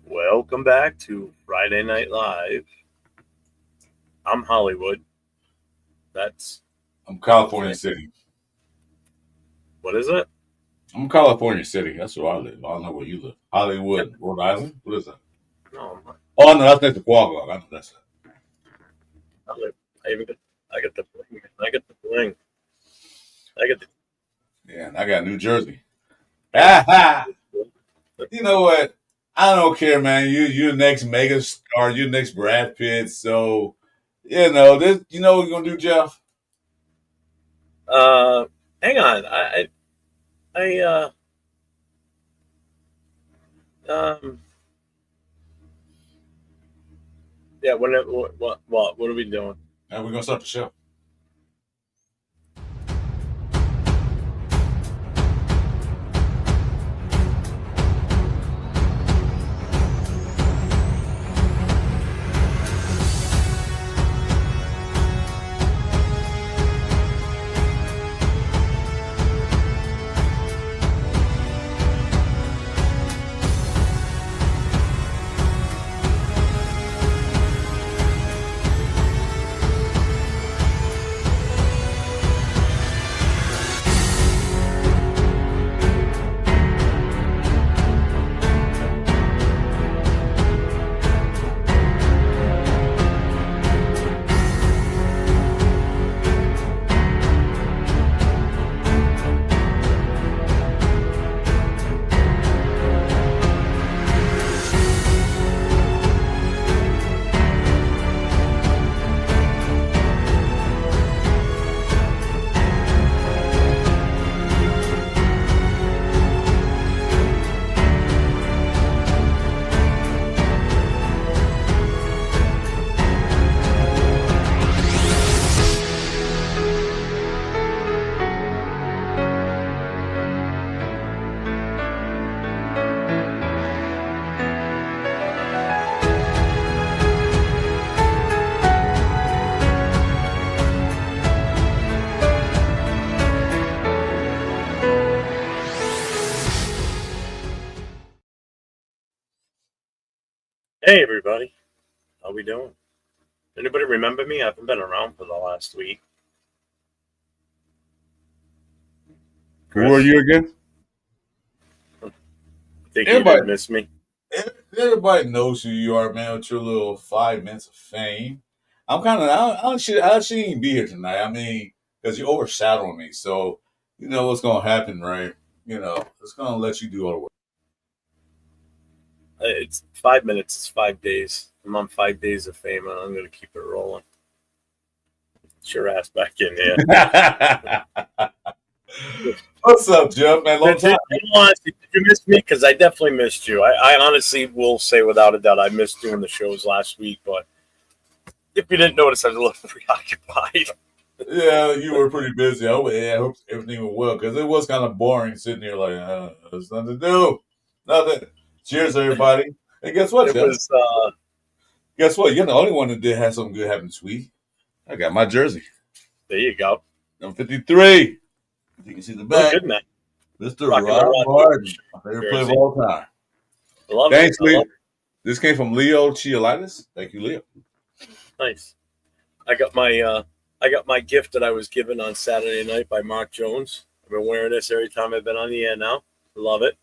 Welcome back to Friday Night Live. I'm Hollywood. That's I'm California City. what is it? I'm California City. That's where I live. I don't know where you live. Hollywood, Rhode Island. What is that? No, Oh no, that's next to Quagga. I know that's it. I live. I even get. I get the bling. I get the bling. I get the. Yeah, and I got New Jersey. I get You know what? I don't care, man. You're the next mega star. You're the next Brad Pitt. So this. You know what we're gonna do, Jeff? uh, hang on. I um. Yeah. What are we doing? And we're gonna start the show. Hey, everybody. How we doing? Anybody remember me? I haven't been around for the last week. Who are Chris, you again? I think you Everybody, did miss me. everybody knows who you are, man. With your little 5 minutes of fame. I'm kind of. I shouldn't even be here tonight. I mean, because you're overshadowing me. So you know what's gonna happen, right? It's gonna let you do all the work. It's 5 minutes. It's 5 days. I'm on 5 days of fame, and I'm going to keep it rolling. Get your ass back in here. What's up, Jeff? Man, long time. Did you miss me? Because I definitely missed you. I honestly will say without a doubt I missed doing the shows last week. But if you didn't notice, I was a little preoccupied. Yeah, you were pretty busy. I hope everything went well because it was kind of boring sitting here like, there's nothing to do. Nothing. Cheers, everybody. And guess what, It Jeff? was. Guess what? You're the only one that did have something good happen this week. I got my jersey. There you go. Number 53. You can see the back. Good man. Mr. Rod Martin, my favorite player of all time. Love Thanks, it. Leo. This came from Leo Chiolitis. Thank you, Leo. Nice. I got my gift that I was given on Saturday night by Mark Jones. I've been wearing this every time I've been on the air now. Love it.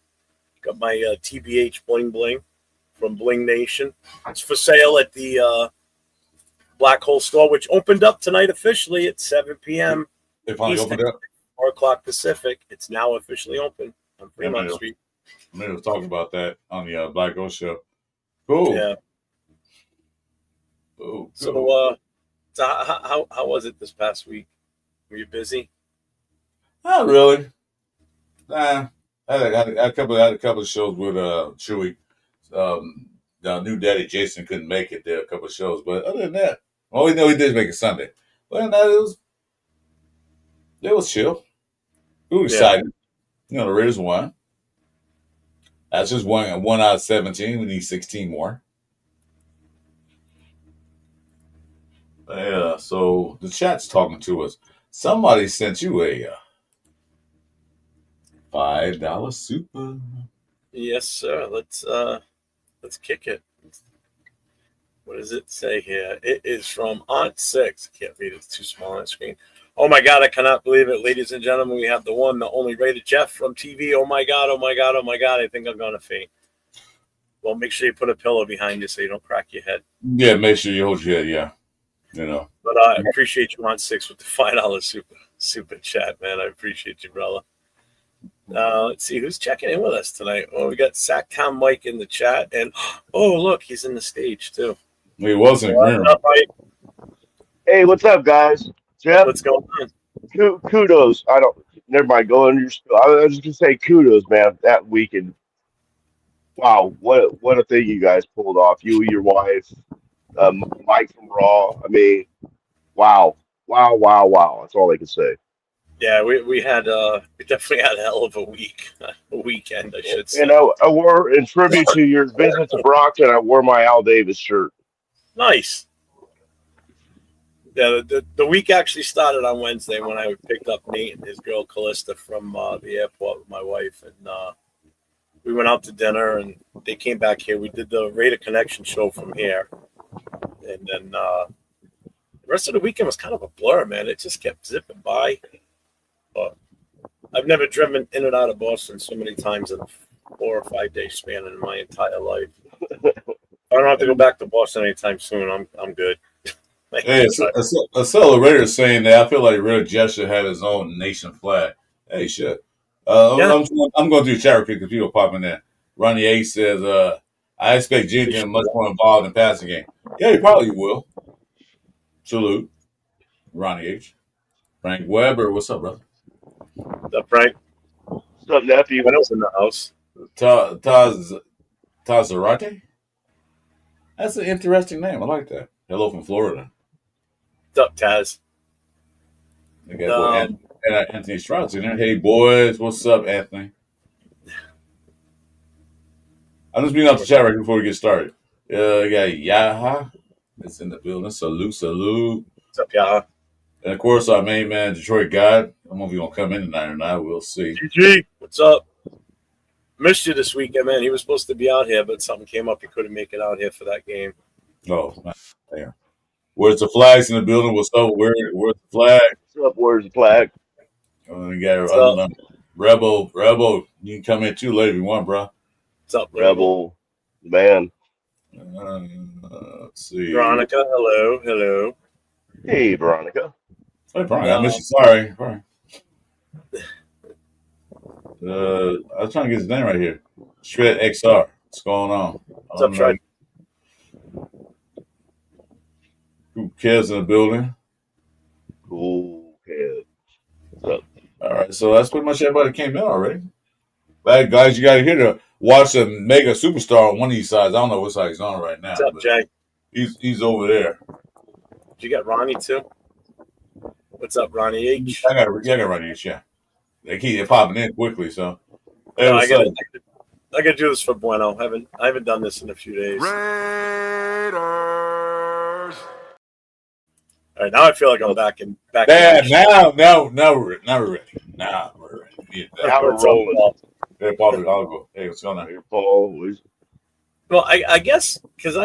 Got my TBH bling bling from Bling Nation. It's for sale at the Black Hole store, which opened up tonight officially at 7 p.m. They finally Eastern, opened up. 4 o'clock Pacific. It's now officially open on Fremont Street. I'm going to talk about that on the Black Ghost show. Cool. Yeah. Oh, so how was it this past week? Were you busy? Not really. Nah. I had a couple of shows with Chewy. The new daddy Jason couldn't make it. There a couple of shows, but other than that, well, we know he did make it Sunday. But it was chill. We were excited. The Raiders won. That's just one out of 17. We need 16 more. Yeah. So the chat's talking to us. Somebody sent you a $5 super. Yes, sir. Let's Let's kick it. What does it say here? It is from Aunt Six. I can't read it. It's too small on the screen. Oh my God, I cannot believe it. Ladies and gentlemen, we have the one, the only rated Jeff from TV. Oh my God, oh my God, oh my God. I think I'm going to faint. Well, make sure you put a pillow behind you so you don't crack your head. Yeah, make sure you hold your head. Yeah, you know. But I appreciate you, Aunt Six, with the $5 super chat, man. I appreciate you, brother. Let's see who's checking in with us tonight. Oh, we got Sacktown Mike in the chat, and oh, look, he's in the stage too. He wasn't What's green. up, Mike? Hey, what's up, guys? Jeff, What's going on? kudos. I don't. Never mind. Go on your spiel. I was just gonna say kudos, man. That weekend. Wow, what a thing you guys pulled off. You, your wife, Mike from Raw. I mean, wow, wow, wow, wow. That's all I can say. Yeah, we had we definitely had a hell of a weekend, I should say. And I wore in tribute to your visit to Brockton. I wore my Al Davis shirt. Nice. Yeah, the week actually started on Wednesday when I picked up Nate and his girl Callista from the airport with my wife, and we went out to dinner, and they came back here. We did the Raider Connection show from here, and then the rest of the weekend was kind of a blur, man. It just kept zipping by. But I've never driven in and out of Boston so many times in a 4 or 5 day span in my entire life. I don't have to go back to Boston anytime soon. I'm good. Hey, a celebrator saying that I feel like Real Jeff should have his own nation flag. Hey, shit. Yeah. I'm going to do a chat repeat because people popping in. Ronnie H says, I expect Jimmy to be much more involved in passing game. Yeah, he probably will. Salute. Ronnie H. Frank Weber, what's up, brother? What's up, Frank? What's up, nephew? When else in the house? Tazarate? That's an interesting name. I like that. Hello from Florida. What's up, Taz? They got Anthony Stroud's in there. Hey, boys. What's up, Anthony? I'm just being off the chat right before we get started. We got Yaha. It's in the building. Salute, salute. What's up, Yaha? And, of course, our main man, Detroit God. I don't know if he's going to come in tonight or not. We'll see. GG. What's up? Missed you this weekend, man. He was supposed to be out here, but something came up. He couldn't make it out here for that game. Oh, damn. Where's the flags in the building? What's up? Where's the flag? What's up? Where's the flag? We got Rebel. You can come in too late if you want, bro. What's up, Rebel? Man. Let's see. Veronica, hello. Hey, Veronica. Hey, Brian, I miss you. Sorry. Brian. I was trying to get his name right here. Shred XR. What's going on? What's up, Shred? Who cares in the building? Cool head. What's up? All right, so that's pretty much everybody came in already. But guys, you got to hear to watch a mega superstar on one of these sides. I don't know what side he's on right now. What's up, Jay? He's over there. Did you get Ronnie too? What's up, Ronnie H? I got Ronnie H. Yeah, they keep popping in quickly. So hey, I gotta do this for Bueno. I haven't done this in a few days. Raiders. All right, now I feel like I'm back. Yeah, now we're ready. Now we're ready. Now we're rolling. Hey, Paul, I'll go. Hey, what's going on? Hey, Paul. Well, I guess because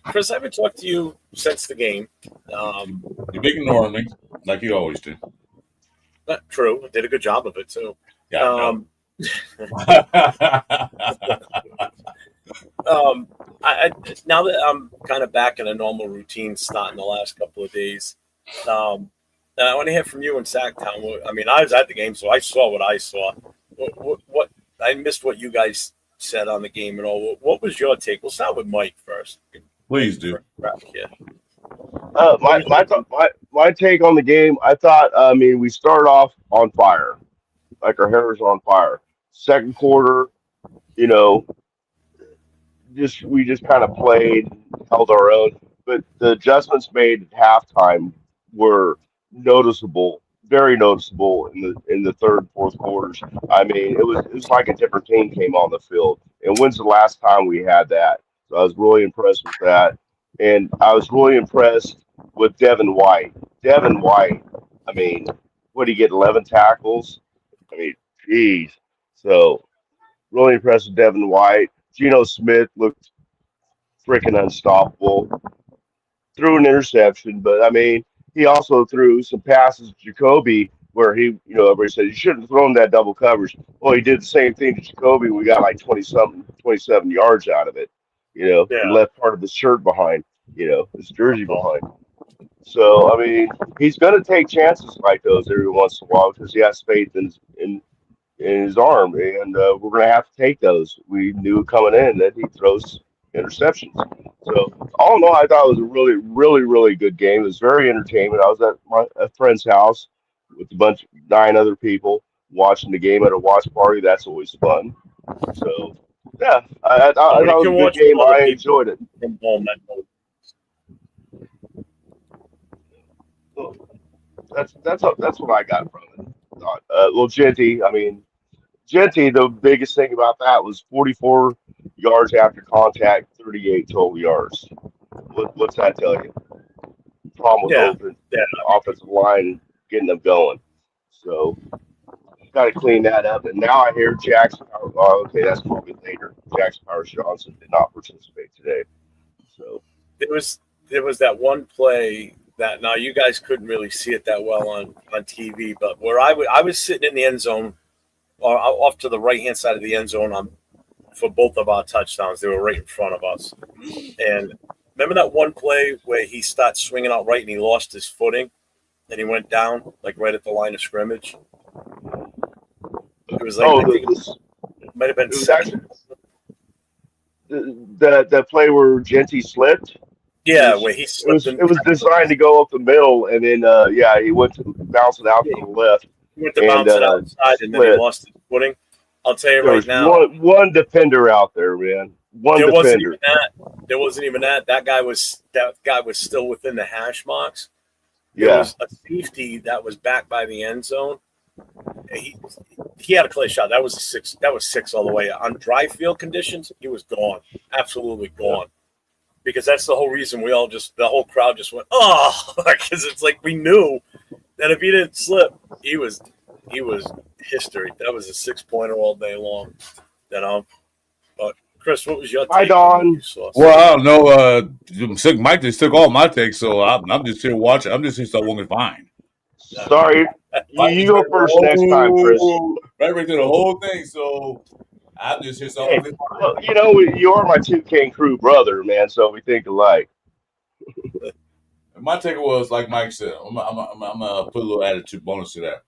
Chris, I haven't talked to you since the game. You've been ignoring me like you always do. True, I did a good job of it too. Yeah. Now that I'm kind of back in a normal routine, starting the last couple of days, and I want to hear from you in Sacktown. I mean, I was at the game, so I saw what I saw. What I missed what you guys said on the game and all. What was your take? We'll start with Mike first. Please do. My take on the game. I thought. I mean, we started off on fire, like our hair was on fire. Second quarter, we just kind of played, held our own. But the adjustments made at halftime were noticeable, very noticeable in the third and fourth quarters. I mean, it was like a different team came on the field. And when's the last time we had that? So I was really impressed with that. And I was really impressed with Devin White. Devin White, I mean, what did he get, 11 tackles? I mean, geez. So really impressed with Devin White. Geno Smith looked freaking unstoppable. Threw an interception, but I mean, he also threw some passes to Jacoby where everybody said you shouldn't have thrown that double coverage. Well, he did the same thing to Jacoby. We got like 20 something, 27 yards out of it, and Yeah. left part of his shirt behind, his jersey Oh, behind. So, I mean, he's going to take chances like those every once in a while because he has faith in his arm, and we're going to have to take those. We knew coming in that he throws interceptions. So, all in all, I thought it was a really, really, really good game. It was very entertaining. I was at a friend's house with a bunch of 9 other people watching the game at a watch party. That's always fun. So, yeah, I when thought you it was can a good watch with game. other I people enjoyed it. from home, that So that's what I got from it. Well, Genty, I mean, Genty, the biggest thing about that was 44 yards after contact, 38 total yards. What's that tell you? Problem was yeah, open, yeah. offensive line getting them going. So got to clean that up. And now I hear Jackson. Oh, okay, that's probably later. Jackson Powers Johnson did not participate today. So There was that one play that now you guys couldn't really see it that well on TV, but where I was sitting in the end zone, or off to the right hand side of the end zone for both of our touchdowns. They were right in front of us. And remember that one play where he started swinging out right and he lost his footing and he went down like right at the line of scrimmage. It was like oh, I think it might have been it was second. actually the play where Genty slipped. It Yeah, was where he slipped and it was designed to go up the middle, and then yeah, he went to bounce it out to the left he went to and bounce it outside and then he split. lost his footing. I'll tell you There right was now, one defender out there, man. One there wasn't even defender. that. There wasn't even that. That guy was still within the hash marks. There Yeah. was a safety that was back by the end zone. He had a clear shot. That was a six. That was six all the way. On dry field conditions, he was gone. Absolutely gone. Because that's the whole reason the whole crowd just went, oh, because it's like we knew that if he didn't slip, he was history. That was a 6-pointer all day long. But Chris, what was your Hi, take on what Don. you saw? Well, I don't know. Sick Mike just took all my takes, so I'm just here watching. I'm just here so I won't get fined. Sorry. Mike You just go read first next time, Chris. right through the whole thing, so I'm just here so I Hey, won't get fined. well, you are my 2K crew brother, man, so we think alike. And my take was like Mike said. I'm gonna put a little attitude bonus to that.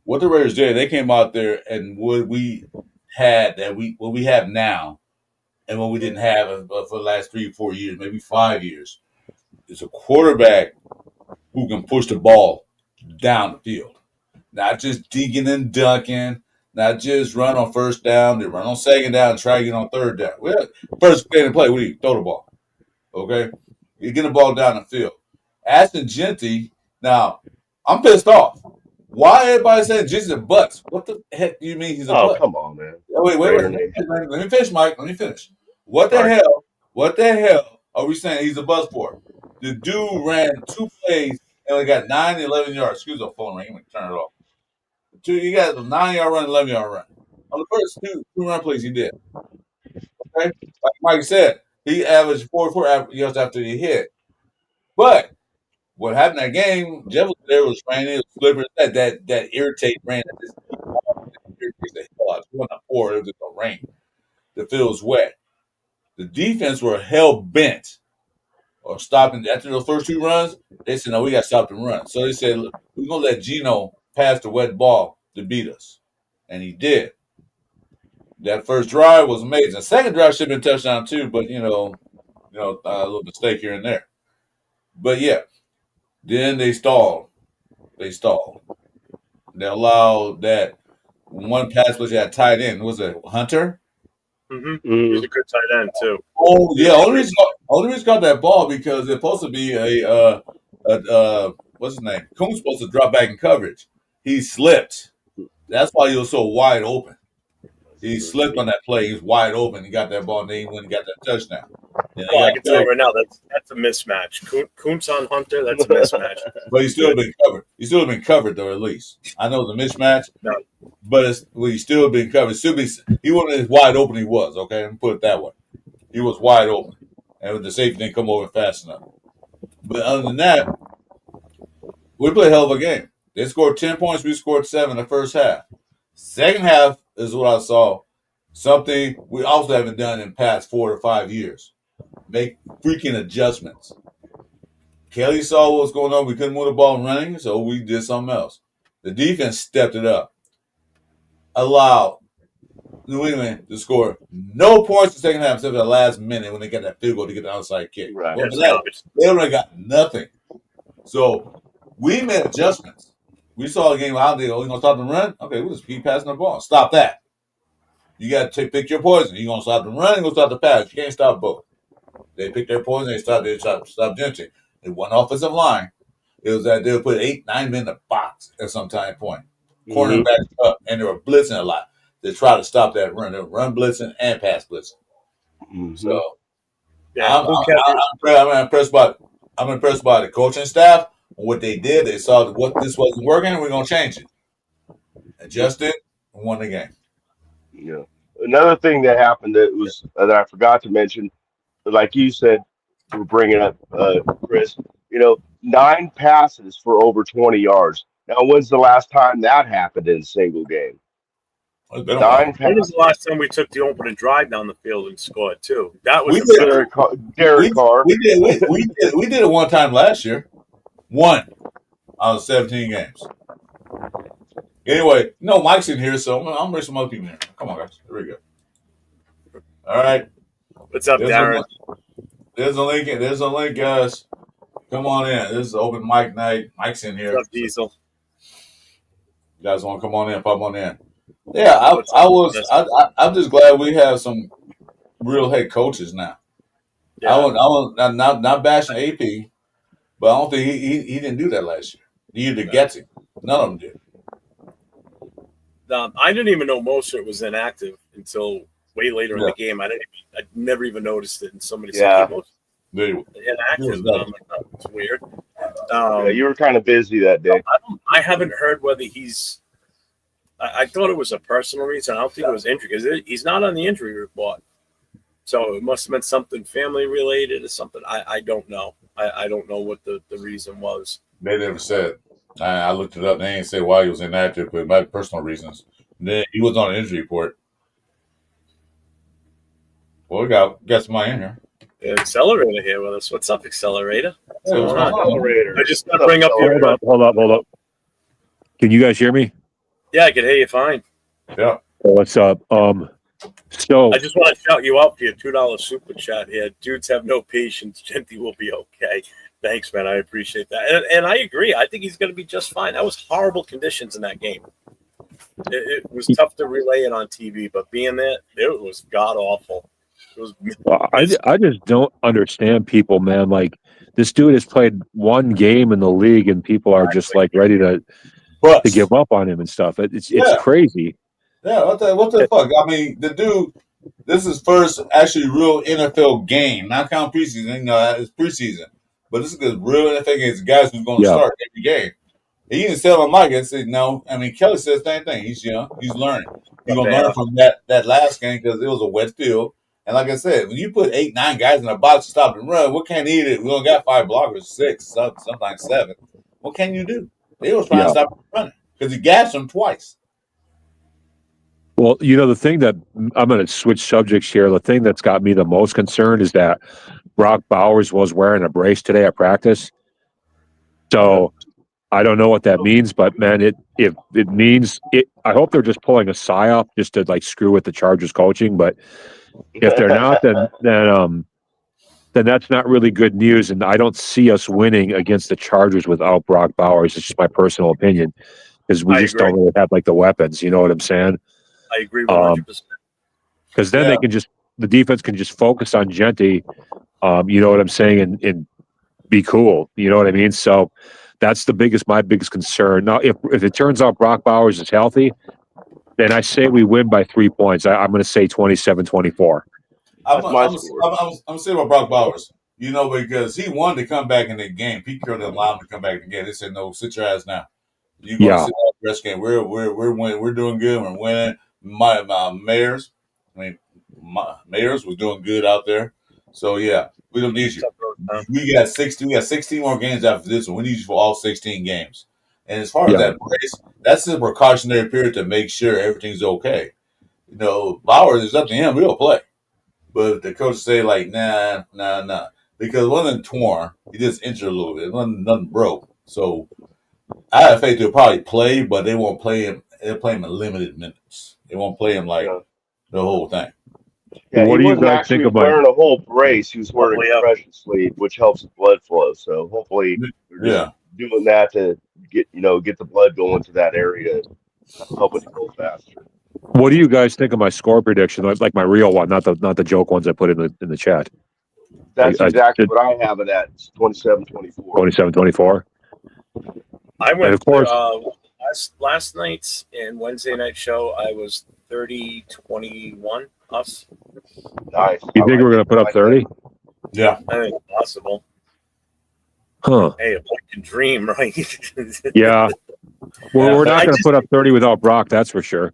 What the Raiders did, they came out there and what we what we have now, and what we didn't have for the last 3 or 4 years, maybe 5 years, is a quarterback who can push the ball down the field, not just digging and dunking, not just run on first down, then run on second down, and try to get on third down. Well, first play and play, what do you throw the ball? Okay, you get the ball down the field. Ashton Genty, now I'm pissed off. Why everybody saying Jesus a butts? What the heck do you mean he's a Oh, butt? come on, man. Wait. Raider Nation. Let me finish, Mike. Let me finish. What the Sorry. hell? What the hell are we saying he's a buzz for? The dude ran 2 plays and only got 9 and 11 yards. Excuse the phone ring. I'm going to turn it off. You got a 9-yard run, 11-yard run. On the first two run plays he did. Okay? Like Mike said, he averaged 4 yards after he hit. But what happened in that game, Jeff was there, was raining, it was slippery. That irritate rain. That just irritates the hell out. It wasn't a pour, it was just a rain. The field was wet. The defense were hell bent or stopping after those first 2 runs. They said, "No, we got to stop the run." So they said, "Look, we're gonna let Gino pass the wet ball to beat us," and he did. That first drive was amazing. The second drive should have been touchdown too, but a little mistake here and there. But yeah, then they stalled. They stalled. They allowed that one pass which had tight end. Was it Hunter? Mm-hmm. He's Mm. a good tight end too. Oh yeah, only reason got that ball because it's supposed to be what's his name? Coon's supposed to drop back in coverage. He slipped. That's why he was so wide open. He slipped on that play. He was wide open. He got that ball, and then he went and got that touchdown. And he Well, I got can tell you killed, right now that's a mismatch. Kuntz on Hunter, that's a mismatch. but he's still been covered. He's still been covered though. At least I know it's a mismatch, No. but he's still been covered. He wasn't as wide open he was. Okay, let me put it that way. He was wide open, and the safety didn't come over fast enough. But other than that, we played a hell of a game. They scored 10 points. We scored 7 in the first half. Second half is what I saw. Something we also haven't done in past 4 to 5 years. Make freaking adjustments. Kelly saw what was going on. We couldn't move the ball running, so we did something else. The defense stepped it up. Allowed New England to score no points in the second half except for the last minute when they got that field goal to get the outside kick. Right. Well, they already got nothing. So we made adjustments. We saw a game out there. We're going to stop the run? Okay, we'll just keep passing the ball. Stop that. You got to pick your poison. You're going to stop the run, you're going to stop the pass. You can't stop both. They picked their poison, they stopped Gentry. They one offensive line. It was that they would put 8, 9 men in the box at some time point. Cornerbacks up, and they were blitzing a lot. They try to stop that run. They were run blitzing and pass blitzing. So Yeah, I'm impressed by the coaching staff. What they did, they saw what this wasn't working, and we're gonna change it. Adjusted and won the game. Yeah. Another thing that happened that I forgot to mention, like you said, we're bringing up Chris. 9 passes for over 20 yards. Now, when's the last time that happened in a single game? It's been a 9 while. When passes. was the last time we took the opening drive down the field and scored too? That was We did. Derek Carr. We did it one time last year. 1 out of 17 games. Anyway, no Mike's in here, so I'm gonna bring some other people in here. Come on, guys. Here we go. All right. What's up, Darren? There's a link. There's a link, guys. Come on in. This is open mic night. Mike's in here. What's up, Diesel? You guys want to come on in? Pop on in. Yeah, I'm just glad we have some real head coaches now. Yeah. I was not bashing AP, but I don't think he didn't do that last year. Neither did Getsy. None of them did. I didn't even know Mostert was inactive until way later in the game. I never even noticed it, and somebody said he was inactive. And I'm like, oh, it's weird. You were kind of busy that day. I haven't heard whether he's. I thought it was a personal reason. I don't think it was injury because he's not on the injury report. So it must have been something family related or something. I don't know. I don't know what the reason was. They never said. I looked it up. They didn't say why he was inactive, but by personal reasons. Then he was on an injury report. Well, we got somebody in here. Accelerator here with us. What's up, Accelerator? What's going on? Accelerator. I just got to bring up your. Hold up. Can you guys hear me? Yeah, I can hear you fine. Yeah. What's up? So I just want to shout you out for your $2 super chat here. Dudes have no patience. Genty will be okay. Thanks, man. I appreciate that. And I agree. I think he's going to be just fine. That was horrible conditions in that game. It was tough to relay it on TV, but being there, it was god awful. It was. I just don't understand people, man. Like this dude has played one game in the league, and people are just like ready to give up on him and stuff. It's crazy. Yeah, what the fuck? I mean, the dude, this is first actually real NFL game, not count preseason. It's preseason, but this is a real NFL game. It's guys who's going to start every game. He didn't tell him Mike and said no. I mean, Kelly said the same thing. He's young. He's learning. He's going to learn from that last game because it was a wet field. And like I said, when you put 8, 9 guys in a box to stop and run, what can he do? We only got 5 blockers, 6, sometimes 7. What can you do? They were trying to stop him running because he gassed him twice. Well, the thing that I'm going to switch subjects here. The thing that's got me the most concerned is that Brock Bowers was wearing a brace today at practice. So I don't know what that means, but man, if it means it, I hope they're just pulling a psyop just to like screw with the Chargers coaching. But if they're not, then that's not really good news. And I don't see us winning against the Chargers without Brock Bowers. It's just my personal opinion because we just don't really have like the weapons. You know what I'm saying? I agree 100%. Because then the defense can just focus on Genty. You know what I'm saying, and be cool. You know what I mean? So that's my biggest concern. Now, if it turns out Brock Bowers is healthy, then I say we win by 3 points. I'm going to say 27-24. I'm saying about Brock Bowers, because he wanted to come back in the game. Pete Carroll didn't allow him to come back in the game. They said, no, sit your ass down. You're going to sit out the rest game. We're winning. We're doing good. We're winning. My Mayors, I mean, Mayors was doing good out there. So yeah, we don't need you. We got 60. We got 16 more games after this one. We need you for all 16 games. And as far as that brace, that's a precautionary period to make sure everything's okay. You know, Bowers is up to him. He'll play. But if the coach say like, nah, because it wasn't torn. He just injured a little bit. It wasn't nothing broke. So I have faith they'll probably play, but they won't play him. They'll play him in limited minutes. They won't play him like the whole thing. Yeah, What he do you wasn't guys actually think about? wearing a whole brace. He was wearing Hopefully, a compression sleeve, which helps with blood flow. So hopefully they're just doing that to get the blood going to that area, help it go faster. What do you guys think of my score prediction? Like my real one, not the joke ones I put in the chat. That's exactly what I have it at. It's 27-24. 27-24. I went, and of course, last night's and Wednesday night show, I was 30-21 us. Nice. You think we're going to put up 30? Yeah. I think it's possible. Huh. Hey, if I can dream, right? Yeah. Well, we're not going to put up 30 without Brock, that's for sure.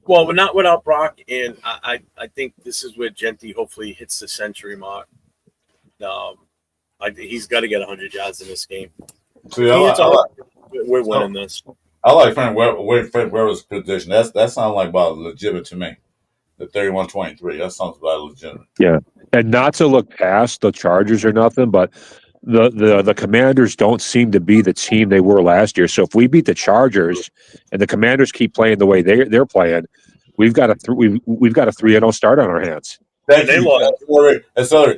Well, but not without Brock, and I think this is where Genty hopefully hits the century mark. He's got to get 100 yards in this game. See, we're winning this. I like Frank Weber's position. That sounds like about legitimate to me. The 31-23. That sounds about legitimate. Yeah, and not to look past the Chargers or nothing, but the Commanders don't seem to be the team they were last year. So if we beat the Chargers and the Commanders keep playing the way they're playing, we've got a 3-0 start on our hands. Thank you.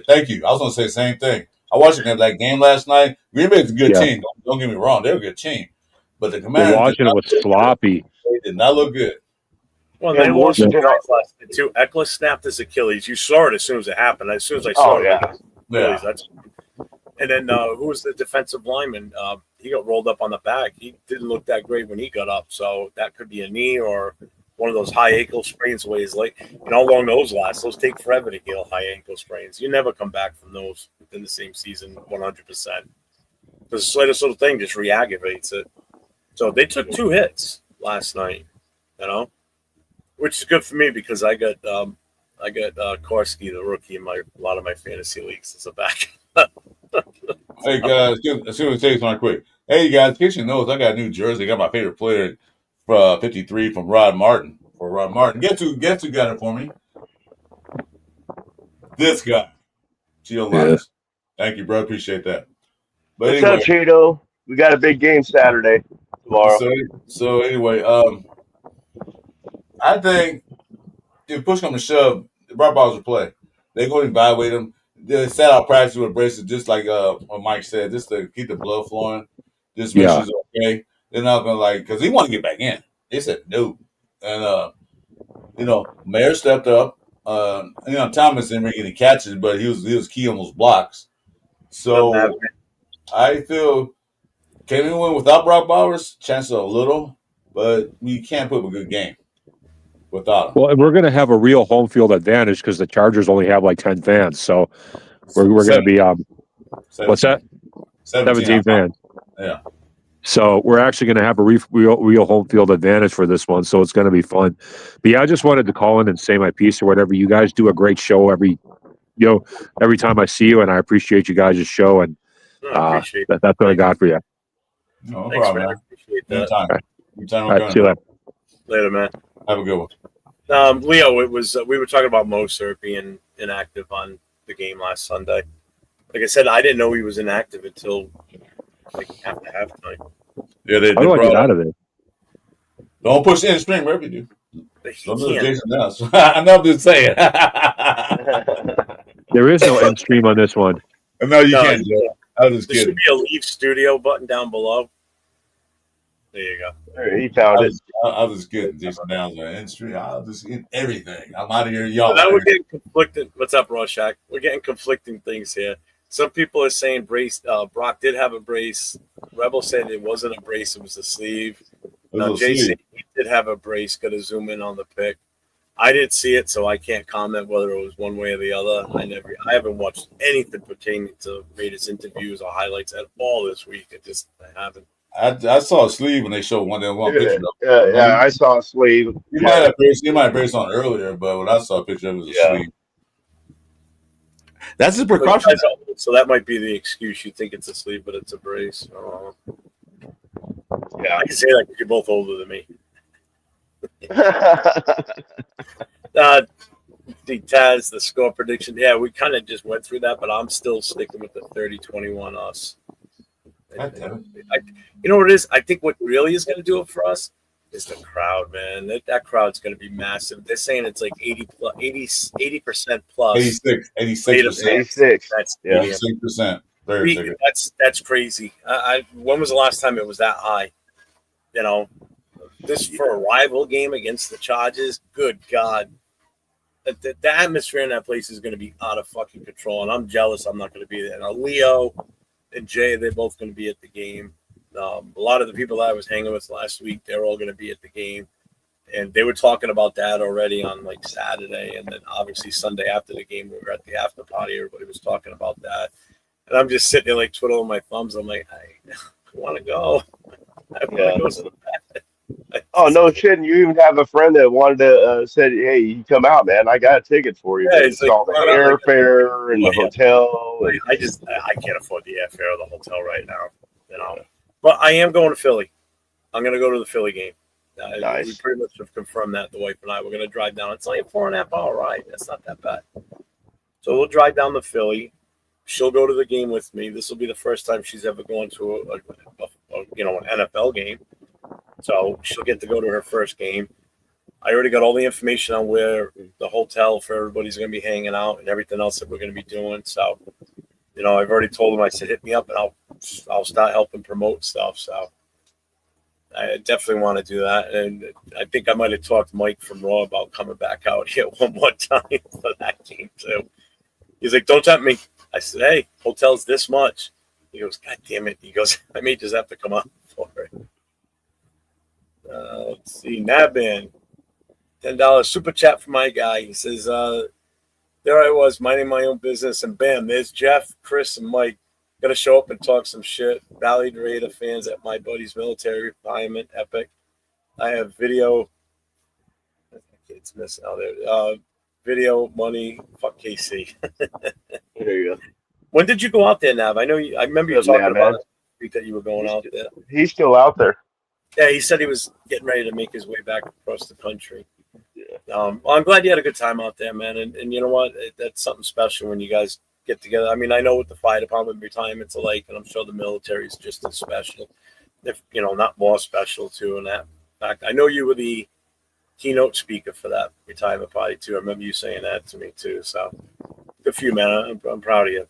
Thank you. I was going to say the same thing. I watched that game last night. Green Bay's a good team. Don't get me wrong. They're a good team. But the Commanders, Washington was sloppy. They did not look good. Well, they lost the guys last night too. Eckler snapped his Achilles. You saw it as soon as it happened. As soon as I saw it. And then who was the defensive lineman? He got rolled up on the back. He didn't look that great when he got up. So that could be a knee or one of those high ankle sprains where he's like, how long those last? Those take forever to heal, high ankle sprains. You never come back from those within the same season 100%. The slightest little thing just re-aggravates it. So they took 2 hits last night, which is good for me because I got Korsky, the rookie, in a lot of my fantasy leagues as a back. Hey guys, let's see what it takes on quick. Hey guys, in case you know, I got a new jersey. I got my favorite player, 53 from Rod Martin. For Rod Martin, guess who got it for me? This guy, Gio Lyons. Thank you, bro. Appreciate that. But What's up, Cheeto? We got a big game Saturday tomorrow. So anyway, I think if push comes to shove, Brock Bowers will play. They're going to evaluate him. They set out practice with braces, just like what Mike said, just to keep the blood flowing, just make sure he's okay. They're not going to because he wanted to get back in. They said no. And, Mayer stepped up. Thomas didn't make any catches, but he was key on those blocks. So I feel can we win without Brock Bowers? Chances are a little, but we can't put up a good game without him. Well, and we're going to have a real home field advantage because the Chargers only have like 10 fans. So we're going to be what's that? 17 fans. Yeah. So we're actually going to have a real home field advantage for this one. So it's going to be fun. But yeah, I just wanted to call in and say my piece or whatever. You guys do a great show every time I see you, and I appreciate you guys' show. And that's what I got for you. No Thanks, problem, man. man. I appreciate that. Anytime. All right, see you later. Later, man. Have a good one. Leo, it was we were talking about Moser being inactive on the game last Sunday. Like I said, I didn't know he was inactive until after halftime. Yeah, they How do I get out of there? Don't push the end string wherever you do. Don't do Jason Downs. I know I'm just saying. There is no end stream on this one. No, you can't. I was just there should be a leave studio button down below. There you go. There, he found it. I was just kidding. Jason Downs on end stream. I was just in everything. I'm out of here, y'all. So now we're getting conflicting. What's up, Rorschach? We're getting conflicting things here. Some people are saying brace. Brock did have a brace. Rebel said it wasn't a brace; it was a sleeve. Jason did have a brace. Got to zoom in on the pic. I didn't see it, so I can't comment whether it was one way or the other. I haven't watched anything pertaining to Raiders interviews or highlights at all this week. I haven't. I saw a sleeve when they showed one picture of Yeah, it. I saw a sleeve. He might have based on earlier, but when I saw a picture, it was a Yeah. sleeve. That's a Well, you precaution. guys are- so that might be the excuse. You think it's a sleeve, but it's a brace. Yeah. I can say that because you're both older than me. The Taz, the score prediction. Yeah, we kind of just went through that, but I'm still sticking with the 30-21 us. God damn it. You know what it is? I think what really is going to do it for us is the crowd, man. That crowd's going to be massive. They're saying it's like 80% plus. 86%. 86. That's Yeah. 86%. Very big. That's crazy. When was the last time it was that high? You know, this for a rival game against the Chargers. Good God. The atmosphere in that place is going to be out of fucking control, and I'm jealous I'm not going to be there. Now, Leo and Jay, they're both going to be at the game. A lot of the people that I was hanging with last week, they're all going to be at the game, and they were talking about that already on like Saturday, and then obviously Sunday after the game, we were at the after party. Everybody was talking about that, and I'm just sitting there like twiddling my thumbs. I'm like, I want to go. I want to go so bad. Oh, no shit. You even have a friend that wanted to said, hey, you come out, man. I got a ticket for you. Yeah, But it's it's like, all the why not? Like, airfare and the yeah. hotel. And, I can't afford the airfare or the hotel right now, you know. But I am going to Philly. I'm going to go to the Philly game. Nice. We pretty much have confirmed that, the wife and I. We're going to drive down. It's only a 4.5 hour ride. That's not that bad. So we'll drive down to Philly. She'll go to the game with me. This will be the first time she's ever gone to an NFL game. So she'll get to go to her first game. I already got all the information on where the hotel for everybody's going to be hanging out and everything else that we're going to be doing. So, I've already told them. I said, hit me up and I'll start helping promote stuff. So I definitely want to do that. And I think I might have talked to Mike from Raw about coming back out here one more time for that game too. He's like, don't tempt me. I said, hey, hotel's this much. He goes, God damn it. He goes, I may just have to come out for it. Let's see. Nabin, $10 super chat for my guy. He says, there I was minding my own business, and bam, there's Jeff, Chris, and Mike. Got to show up and talk some shit. Valley Raider fans at my buddy's military retirement. Epic. I have video. It's missing out there. Video, money. Fuck KC. There you go. When did you go out there, Nav? I remember you talking about it that you were going out there. He's still out there. Yeah, he said he was getting ready to make his way back across the country. Yeah. Well, I'm glad you had a good time out there, man. And you know what? That's something special when you guys get together. I mean, I know what the fire department retirements are like, and I'm sure the military is just as special, if not more special too. In that fact, I know you were the keynote speaker for that retirement party too. I remember you saying that to me too. So good for you, man. I'm proud of you.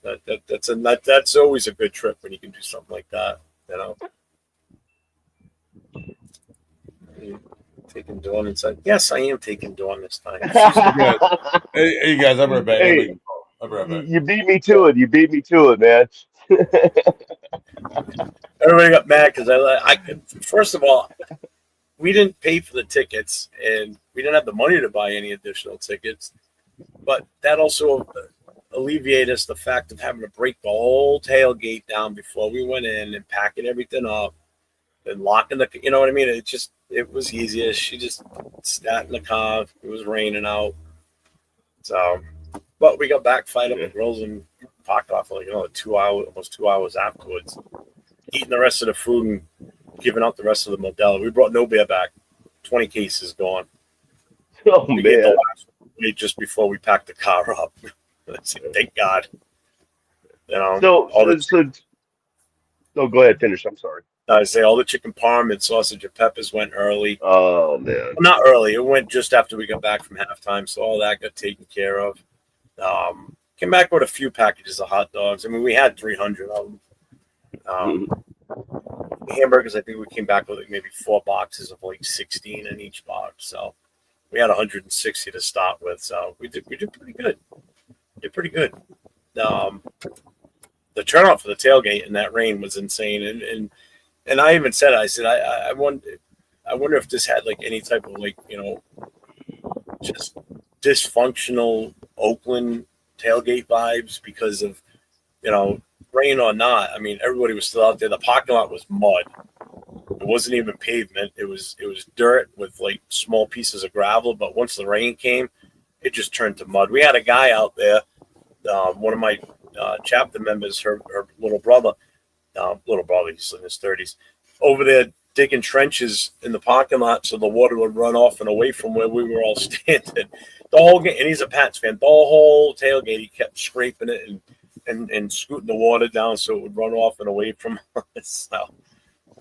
That's always a good trip when you can do something like that. Taking Dawn inside. Yes, I am taking Dawn this time. Hey, guys, I'll be right back. Hey, I'll be right back. you beat me to it, man. Everybody got mad because I first of all, we didn't pay for the tickets and we didn't have the money to buy any additional tickets. But that also alleviated us the fact of having to break the whole tailgate down before we went in and packing everything up and locking the, you know what I mean? It was easier. She just sat in the car. It was raining out. So, but we got back, fired up the grills and parked off for almost 2 hours afterwards, eating the rest of the food and giving out the rest of the Modelo. We brought no beer back. 20 cases gone. Oh, we man. The last one just before we packed the car up. Thank God. So, go ahead, finish. I'm sorry. I say all the chicken parm and sausage and peppers went early. Oh, man. Well, not early. It went just after we got back from halftime, so all that got taken care of. Came back with a few packages of hot dogs. I mean, we had 300 of them. Hamburgers, I think we came back with like maybe 4 boxes of like 16 in each box. So we had 160 to start with. So we did pretty good. The turnout for the tailgate in that rain was insane. And I even said, I wonder if this had like any type of like, just dysfunctional Oakland tailgate vibes because of, rain or not. I mean, everybody was still out there. The parking lot was mud. It wasn't even pavement. It was dirt with like small pieces of gravel. But once the rain came, it just turned to mud. We had a guy out there, one of my chapter members, her little brother, he's in his 30s, over there digging trenches in the parking lot so the water would run off and away from where we were all standing. The whole game, and he's a Pats fan. The whole tailgate, he kept scraping it and scooting the water down so it would run off and away from us. So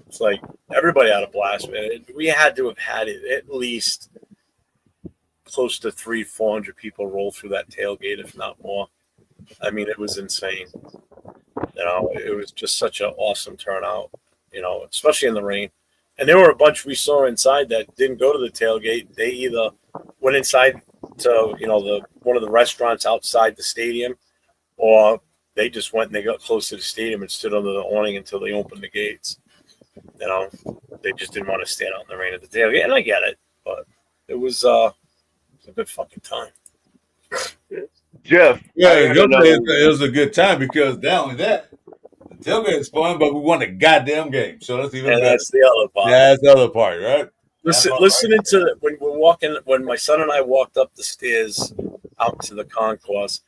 it's like everybody had a blast, man. We had to have had it at least close to 300-400 people roll through that tailgate, if not more. I mean, it was insane. It was just such an awesome turnout, especially in the rain. And there were a bunch we saw inside that didn't go to the tailgate. They either went inside to, one of the restaurants outside the stadium, or they just went and they got close to the stadium and stood under the awning until they opened the gates. They just didn't want to stand out in the rain at the tailgate. And I get it, but it was a good fucking time. Jeff. Yeah, it was a good time because not only that, the tailgate is fun, but we won the goddamn game. So that's even better. That's the other part. That's the other part, right? Listening to when my son and I walked up the stairs out to the concourse,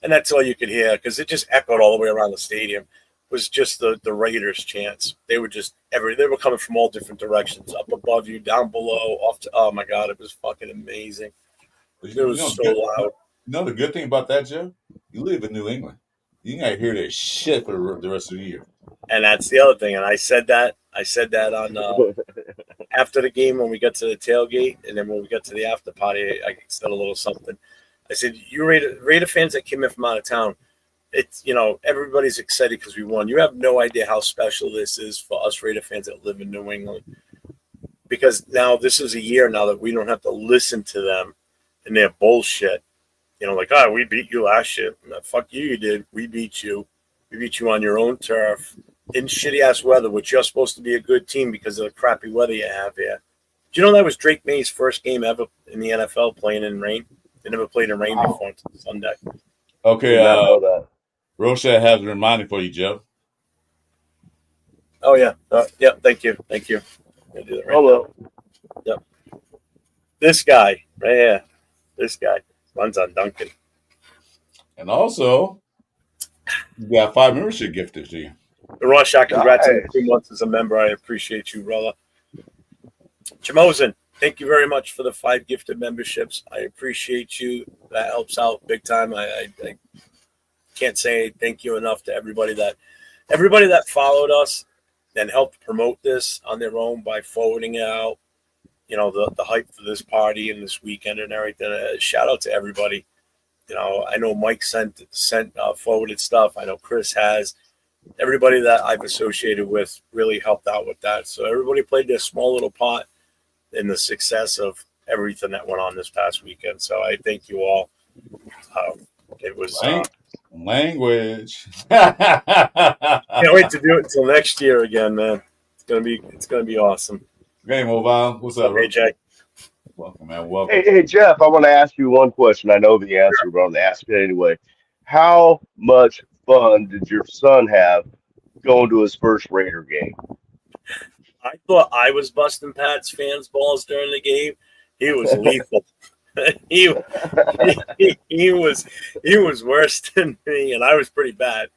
and that's all you could hear because it just echoed all the way around the stadium. Was just the Raiders chants. They were just they were coming from all different directions, up above you, down below, off to. Oh my God, it was fucking amazing. It was so loud. You know the good thing about that, Joe? You live in New England. You ain't got to hear that shit for the rest of the year. And that's the other thing. And I said that on after the game when we got to the tailgate, and then when we got to the after party, I said a little something. I said, "You Raider fans that came in from out of town, it's everybody's excited because we won. You have no idea how special this is for us Raider fans that live in New England, because now this is a year now that we don't have to listen to them and their bullshit." We beat you last year. No, fuck you, you did. We beat you. We beat you on your own turf in shitty-ass weather, which you're supposed to be a good team because of the crappy weather you have here. Do you know that was Drake May's first game ever in the NFL playing in rain? They never played in rain before until Sunday. Okay, Rosha has a reminder for you, Joe. Oh, yeah. Yeah, thank you. Thank you. I'll do that right Hello. now. Yep. This guy right here. This guy. Runs on Duncan. And also, you got 5 membership gifted to you. Rorschach, congrats on Nice. 2 months as a member. I appreciate you, brother. Jamosin, thank you very much for the 5 gifted memberships. I appreciate you. That helps out big time. I can't say thank you enough to everybody that followed us and helped promote this on their own by forwarding it out. The hype for this party and this weekend and everything. Shout out to everybody. I know Mike sent forwarded stuff. I know Chris has. Everybody that I've associated with really helped out with that. So everybody played their small little part in the success of everything that went on this past weekend. So I thank you all. It was language. Can't wait to do it until next year again, man. It's gonna be awesome. Okay, Mobile. What's up, Hey, Jay. Welcome, man. Welcome. Hey, Jeff, I want to ask you one question. I know the answer, but I'm going to ask it anyway. How much fun did your son have going to his first Raider game? I thought I was busting Pats fans' balls during the game. He was lethal. he was worse than me, and I was pretty bad.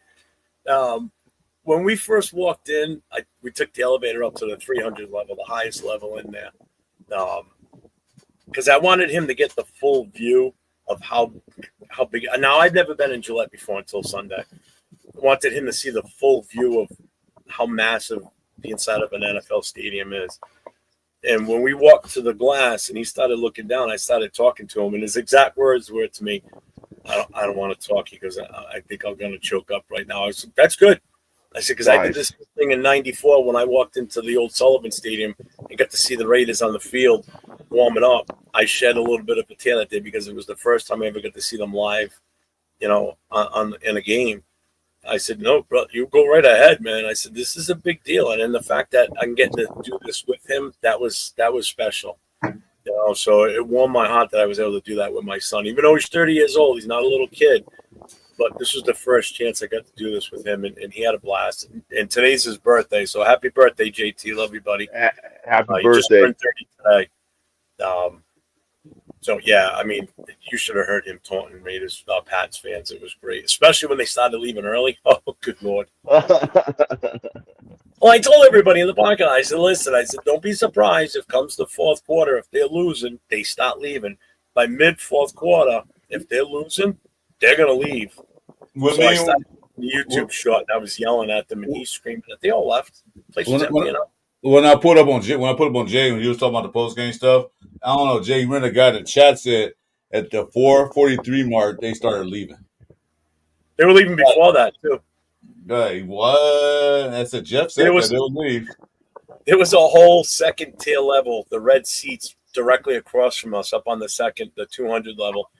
When we first walked in, we took the elevator up to the 300 level, the highest level in there, because I wanted him to get the full view of how big. Now, I'd never been in Gillette before until Sunday. I wanted him to see the full view of how massive the inside of an NFL stadium is. And when we walked to the glass and he started looking down, I started talking to him, and his exact words were to me, I don't want to talk. He goes, I think I'm going to choke up right now. I said, that's good. I said, because I did this thing in '94 when I walked into the old Sullivan Stadium and got to see the Raiders on the field warming up. I shed a little bit of a tear that day because it was the first time I ever got to see them live, in a game. I said, no, bro, you go right ahead, man. I said, this is a big deal. And then the fact that I'm getting to do this with him, that was special. So it warmed my heart that I was able to do that with my son. Even though he's 30 years old, he's not a little kid. but this was the first chance I got to do this with him, and he had a blast. And today's his birthday, so happy birthday, JT. Love you, buddy. Happy He just birthday. turned 30 today. So yeah, I mean, you should have heard him taunting Raiders Pats fans. It was great, especially when they started leaving early. Oh, good lord! Well, I told everybody in the parking lot, I said, listen, I said, don't be surprised if comes the fourth quarter, if they're losing, they start leaving. By mid fourth quarter, if they're losing, they're gonna leave. With So me, I started the YouTube shot, and I was yelling at them, and he's screaming. They all left. The place was empty enough. when I put up on Jay, when he was talking about the post game stuff. I don't know, Jay. You remember the guy in the chat said at the 4:43 mark they started leaving. They were leaving before that too. Like what? That's what Jeff said. That they'll leave. There was a whole second tier level, the red seats directly across from us, up on the 200 level.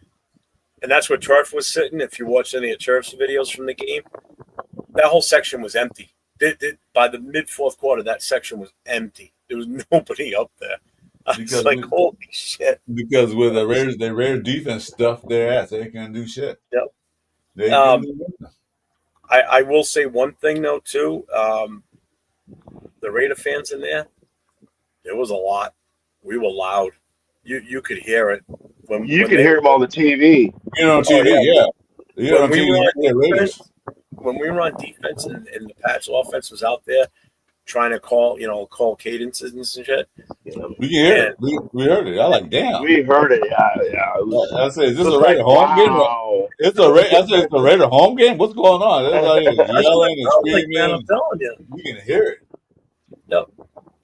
And that's where Turf was sitting. If you watched any of Turf's videos from the game, that whole section was empty. By the mid fourth quarter, that section was empty. There was nobody up there. I was like, holy shit. Because with the Raiders defense stuff their ass, they can't do shit. Yep. They can do nothing. I will say one thing, though, too. The Raider fans in there, there was a lot. We were loud. You could hear it. When could hear them on the TV. You know, on TV, yeah. When we were on defense and the Pats offense was out there trying to call cadences and shit. We can hear it. We heard it. I like, damn. We heard it. Yeah. I said, is this a Raider home game? It's a Raider home game. What's going on? Everybody yelling and screaming. Man, I'm telling you, we can hear it. Yep.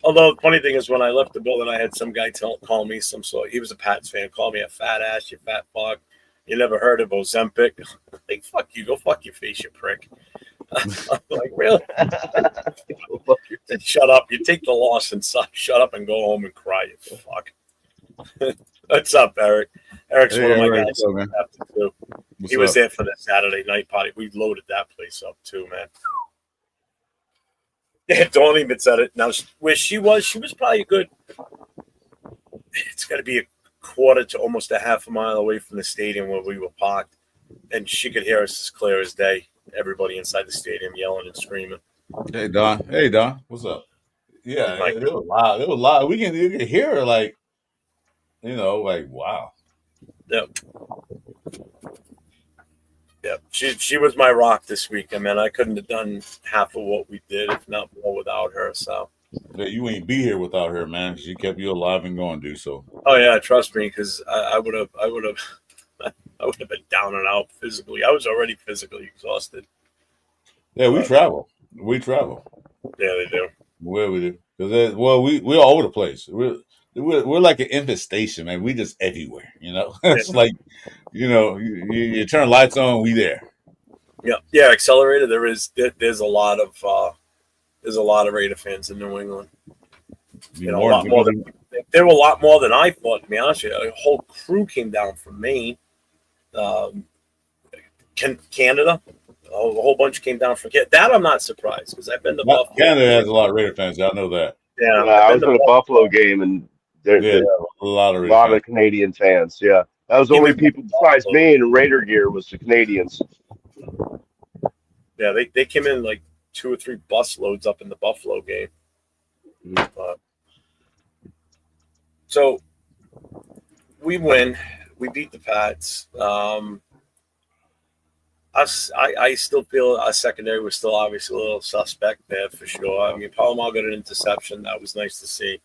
Although the funny thing is, when I left the building, I had some guy call me he was a Pats fan, call me a fat ass, you fat fuck. You never heard of Ozempic? Like, fuck you, go fuck your face, you prick. I'm like, really? Shut up. You take the loss and shut up and go home and cry, you fuck. What's up, Eric? Eric's one of my guys. Too. He was there for the Saturday night party. We loaded that place up too, man. Yeah, Dawn even said it. Now, where she was probably a good. It's got to be a quarter to almost a half a mile away from the stadium where we were parked, and she could hear us as clear as day. Everybody inside the stadium yelling and screaming. Hey Don, what's up? Yeah, it was loud. It was loud. You can hear her like, like wow. Yep. Yep. She was my rock this week. I mean, I couldn't have done half of what we did, if not more, without her. So. Yeah, you ain't be here without her, man. She kept you alive and going, dude. So. Oh yeah, trust me, because I would have been down and out physically. I was already physically exhausted. Yeah, we travel. Yeah, they do. Where we do? Because we're all over the place. We're like an infestation, man. We just everywhere. It's like, you turn lights on, we there. Yeah. Accelerator. There's a lot of Raider fans in New England. A lot more than there were a lot more than I thought. To be honest with you, a whole crew came down from Maine, Canada. A whole bunch came down from Canada. That I'm not surprised because I've been to Buffalo. Canada has a lot of Raider fans. I know that. Yeah, I was at a Buffalo game and there's a lot of Canadian fans. Yeah, that was the only people besides me in Raider gear was the Canadians. Yeah, they came in like 2 or 3 bus loads up in the Buffalo game. So we win. We beat the Pats. I still feel our secondary was still obviously a little suspect there for sure. I mean, Palomar got an interception. That was nice to see.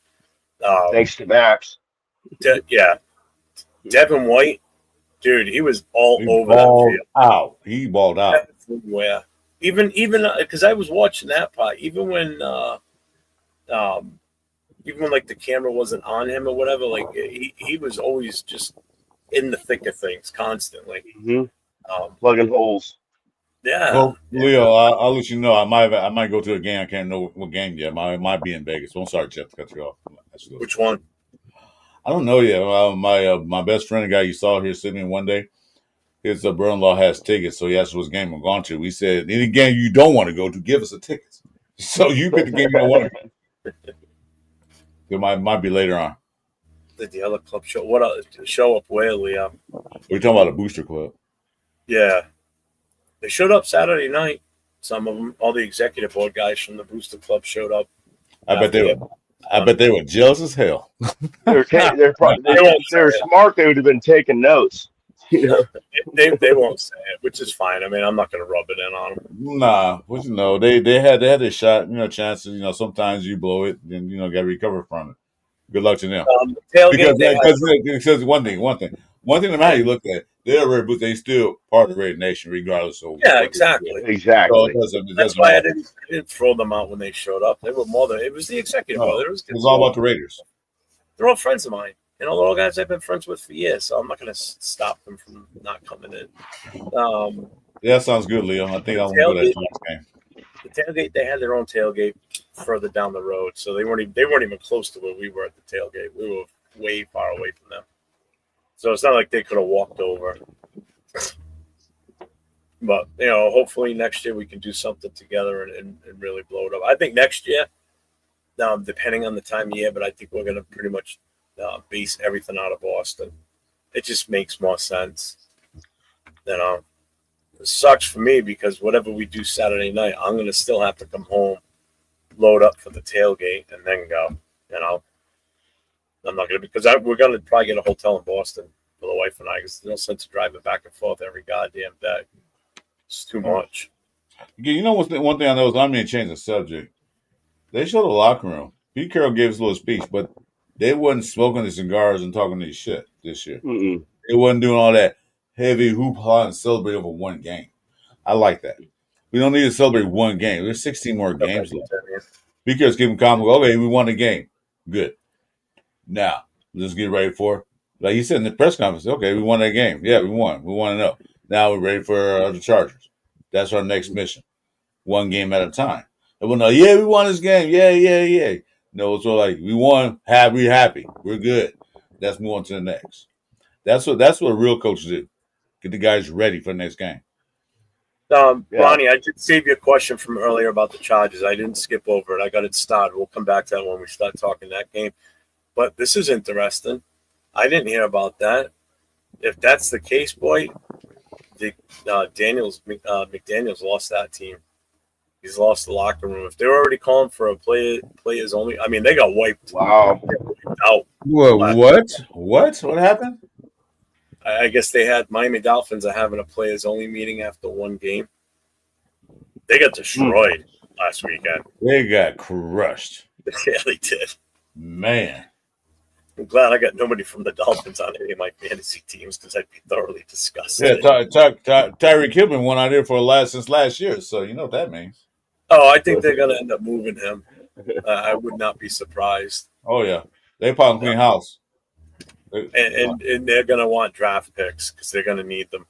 Thanks to Max. Devin White, dude, he was all over that field. He balled out. Everywhere. Even because I was watching that part. Even when like the camera wasn't on him or whatever, like he was always just in the thick of things constantly. Mm-hmm. Plugging holes. Yeah. Well, Leo, I'll let you know. I might go to a game. I can't know what game yet. I might be in Vegas. I'm sorry, Jeff, to cut you off. Which one? I don't know yet. My best friend, the guy you saw here sitting in one day, his brother-in-law has tickets, so he asked what game I'm going to. We said, any game you don't want to go to, give us a ticket. So you pick the game you don't want to go to. It might be later on. The other club show. What show up where, Leo? We're talking about a booster club. Yeah. They showed up Saturday night. Some of them, all the executive board guys from the Booster Club showed up. I bet they were jealous as hell. They won't say they're it. smart. They would have been taking notes. You know, They won't say it, which is fine. I mean, I'm not going to rub it in on them. Nah, but they had their shot, chances. Sometimes you blow it, then got to recover from it. Good luck to them. Tailgate, they had Because one thing, no matter how you look at it, they're Red Bulls. They still part of the Red Nation, regardless of yeah, what exactly. So exactly. it That's doesn't why I matter. didn't throw them out when they showed up. They were more than it was the executive No, board. it was all about the Raiders. They're all friends of mine. They're all guys I've been friends with for years, so I'm not going to stop them from not coming in. Yeah, that sounds good, Leo. I think I want to go to that Giants game. The tailgate, they had their own tailgate further down the road, so they weren't even close to where we were at the tailgate. We were way far away from them, so it's not like they could have walked over. But hopefully next year we can do something together and really blow it up. I think next year, depending on the time of year, but I think we're going to pretty much base everything out of Boston. It just makes more sense. It sucks for me because whatever we do Saturday night, I'm going to still have to come home, load up for the tailgate, and then go. I'm not going to because we're going to probably get a hotel in Boston for the wife and I because there's no sense of driving back and forth every goddamn day. It's too much. One thing I know is I'm going to change the subject. They showed the locker room. Pete Carroll gave us a little speech, but they wasn't smoking the cigars and talking this shit this year. Mm-mm. They wasn't doing all that heavy hoopla and celebrate over one game. I like that. We don't need to celebrate one game. There's 16 more games left. Pete Carroll's giving comment. Okay, we won a game. Good. Now let's get ready for, like he said in the press conference. Okay, we won that game. Yeah, we won. We want to know. Now we're ready for the Chargers. That's our next mission. One game at a time. And we'll know, yeah, we won this game. Yeah. No, it's all like we won. Happy. We're good. Let's move on to the next. That's what a real coach do. Get the guys ready for the next game. Ronnie, I did save you a question from earlier about the Chargers. I didn't skip over it. I got it started. We'll come back to that when we start talking that game. But this is interesting. I didn't hear about that. If that's the case, boy, McDaniels lost that team. He's lost the locker room. If they're already calling for a players only, I mean, they got wiped. Wow. Out. What? What happened? I guess they had Miami Dolphins are having a players only meeting after one game. They got destroyed last weekend. They got crushed. Yeah, they did. Man. I'm glad I got nobody from the Dolphins on any of my fantasy teams because I'd be thoroughly disgusted. Yeah, Tyreek Hill been one out there since last year, so you know what that means. Oh, I think they're going to end up moving him. I would not be surprised. Oh yeah, they probably clean house. And they're going to want draft picks because they're going to need them.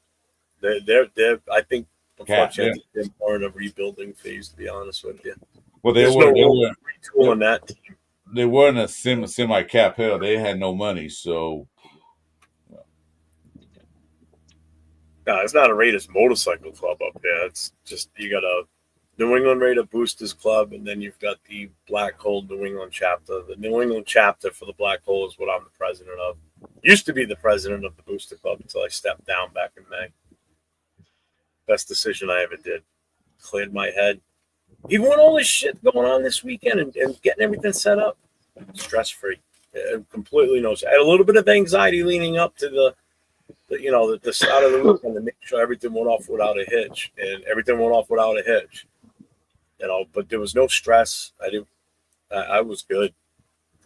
They're I think unfortunately they're more in a rebuilding phase. To be honest with you, well, they were retooling that team. They were in a semi cap hell. They had no money, so. No, it's not a Raiders motorcycle club up there. It's just you got a New England Raider Boosters Club, and then you've got the Black Hole New England chapter. The New England chapter for the Black Hole is what I'm the president of. Used to be the president of the Booster Club until I stepped down back in May. Best decision I ever did. Cleared my head. Even with all this shit going on this weekend and getting everything set up, stress-free. Completely no. I had a little bit of anxiety leaning up to the start of the weekend to make sure everything went off without a hitch. And everything went off without a hitch. But there was no stress. I was good.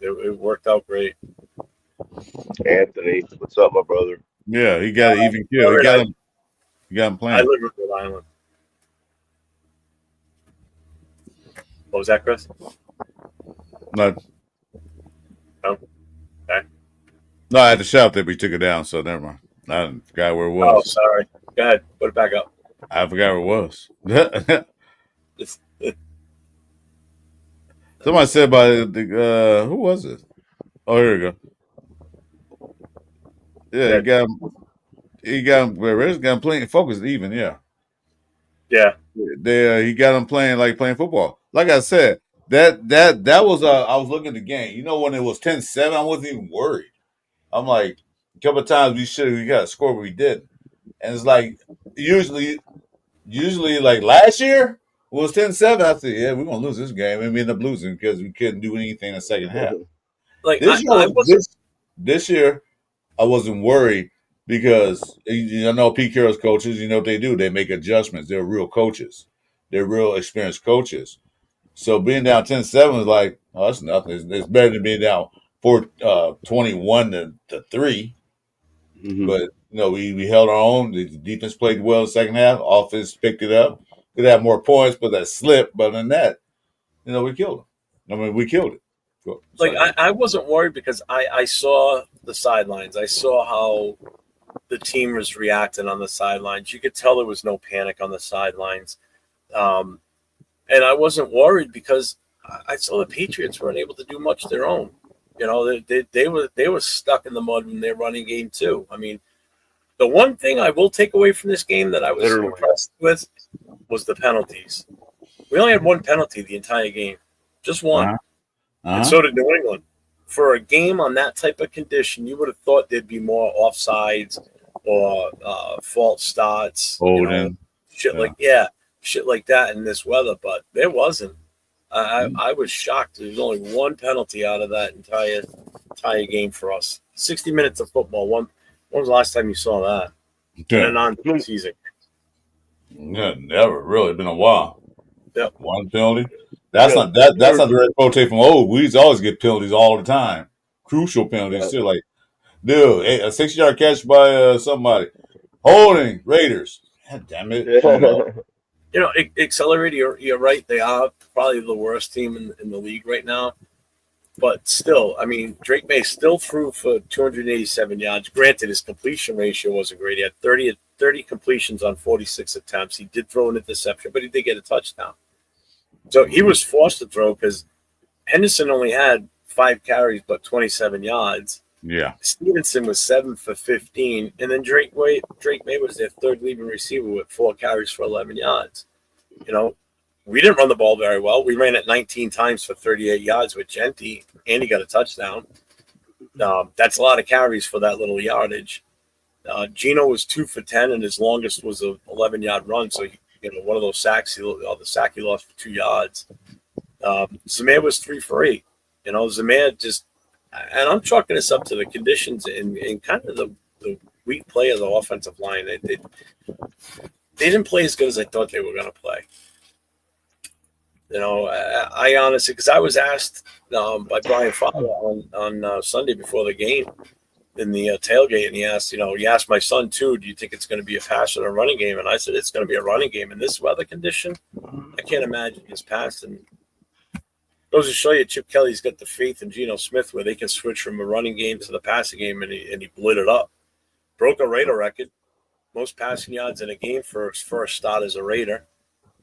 It worked out great. Anthony, what's up, my brother? Yeah, he got an even kill. He got him playing. I live in Rhode Island. What was that, Chris? No. Oh, okay. No, I had to shout that we took it down, so never mind. I forgot where it was. Oh, sorry. Go ahead. Put it back up. I forgot where it was. Somebody said about who was it? Oh, here we go. Yeah, he got him playing focused even, yeah. Yeah. He got him playing football. Like I said, that was I was looking at the game. You know, when it was 10-7, I wasn't even worried. I'm like, a couple of times we got a score, but we didn't. And it's like usually usually like last year was 10-7. I said, yeah, we're gonna lose this game, and we ended up losing because we couldn't do anything in the second half. Like This year, I wasn't. this year, I wasn't worried because know Pete Carroll's coaches. You know what they do? They make adjustments. They're real coaches. They're real experienced coaches. So being down 10-7 is like, oh, that's nothing. It's better than being down 21 to 3. But we held our own. The defense played well in the second half. Offense picked it up. Could have more points, but that slip. But other than that, we killed them. I mean, we killed it. Like I wasn't worried because I saw the sidelines. I saw how the team was reacting on the sidelines. You could tell there was no panic on the sidelines, and I wasn't worried because I saw the Patriots weren't able to do much of their own. They were stuck in the mud in their running game too. I mean, the one thing I will take away from this game that I was impressed with was the penalties. We only had one penalty the entire game, just one. And so did New England. For a game on that type of condition, you would have thought there'd be more offsides or false starts, shit like that in this weather. But there wasn't. I was shocked. There was only one penalty out of that entire game for us. 60 minutes of football. When was the last time you saw that? Yeah. In a non-season. Yeah, never really been a while. Yep. One penalty. That's not the right quote from old. We used to always get penalties all the time. Crucial penalties too. Like, dude, a 6-yard catch by somebody. Holding Raiders. God damn it. Accelerator, you're right. They are probably the worst team in the league right now. But still, I mean, Drake May still threw for 287 yards. Granted, his completion ratio wasn't great. He had 30 completions on 46 attempts. He did throw an interception, but he did get a touchdown. So he was forced to throw because Henderson only had 5 carries but 27 yards. Yeah. Stevenson was 7 for 15. And then Drake May was their third leading receiver with 4 carries for 11 yards. We didn't run the ball very well. We ran it 19 times for 38 yards with Genty, and he got a touchdown. That's a lot of carries for that little yardage. Gino was 2 for 10, and his longest was a 11-yard run. So, one of those sacks, the sack he lost for 2 yards. Zamir was 3 for 8. Zamir just, and I'm chalking this up to the conditions and kind of the weak play of the offensive line. They didn't play as good as I thought they were going to play. I honestly, because I was asked by Brian Fowler on Sunday before the game in the tailgate, and he asked my son too, do you think it's going to be a pass or a running game? And I said, it's going to be a running game. In this weather condition, I can't imagine his pass. And goes to show you, Chip Kelly's got the faith in Geno Smith where they can switch from a running game to the passing game, and he lit it up. Broke a Raider record, most passing yards in a game for his first start as a Raider.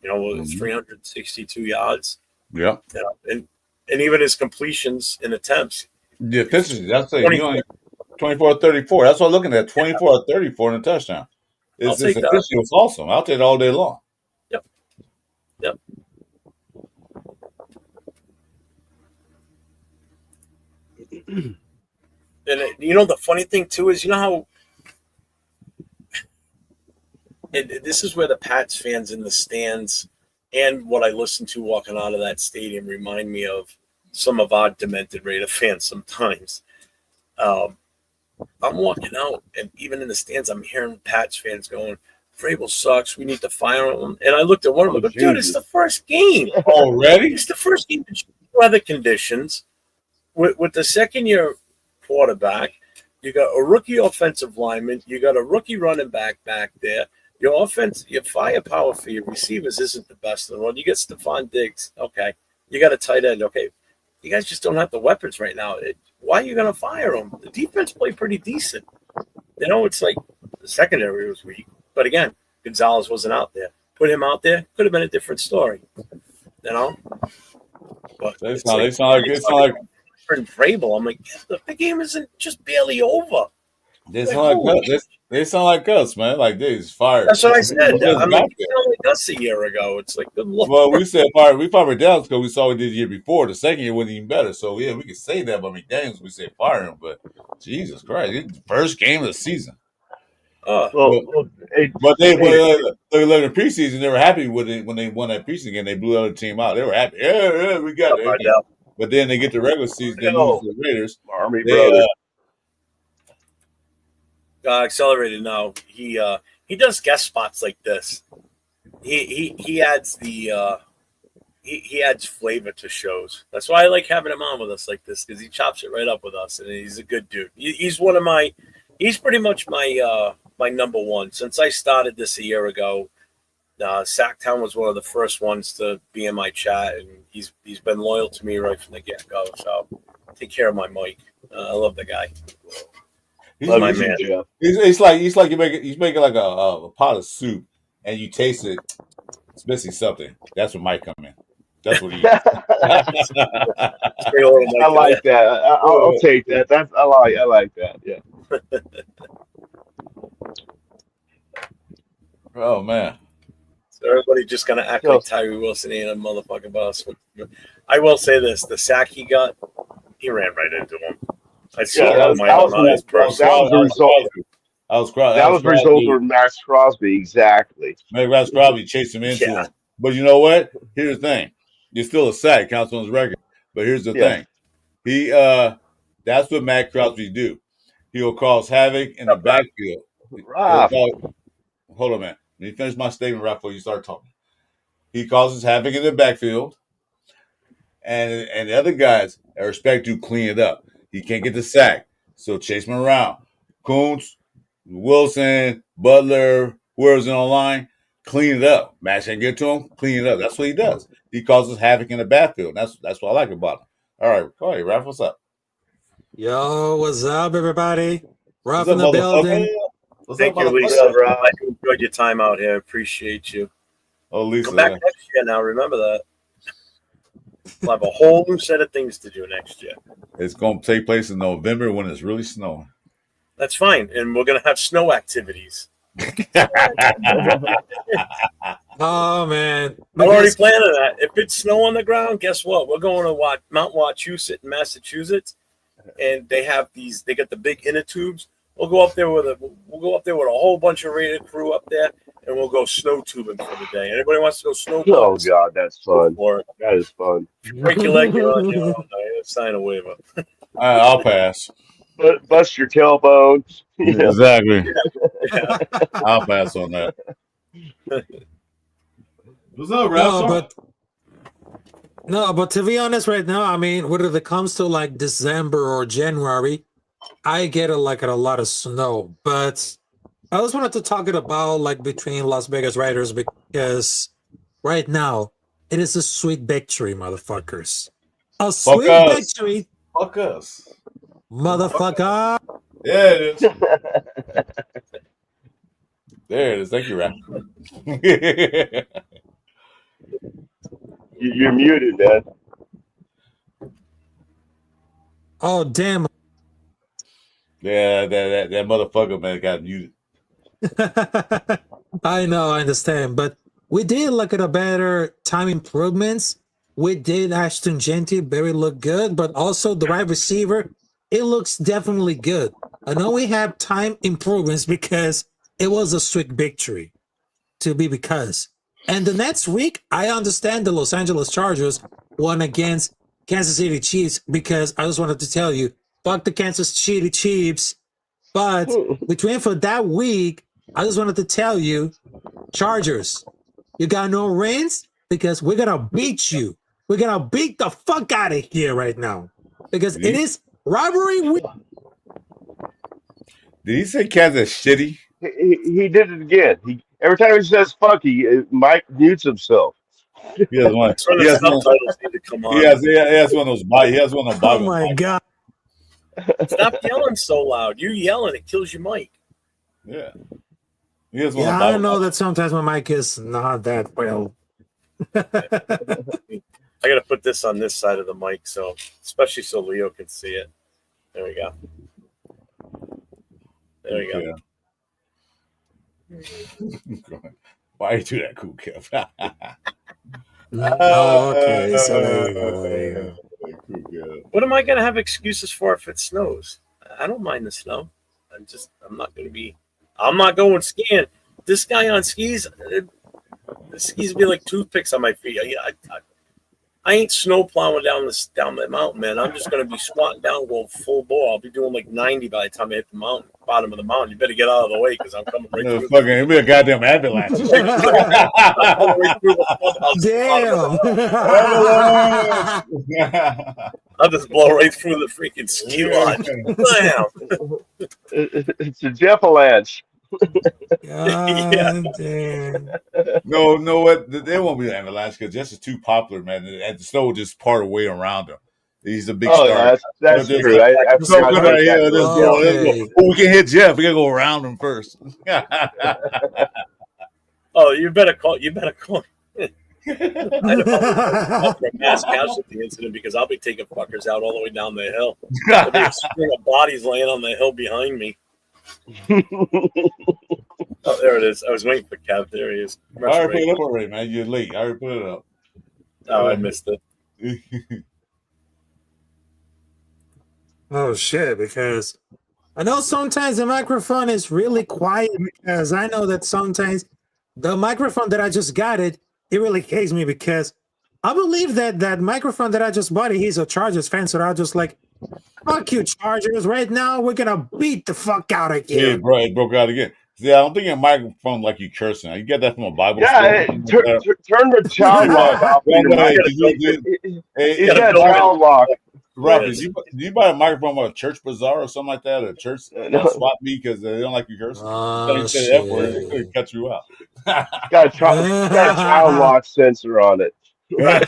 362 yards. Yeah. And even his completions and attempts. The efficiency, that's it. 24-34. That's what I'm looking at. 24-34 in a touchdown. His efficiency was awesome. I'll take it all day long. Yep. And the funny thing too is, how this is where the Pats fans in the stands and what I listen to walking out of that stadium remind me of some of our demented Raider fans sometimes. I'm walking out, and even in the stands, I'm hearing Pats fans going, Vrabel sucks. We need to fire him. And I looked at one of them and go, dude, it's the first game. Already? It's the first game in weather conditions with the second-year quarterback. You got a rookie offensive lineman. You got a rookie running back there. Your offense, your firepower for your receivers isn't the best in the world. You get Stephon Diggs. Okay. You got a tight end. Okay. You guys just don't have the weapons right now. Why are you going to fire him? The defense played pretty decent. It's like the secondary was weak. But again, Gonzalez wasn't out there. Put him out there, could have been a different story. But it's not like Vrabel. I'm like, the game isn't just barely over. They sound like us, man. Like they's fired. That's what I said. I'm like, like us a year ago. It's like, good luck. Well, we said fired. We fired McDaniels because we saw what he did the year before. The second year wasn't even better. So yeah, we could say that about McDaniels. We said fire him, but Jesus Christ, it's the first game of the season. Oh, But they hey, look in the preseason. They were happy with it when they won that preseason game. They blew the other team out. They were happy. Yeah, we got I'll it. find out. But then they get the regular season. They lose no, to the Raiders. Army They brother. Accelerated now. He does guest spots like this. He adds the he adds flavor to shows. That's why I like having him on with us like this, because he chops it right up with us, and he's a good dude. He's one of my, he's pretty much my my number one since I started this a year ago. Sacktown was one of the first ones to be in my chat, and he's been loyal to me right from the get go. So take care of my Mike. I love the guy. He's My my man. man. He's like he's making like a pot of soup, and you taste it. It's missing something. That's what might come in. That's what he. I like that. I'll take that. I like that. Yeah. Oh man. So everybody just gonna act like Tyree Wilson ain't a motherfucking boss. I will say this: the sack he got, he ran right into him. I saw it on my own eyes. That was the result. That was the result of Max Crosby, exactly. Max Crosby chased him into him. But you know what? Here's the thing. It's still a sack, counts on his record. But here's the thing. He that's what Max Crosby do. He'll cause havoc in the backfield. Hold on, man. Let me finish my statement right before you start talking. He causes havoc in the backfield. And the other guys I respect to clean it up. He can't get the sack. So chase him around. Kuntz, Wilson, Butler, whoever's on the line, clean it up. Max can get to him, clean it up. That's what he does. He causes havoc in the backfield. That's what I like about him. All right, Corey, Raph, what's up? Yo, what's up, everybody? Rough in the building. Thank you, Lisa. I enjoyed your time out here. Appreciate you. Oh, Lisa. Come back next year now. Remember that. We'll have a whole new set of things to do next year. It's going to take place in November when it's really snowing. That's fine. And we're going to have snow activities. Oh, man. I'm already planning that. If it's snow on the ground, guess what? We're going to Mount Wachusett in Massachusetts. And they got the big inner tubes. We'll go up there with a whole bunch of Raider crew up there, and we'll go snow tubing for the day. Anybody wants to go snowboarding? Oh God, that's fun. That is fun. Break your leg, you're on your own. Sign a waiver. I'll pass. Bust your tailbone. Exactly. Yeah. I'll pass on that. What's up, Ralph? No, but to be honest, right now, I mean, whether it comes to like December or January, I get a lot of snow. But I just wanted to talk about like between Las Vegas Raiders, because right now it is a sweet victory, motherfuckers. A sweet victory. Fuck us. Motherfucker. Yeah, it is. There it is. Thank you, Ralph. You're muted, man. Oh, damn. Yeah, that motherfucker, man, got muted. I know, I understand. But we did look at a better time improvements. We did Ashton Genty very look good, but also the right receiver, it looks definitely good. I know we have time improvements because it was a sweet victory And the next week, I understand the Los Angeles Chargers won against Kansas City Chiefs, because I just wanted to tell you, fuck the Kansas City Chiefs. But between for that week, I just wanted to tell you, Chargers, you got no rings because we're going to beat you. We're going to beat the fuck out of here right now because it is rivalry week. Did he say Kansas shitty? He did it again. Every time he says fuck, Mike mutes himself. He has one. He has one of those. He has one of those. Oh my God. Stop yelling so loud. You yelling, it kills your mic. Yeah. I know that sometimes my mic is not that well. I got to put this on this side of the mic, especially so Leo can see it. There we go. There we go. Why you do that, cool Kev? Okay, so there you go. What am I going to have excuses for if it snows? I don't mind the snow. I'm not going to be I'm not going skiing. This guy on skis, the skis be like toothpicks on my feet. I ain't snow plowing down the mountain, man. I'm just gonna be squatting down, going full bore. I'll be doing like 90 by the time I hit the mountain, bottom of the mountain. You better get out of the way because I'm coming right through. Fucking, it'll be a goddamn avalanche. I'm coming right through the Damn. I'll just blow right through the freaking ski lodge. Bam. It's a Jeffalanche. God damn. No, what? There won't be an avalanche because this is too popular, man. And the snow will just part away around him. He's a big Oh, star. yeah, that's Just- true. I So forgot good about idea. that. Let's go. Oh, we can hit Jeff. We gotta go around him first. Oh, you better call. I don't know for a mass casualty incident because I'll be taking fuckers out all the way down the hill. There'll be a string of bodies laying on the hill behind me. Oh, there it is. I was waiting for Kev. There he is. I already put it up already, man. You're late. I already put it up. Oh, I missed it. Oh shit, because I know sometimes the microphone is really quiet because I know that sometimes the microphone that I just got it really hates me because I believe that microphone that I just bought he's a Chargers fan, so I was just like, fuck you, Chargers. Right now we're gonna beat the fuck out of you. Yeah, bro, it broke out again. See, I don't think a microphone like you cursing. You get that from a Bible Yeah, school. turn the child lock off. Hey, Yeah, child lock. Rob, did you buy a microphone at a church bazaar or something like that? Or a church swap me because they don't like you cursing? Oh, Say the F word, it's going to cut you out. Got a child lock sensor on it. Damn.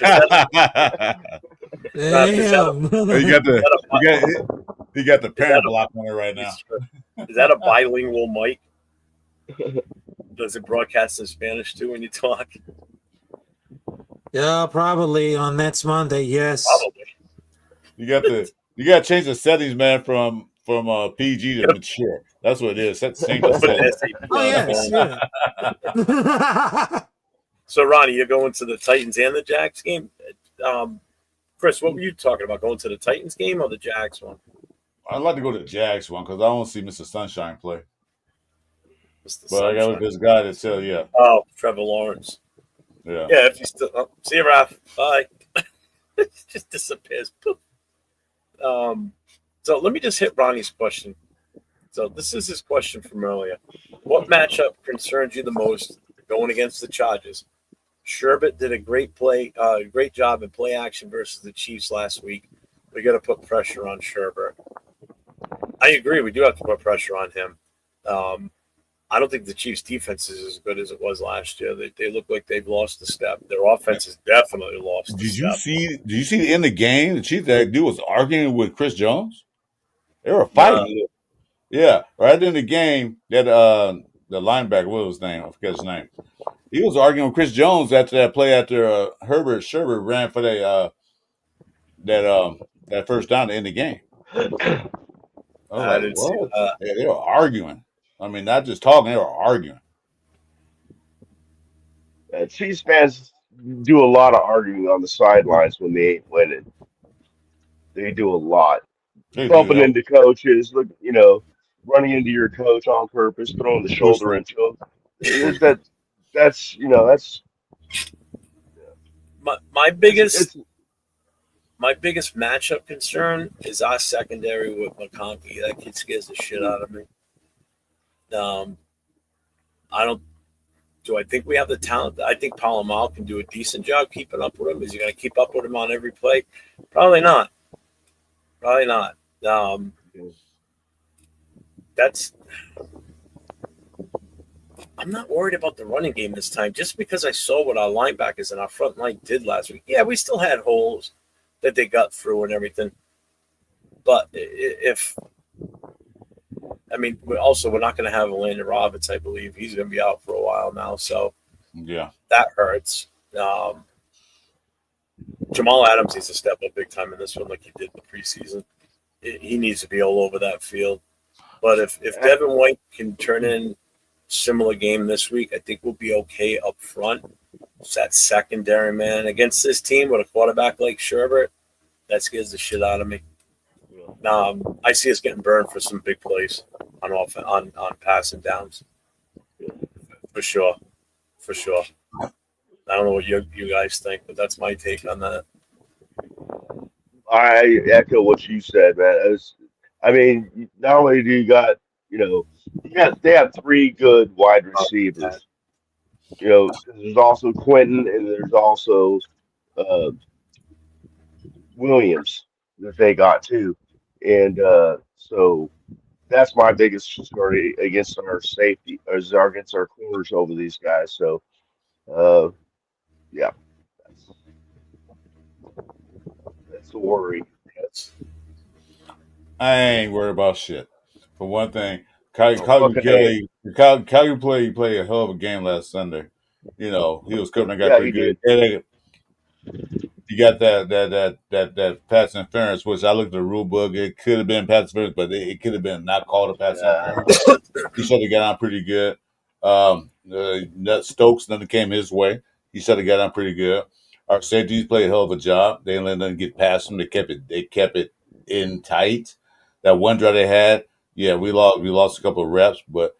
You got the parent block on it right now. Is that a bilingual mic? Does it broadcast in Spanish too when you talk? Yeah, probably on next Monday. Yes. Probably. You got to change the settings, man, from PG to mature. That's what it is. Change the settings. Oh yes. Yeah. So Ronnie, you're going to the Titans and the Jags game. Chris, what were you talking about? Going to the Titans game or the Jags one? I'd like to go to the Jags one because I don't see Mr. Sunshine play. But I got with this guy that said, yeah. Oh, Trevor Lawrence. Yeah. Yeah, if you still see you, Raph. Bye. Just disappears. So let me just hit Ronnie's question. So this is his question from earlier. What matchup concerns you the most going against the Chargers? Sherbert did a great job in play action versus the Chiefs last week. We got to put pressure on Sherbert. I agree. We do have to put pressure on him. I don't think the Chiefs' defense is as good as it was last year. They look like they've lost a step. Their offense has definitely lost a step. Did you see in the game the Chiefs that dude was arguing with Chris Jones? They were fighting. Yeah, right in the game that the linebacker, what was his name? I forget his name. He was arguing with Chris Jones after that play after Sherbert ran for that first down to end the game. I didn't see that. Yeah, they were arguing. I mean, not just talking; they were arguing. Chiefs fans do a lot of arguing on the sidelines when they ain't winning. They do a lot. Bumping into coaches, running into your coach on purpose, throwing the shoulder into him. That's my biggest matchup concern is our secondary with McConkey. That kid scares the shit out of me. Do I think we have the talent? I think Palomal can do a decent job keeping up with him. Is he going to keep up with him on every play? Probably not. I'm not worried about the running game this time, just because I saw what our linebackers and our front line did last week. Yeah, we still had holes that they got through and everything. But we're not going to have Landon Roberts, I believe. He's going to be out for a while now. So yeah, that hurts. Jamal Adams needs to step up big time in this one like he did in the preseason. He needs to be all over that field. But if Devin White can turn in similar game this week, I think we'll be okay up front. It's that secondary, man. Against this team with a quarterback like Sherbert, that scares the shit out of me. I see us getting burned for some big plays on passing downs. For sure. I don't know what you guys think, but that's my take on that. I echo what you said, man. I mean, not only do you got, they have three good wide receivers. There's also Quentin and there's also uh, Williams that they got too, and so that's my biggest story against our safety, against our corners over these guys. So, uh, yeah, that's that's the worry. Yes. I ain't worried about shit. For one thing, Oh, fucking A. Calgary played a hell of a game last Sunday. He was covering that guy Yeah, he pretty good. did. You got that pass interference, which I looked at the rule book. It could have been pass interference, but it could have been not called a pass Uh, interference. He should have got on pretty good. Stokes nothing came his way. He should have got on pretty good. Our safeties played a hell of a job. They didn't let them get past them. They kept it in tight. That one drive they had, yeah, we lost a couple of reps, but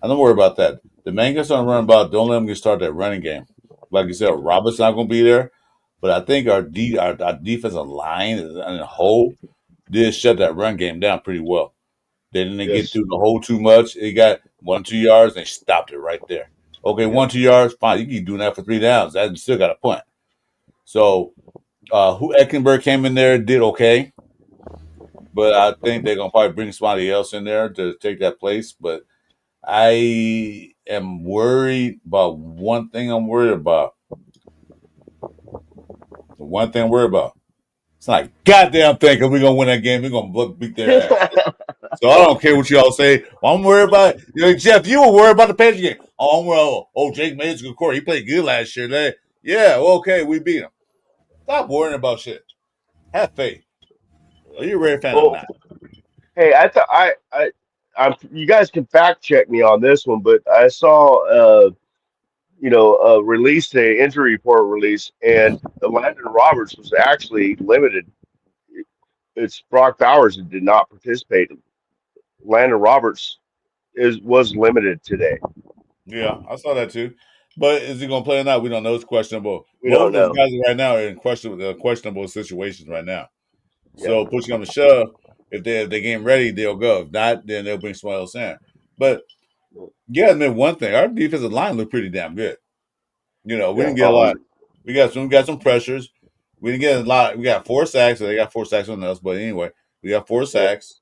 I don't worry about that. The main concern I'm running about, don't let them get started that running game. Like you said, Robert's not going to be there, but I think our defensive line as a whole did shut that run game down pretty well. They didn't get yes. through the hole too much. It got 1-2 yards, and they stopped it right there. Okay, Yep. 1-2 yards, fine. You keep doing that for 3 downs. That you still got a punt. So, who Eckenberg came in there did okay, but I think they're gonna probably bring somebody else in there to take that place. But I am worried about one thing. I'm worried about. The one thing I'm worried about. It's not a goddamn thing because we're gonna win that game. We're gonna beat their ass. So I don't care what y'all say. I'm worried about Jeff. You were worried about the Patriots game. Oh, I'm worried. Oh, Jake Mays good court. He played good last year. Yeah, well, okay, we beat him. Stop worrying about shit. Have faith. Are you a Red fan or Well, not? hey, I thought you guys can fact check me on this one, but I saw a release day, injury report release, and Landon Roberts was actually limited. It's Brock Bowers that did not participate. Landon Roberts was limited today. Yeah, I saw that too. But is he gonna play or not? We don't know. It's questionable. We Both don't of those know. guys right now are in questionable situations right now. Yep. So pushing on the shove, if they game ready, they'll go. If not, then they'll bring someone else in. But yeah, admit one thing: our defensive line looked pretty damn good. We Yeah. didn't get a lot. We got some pressures. We didn't get a lot. We got 4 sacks. So they got 4 sacks on us. But anyway, we got 4 sacks.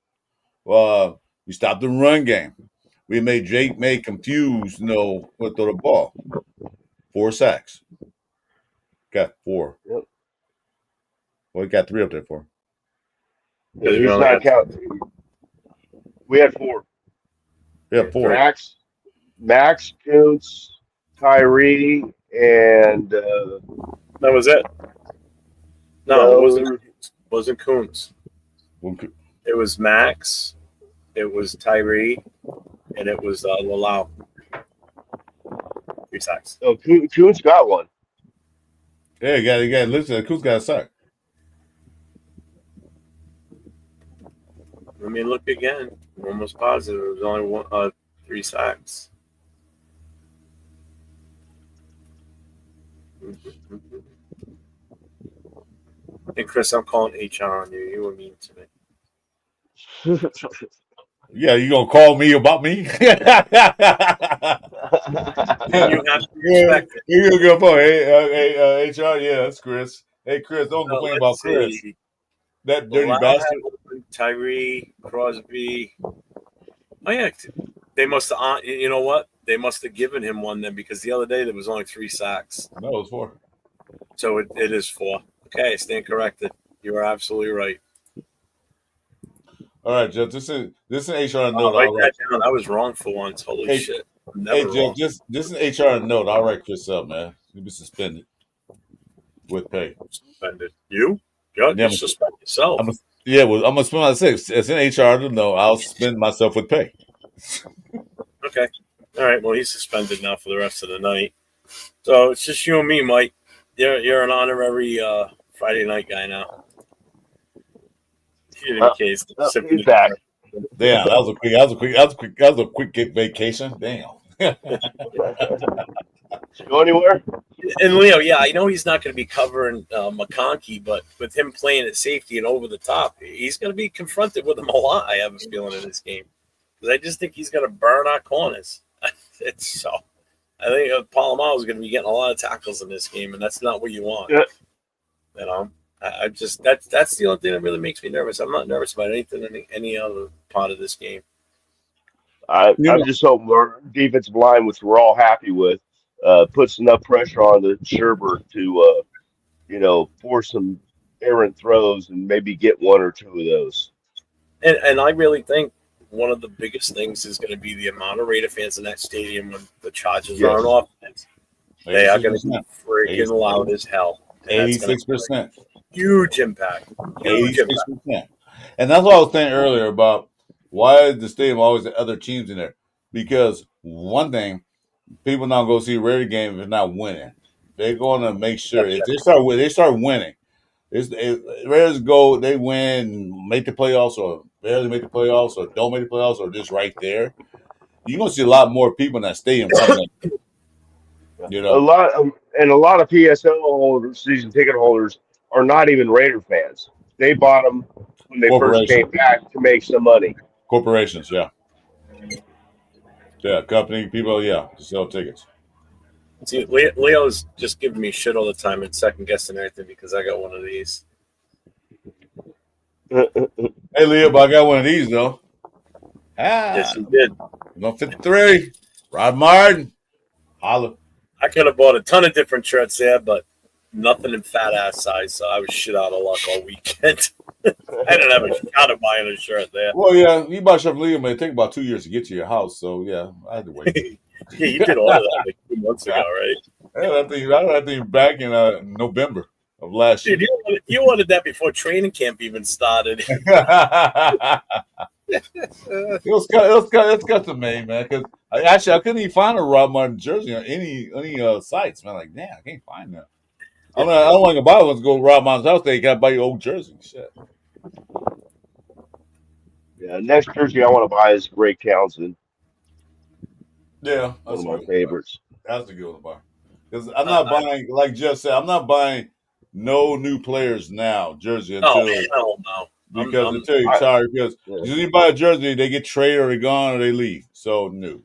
We stopped the run game. We made Jake May confused, with the ball. 4 sacks. Got 4. Yep. Well, we got 3 up there for. Yeah, Because we he's only not had counting. We had four. We have 4. Max, Koontz, Tyree, and that was it. No, it no, wasn't Coons. It was Max, it was Tyree, and it was Lalau. 3 sacks. no, Koontz got one. Yeah, you got. Listen, Kuz got a sack. Let me look again. I'm almost positive it was only 3 sacks. And Chris, I'm calling HR on you. You were mean to me. Yeah, you gonna call me about me? And you have to Yeah, respect it. you're gonna go for hey, HR. Yeah, that's Chris. Hey, Chris, don't So complain about let's Chris. see. That dirty Lalau bastard. had one, Tyree, Crosby. Oh yeah, they must have. You know what? They must have given him one then because the other day there was only 3 sacks. No, it was 4. So it is 4. Okay, stand corrected. You are absolutely right. All right, Jeff. This is HR note. Write All that right. down. I was wrong for once. Holy Hey, shit. I'm hey, never Jeff. wrong. This is HR note. I'll write Chris up, man. You'll be suspended with pay. Suspended. You? You Yeah, suspend yourself. I'm gonna spend my 6. It's in HR to know. I'll suspend myself with pay. Okay. All right. Well, he's suspended now for the rest of the night. So it's just you and me, Mike. You're an honorary Friday night guy now. in case. He's back. Damn, that was a quick vacation. Damn. Go anywhere? And Leo, yeah, I know he's not going to be covering McConkey, but with him playing at safety and over the top, he's going to be confronted with him a lot. I have a feeling in this game because I just think he's going to burn our corners. It's so. I think Palomar is going to be getting a lot of tackles in this game, and that's not what you want. Yeah. You know, I just that's the only thing that really makes me nervous. I'm not nervous about anything, any other part of this game. I'm just hoping our defensive line, which we're all happy with, puts enough pressure on the Sherbert to, force some errant throws and maybe get one or two of those. And I really think one of the biggest things is going to be the amount of Raider fans in that stadium when the Chargers are on offense. They are going to be freaking loud as hell. 86%. Huge impact. Huge 86%. impact. And that's what I was saying earlier about why is the stadium always the other teams in there? Because one thing, people not go see a Raider game if it's not winning. They're going to make sure if they start winning. Raiders go, they win, make the playoffs, or barely make the playoffs, or don't make the playoffs, or just right there. You're going to see a lot more people in that stadium coming in. A lot of PSL holders, season ticket holders, are not even Raider fans. They bought them when they first came back to make some money. Corporations, yeah. Yeah, company, people, yeah, to sell tickets. See, Leo's just giving me shit all the time and second guessing everything because I got one of these. Hey, Leo, but I got one of these, though. Yes, you did. 153. Rod Martin. Holla. I could have bought a ton of different shirts there, but nothing in fat ass size, so I was shit out of luck all weekend. I didn't have a shot of buying a shirt there. Well, yeah, you bought Chef Leo, man. It take about 2 years to get to your house, so yeah, I had to wait. Yeah, you did order that like 2 months ago, right? I think back in November of last year. Dude, you ordered that before training camp even started. It was custom made, man. Because I couldn't even find a Rob Martin jersey on any sites, man. Like, damn, I can't find that. I don't want to buy one to go to Rob Martin's house. They gotta buy your old jersey. Shit. Yeah, next jersey I want to buy is Ray Townsend. Yeah, one of my favorites. That's the good one to buy. Because I'm not buying, like Jeff said, I'm not buying no new players now jersey until hell no. Until you're tired. Because as you buy a jersey, they get traded or they're gone or they leave. So new.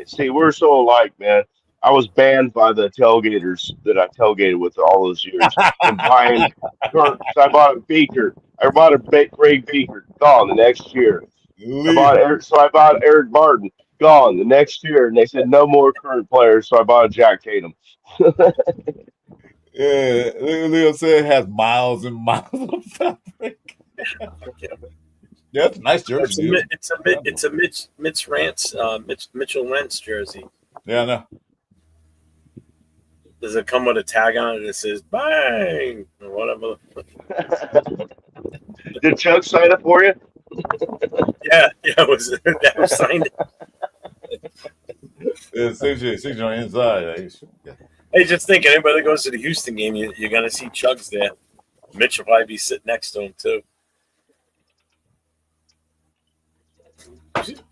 See, we're so alike, man. I was banned by the tailgaters that I tailgated with all those years from buying shirts. I bought a beaker. I bought a Greg Beaker. Gone the next year. I bought Eric Barton. Gone the next year. And they said no more current players, so I bought a Jack Tatum. Yeah, Leo said it has miles and miles of fabric. Yeah, it's a nice jersey. It's a Mitchell Rentz jersey. Yeah, I know. Does it come with a tag on it that says "bang" or whatever? Did Chuck sign up for you? Yeah, it was signed. It's signature on the inside. Hey, just think, anybody that goes to the Houston game, you're gonna see Chugs there. Mitch will probably be sitting next to him too.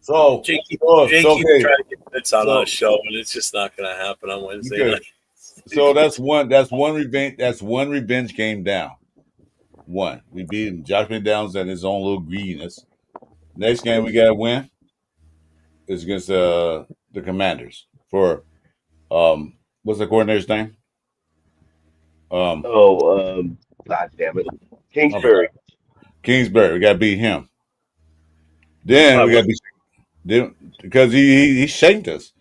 So Jakey trying to get bits on our show, but it's just not going to happen on Wednesday night. So that's one revenge game down. One, we beat him. Josh McDowell's at his own little greediness. Next game we got to win is against the Commanders for what's the coordinator's name? God damn it, Kingsbury. Kingsbury, we got to beat him. Then we got to be because he shanked us.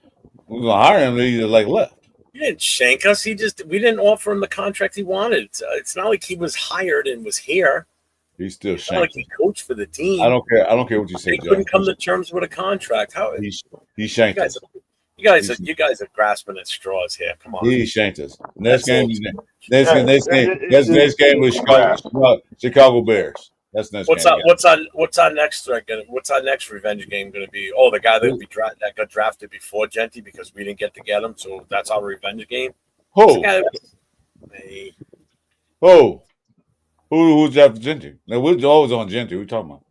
We were gonna hire him, and he just left. He didn't shank us. We didn't offer him the contract he wanted. It's not like he was hired and was here. He's still shanked. Not like he coached for the team. I don't care what you say. He couldn't come to terms with a contract. How he shanked us. You guys are grasping at straws here. Come on. He shanked us. Next game was Chicago Bears. That's next game. What's our next threat gonna? What's our next revenge game going to be? Oh, the guy that got drafted before Genty because we didn't get to get him, so that's our revenge game. Who? Who's drafting Gentry? Now we're always on Gentry. We talking about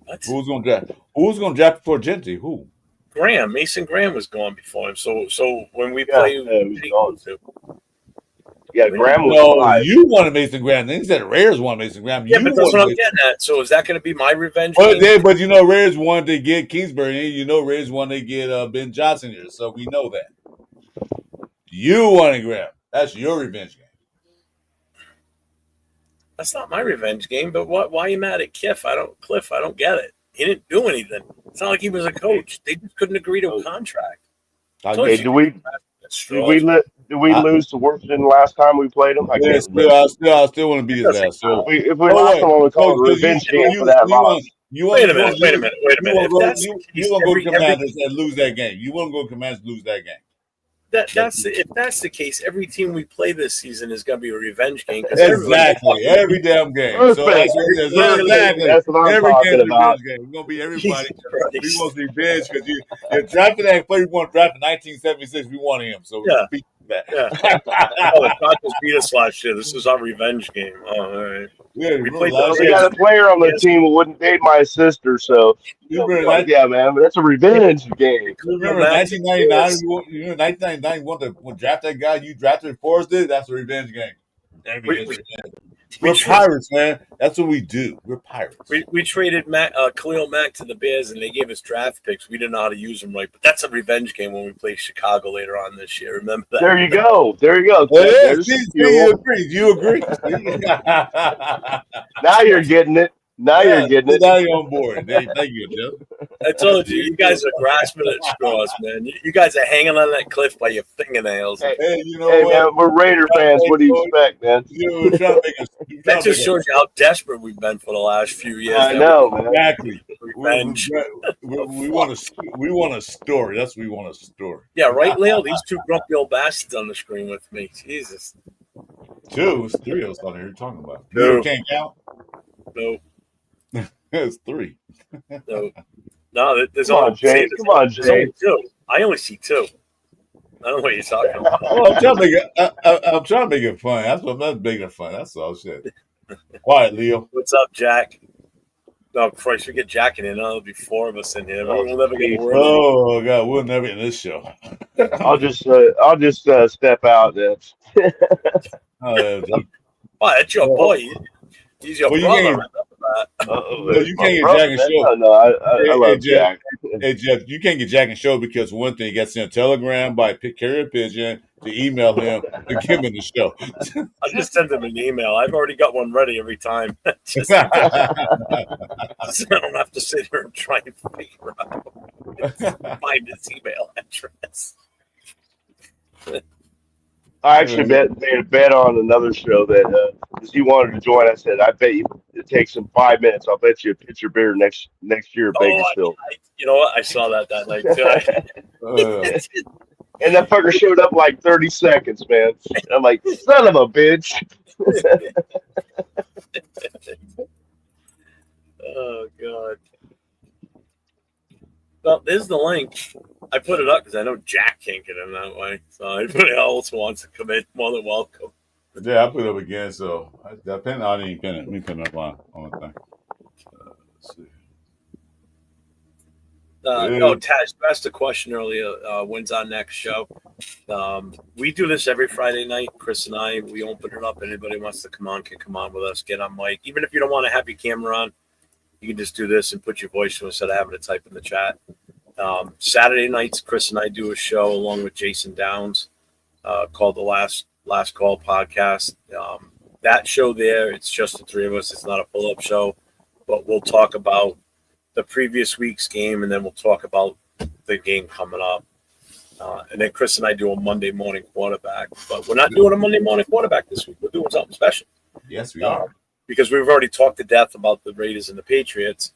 What? who's going to draft? Who's going to draft before Gentry? Who? Graham, Mason Graham was gone before him. So when we Yeah, play, he was gone. Yeah, Really? Graham was No, 5. you wanted Mason Graham. Then he said Rares wanted Mason Graham. Yeah, You but that's what wanted I'm getting at. So is that going to be my revenge But game? but you know, Rares wanted to get Kingsbury. You know, Rares wanted to get Ben Johnson here, so we know that. You wanted Graham. That's your revenge game. That's not my revenge game. But why are you mad at Cliff? I don't get it. He didn't do anything. It's not like he was a coach. They just couldn't agree to a contract. Hey, did we lose to Washington last time we played them? I Yeah, can't remember. I still want to beat his ass. So If we lost them, I'm gonna call it a revenge game for that loss. Wait a minute. You want to go to Commanders and lose that game. You want to go to Commanders and lose that game. If that's the case, every team we play this season is going to be a revenge game. Exactly, every damn game. So that's what every game's a revenge game. We're gonna be everybody. We want revenge because you drafted that player. We want to draft in 1976. We want him. So yeah. beat that. Yeah. The Cardinals beat us last year. This is our revenge game. Oh, all right. Yeah, We played they got a player on the team who wouldn't date my sister, so yeah, man, that's a revenge game. You remember 1999? You remember 1999? You want to draft that guy you drafted Forrest did? That's a revenge game. We're pirates, man. That's what we do. We're pirates. We traded Khalil Mack to the Bears, and they gave us draft picks. We didn't know how to use them right, but that's a revenge game when we play Chicago later on this year. Remember that? There you go. Oh, yeah. You agree. Now you're getting it. Now you're getting it. Now you're on board. Thank you, Jeff. I told you, you guys are grasping at straws, man. You guys are hanging on that cliff by your fingernails. Hey, you know what? Man, we're Raider fans. What do you expect, man? That just shows you how desperate we've been for the last few years. I know, man. Exactly. Revenge. We want a story. That's what we want, a story. Yeah, right, Leo? These two grumpy old bastards on the screen with me. Jesus. Two. It's 3 of us on here. You're talking about. No. You can't count? No. It's 3. No, there's Come on, Jay. Come on, Jay. Two. I only see 2. I don't know what you're talking about. Well, I'm trying to make it fun. That's making it fun. That's all shit. Quiet, Leo. What's up, Jack? No, Christ, we get Jack in here. There'll be 4 of us in here. We'll never get a word. Oh God, we'll never in this show. I'll just step out then. Why? That's your boy. He's your brother. You can't get Jack and Show. No, I love Jack. Hey Jeff, you can't get Jack and Show because one thing, he got sent a telegram by carrier pigeon to email him to give him the show. I just send him an email. I've already got one ready every time. I don't have to sit here and try and figure out find his email address. I actually made a bet on another show that because he wanted to join. I said, I bet you it takes him 5 minutes. I'll bet you a pitcher beer next year at Bakersfield. You know what? I saw that night too. And that fucker showed up like 30 seconds, man. I'm like, son of a bitch. Oh God. Well, there's the link. I put it up because I know Jack can't get in that way. So anybody else who wants to come in, more than welcome. Yeah, I put it up again. So I didn't pin it. Let me pin it up on the thing. Let's see. Taz, you asked a question earlier. When's our next show? We do this every Friday night. Chris and I, we open it up. Anybody wants to come on can come on with us. Get on mic. Even if you don't want to have your camera on, you can just do this and put your voice to instead of having to type in the chat. Saturday nights, Chris and I do a show along with Jason Downs called the Last Call Podcast. That show there, it's just the 3 of us. It's not a pull-up show, but we'll talk about the previous week's game, and then we'll talk about the game coming up. And then Chris and I do a Monday morning quarterback. But we're not doing a Monday morning quarterback this week. We're doing something special. Yes, we are. Because we've already talked to death about the Raiders and the Patriots,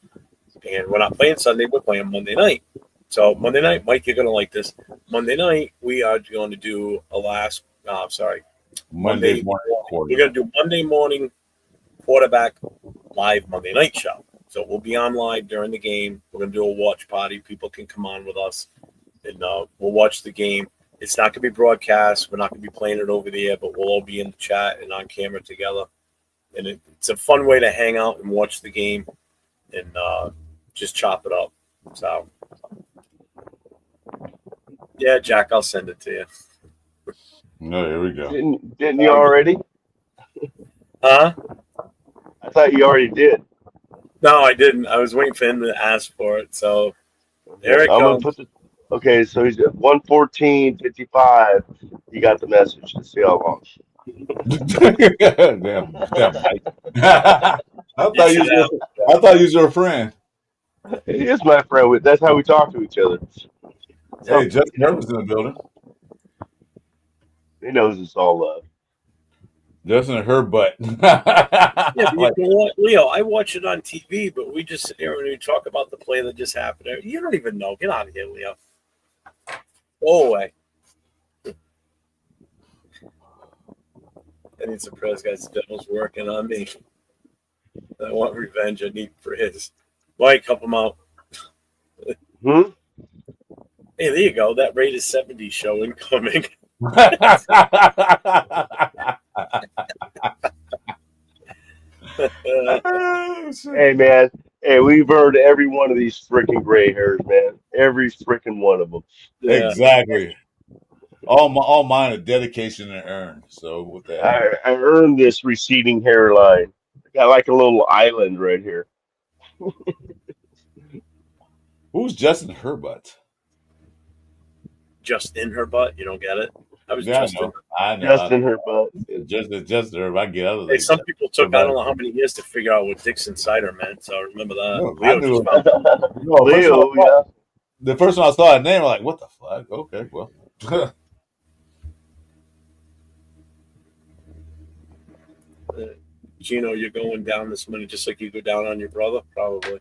and we're not playing Sunday. We're playing Monday night. So Monday night, Mike, you're going to like this. Monday night, we are going to do Monday morning quarterback. We're going to do Monday morning quarterback live Monday night show. So we'll be on live during the game. We're going to do a watch party. People can come on with us, and we'll watch the game. It's not going to be broadcast. We're not going to be playing it over the air, but we'll all be in the chat and on camera together. And it's a fun way to hang out and watch the game and just chop it up. So, yeah, Jack, I'll send it to you. No, here we go. Didn't you already? Huh? I thought you already did. No, I didn't. I was waiting for him to ask for it. So there it I'm gonna goes. put okay, so he's at 114.55. You got the message. Let's see how long. damn, Mike. I thought you were a friend. He is my friend. That's how we talk to each other. Hey, Justin Herbert's in the building. He knows it's all love. Justin Herbert. Yeah, but you know what, Leo, I watch it on TV, but we just sit here and we talk about the play that just happened. You don't even know. Get out of here, Leo. Go away. I need some press guys. Devil's working on me. I want revenge. I need for his. Mike, help him out. Hmm? Hey, there you go. That Raiders 70 show incoming. Hey, man. Hey, we've earned every one of these freaking gray hairs, man. Every freaking one of them. Yeah. Exactly. All mine are dedication and earned. So with that, I earned this receding hairline. I got like a little island right here. who's Justin Herbert? Just in her butt. You don't get it? I was Yeah, just in her. I know. Just in her butt. Justin Herbert. I get other Hey, things. some people took I don't know how many years to figure out what Dixon Cider meant. So remember that. No, Leo I knew just found No, Leo, yeah. the first time I saw that name, I'm like, what the fuck? Okay, well. Gino, you're going down this minute just like you go down on your brother? Probably.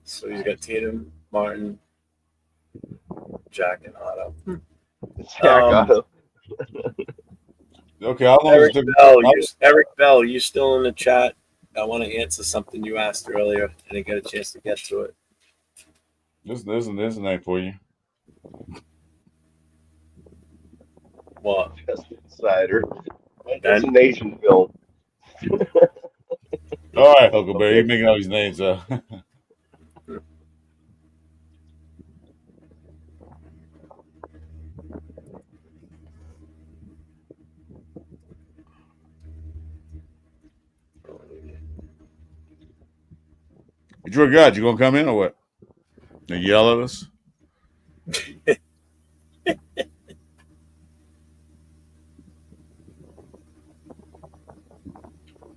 So he's got Tatum, Martin, Jack, and Otto. Jack Otto. Okay, how long Eric does it take? Bell, Eric Bell, you still in the chat? I want to answer something you asked earlier. I didn't get a chance to get to it. There's a name for you. What? Just Insider. That's a nation film. All right, Huckleberry, Okay. you're making all these names up. You're a god. You gonna come in or what? And yell at us?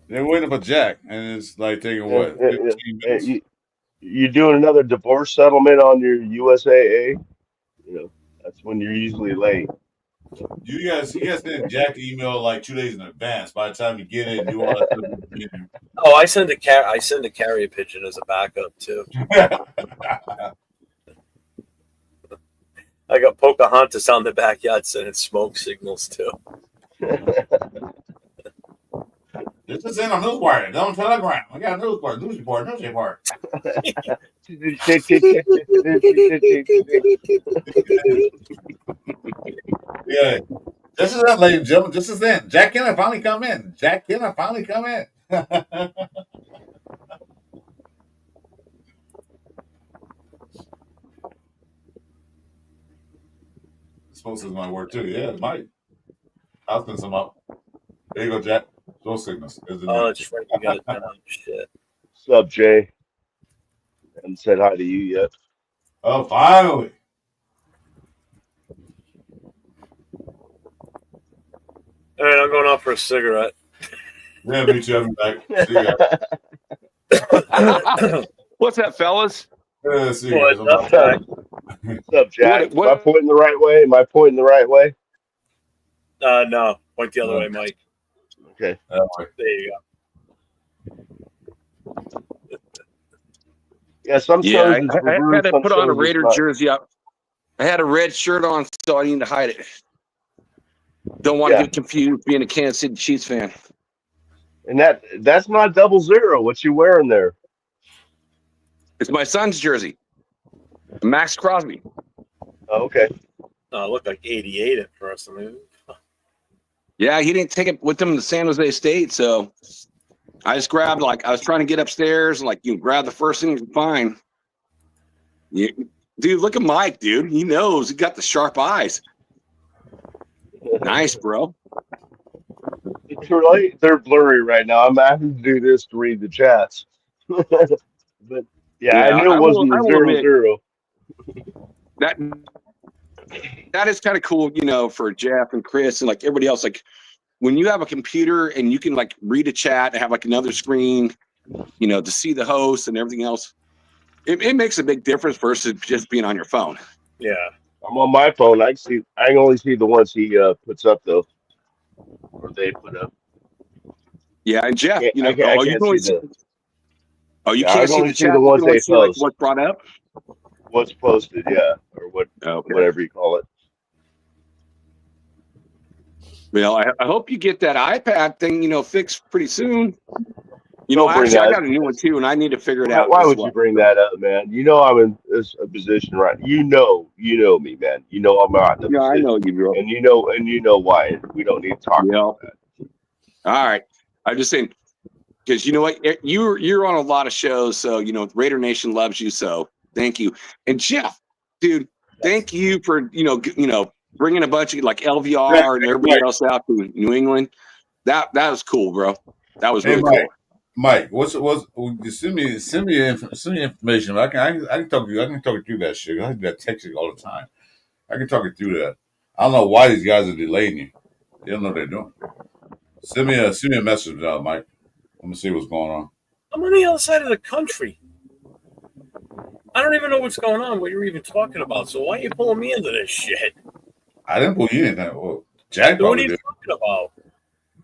They're waiting for Jack, and it's like taking what, 15 minutes? You doing another divorce settlement on your USAA? You know, that's when you're usually late. You guys send Jack the email like 2 days in advance. By the time you get it and do all that stuff. Oh, I send a carrier pigeon as a backup too. I got Pocahontas on the backyard sending smoke signals too. This is in a news wire. Don't telegram. I got a news report. Yeah. This is it, ladies and gentlemen. This is it. Jack Kenner finally come in. Smoke is my word too. Yeah, it might. I'll send some up. There you go, Jack. Those signals. Oh, that's right. You got it down. Shit. What's up, Jay? I haven't said hi to you yet. Oh, finally. All right, I'm going out for a cigarette. Yeah, me too. I'll be back. See you guys. What's that, fellas? Yeah, see you guys. What's up, What's up, Jack? What- Am I pointing the right way? Am I pointing the right way? No, point the other way, Mike. Okay. There you go. Yeah, sometimes Yeah, it's I reversed, had to put on a sometimes it's Raider not. jersey up. I had a red shirt on, so I need to hide it. Don't want to Yeah. get confused being a Kansas City Chiefs fan. And that's not 00. What you wearing there? It's my son's jersey, Max Crosby. Oh, okay. It looked like 88 at first. I mean, Yeah, he didn't take it with him to San Jose State, so I just grabbed I was trying to get upstairs and you grab the first thing you can find. Dude, look at Mike, dude. He knows. He got the sharp eyes. Nice, bro. They're blurry right now. I'm having to do this to read the chats. But yeah, I Yeah, knew it wasn't I a will 0-0. that that is kind of cool, for Jeff and Chris and everybody else. When you have a computer and you can read a chat and have another screen, to see the host and everything else, it makes a big difference versus just being on your phone. yeah. I'm on my phone. I can only see the ones he puts up though, or they put up. Yeah, and Jeff, I you can't can only see the. you Yeah, I can't can see only the see chat. the You ones can only they see post. what's brought up. What's posted, yeah, or Okay. whatever you call it. Well, I hope you get that iPad thing, fixed pretty soon. Don't bring Actually, I that. got a new one too, and I need to figure it out Why as would well. you bring that up, man? You know I'm in a position, right? You know me, man. You know I'm not in a Yeah, I position, know you, bro. and you know why. We don't need to talk Yeah. about that. All right. I'm just saying, because you know what, you're on a lot of shows, so Raider Nation loves you. So thank you. And Jeff, dude, thank you for bringing a bunch of LVR and everybody else out to New England. That was cool, bro. That was really cool. Mike, send me information. I can talk to you. I can talk you through that shit. I get texting all the time. I can talk you through that. I don't know why these guys are delaying you. They don't know what they're doing. Send me a message, Mike. Let me see what's going on. I'm on the other side of the country. I don't even know what's going on, what you're even talking about. So why are you pulling me into this shit? I didn't pull you anything. Well, Jack So what are probably you did. talking about?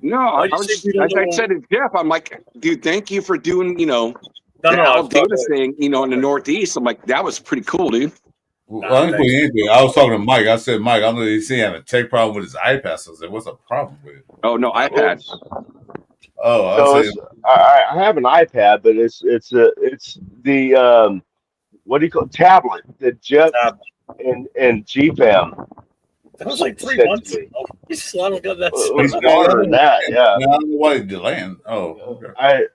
No, Why I you was say just, we don't I know? said to Jeff, I'm like, dude, thank you for doing, the No, I Al was talking. Davis thing, in the Northeast. I'm like, that was pretty cool, dude. Well, I didn't pull you anything. I was talking to Mike. I said, Mike, I know he's having a tech problem with his iPad. So I said, what's the problem with it? Oh no, iPad. Oh, I So was saying, I have an iPad, but it's the what do you call it? Tablet that Jeff and GFAM That was like 3 sent to months me. ago. You still haven't got that. It was longer than that, yeah. I don't know why he's delaying. Oh, okay. I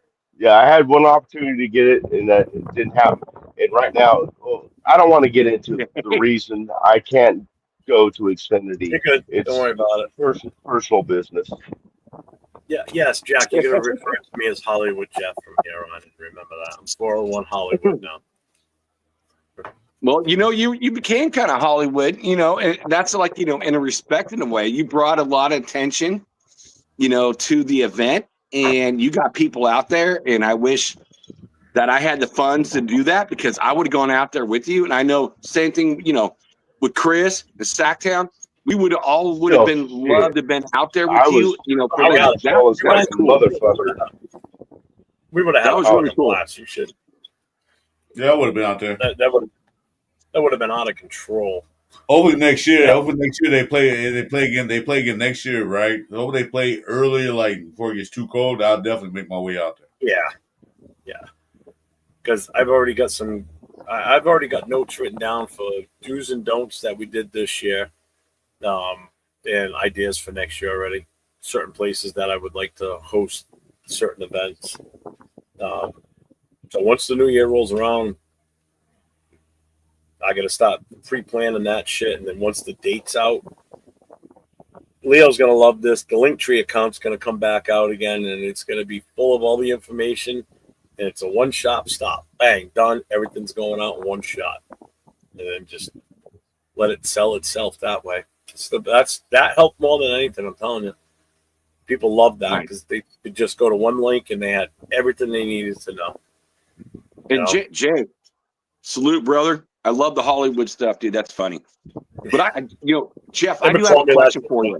had one opportunity to get it, and that it didn't happen. And right now, I don't want to get into the reason I can't go to Xfinity. You're good. It's Don't worry about it. personal business. Yeah, yes, Jack. You're gonna refer to me as Hollywood Jeff from here on. Remember that. I'm 401 Hollywood now. Well, you became kind of Hollywood, and that's in a respect in a way. You brought a lot of attention, to the event, and you got people out there. And I wish that I had the funds to do that because I would have gone out there with you. And I know same thing, with Chris, the Sacktown. We would have been loved to have been out there with you, for I that. was jealous like a motherfucker. We would have had that was a really cool. blast. You should. Yeah, I would have been out there. That would have been out of control. Hopefully next year they play again next year, right? Hopefully they play earlier, before it gets too cold. I'll definitely make my way out there. Yeah. Because I've already got notes written down for do's and don'ts that we did this year, and ideas for next year already. Certain places that I would like to host certain events. So once the new year rolls around, I got to start pre-planning that shit. And then once the date's out, Leo's going to love this. The Linktree account's going to come back out again, and it's going to be full of all the information. And it's a one-shop stop. Bang, done. Everything's going out in one shot. And then just let it sell itself that way. So that helped more than anything, I'm telling you. People love that because they could just go to one link and they had everything they needed to know. And Jay, salute, brother. I love the Hollywood stuff, dude. That's funny. But Jeff, I do have a question for you.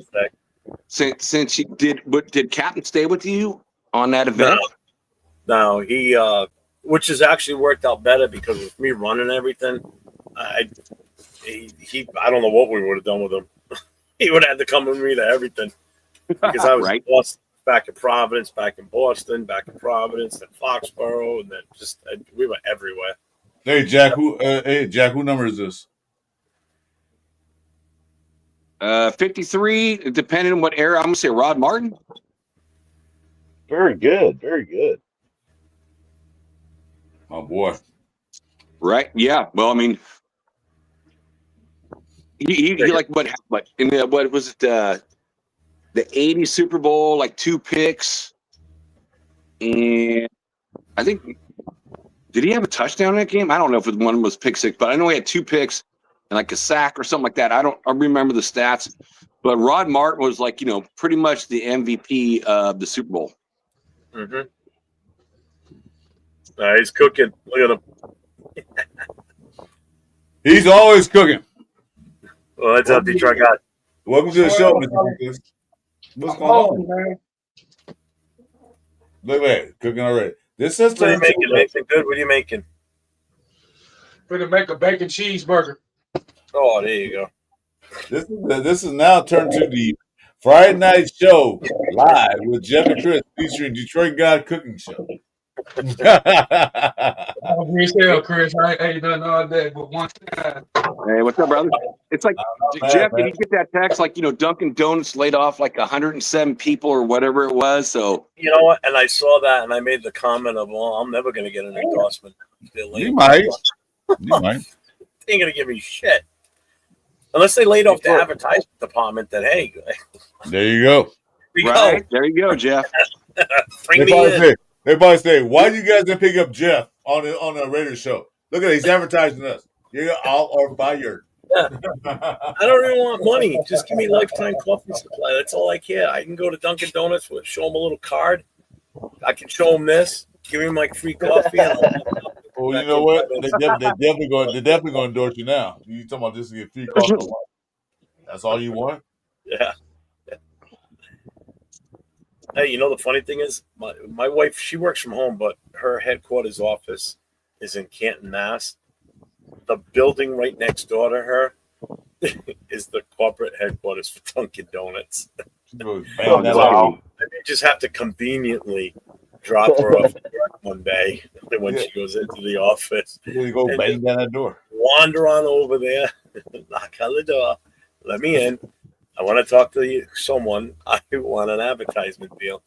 Since he did Captain stay with you on that event? No, he which has actually worked out better because with me running everything, I don't know what we would have done with him. He would have had to come with me to everything because I was right. Boston, back in Providence, back in Boston, back in Providence, then Foxborough, and then we were everywhere. Hey Jack, who number is this? 53, depending on what era. I'm gonna say Rod Martin. Very good. Very good. My boy. Right? Yeah. Well, I mean, he like what in the, what was it? The '80 Super Bowl, like 2 picks, and I think did he have a touchdown in that game? I don't know if one was pick 6, but I know he had 2 picks and like a sack or something like that. I remember the stats, but Rod Martin was like pretty much the MVP of the Super Bowl. Mm-hmm. He's cooking. Look at him. He's always cooking. Well, that's how Detroit got. Welcome to the show, Mr. Lucas. What's going on, man? Look at that, cooking already. This is What are you making? Making good? What are you making? Gonna make a bacon cheeseburger. Oh, there you go. This is now turned to the Friday night show live with Jeff and Chris featuring Detroit God Cooking Show. Chris. I ain't done all day, but one time. Hey, what's up, brother? It's like, Jeff, did you get that text? Like, Dunkin' Donuts laid off like 107 people or whatever it was. So, you know what? And I saw that and I made the comment of, well, I'm never going to get an endorsement. You might. You might. They ain't going to give me shit. Unless they laid off the advertising department, then, hey. There you go. Right. There you go, Jeff. Bring me in. They probably say, why you guys didn't pick up Jeff on the radio show? Look at it, he's advertising us. You're all or fired. Yeah. I don't even want money. Just give me lifetime coffee supply. That's all I care. I can go to Dunkin' Donuts, show them a little card. I can show them this. Give me my free coffee. Well, you know what? They're definitely going to endorse you now. You talking about just to get free coffee? That's all you want? Yeah. Hey, you know the funny thing is, my wife, she works from home, but her headquarters office is in Canton, Mass. The building right next door to her is the corporate headquarters for Dunkin' Donuts. Oh, wow. I just have to conveniently drop her off at work one day when she goes into the office. You go bang down that door. Wander on over there, knock on the door, let me in. I want to talk to someone. I want an advertisement deal.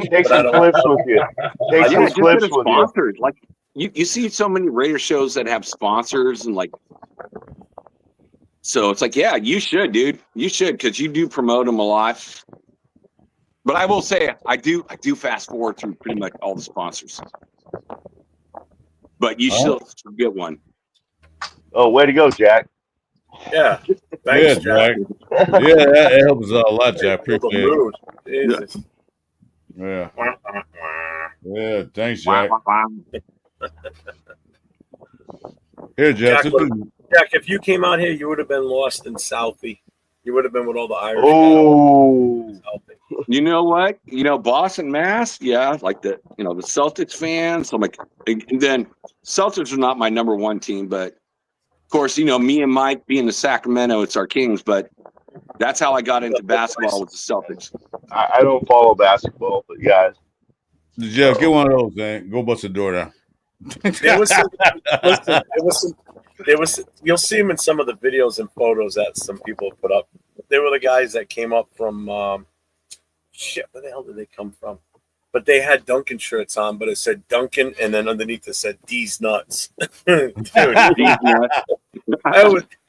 Take some clips with you. Take some clips with you. Like you see so many radio shows that have sponsors and like, so it's like, yeah, you should, dude. You should, because you do promote them a lot. But I will say, I do fast forward through pretty much all the sponsors. But you still get one. Oh, way to go, Jack. Yeah. Thanks, Jack. Yeah, that helps a lot, Jack. Appreciate it. Yeah. Yeah, thanks, Jack. Here, Jack. Jack, if you came out here, you would have been lost in Southie. You would have been with all the Irish. Oh. You know what? Boston, Mass. Yeah, like the Celtics fans. So I'm like, and then Celtics are not my number one team, but of course, me and Mike being the Sacramento, it's our Kings. But that's how I got into basketball with the Celtics. I don't follow basketball, but guys. Jeff, get one of those, man. Go bust the door down. There was you'll see them in some of the videos and photos that some people put up. They were the guys that came up from where the hell did they come from? But they had Dunkin' shirts on, but it said Dunkin', and then underneath it said D's nuts. Dude, D's nuts.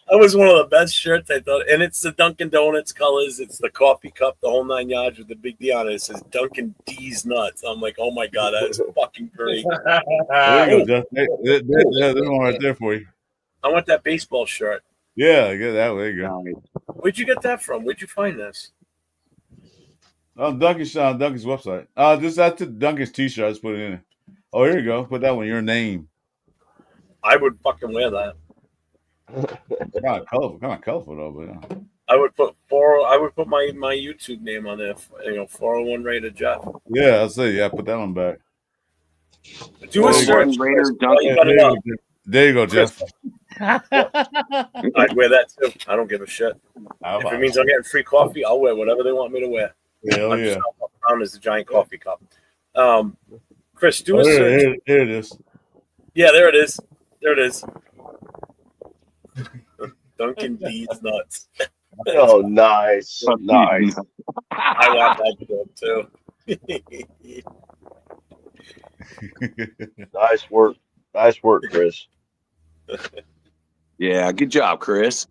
That was one of the best shirts I thought, and it's the Dunkin' Donuts colors. It's the coffee cup, the whole 9 yards with the big D on it. It says Dunkin' D's nuts. I'm like, oh my god, that is fucking great. There you go, Jeff. There's one right there for you. I want that baseball shirt. Yeah, I get that. There you go. Where'd you get that from? Where'd you find this? On Dunkin's website. That's Dunkin's t-shirt. I just put it in. Oh, here you go. Put that one. Your name. I would fucking wear that. Kind of colorful though, but yeah. I would put my YouTube name on there. 401 Raider Jeff. Yeah, I'll say put that one back. Do a search. There you go, Jeff. I'd wear that too. I don't give a shit. If it means I'm getting free coffee, I'll wear whatever they want me to wear. Hell yeah. Brown is a giant coffee cup. Chris, do a search. Here it is. Yeah, there it is. There it is. Dunkin' D's nuts. Oh, nice, Oh, nice. I want that joke too. Nice work. Nice work, Chris. Yeah, good job, Chris.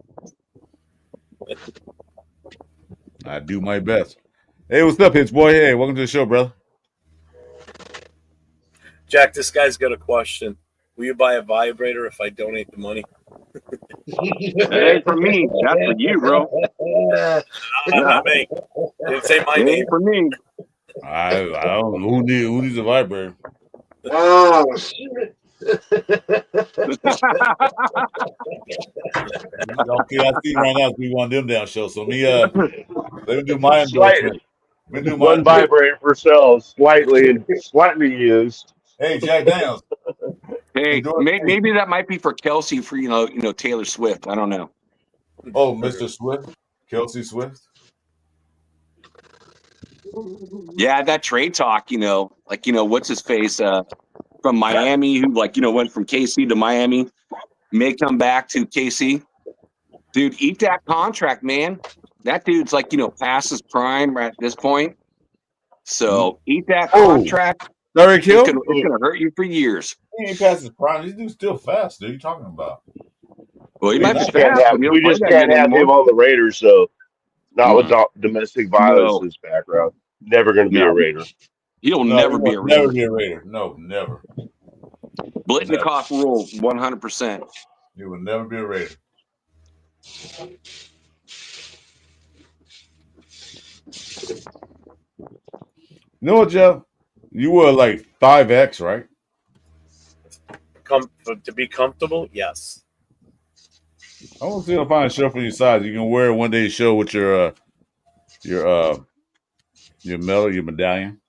I do my best. Hey, what's up, Hitch Boy? Hey, welcome to the show, brother. Jack, this guy's got a question. Will you buy a vibrator if I donate the money? That ain't for me. That's for you, bro. Not me. Didn't say my It name. ain't for me. I don't know who needs a vibrator. Oh, shit. Okay, I see right now we want them down show. So let me do my Slight, endorsement. Let me do my one vibrator for sale, slightly used. Hey, Jack Daniels. Hey, Endorsement. maybe that might be for Kelsey for Taylor Swift. I don't know. Oh, Mr. Swift, Kelsey Swift. Yeah, that trade talk. What's his face from Miami who went from KC to Miami, may come back to KC. Dude, eat that contract, man. That dude's past his prime at this point. So eat that contract. Larry It's Kill? gonna hurt you for years. He ain't past his prime. This dude's still fast, dude. What are you talking about? Well, he We might be just can't fast, have but he we don't play just that can't good have him anymore. on the Raiders, though. Not with domestic violence No. in his background. Never going to be a Raider. He'll No, never he be a will never Raider. be a Raider. No, never. Blitnikoff rule, 100%. He will never be a Raider. You know what, Jeff? You were like 5X, right? To be comfortable, yes. I want to see if I find a shirt for your size. You can wear it one day show with your medal, your medallion,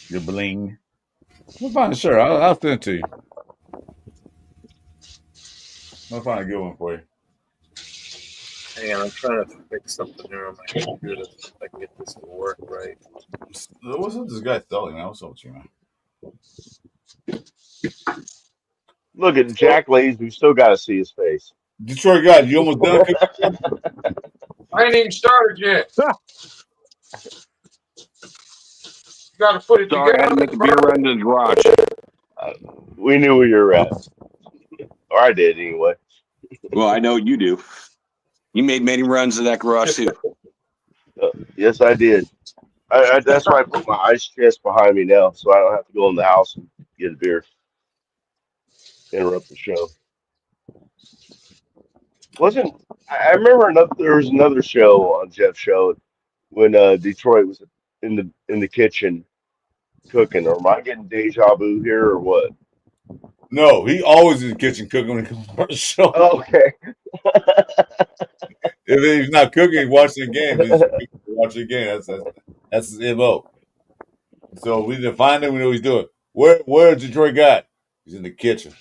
your bling. I'll find a shirt. I'll send it to you. I'll find a good one for you. Hang on, I'm trying to fix something here on my computer. If I can get this to work right. What's up with this guy selling, man? What's up with you, man? Look at Jack Lays. We still got to see his face. Detroit guy, you almost done? I ain't even started yet. You got to put it Sorry, I had to together. make a beer run to the garage. We knew where you were at. Or I did, anyway. Well, I know you do. You made many runs to that garage, too. Yes, I did. That's why I put my ice chest behind me now, so I don't have to go in the house and get a beer. Interrupt the show. I remember there was another show on Jeff's show when Detroit was in the kitchen cooking. Or am I getting deja vu here or what? No, he always in the kitchen cooking when he comes on the show. Oh, okay. If he's not cooking, he's watching the game. He's watching the game. That's his MO. So we define him. We know what he's doing. Where's Detroit got? He's in the kitchen.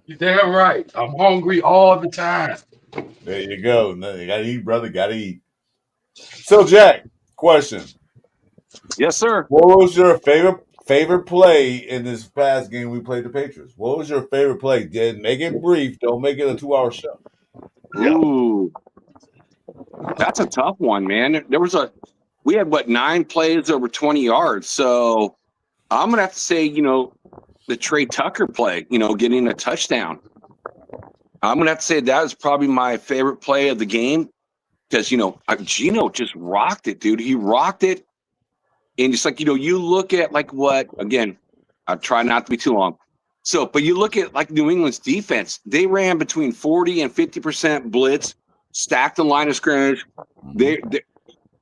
You're damn right. I'm hungry all the time. There you go. You gotta eat, brother. Gotta eat. So, Jack, question. Yes, sir. What was your favorite play in this past game we played the Patriots? What was your favorite play? Make it brief. Don't make it a 2-hour show. Yeah. Ooh. That's a tough one, man. We had 9 plays over 20 yards. So I'm gonna have to say, the Trey Tucker play, getting a touchdown. I'm gonna have to say that was probably my favorite play of the game because Gino just rocked it, dude. He rocked it, and it's you look at again. I try not to be too long. So, but you look at New England's defense. They ran between 40 and 50% blitz, stacked the line of scrimmage. They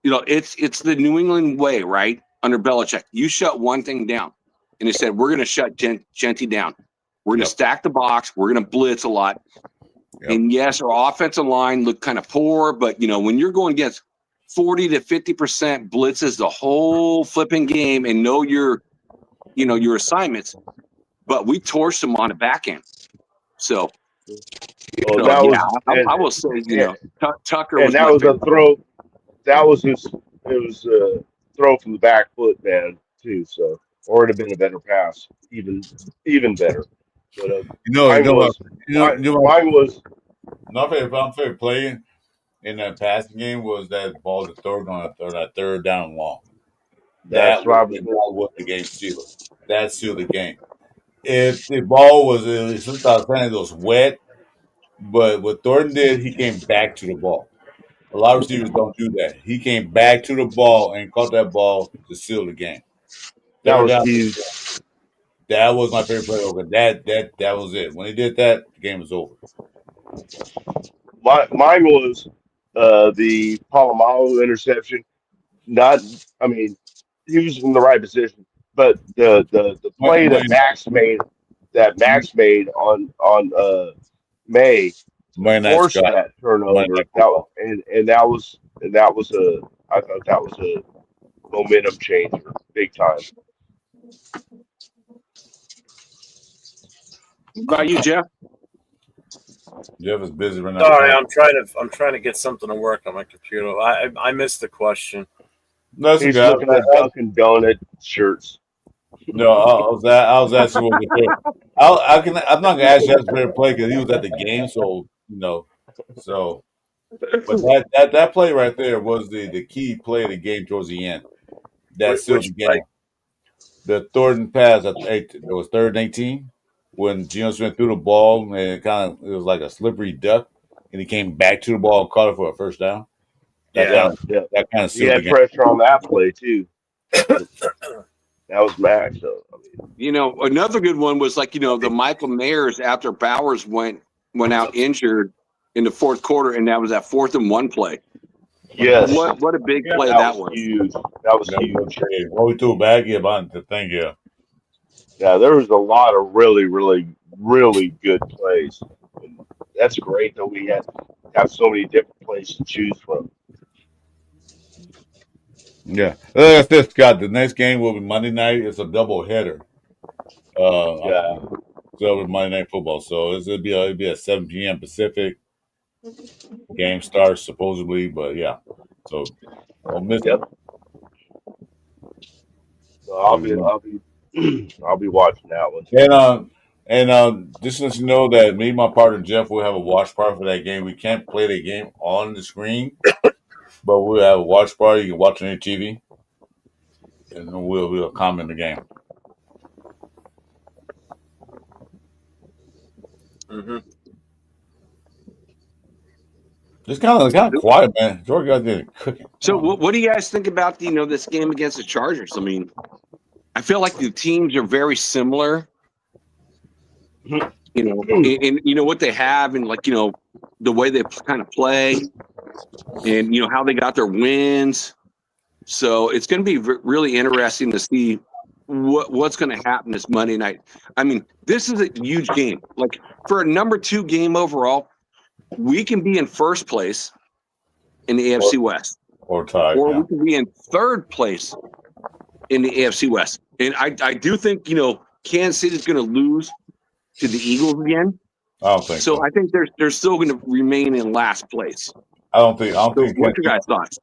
it's the New England way, right? Under Belichick, you shut one thing down, and they said we're going to shut Genty down. We're going to stack the box. We're going to blitz a lot. Yep. And yes, our offensive line looked kind of poor, but when you're going against 40 to 50% blitzes the whole flipping game and know your assignments, but we torched them on the back end. So, I will say, Tucker was that my was favorite. a throw. That was it was a throw from the back foot, man, too. So, or it'd have been a better pass, even better. But You mine know what? was mine was My favorite play in that passing game was that ball the third on that third down and long. that's what I was That going. was the game sealer. That sealed the game. If the ball was, sometimes it was wet, but what Thornton did, he came back to the ball. A lot of receivers don't do that. He came back to the ball and caught that ball to seal the game. That Third was down. huge. That was my favorite play over. That was it. When he did that, the game was over. Mine was the Palomalo interception. Not, I mean, he was in the right position, but the play Monday, that Max made on May to Monday Night force Scott, that Monday turnover. Night Football. And that was a I thought that was a momentum changer, big time. What about you, Jeff? Jeff is busy right now. Sorry, I'm trying to get something to work on my computer. I missed the question. That's He's okay. looking at Dunkin' Donut shirts. No, I was asking what the favorite. I'm not gonna ask Jeff's favorite play because he was at the game, so so. But that play right there was the key play of the game towards the end. That sealed the Which game. The Thornton pass at it was 3rd and 18 when Geno Smith threw the ball and it was like a slippery duck and he came back to the ball and caught it for a first down. That Yeah. kind of Yeah, that kind of he sealed the had game. pressure on that play too. That was Max. So, I mean, You know, another good one was like, the Michael Mayers after Bowers went out injured in the fourth quarter, and that was that 4th-and-1 play. yes, What a big play that that was was. huge. That was That was huge. great. Well, we threw it back, yeah, but thank you. Yeah, there was a lot of really, really, really good plays. And that's great that we have so many different plays to choose from. Yeah. Like I said, Scott, the next game will be Monday night. It's a double header. Yeah, So with Monday Night Football. So it'll be at 7 p.m. Pacific. Game starts supposedly, but yeah. So don't miss it. yep. So I'll be watching that one And too. just to let you know that me and my partner Jeff will have a watch party for that game. We can't play the game on the screen, but we'll have a watch party. You can watch on your TV, and then we'll comment the game. Mm-hmm. It's kind of quiet, man. Georgia got there cooking. So what do you guys think about this game against the Chargers? I mean, I feel like the teams are very similar, in what they have and the way they kind of play and how they got their wins. So it's going to be really interesting to see what's going to happen this Monday night. I mean, this is a huge game. Like for a number 2 game overall, we can be in first place in the AFC West, Or tied. or Yeah. we can be in third place in the AFC West. And I do think Kansas City is going to lose to the Eagles again. I don't think so. I think they're still going to remain in last place. I don't think. So what's your guys' thoughts?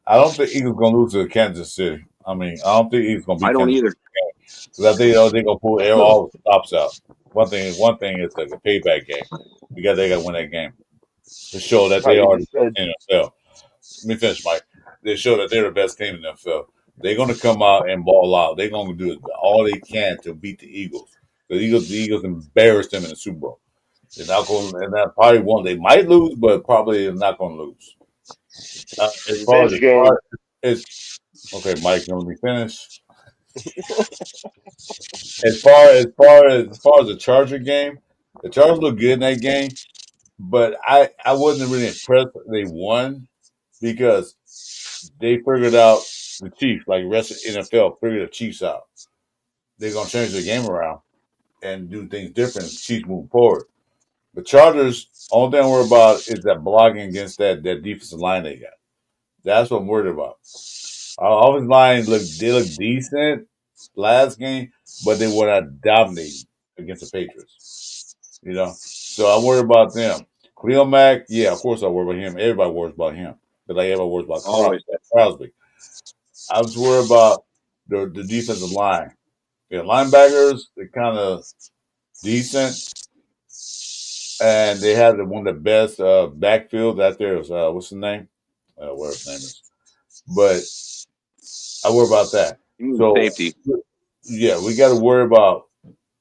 I don't think Eagles gonna lose to Kansas City. I mean, I don't think Eagles gonna beat I don't Kansas either. City. Because I think they're gonna pull all the stops out. One thing is like a payback game. They got to win that game to show that Like they you are the just best said, team in the NFL. Let me finish, Mike. They show that they're the best team in the NFL. They're gonna come out and ball out. They're gonna do all they can to beat the Eagles. The Eagles embarrassed them in the Super Bowl. They're not going, and that probably one they might lose, but probably not going to lose. As far revenge game. as okay, Mike, let me finish. As far as the Charger game, the Chargers look good in that game, but I wasn't really impressed that they won because they figured out the Chiefs, like the rest of the NFL figured the Chiefs out. They're gonna change the game around and do things different as Chiefs move forward. The Chargers, only thing I'm worried about is that blocking against that defensive line they got. That's what I'm worried about. Our offensive line look decent last game, but they were not dominating against the Patriots. So I worry about them. Cleo Mack, yeah, of course I worry about him. Everybody worries about him, but like everybody worries about Always. Crosby. I was worried about the defensive line. Yeah, linebackers, they kind of decent, and they had one of the best backfields out there. Was what's his name? Whatever his name is. But I worry about that. So Safety. yeah, we got to worry about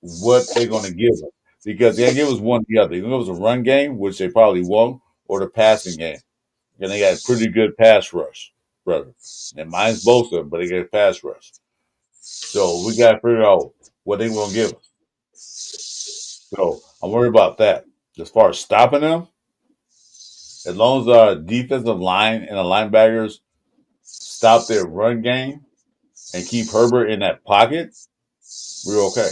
what they're going to give us because they give us one or the other. They're going to give us a run game, which they probably won't, or the passing game. And they got a pretty good pass rush, brother. And mine's Bosa, but they got a pass rush. So we got to figure out what they're going to give us. So I'm worried about that. As far as stopping them, as long as our defensive line and the linebackers stop their run game and keep Herbert in that pocket, we're okay.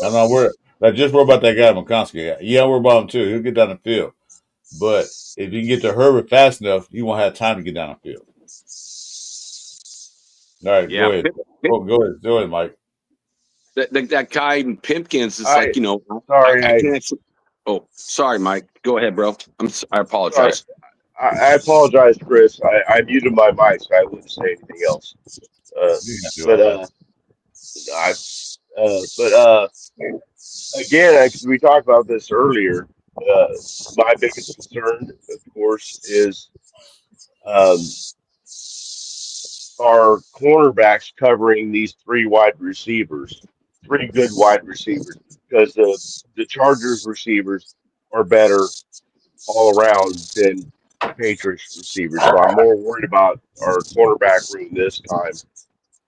I'm not worried. I just worry about that guy McConkey. Yeah, I worry about him too. He'll get down the field. But if you can get to Herbert fast enough, he won't have time to get down the field. All right, Yeah. Go ahead, Mike. That guy in Pimpkins is I- like, sorry, I can't. Oh, sorry, Mike. Go ahead, bro. I apologize. I apologize, Chris. I muted my mic, so I wouldn't say anything else. Again, because we talked about this earlier, my biggest concern, of course, is our cornerbacks covering these three good wide receivers, because the Chargers receivers are better all around than the Patriots receivers. So I'm more worried about our cornerback room this time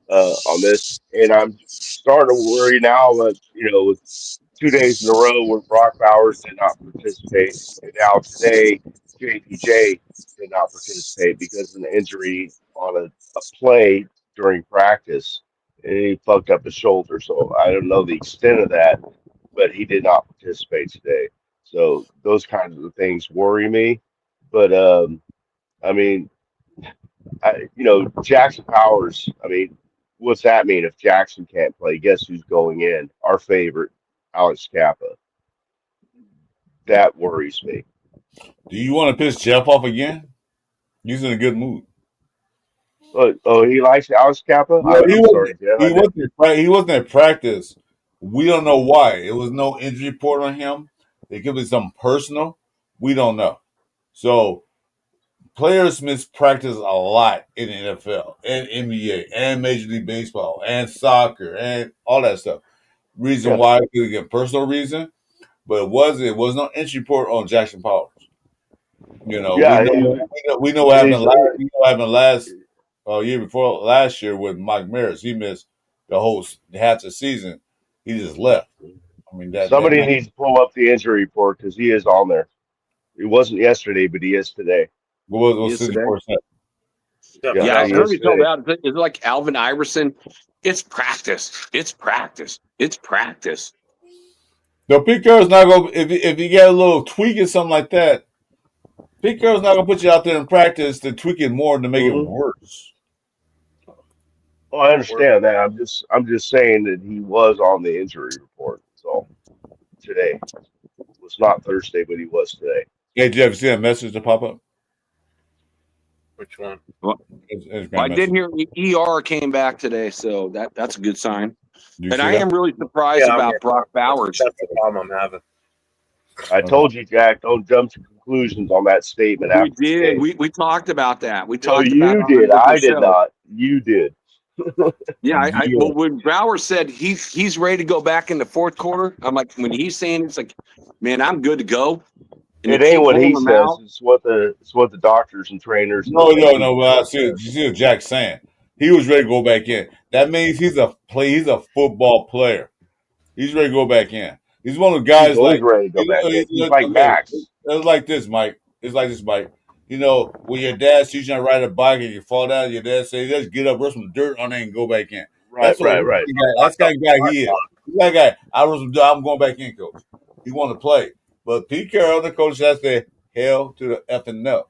on this, and I'm starting to worry now that with 2 days in a row where Brock Bowers did not participate, and now today JPJ did not participate because of an injury on a play during practice, and he fucked up his shoulder. So I don't know the extent of that, but he did not participate today. So those kinds of things worry me. But I mean, Jackson Powers. I mean, what's that mean if Jackson can't play? Guess who's going in? Our favorite, Alex Kappa. That worries me. Do you want to piss Jeff off again? He's in a good mood. He likes Alex Kappa. Yeah, I'm sorry, Jeff. he wasn't at practice. We don't know why. It was no injury report on him. It could be something personal. We don't know. So players miss practice a lot in the NFL and NBA and Major League Baseball and soccer and all that stuff. Reason why it could get personal reason, but it was no injury report on Jackson Powers. We know what happened last year before last year with Mike Maris. He missed the whole half the season. He just left. I mean, somebody needs to pull up the injury report because he is on there. It wasn't yesterday, but he is today. What was the report? Yeah, I heard you told out. Is it like Alvin Iverson? It's practice. It's practice. It's practice. No, Pete Carroll's not going. If you get a little tweak or something like that, Pete Carroll's not going to put you out there in practice to tweak it more to make it worse. Oh, I understand that. I'm just saying that he was on the injury report. So today it was not Thursday, but he was today. Hey, did you ever see that message to pop up? Which one? Well, I did hear ER came back today, so that's a good sign. And I am really surprised about Brock Bowers. That's the problem I'm having. I told you, Jack, don't jump to conclusions on that statement. We did. We talked about that. We talked you about did. I did not. You did. Yeah, well, when Bowers said he's ready to go back in the fourth quarter, I'm like, when he's saying it's like, man, I'm good to go. And it ain't what he says. It's what the doctors and trainers. No. Well, you see what Jack's saying. He was ready to go back in. That means he's a football player. He's ready to go back in. He's one of the guys he's ready to go back in. He's like Max. It's like this, Mike. It's like this, Mike. When your dad's teaching you to ride a bike and you fall down, your dad says, "Just get up, rub some dirt on it, and go back in." Right. That's the kind of guy he is. He's that guy. I'm going back in, coach. He want to play. But Pete Carroll, the coach, has to hell to the effing no.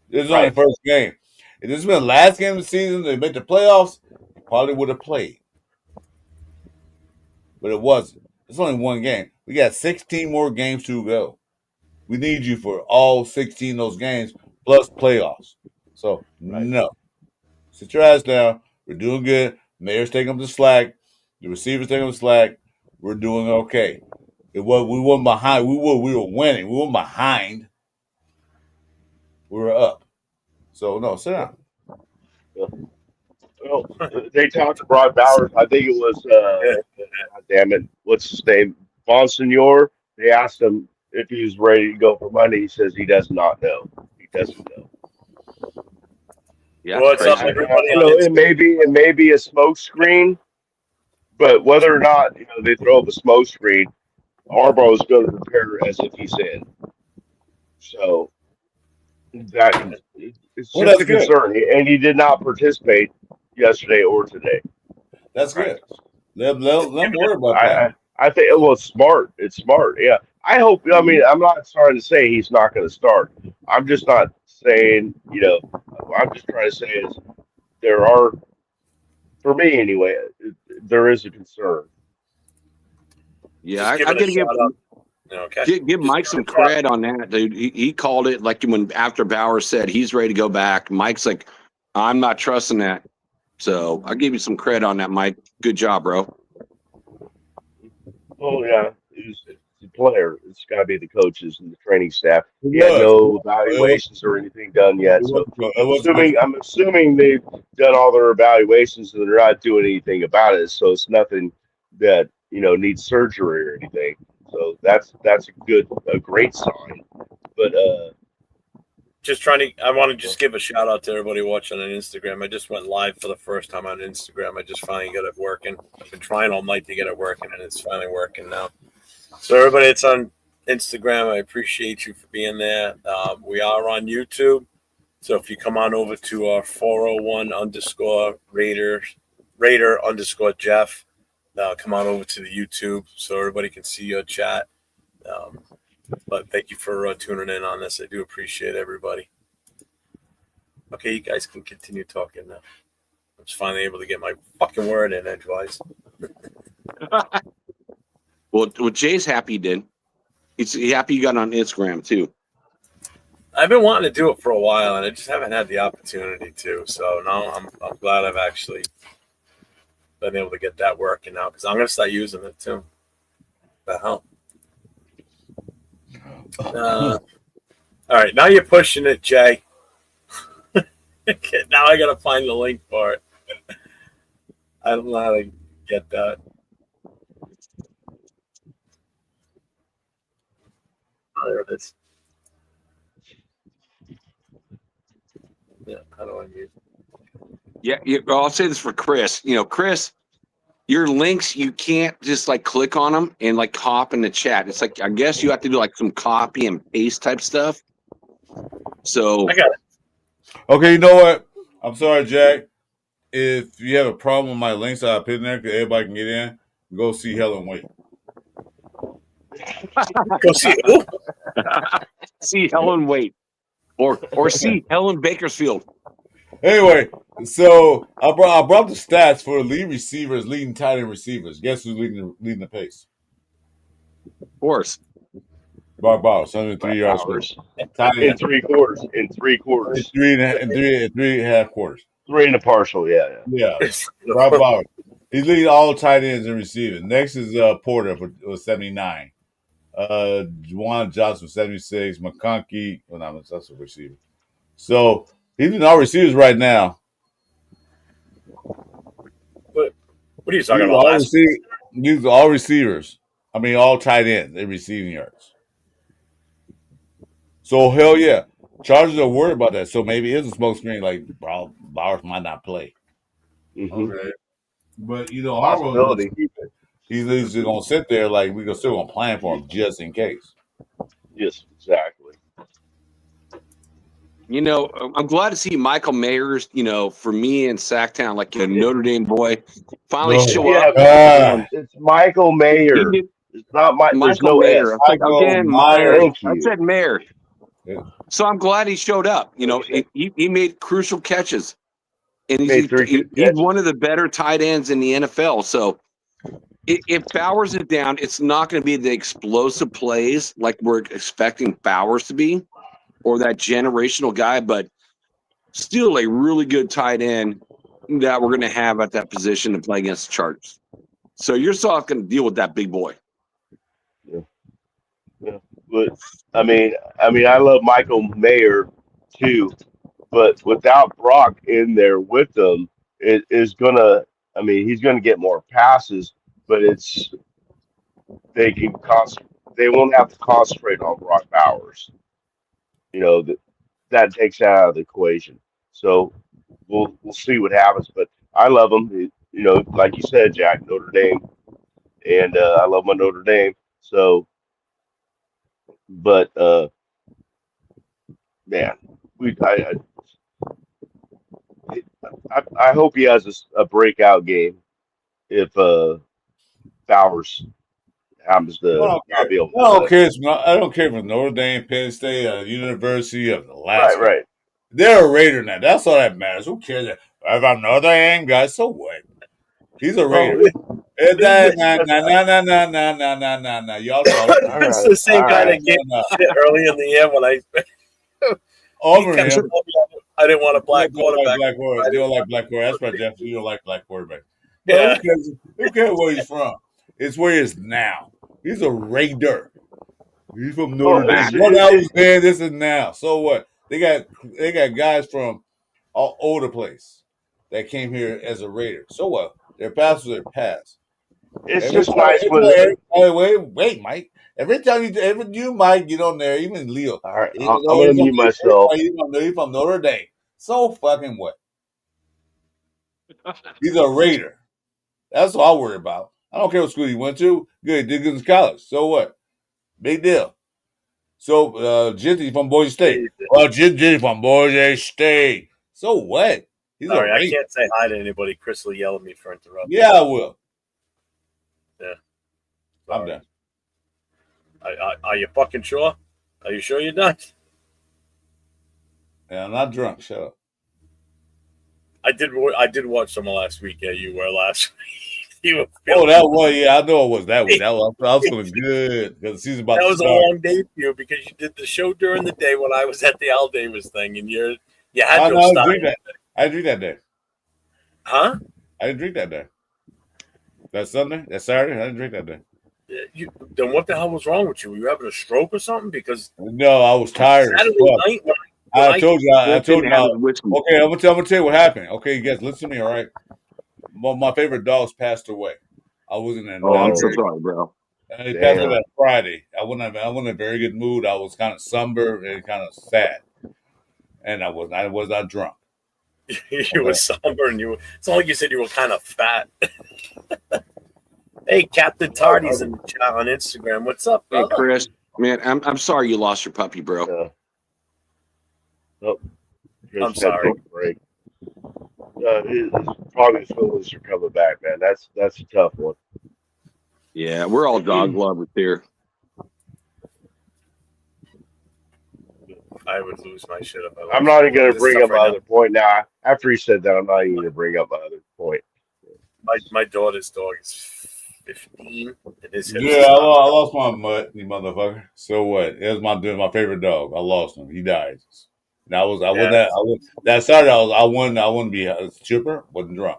This is only the first game. If this has been the last game of the season, they made the playoffs, he probably would have played. But it wasn't. It's only one game. We got 16 more games to go. We need you for all 16 of those games plus playoffs. So, no. Sit your ass down. We're doing good. Mayor's taking up the slack. The receivers taking up the slack. We're doing okay. We weren't behind. We were winning. We weren't behind. We were up. So no, sit down. Well, they talked to Broad Bowers. I think it was, Yeah. God damn it, what's his name? Bonsignor. They asked him if he was ready to go for Monday. He says he does not know. He doesn't know. Yeah, Well, that's it's up crazy. to everybody You on know, Instagram. it may be a smoke screen, but whether or not they throw up a smoke screen, Harbaugh is going to prepare as if he's in. So it's Well, just that's a good. concern, and he did not participate yesterday or today. That's good. Practice. Let them worry about I, that. I think it was smart. It's smart. Yeah. I hope. I mean, I'm not trying to say he's not going to start. I'm just not saying. I'm just trying to say is there are, for me anyway, there is a concern. Yeah, Just I giving a got to shout out. Okay. give Just Mike giving some a shout. cred on that, dude. He called it like when after Bauer said he's ready to go back. Mike's like, I'm not trusting that. So I give you some cred on that, Mike. Good job, bro. Oh yeah, he's the player. It's got to be the coaches and the training staff. It He had was. no It was. evaluations or anything done It yet, was. so It was. I'm assuming they've done all their evaluations and they're not doing anything about it. So it's nothing that needs surgery or anything. So that's a great sign. But Just trying to. I want to just give a shout out to everybody watching on Instagram. I just went live for the first time on Instagram. I just finally got it working. I've been trying all night to get it working, and it's finally working now. So everybody that's on Instagram, I appreciate you for being there. We are on YouTube. So if you come on over to our 401 underscore Raider underscore Jeff, come on over to the YouTube so everybody can see your chat. But thank you for tuning in on this. I do appreciate everybody. Okay, you guys can continue talking now. I was finally able to get my fucking word in edgewise. Well, Jay's happy he did. He's happy you got on Instagram too. I've been wanting to do it for a while, and I just haven't had the opportunity to. So now I'm glad I've actually been able to get that working now because I'm going to start using it too. The hell. All right, now you're pushing it, Jay. Okay, now I got to find the link for it. I don't know how to get that. Oh, there it is. Yeah, how do I use it? Yeah, I'll say this for Chris. Chris, your links, you can't just like click on them and like hop in the chat. It's like, I guess you have to do like some copy and paste type stuff. So I got it. Okay, you know what? I'm sorry, Jack. If you have a problem with my links that I put in there, because everybody can get in, go see Helen Wait. Go see who? see Helen Wait or see Helen Bakersfield. Anyway, so I brought the stats for lead receivers, leading tight end receivers. Guess who's leading the pace? Of course. Brock Bowers, 73 Brad yards. Bowers Tight in end. 3 quarters, in three and a half quarters. 3 and a partial. Yeah. Yeah. Brock Bowers. He's leading all tight ends in receiving. Next is Porter with 79. Juwan Johnson 76. McConkey. Well, no, that's a receiver. So he's leading all receivers right now. What are you talking about? These are all receivers. I mean, all tight ends in receiving yards. So hell yeah, Chargers are worried about that. So maybe it's a smoke screen. Like Bowers might not play. Mm-hmm. Okay, but Harbaugh, Possibility. he's just gonna sit there like we're still gonna plan for him just in case. Yes, exactly. I'm glad to see Michael Mayers, for me in Sacktown, like a Notre Dame boy, finally show Yeah, up. it's Michael He Mayer. did It's not my. There's Michael no Mayer. S. I think again, Meyer. Thank I you. said Mayer. Yeah. So I'm glad he showed up. Okay. He made crucial catches, and Made 3 good he's catches. one of the better tight ends in the NFL. So if Bowers is down, it's not going to be the explosive plays like we're expecting Bowers to be, or that generational guy, but still a really good tight end that we're going to have at that position to play against the Chargers. So you're still going to deal with that big boy. Yeah. But I mean, I love Michael Mayer too, but without Brock in there with them, it is gonna. I mean, he's gonna get more passes, but they can they won't have to concentrate on Brock Bowers. You know that takes that out of the equation. So we'll see what happens. But I love him. You know, like you said, Jack, Notre Dame, and I love my Notre Dame. So, but man, we I hope he has a breakout game if Bowers happens I to don't not care. be able I to don't play. care. I don't care if it's Notre Dame, Penn State, University of Right, Alaska. right. They're a Raider now. That's all that matters. Who cares? If I'm Notre Dame guy, so what? He's a Raider. Well, Nah. Y'all talk. all It's right, the same all guy right. that gave me shit early in the year when he Over kept him. telling me I didn't want a black You don't like quarterback. black quarterback. I You don't didn't like want black quarterback. That's right, Jeff. You don't like black quarterback. But Yeah. who cares where he's from? It's where he is now. He's a Raider. He's from Notre Well, Dame. What I was there, this is now. So what? They got guys from all over the place that came here as a Raider. So what? Their pass was their pass. it's just nice when. Wait, Mike. Every time you might get on there, even Leo. All right, He's I'm gonna mute myself. from Notre Dame. So fucking what? He's a Raider. That's what I worry about. I don't care what school he went to. Good, did good in college. So what? Big deal. So Jitty from Boise State. Well, Jitty from Boise State. So what? He's a Sorry, I Raider. can't say hi to anybody. Chris will yell at me for interrupting. Yeah, I will. Yeah. I'm done. Are you fucking sure? Are you sure you're done? Yeah, I'm not drunk. Shut up. I did watch some last week. Yeah, you were last week. You were Oh, that was, yeah, I know it was that week. I was feeling good because the season's about that to was a start. long day for you because you did the show during the day when I was at the Al Davis thing, and you had I to know, have started. I didn't drink that day. Huh? I didn't drink that day. That Sunday? That Saturday? I didn't drink that day. Then what the hell was wrong with you? Were you having a stroke or something? Because No, I was tired. Saturday night, I told you. I told you. Whiskey. Okay, I'm gonna tell you what happened. Okay, you guys, listen to me. All right. Well, my favorite dogs passed away. I was in a Oh, I'm so sorry, bro. He passed away Damn. that Friday. I wasn't in a very good mood. I was kind of somber and kind of sad, and I was not drunk. you were somber, and it's not like you said you were kind of fat. Hey, Captain Tardy's in the chat on Instagram. What's up, Hey, brother? Chris, man, I'm sorry you lost your puppy, bro. Yeah. Oh, I'm sorry. Take a break. Probably his feelings are coming back, man. That's a tough one. Yeah, we're all dog lovers here. I would lose my shit if I. I'm not even going to this bring stuff up my right other point now. After he said that, I'm not even going to bring up my other point. My daughter's dog is 15, and his hips Yeah, I stop. lost my mutt, you motherfucker. So what? It was my favorite dog. I lost him. He died. And that Saturday. I wouldn't be chipper. Wasn't drunk.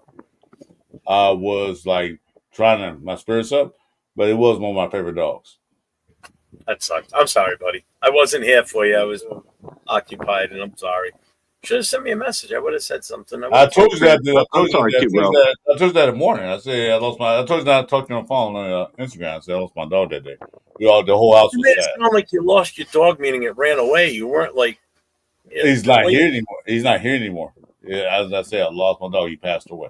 I was like trying to my spirits up, but it was one of my favorite dogs. That sucked. I'm sorry, buddy. I wasn't here for you. I was occupied, and I'm sorry. Should have sent me a message. I would have said something. I told you that. I told you that in the morning. I said I lost my. I told you that I talked to you on the phone on Instagram. I said I lost my dog that day. The whole house You was made it sad. sound like you lost your dog, meaning it ran away. You weren't like. He's not here anymore. He's not here anymore. Yeah, as I said, I lost my dog. He passed away.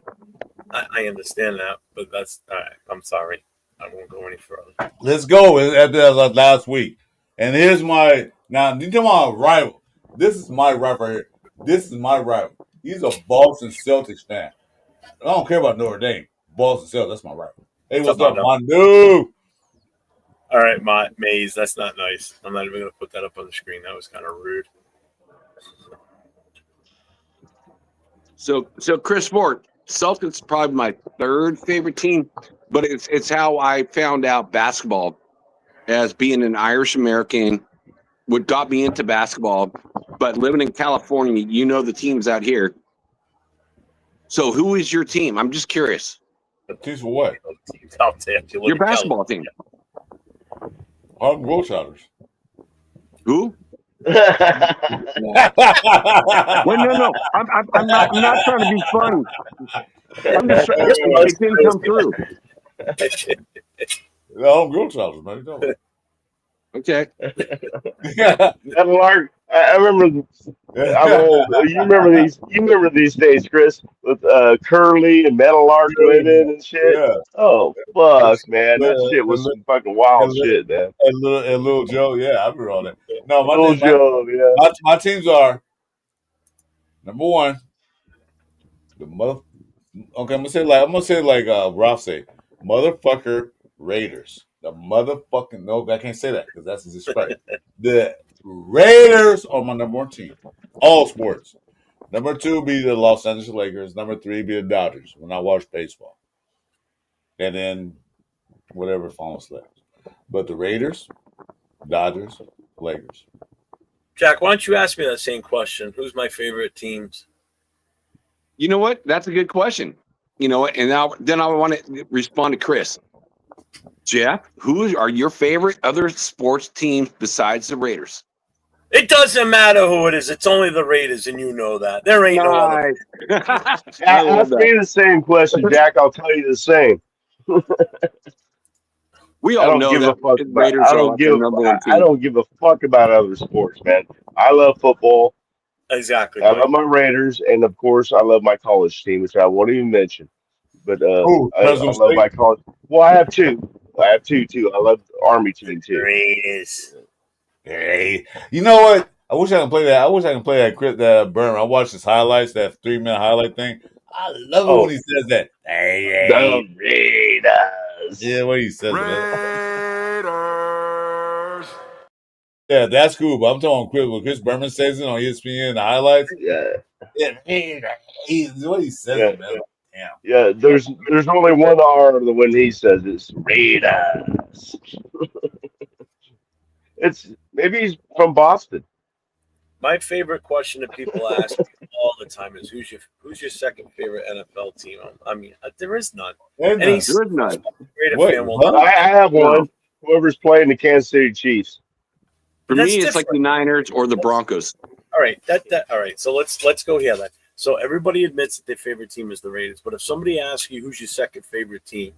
I understand that, but that's all right. I'm sorry. I won't go any further. Let's go. That was last week. And here's my now. You talking about a rival? This is my rival right here. This is my rival. He's a Boston Celtics fan. I don't care about Notre Dame. Boston Celtics. That's my rival. Hey, what's up, my dude? All right, Maze. That's not nice. I'm not even going to put that up on the screen. That was kind of rude. So Chris Ford, Celtics probably my third favorite team, but it's how I found out basketball as being an Irish American. What got me into basketball, but living in California, you know the teams out here. So who is your team? I'm just curious. Teams for what? I'll tell you. Your basketball team. Harlem Globetrotters. Who? Well, Well, no. I'm not trying to be funny. I'm just trying. It didn't come through. The Harlem Globetrotters, man. You know. Okay. Meadowlark. I remember. I'm old. You remember these? You remember these days, Chris, with Curly and Meadowlark winning and shit. Yeah. Oh fuck, man, that shit was And, some fucking wild and, shit, man. little Joe, yeah, I remember all that. No, Little Joe, yeah. my teams are number one, the mother. Okay, I'm gonna say like Ralph say, motherfucker Raiders. The motherfucking no, I can't say that because that's a disrespect. The Raiders are my number one team, all sports. Number two be the Los Angeles Lakers. Number three be the Dodgers when I watch baseball, and then whatever follows left. But the Raiders, Dodgers, Lakers. Jack, why don't you ask me that same question? Who's my favorite teams? You know what? That's a good question. You know what? And now then I want to respond to Chris. Jeff, who are your favorite other sports teams besides the Raiders? It doesn't matter who it is. It's only the Raiders, and you know that. There ain't no other. Ask me the same question, Jack. I'll tell you the same. We I all don't know give a that fuck. the Raiders I are don't like the give. number one team. I don't give a fuck about other sports, man. I love football. Exactly. I love my Raiders, and of course, I love my college team, which I won't even mention. But I Fresno love my State? college. Well, I have two. I have two too. I love the Army team too. Raiders. Hey, you know what? I wish I could play that. I wish I could play that Burn. I watched his highlights, that 3-minute highlight thing. I love it when he says that. Hey, The Raiders. yeah, what he says. Raiders. Yeah, that's cool. But I'm talking Chris. When Chris Berman says it on ESPN, the highlights. Yeah, What he says, yeah, man. Damn. yeah. There's only one R when he says it's Raiders. It's maybe he's from Boston. My favorite question that people ask me all the time is who's your second favorite NFL team? I mean, there is none. And Any There is none. Raider Wait, fan will what? know. I have one. Whoever's playing the Kansas City Chiefs. For That's me, it's like the different. Niners or the Broncos. All right, all right. So let's go here then. So everybody admits that their favorite team is the Raiders, but if somebody asks you who's your second favorite team,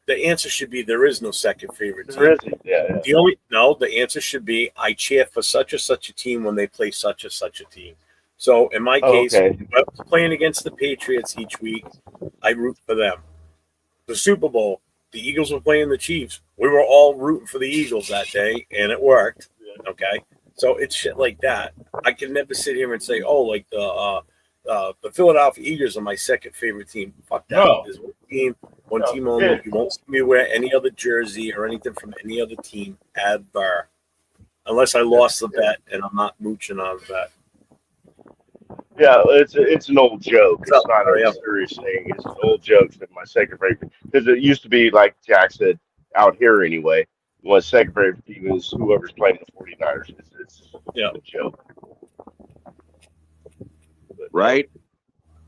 the answer should be there is no second favorite team. There isn't. Yeah. The answer should be I cheer for such a team when they play such a team. So in my case, Okay. when I was playing against the Patriots each week, I root for them. The Super Bowl, the Eagles were playing the Chiefs. We were all rooting for the Eagles that day, and it worked. Okay, so it's shit like that. I can never sit here and say, oh, like the Philadelphia Eagles are my second favorite team. Fuck that. No. There's one team only. Yeah. You won't see me wear any other jersey or anything from any other team ever, unless I lost the bet and I'm not mooching on that. Yeah, it's an old joke. It's What's up, not Mario? a serious thing. It's an old joke that my second favorite, because it used to be like Jack said out here anyway. My second favorite team is whoever's playing the 49ers. It's a joke. But, Right?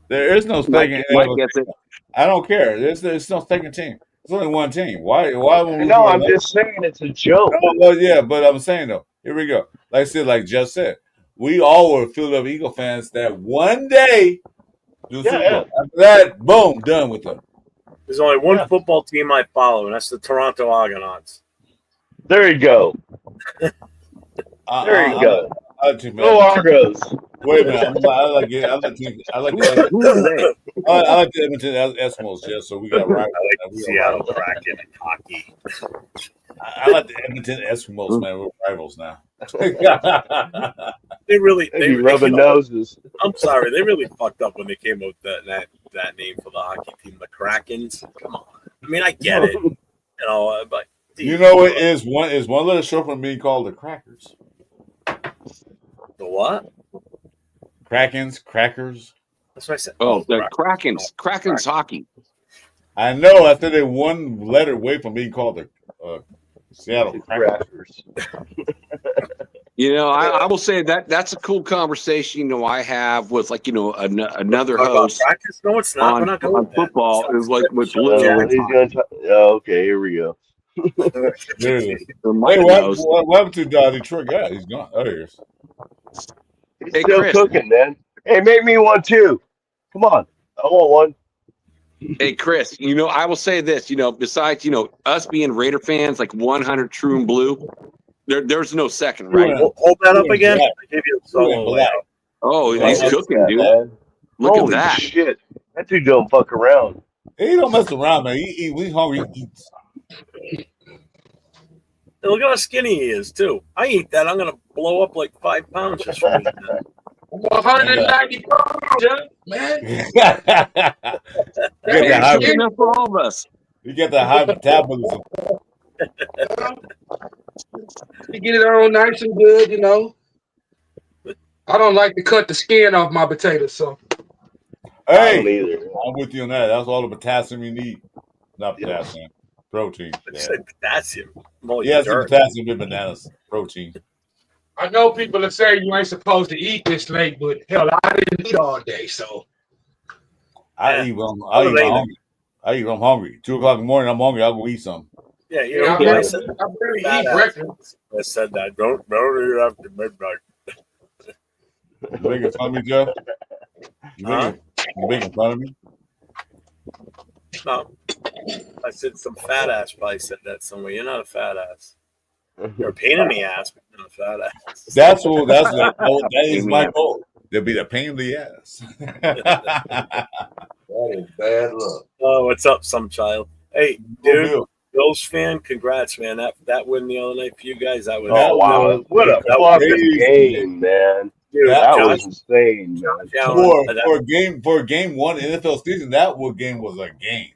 There is no second. Mike gets it. I don't care. There's no second team. There's only one team. Why would we no, do I'm that? just saying it's a joke. Oh, well, yeah, but I'm saying though, here we go. Like I said, like Jeff said, we all were Philadelphia Eagle fans that one day do Super Bowl. After that, boom, done with them. There's only one football team I follow, and that's the Toronto Argonauts. There you go. There you go. Go Argos. Wait a minute. I like it. I like the Edmonton Eskimos, Jeff. So we got right. I like the Seattle Kraken in hockey. I like the Edmonton Eskimos, man. We're rivals now. They really rubbing noses. I'm sorry, they really fucked up when they came up with that name for the hockey team, the Krakens. Come on, I mean, I get it, but you know, it is one little short from being called the Crackers. The what? Krakens, Crackers. That's what I said. Oh, the Krakens hockey. I know. I thought they one letter away from being called the Seattle Crackers. You know, I will say that's a cool conversation. You know, I have with like another Talk about host practice? No, it's not. We're on not going with that. football Stop. is like with Shut Blue. Jack. He's gonna. Okay, here we go. There it is. Or Hey, Mike what, knows. what happened to Detroit guy? He's gone. Oh, there he is. He's Hey, still Chris. cooking, man. Hey, make me one too. Come on, I want one. Hey, Chris, you know, I will say this, you know, besides, you know, us being Raider fans, like 100 true and blue, there's no second, right? Hold that up again. Black. I gave you a Blue and solo black. layout. Oh, Like he's that, cooking, dude. Man. Look Holy at that. shit! That dude don't fuck around. He don't mess around, man. He we hungry, he eats. And look at how skinny he is, too. I eat that. I'm going to blow up like 5 pounds just from eating that. 190 pounds, man. You get Hey, the high, cooking enough for all of us. you get the high metabolism. You get it all nice and good, you know. I don't like to cut the skin off my potatoes, so. I don't Hey, either. I'm with you on that. That's all the potassium you need. Not potassium, protein. I Yeah. said potassium. Well, Yes, the dirt. potassium in bananas, protein. I know people are saying you ain't supposed to eat this late, but hell, I didn't eat all day, so. I eat when I'm hungry. I eat when I'm hungry. 2:00 in the morning, I'm hungry. I'll go eat something. Yeah, you Yeah, know, I I said barely fat eat ass. breakfast. I said that. Don't eat after midnight. You making fun of me, Jeff? You making fun of me? No. I said some fat ass probably said that somewhere. You're not a fat ass. You're a pain in the ass, but you're not a fat ass. That is my goal. There'll be the pain in the ass. That is bad luck. Oh, what's up, some child? Hey, Go dude, Bill. Bills fan, congrats, man. That win the other night for you guys, that was Oh wow! What a fucking crazy game, man! dude, That That Josh was insane, man. Allen, For a game one NFL season, that game was a game.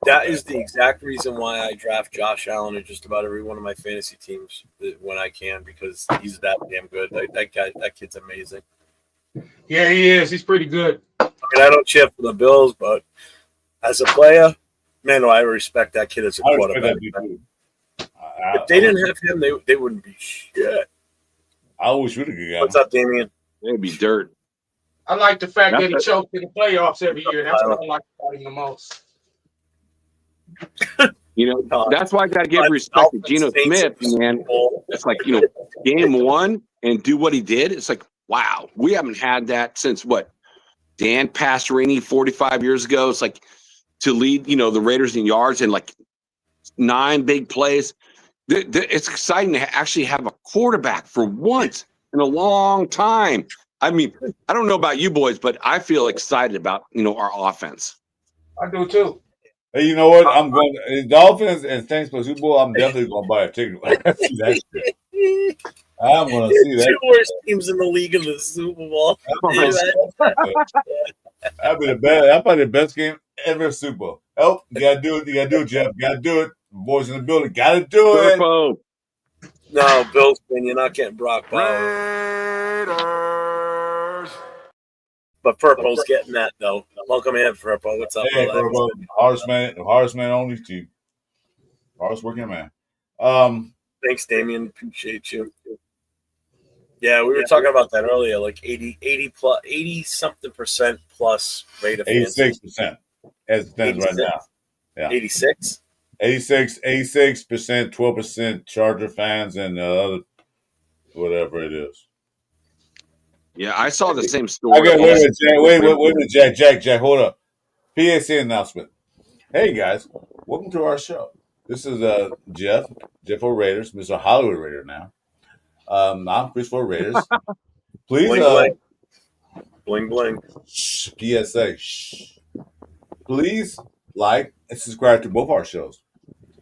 that is the exact reason why I draft Josh Allen in just about every one of my fantasy teams when I can, because he's that damn good. That kid's amazing. Yeah, he is. He's pretty good. I mean, I don't cheer for the Bills, but as a player, man, do I respect that kid as a I respect quarterback. that dude. If they didn't have him, they wouldn't be shit. I always really good guy. What's up, Damian? It'd be dirt. I like the fact that he choked in the playoffs every year. That's what I like about him the most. You know, that's why I got to give respect to Geno Smith, man. It's like, you know, game one and do what he did. It's like, wow, we haven't had that since what? Dan Pastorini 45 years ago. It's like to lead, you know, the Raiders in yards and like 9 big plays. It's exciting to actually have a quarterback for once in a long time. I mean, I don't know about you boys, but I feel excited about, you know, our offense. I do too. Hey, you know what? I'm going Dolphins and Saints for Super Bowl. I'm definitely going to buy a ticket. See that shit. I'm going to see that. Two worst teams in the league in the Super Bowl. That'd be the best. That'd probably the best game ever. Super Bowl. Oh, you gotta do it. You gotta do it, Jeff. You gotta do it. Boys in the building, gotta do it. Turbo. No, Bills, man, you're not getting Brock Bowers. But Purple's getting that though. Welcome in, Purple. What's up, Hey, brother? bro, hardest man on these team. Hardest working man. Thanks, Damien. Appreciate you. Yeah, we were talking about that earlier, like 80 something percent plus Raider fans. 86% as it stands right now. Yeah. 86? 86%, 12% Charger fans, and other whatever it is. Yeah, I saw the same story. Okay, wait a minute, Jack, hold up. PAC announcement. Hey guys, welcome to our show. This is Jeff O Raiders, Mr. Hollywood Raider now. I'm Chris for Raiders. Please, bling bling. PSA. Please like and subscribe to both our shows.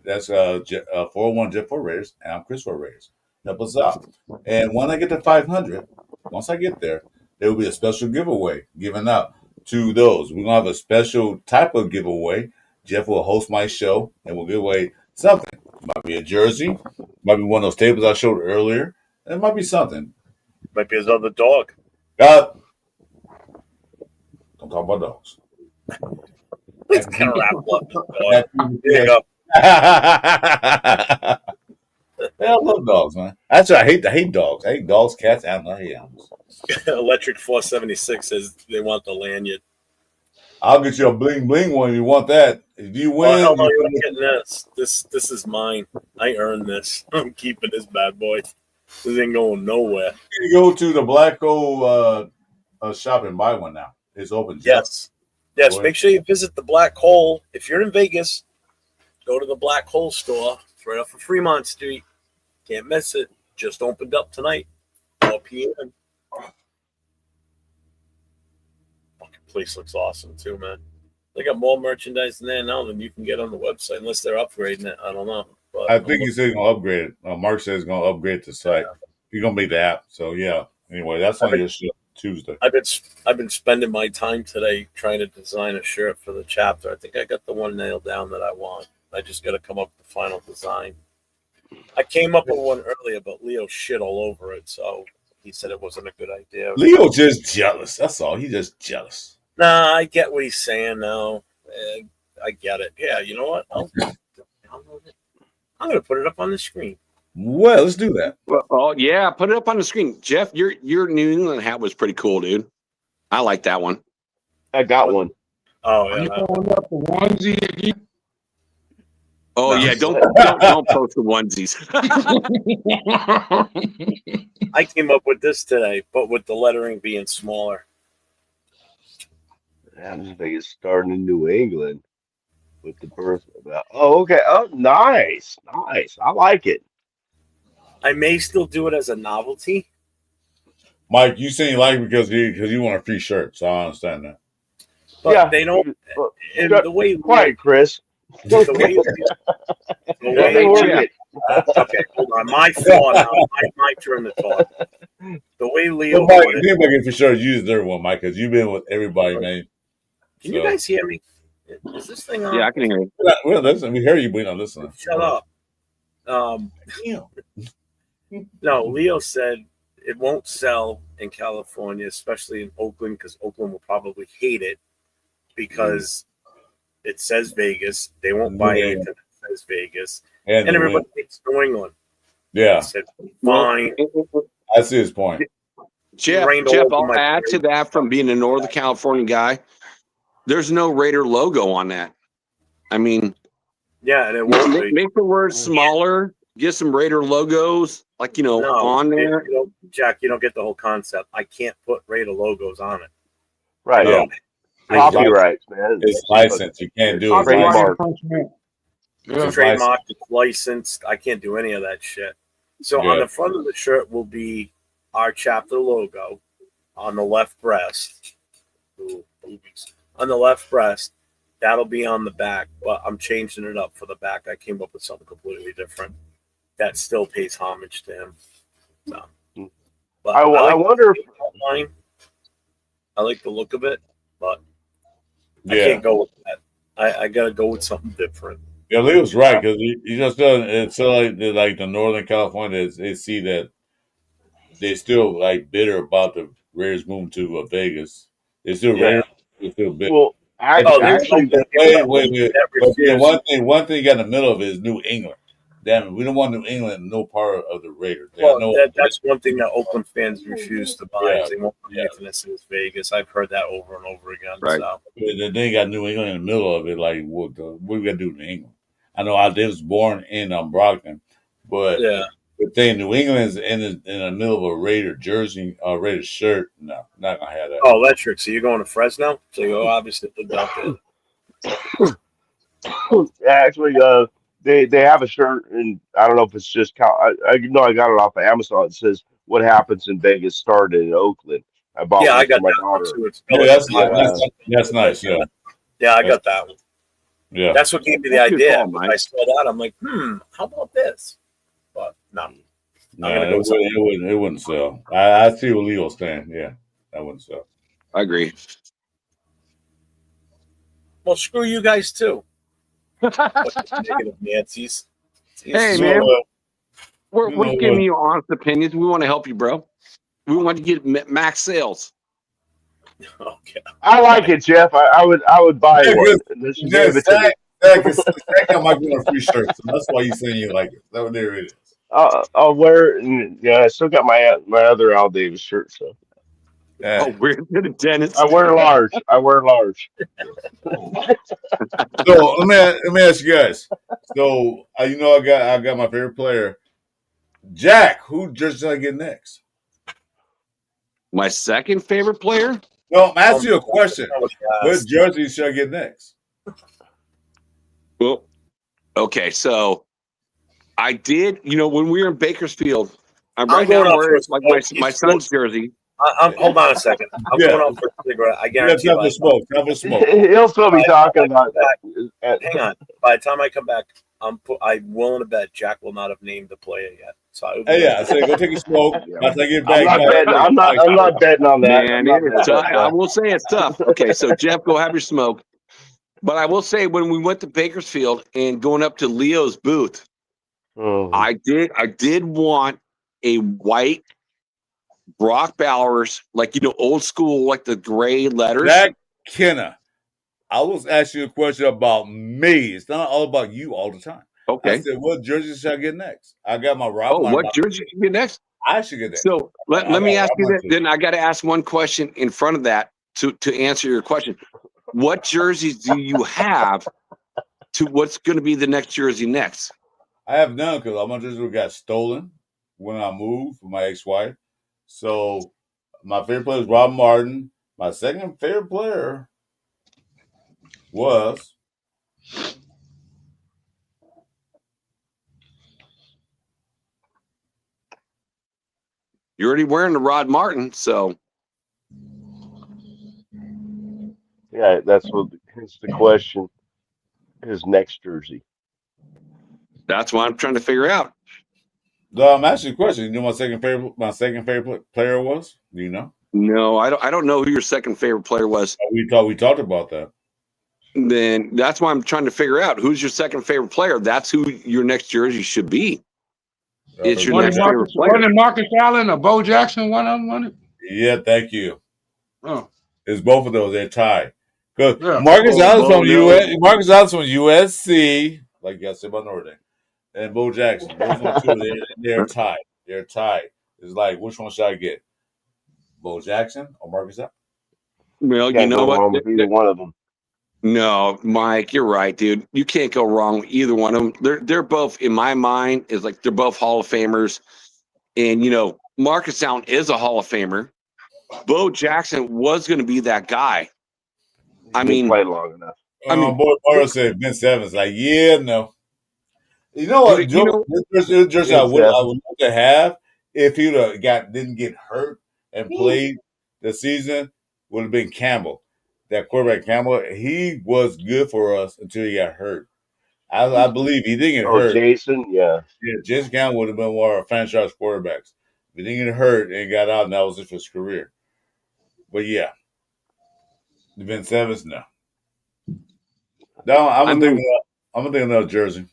That's 401 Jeff for Raiders, and I'm Chris for Raiders. Help us out. And when I get to 500, once I get there will be a special giveaway given out to those. We're gonna have a special type of giveaway. Jeff will host my show, and we'll give away something. It might be a jersey, might be one of those tables I showed earlier. It might be something. Might be his other dog. Don't talk about dogs. It's kind of wrapped up. There you go. I love dogs, man. That's why I hate dogs. I hate dogs, cats, and I hate animals. Electric 476 says they want the lanyard. I'll get you a bling bling one if you want that. If you Oh, win, hell no, you're not getting this. This is mine. I earned this. I'm keeping this bad boy. This ain't going nowhere. you go to the Black Hole shop and buy one now. It's open. Yes. Yes, Boy. make sure you visit the Black Hole. If you're in Vegas, go to the Black Hole store. It's right off of Fremont Street. Can't miss it. Just opened up tonight. 4 p.m. Fucking place looks awesome too, man. They got more merchandise in there now than you can get on the website, unless they're upgrading it. I don't know. But I think he said he's gonna upgrade it. Mark says he's gonna upgrade the site. He's gonna make the app. So yeah. Anyway, that's on your shit Tuesday. I've been spending my time today trying to design a shirt for the chapter. I think I got the one nailed down that I want. I just got to come up with the final design. I came up with one earlier, but Leo shit all over it, so he said it wasn't a good idea. Leo just jealous. That's all. He's just jealous. Nah, I get what he's saying now. I get it. Yeah, you know what? I'm going to put it up on the screen. Well, let's do that. Well, yeah, put it up on the screen. Jeff, your New England hat was pretty cool, dude. I like that one. I got one. Oh, Are you yeah. throwing up the onesie again? Oh, No. yeah, don't post the onesies. I came up with this today, but with the lettering being smaller. I just think it's starting in New England with the birth of that. Oh, okay. Oh, nice. Nice. I like it. I may still do it as a novelty. Mike, you saying you like it because you want a free shirt, so I understand that. But Yeah. they don't. And Shut- the way Quiet, Chris. the way, Let me work it. okay, hold on. My fault now. My turn to talk. The way Leo Well, Mike, put it. if anybody get for sure, use their one, Mike, because you've been with everybody, man. Can you guys hear me? Is this thing on? Yeah, I can hear you. We're listening. We hear you, but we're not listening. Shut up. No, Leo said it won't sell in California, especially in Oakland, because Oakland will probably hate it because it says Vegas. They won't buy anything that says Vegas. And everybody hates New England. Yeah. I said, fine. I see his point. Jeff, Rained all over I'll my add to parade. that from being a Northern California guy. There's no Raider logo on that. I mean, Yeah, and it won't be. make the words smaller, get some Raider logos, like, on there. Jack, you don't get the whole concept. I can't put Raider logos on it. Right. Yeah. Copyrights, man. It's licensed. You can't do it. Trademark. It's trademarked, it's licensed. I can't do any of that shit. So on the front of the shirt will be our chapter logo on the left breast. Ooh, boobies. On the left breast, that'll be on the back, but I'm changing it up for the back. I came up with something completely different that still pays homage to him. So, but I wonder if outline. I like the look of it, but I Yeah. can't go with that. I gotta go with something different. Yeah, Leo's right because he just doesn't. It's so like the Northern California. They see that they still like bitter about the Raiders moving to Vegas. They still Raiders. They're still bitter. well, actually, Wait. But then one thing you got in the middle of it is New England. Damn it, we don't want New England no part of the Raiders. That's one thing that Oakland fans refuse to buy. Yeah. They won't buy anything that says Vegas. I've heard that over and over again. Right. So. Then they got New England in the middle of it. Like, what we got to do in New England? I know I was born in Brockton, but Yeah. the thing, New England's in the middle of a Raider jersey, Raider shirt. No, not gonna have that. Oh, electric. So you're going to Fresno? So you obviously lived out there. actually, they have a shirt, and I don't know if it's just I know I got it off of Amazon. It says "What happens in Vegas started in Oakland." I bought Yeah, one I got for my that one daughter. too. It's That's nice. Yeah, Yeah, I got that one. yeah. That's what gave me the That's a good idea. call, When Mike. I saw that, I'm like, how about this? But no. No, gonna go it wouldn't sell. I see what Leo's saying. Yeah, that wouldn't sell. I agree. Well, screw you guys too. Negative Nancy's. Hey, So, man. you We're know giving what? you honest opinions. We want to help you, bro. We want to get max sales. Okay. I like it, Jeff. I would buy Yeah, one. good. Unless you gave it to me. Zach might be on a free shirt, so that's why you're saying you like it. There it is. I'll wear. Yeah, I still got my other Al Davis shirt, so Oh, Yeah. we're to the dentist. I wear large. I wear large. So let me ask you guys. So I got my favorite player, Jack. Who jersey should I get next? My second favorite player. No, I'm Oh asking you my a question. God, What jersey should I get next? Well, okay, so I did. When we were in Bakersfield, I'm right going now I'm out for wearing a like smoke. my He's still, son's jersey. hold on a second. I'm Yeah, going out for a cigarette. I we got guarantee time by for the time, smoke. Time for smoke. He'll still by be the time talking I come about back, that. hang on. By the time I come back, I'm willing to bet Jack will not have named the player yet. So I will be Hey, yeah, I right said go take a smoke. Yeah. By the time I get I'm back, not betting. I'm not. I'm not betting on that. I'm Man, not it is betting tough. on I that. will say it's tough. Okay, so Jeff, go have your smoke. But I will say when we went to Bakersfield and going up to Leo's booth, Oh, I did want a white Brock Bowers, like old school, like the gray letters. Jack Kenna. I was asking you a question about me. It's not all about you all the time. I Okay. said, what jersey should I get next? I got my Rob. Oh, what jersey should you get next? I should get next. So let I me got ask you Rob that. Then I got to ask one question in front of that to answer your question. What jerseys do you have to what's going to be the next jersey next? I have none because all my jerseys got stolen when I moved from my ex-wife. So my favorite player was Rob Martin. My second favorite player was You're already wearing the Rod Martin, so yeah, that's what. Hence the question. His next jersey. that's what I'm trying to figure out. I'm asking you a question. You know my second favorite player was? Do you know? No, I don't know who your second favorite player was. We talked about that. Then that's why I'm trying to figure out who's your second favorite player. That's who your next jersey should be. It's your next favorite player. Wasn't Marcus Allen or Bo Jackson one of them? Wasn't it? Yeah, thank you. Oh, It's both of those. They're tied. Because yeah. Marcus Allen's Bo, from no. Marcus Allen's from USC, like you said about Notre Dame, and Bo Jackson. Those are two. They're tied. They're tied. It's like which one should I get? Bo Jackson or Marcus Allen? Well, you Can't know go what? wrong with either one of them. No, Mike, you're right, dude. You can't go wrong with either one of them. They're both, in my mind, is like they're both Hall of Famers. And Marcus Allen is a Hall of Famer. Bo Jackson was going to be that guy. I mean, Play long enough. Boy Mario said Ben Evans. Like, yeah, no. You know what? This jersey I would love to have if he didn't get hurt and played the season would have been Campbell. That quarterback Campbell, he was good for us until he got hurt. I believe he didn't get Oh, hurt. Jason, yeah. Yeah, Jason Campbell would have been one of our franchise quarterbacks. If he didn't get hurt and got out, and that was it for his career. But yeah, Ben Evans, no. No, I'm gonna think another jersey.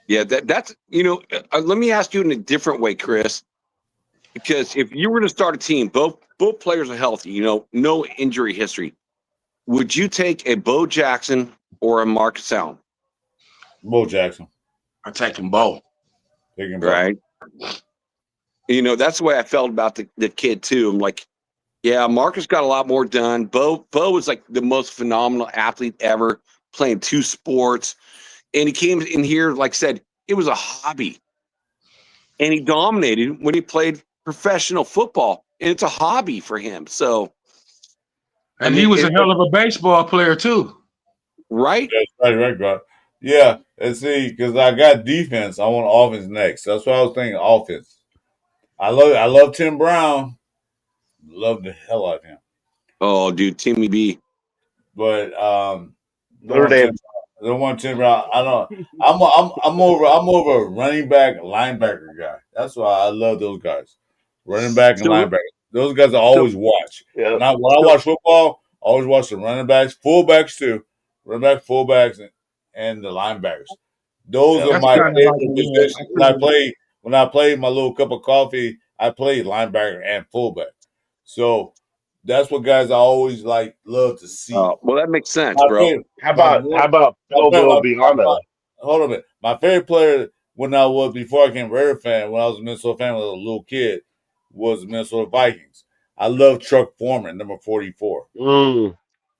Yeah, that's let me ask you in a different way, Chris. Because if you were to start a team, both players are healthy, no injury history. Would you take a Bo Jackson or a Marcus Allen? Bo Jackson. I'm taking Bo. Taking Bo. Right. That's the way I felt about the kid too. I'm like, yeah, Marcus got a lot more done. Bo was like the most phenomenal athlete ever, playing two sports. And he came in here, like I said, it was a hobby. And he dominated when he played professional football. And it's a hobby for him. So And he was a hell of a baseball player too. Right? Right, God. Yeah, and see, because I got defense, I want offense next. That's what I was thinking. Offense. I love Tim Brown. Love the hell out of him. Oh, dude, Timmy B. But Notre Dame. don't want Tim Brown. I don't. I'm over a running back linebacker guy. That's why I love those guys. Running back and linebacker. Those guys I always watch. Yeah. When I watch football, I always watch the running backs, fullbacks too. Running back, fullbacks, and the linebackers. Those are my favorite positions. When I play my little cup of coffee, I play linebacker and fullback. So that's what guys I always love to see. Well, that makes sense, My bro. favorite, How about Bill my- Biana? hold on a minute. My favorite player when I was before I became a Raider fan, when I was a Minnesota fan, when I was a little kid, was the Minnesota Vikings. I love Chuck Foreman, number 44. Mm, I don't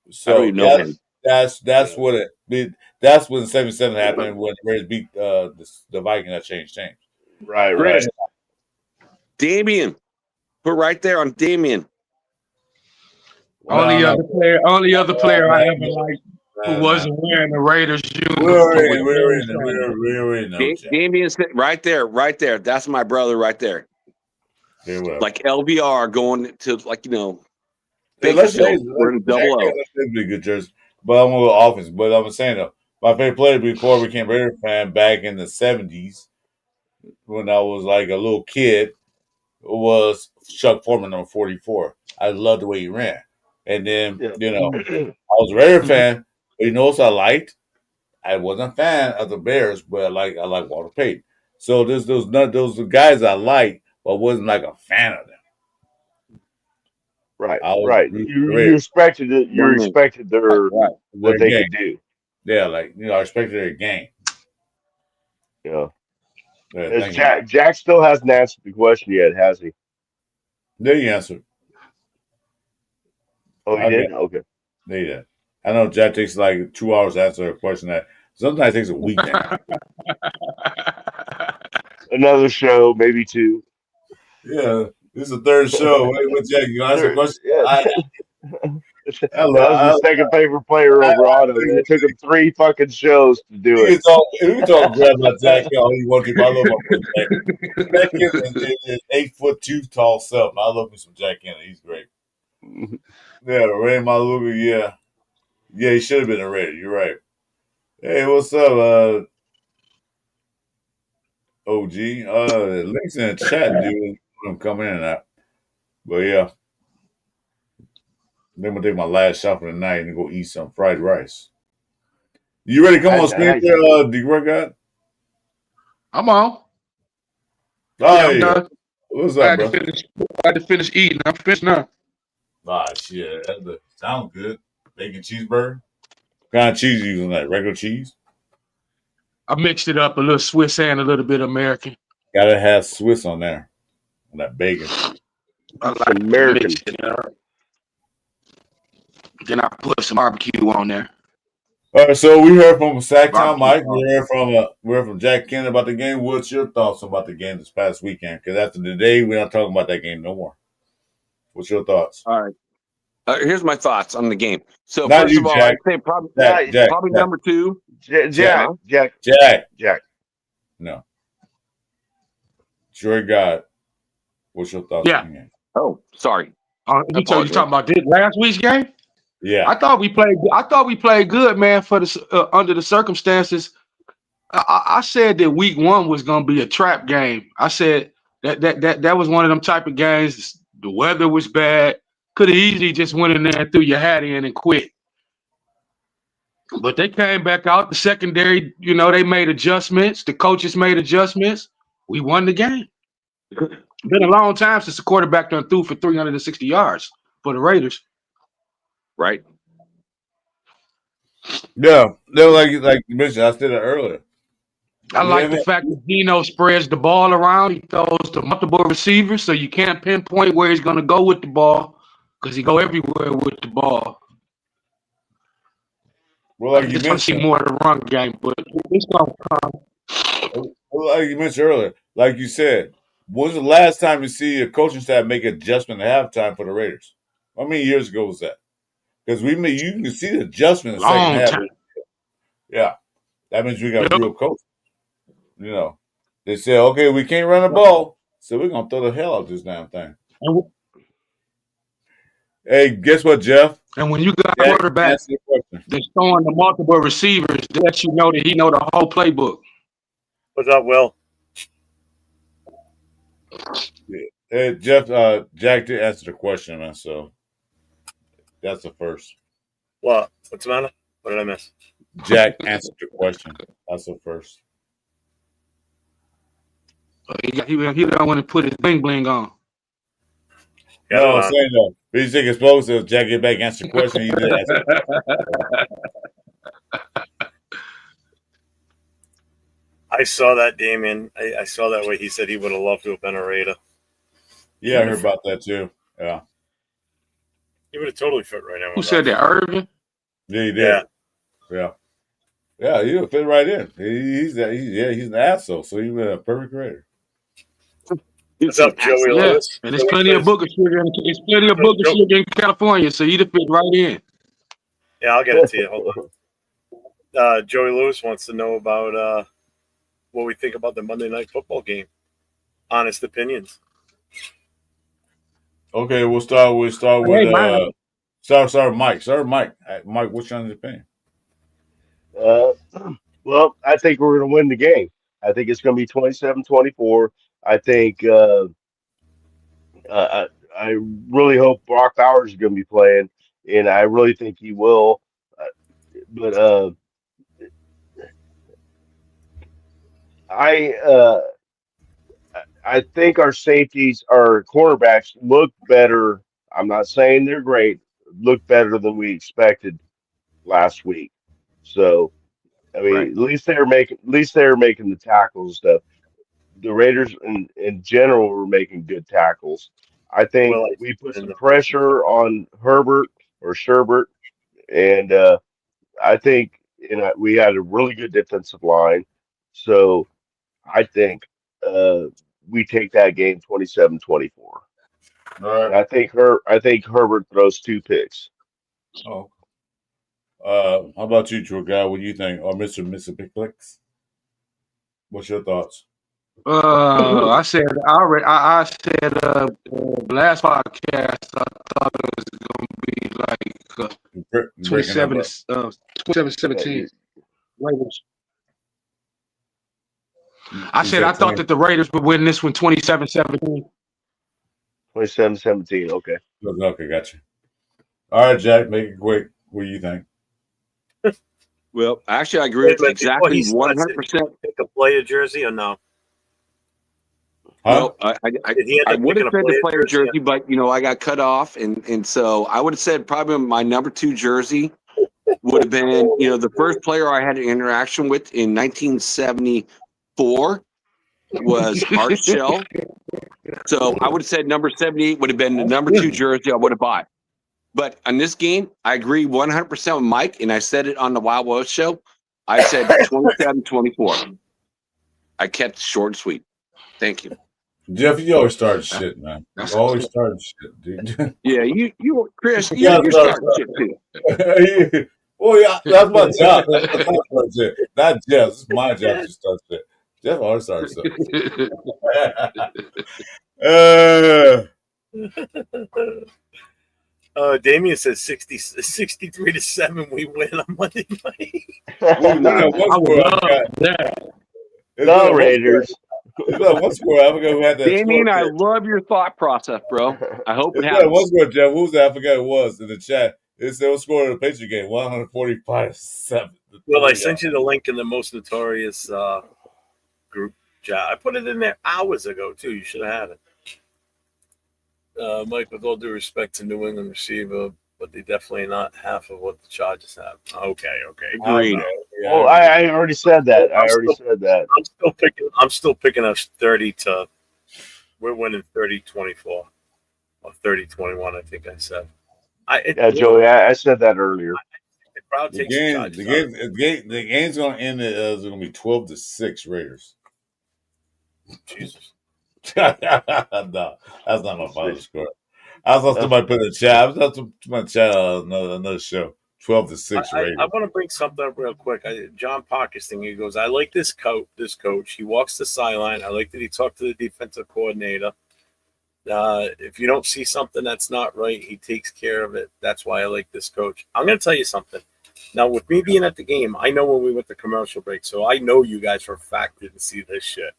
So even know him. that's yeah. what that's when '77 happened when the Raiders beat the Vikings that changed teams. Right, right. Chris, Damien, put right there on Damien. Only other player I ever No, liked who wasn't wearing the Raiders we uniform already was Barry Sanders. we already know. Jack. Damien, right there. That's my brother right there. Okay, well. Like LVR going to Yeah, let's say Bakersfield. We're in double O. That's be a good jersey. But I'm going to go offense. But I'm saying though, my favorite player before I became a Raider fan back in the '70s, when I was like a little kid, was Chuck Foreman, number 44. I loved the way he ran. And then, Yeah. I was a Raider fan, but you know what I liked? I wasn't a fan of the Bears, but I like Walter Payton. So those guys I liked, but wasn't like a fan of them. Right, I was right. You respected it. You respected their what they could do. Yeah, I respected their game. Yeah. Yeah, Jack still hasn't answered the question yet, has he? there you answer. Oh, he did? Okay. There you did. I know Jack takes like 2 hours to answer a question that sometimes takes a week. Another show, maybe two. Yeah, this is the third show. Wait, Jack, you answer a question? Yeah. That was the second favorite player over Otto. It took him 3 fucking shows to do it. We can talk grab about Jack all you want to, but I love my boy Jack. Jack Kennedy is 8'2" tall self. I love me some Jack Kennedy. He's great. Yeah, Ray Maluga, yeah. Yeah, he should have been a Raider. You're right. Hey, what's up, OG? Links in the chat, dude. I'm coming in and out. But yeah. Then I'm gonna take my last shot for the night and go eat some fried rice. You ready to come on screen there, D-Work God? I'm on. Oh, I'm done. What's I up, bro? had to finish eating. I'm finished now. Ah, shit. That sounds good. Bacon cheeseburger. What kind of cheese you using that? Regular cheese? I mixed it up, a little Swiss and a little bit American. Gotta have Swiss on there. On that bacon. I like American. Then I put some barbecue on there. All right, so we heard from Sacktown Mike. We heard from Jack Kennedy about the game. What's your thoughts about the game this past weekend? Because after today, we're not talking about that game no more. What's your thoughts? All right. Here's my thoughts on the game. So Not first you, of all, Jack. I'd say probably Jack, number 2. Jack. No. Joy God. What's your thoughts on the game? Oh, sorry. You talking about this last week's game? Yeah. I thought we played good, man. For the under the circumstances, I said that week 1 was going to be a trap game. I said that was one of them type of games. The weather was bad. Could have easily just went in there and threw your hat in and quit. But they came back out. The secondary, they made adjustments. The coaches made adjustments. We won the game. Been a long time since the quarterback done threw for 360 yards for the Raiders. Right. Yeah. They were like you mentioned, I said it earlier. I like the fact that Dino spreads the ball around. He throws to multiple receivers, so you can't pinpoint where he's going to go with the ball because he go everywhere with the ball. Well, I just want to see more of the run game, but it's going to come. Well, like you mentioned earlier, like you said, when's the last time you see a coaching staff make an adjustment at halftime for the Raiders? How many years ago was that? Because you can see the adjustment in the second half. Time. Yeah. That means we got a real coach. They said, okay, we can't run the ball, so we're going to throw the hell out of this damn thing. Hey, guess what, Jeff? And when you got a quarterback that's throwing the multiple receivers, that lets you know that he know the whole playbook. What's up, Will? Yeah. Hey, Jeff, Jack did answer the question, man, so that's the first. What? What's the matter? What did I miss? Jack answered the question. That's the first. He don't want to put his bling bling on. No, I'm saying though. He's taking explosive. Jack get back, answer the question. He did answer. I saw that, Damien. I saw that way. He said he would have loved to have been a Raider. Yeah, I heard about that too. Yeah. He would have totally fit right in Who with said us. that? Irvin? Yeah, he did. Yeah. Yeah. Yeah, he would fit right in. He's an asshole, so he would have a perfect Raider. What's up, Joey Yeah, Lewis? and there's plenty of booger sugar. There's plenty of booger sugar in California, so you'd fit right in. Yeah, I'll get it to you. Hold on. Joey Lewis wants to know about what we think about the Monday Night Football game. Honest opinions. Okay, we'll start with Hey, man. Mike. Mike, what's your opinion? Well, I think we're going to win the game. I think it's going to be 27-24. I think I really hope Brock Bowers is going to be playing, and I really think he will. But I uh, I think our safeties, our cornerbacks look better. I'm not saying they're great. Look better than we expected last week. So I mean, Right. at least they're making the tackles and stuff. The Raiders in general were making good tackles. I think Well, we put in some the pressure on Herbert or Sherbert, and I think we had a really good defensive line. So I think we take that game 27-24. All And right. I think Herbert throws 2 picks. Oh. How about you, Drew Guy? What do you think? Or Mr. Picklicks? What's your thoughts? I said I said last podcast I thought it was gonna be like You're breaking up. 27-17 Raiders. I You said I said thought that the Raiders would win this one 27-17. 27-17. Okay. Okay, gotcha. All right, Jack, make it quick. What do you think? Well, actually, I agree Wait a with minute, before exactly he starts it, 100%. pick a player jersey or no? Huh? Well, I Did he end I up would picking have a said the player player jersey? jersey, but I got cut off, and so I would have said probably my number 2 jersey would have been the first player I had an interaction with in 1974 was Art Shell. So I would have said number 78 would have been the number 2 jersey I would have bought. But on this game, I agree 100% with Mike, and I said it on the Wild West show. I said 27-24. I kept it short and sweet. Thank you. Jeff, you always start shit, man. You That's always start shit, dude. Yeah, you Chris, Yeah, you're starting shit too. Well, yeah, that's my job. That's my job to start shit. Not Jeff. It's my job to start shit. Jeff always starts stuff. Damien says 63-7. We win on Monday night. Well, I one would score I love got. that. Go Raiders. It's not one score. I forgot who had that Damien, I score. love your thought process, bro. I hope it It's not one happens. score, Jeff. Who was that? I forgot who it was in the chat. It said what score of the Patriot game? 145-7. Well, I sent you the link in the most notorious group chat. I put it in there hours ago too. You should have had it. Mike, with all due respect to New England receiver, but they definitely not half of what the Chargers have. Okay. Agreed. Well, I already said that. I'm still picking us 30 to. We're winning 30-24 or 30-21. I think I said. Yeah, Joey, I said that earlier. The crowd The takes game, the Chargers out. the game's going to end. It's going to be 12-6 Raiders. Jesus. No, that's not my final score. I saw somebody put in the chat. I was about to my chat another show. 12-6 Raiders. I want to bring something up real quick. John Parker's thing. He goes, I like this coach. He walks the sideline. I like that he talked to the defensive coordinator. If you don't see something that's not right, he takes care of it. That's why I like this coach. I'm going to tell you something. Now, with me being at the game, I know when we went to commercial break, so I know you guys for a fact didn't see this shit.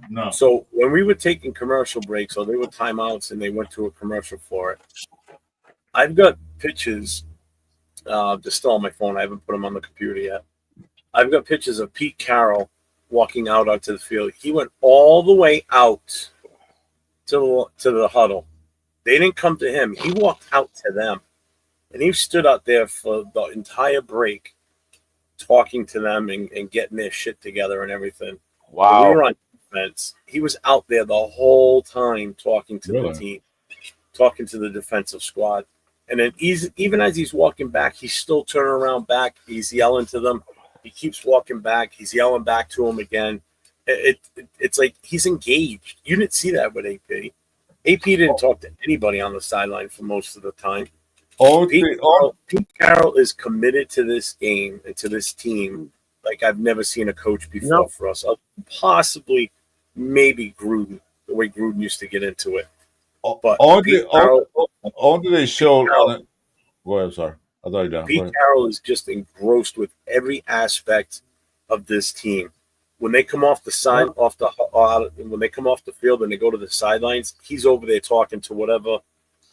No. So when we were taking commercial breaks, or they were timeouts and they went to a commercial for it, I've got pictures. They're still on my phone. I haven't put them on the computer yet. I've got pictures of Pete Carroll walking out onto the field. He went all the way out to the huddle. They didn't come to him. He walked out to them. And he stood out there for the entire break talking to them and getting their shit together and everything. When we Wow. were on defense, he was out there the whole time talking to Really? the team, talking to the defensive squad. And then even as he's walking back, he's still turning around back. He's yelling to them. He keeps walking back. He's yelling back to him again. It's like he's engaged. You didn't see that with AP. AP didn't talk to anybody on the sideline for most of the time. Pete Carroll is committed to this game and to this team like I've never seen a coach before for us. Possibly, maybe Gruden, the way Gruden used to get into it. But Only they showed on it. Go ahead, I'm sorry. I thought you were done. Pete Carroll is just engrossed with every aspect of this team. When they come off the side, when they come off the field and they go to the sidelines, he's over there talking to whatever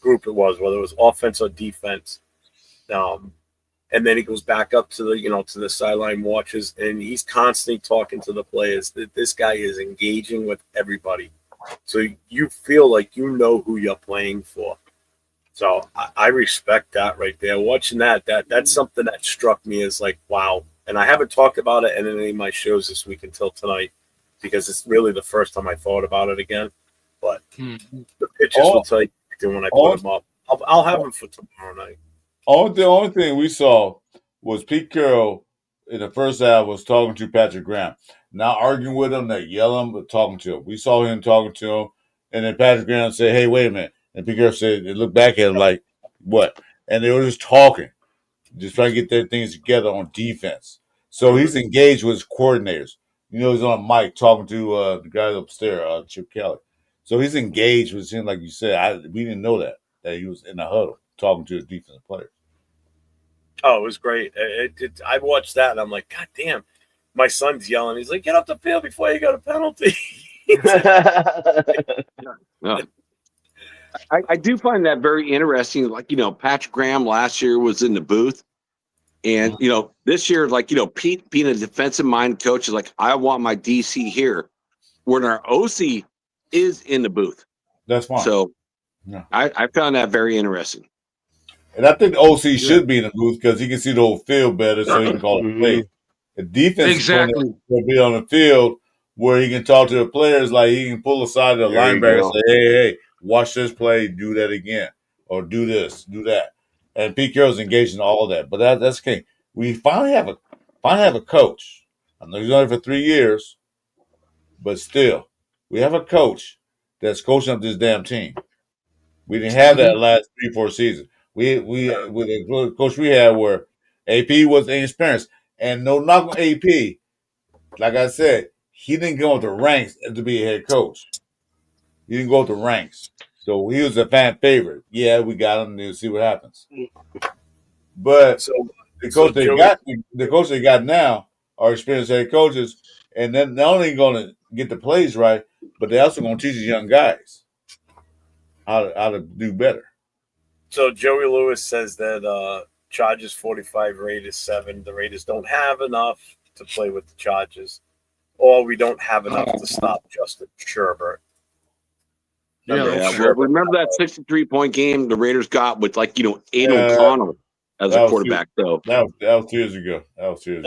group it was, whether it was offense or defense. And then he goes back up to the sideline watches, and he's constantly talking to the players. This guy is engaging with everybody, so you feel like you know who you're playing for. So I respect that right there. Watching that's something that struck me as like, wow. And I haven't talked about it in any of my shows this week until tonight because it's really the first time I thought about it again. But the pictures will tell you when I put them up. I'll have them for tomorrow night. The only thing we saw was Pete Carroll in the first half was talking to Patrick Graham. Not arguing with him, not yelling, but talking to him. We saw him talking to him, and then Patrick Graham said, "Hey, wait a minute." And Pete Carroll said, they looked back at him like, "What?" And they were just talking, just trying to get their things together on defense. So he's engaged with his coordinators. He's on a mic talking to the guys upstairs, Chip Kelly. So he's engaged with him, like you said. We didn't know that he was in the huddle talking to the defensive players. Oh, it was great. I watched that, and I'm like, God damn. My son's yelling. He's like, get up the field before you got a penalty. I do find that very interesting. Like, Patrick Graham last year was in the booth. And, this year, like, Pete being a defensive minded coach is like, I want my DC here. When our OC is in the booth. That's fine. So I found that very interesting. And I think the OC should be in the booth because he can see the whole field better so he can call the play. The defense will be on the field where he can talk to the players, like he can pull aside the linebacker and say, hey, watch this play, do that again. Or do this, do that. And Pete Carroll's engaged in all of that. But that's king. We finally have a coach. I know he's only for 3 years, but still, we have a coach that's coaching up this damn team. We didn't have that last 3-4 seasons. We with the coach we had where AP was inexperienced. And no knock on AP, like I said, he didn't go up the ranks to be a head coach. He didn't go up the ranks. So he was a fan favorite. Yeah, we got him to see what happens. But the coach they got now are experienced head coaches, and then not only going to get the plays right, but they're also going to teach the young guys how to do better. So Joey Lewis says that Chargers 45, Raiders 7. The Raiders don't have enough to play with the Chargers, or we don't have enough to stop Justin Sherbert. Remember that 63-point game the Raiders got with Aiden O'Connell as a quarterback, though. That was 2 years ago. That was a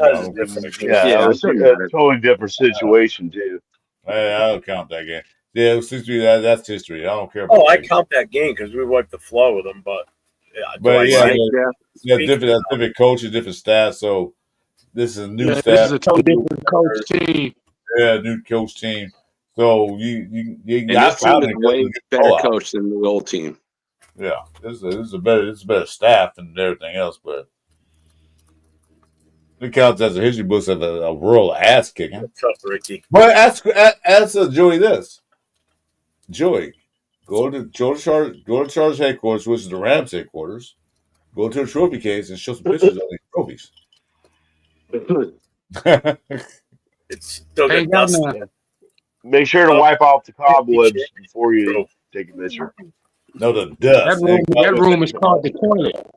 totally different situation, too. I don't count that game. Yeah, it was 63. That's history. I don't care. I count that game because we wiped the floor with them, but different coaches, different staff. So this is a new staff. This is a totally different coach team. Yeah, new coach team. So you got a way better coach than the old team. Yeah, this is a better staff and everything else, but it counts as a history books of a rural ass kicking. Tough, Ricky. But ask Joey this. Joey, go to Chargers headquarters, which is the Rams headquarters. Go to the trophy case and show some pictures of these trophies. It's still got dust. Make sure to wipe off the cobwebs before you take a picture. No, the dust. That room is called the toilet.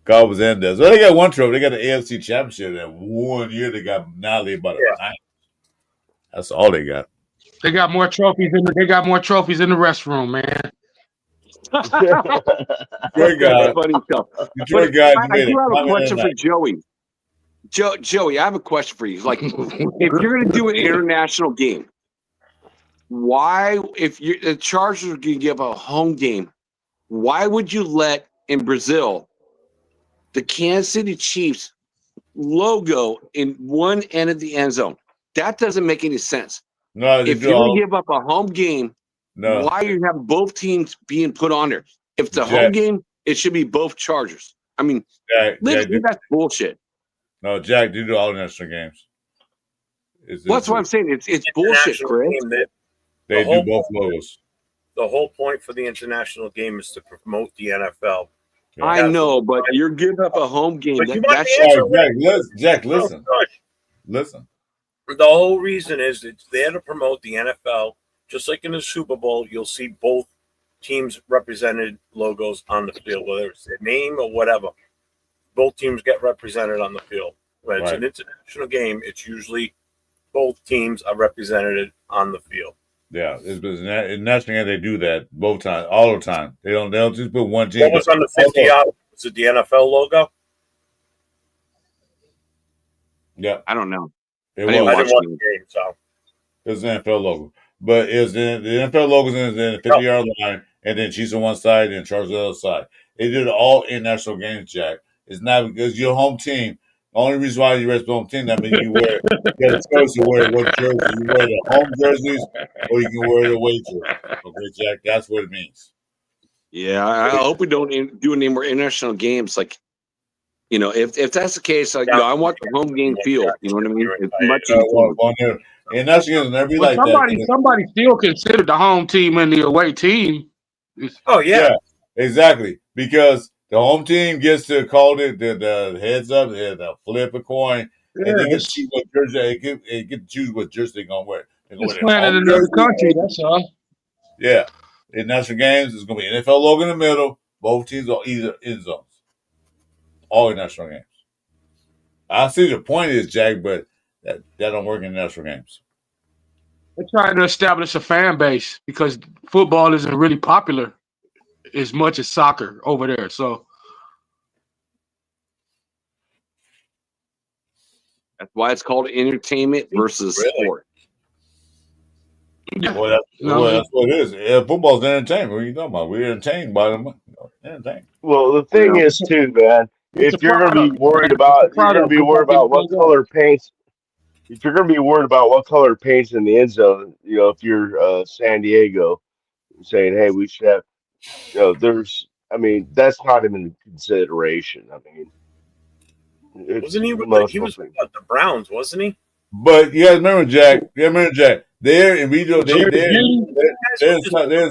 Cobwebs and dust. Well, they got one trophy. They got the AFC Championship. That 1 year they got now they about a time. That's all they got. They got more trophies in the restroom, man. Detroit guy. Funny stuff. I do have a question for Joey. Joey, I have a question for you. Like, if you're going to do an international game, why, if the Chargers are going to give a home game, why would you let in Brazil the Kansas City Chiefs logo in one end of the end zone? That doesn't make any sense. No, If you're going to give up a home game, no, why you have both teams being put on there? If it's a Jack. home game, it should be both Chargers. I mean, Jack, that's bullshit. no, Jack, do all national games. That's what I'm saying. It's bullshit, Chris. They do both logos. The whole point for the international game is to promote the NFL. Yeah. I know, but you're giving up a home game. Jack, listen. Listen. The whole reason is it's there to promote the NFL. Just like in the Super Bowl, you'll see both teams represented logos on the field, whether it's their name or whatever. Both teams get represented on the field. When it's an international game, it's usually both teams are represented on the field. Yeah, in national game they do that both times, all the time. They don't just put one team. What was on the 50-yard? Was it the NFL logo? Yeah, I don't know. I didn't watch the game, so it was the NFL logo, but it was the NFL logo in the 50-yard line, and then Chiefs on one side and Chargers on the other side. They did it all in national games, Jack. It's not because your home team. The only reason why you rest home team, that means you get a choice to wear what jersey. You wear the home jerseys or you can wear the away jersey. Okay, Jack, that's what it means. Yeah, I hope we don't do any more international games. Like, if that's the case, like, I want the home game feel. You know what I mean? It's much easier. And that's never be like that. Somebody still considered the home team and the away team. Yeah, exactly. Because the home team gets to call it the heads up, the flip a coin, and they get to choose what jersey. They get to choose what jersey they're gonna wear. They're gonna wear in another country. That's all. Yeah, in national games, it's gonna be NFL logo in the middle. Both teams are either end zones. All in national games. I see the point is, Jack, but that don't work in national games. They're trying to establish a fan base because football isn't really popular as much as soccer over there. So that's why it's called entertainment versus sport. Well, that's what it is. Yeah, football's entertainment. What are you talking about? We're entertained by them. Entertained. Well, the thing is, too, man, if you're going to be worried about, what color paints. If you're going to be worried about what color paints in the end zone, if you're San Diego, saying, hey, we should have, that's not even a consideration. I mean, wasn't he with the Browns, wasn't he? But you guys remember, Jack? They're in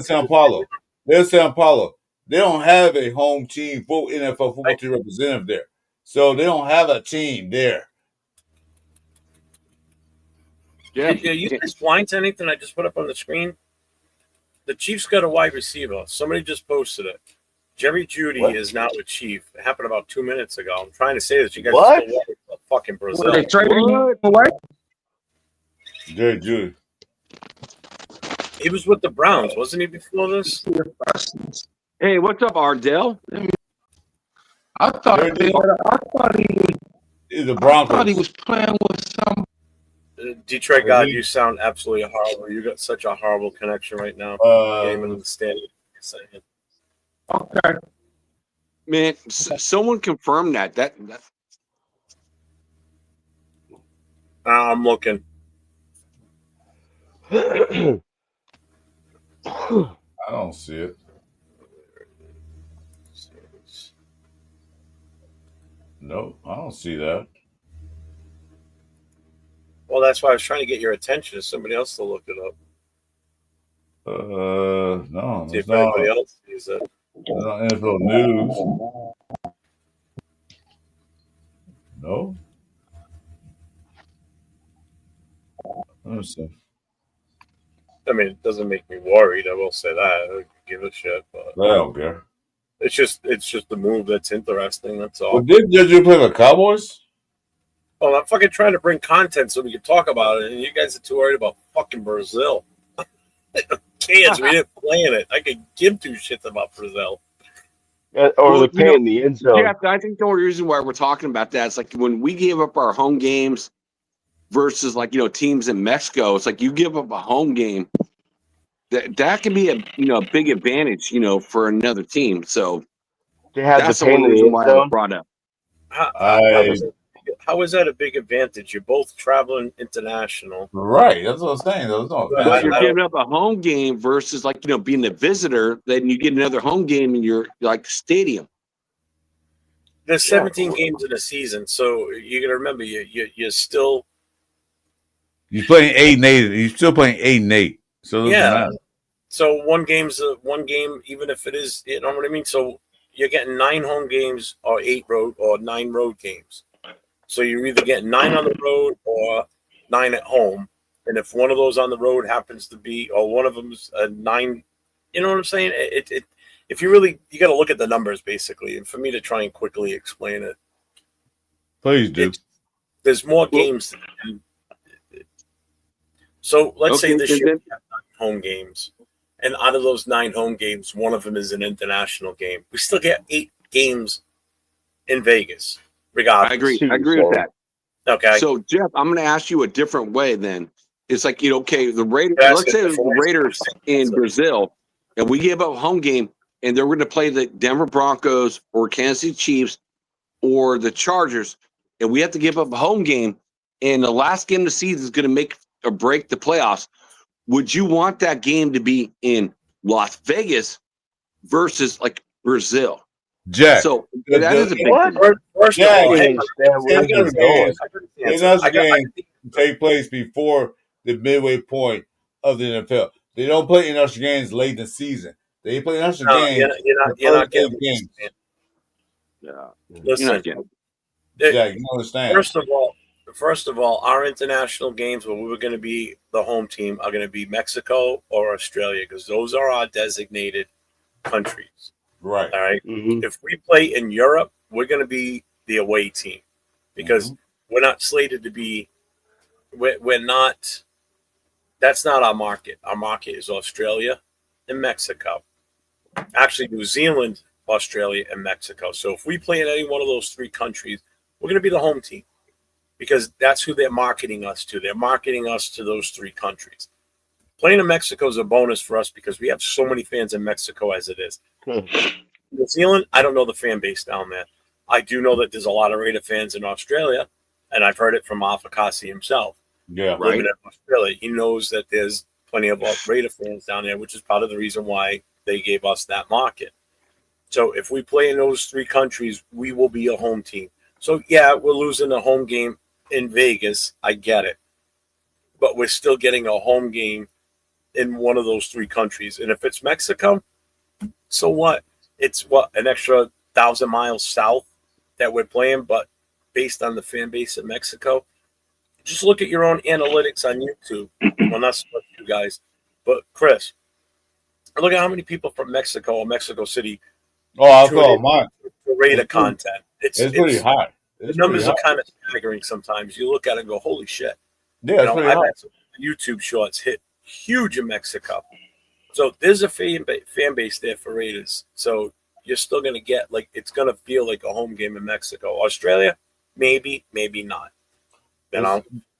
Sao Paulo. They're in Sao Paulo. They don't have a home team, full NFL football team representative there. So they don't have a team there. Yeah, you guys blind to anything I just put up on the screen? The Chiefs got a wide receiver. Somebody just posted it. Jerry Jeudy is now a Chief. It happened about 2 minutes ago. I'm trying to say that you guys are still watching fucking Brazil. They traded him away? Jerry Jeudy. He was with the Browns, wasn't he, before this? Hey, what's up, Ardell? I thought he was playing with some. Detroit God, you sound absolutely horrible. You got such a horrible connection right now. Game in the stadium. Okay. Man, someone confirmed that. I'm looking. I don't see it. No, I don't see that. Well, that's why I was trying to get your attention to somebody else to look it up. No. See if anybody else sees it. NFL News. No. Let me see. I mean, it doesn't make me worried. I will say that. I don't give a shit, but I don't care. It's just the move that's interesting. That's all. Well, did you play the Cowboys? Well, I'm fucking trying to bring content so we can talk about it, and you guys are too worried about fucking Brazil. Kids, we didn't play in it. I could give two shits about Brazil. or Well, the paint in the end zone. yeah, I think the only reason why we're talking about that is like when we gave up our home games versus like teams in Mexico. It's like you give up a home game, that can be a big advantage for another team. So They had the that's the paint only in the reason end why I was zone. brought up. I How is that a big advantage? You're both traveling international. right. That's what I'm saying. There's no But But offense. you're I giving don't. up a home game versus like being a visitor. Then you get another home game in your like stadium. There's 17 games in a season, so you got to remember you're still. You're playing 8-8. You're still playing 8-8. So it doesn't Yeah. matter. So one game, even if it is, you know what I mean. So you're getting 9 home games or 8 road or 9 road games. So you're either getting 9 on the road or 9 at home. And if one of those on the road happens to be, or one of them's a 9, you know what I'm saying? If you got to look at the numbers basically. And for me to try and quickly explain it, Please do. there's more games. So let's say this year we have 9 home games. And out of those 9 home games, one of them is an international game. We still get 8 games in Vegas, regardless. I agree with that. Okay. So Jeff, I'm going to ask you a different way. Then it's like okay, the Raiders. That's Let's say good. the Raiders in Brazil, and we give up home game, and they're going to play the Denver Broncos or Kansas City Chiefs or the Chargers, and we have to give up a home game, and the last game of the season is going to make or break the playoffs. Would you want that game to be in Las Vegas versus like Brazil? Jack. So that is a big thing. First of Yeah, all, I understand where he's going. Another game take place before the midway point of the NFL. They don't play international games late in the season. They play international games. You're not getting games. Yeah. Listen, Jack, you understand? First of all, our international games where we were going to be the home team are going to be Mexico or Australia because those are our designated countries. Right. All right. Mm-hmm. If we play in Europe, we're going to be the away team because we're not slated to be. We're not. That's not our market. Our market is Australia and Mexico. Actually, New Zealand, Australia, and Mexico. So if we play in any one of those 3 countries, we're going to be the home team because that's who they're marketing us to. They're marketing us to those 3 countries. Playing in Mexico is a bonus for us because we have so many fans in Mexico as it is. New Zealand, I don't know the fan base down there. I do know that there's a lot of Raider fans in Australia, and I've heard it from Alpha Kasi himself. Yeah. Living in Australia, he knows that there's plenty of Raider fans down there, which is part of the reason why they gave us that market. So if we play in those 3 countries, we will be a home team. So yeah, we're losing a home game in Vegas. I get it, but we're still getting a home game in one of those 3 countries. And if it's Mexico, so what? It's an extra 1,000 miles south that we're playing, but based on the fan base in Mexico, just look at your own analytics on YouTube. Well, not so much you guys, but Chris, look at how many people from Mexico or Mexico City. Oh, I'll call mine. Raider content. It's pretty high. The numbers are kind of staggering sometimes. You look at it and go, holy shit. Yeah, it's pretty I've high. had some YouTube shorts hit huge in Mexico. So there's a fan base there for Raiders. So you're still going to get, it's going to feel like a home game in Mexico. Australia, maybe, maybe not.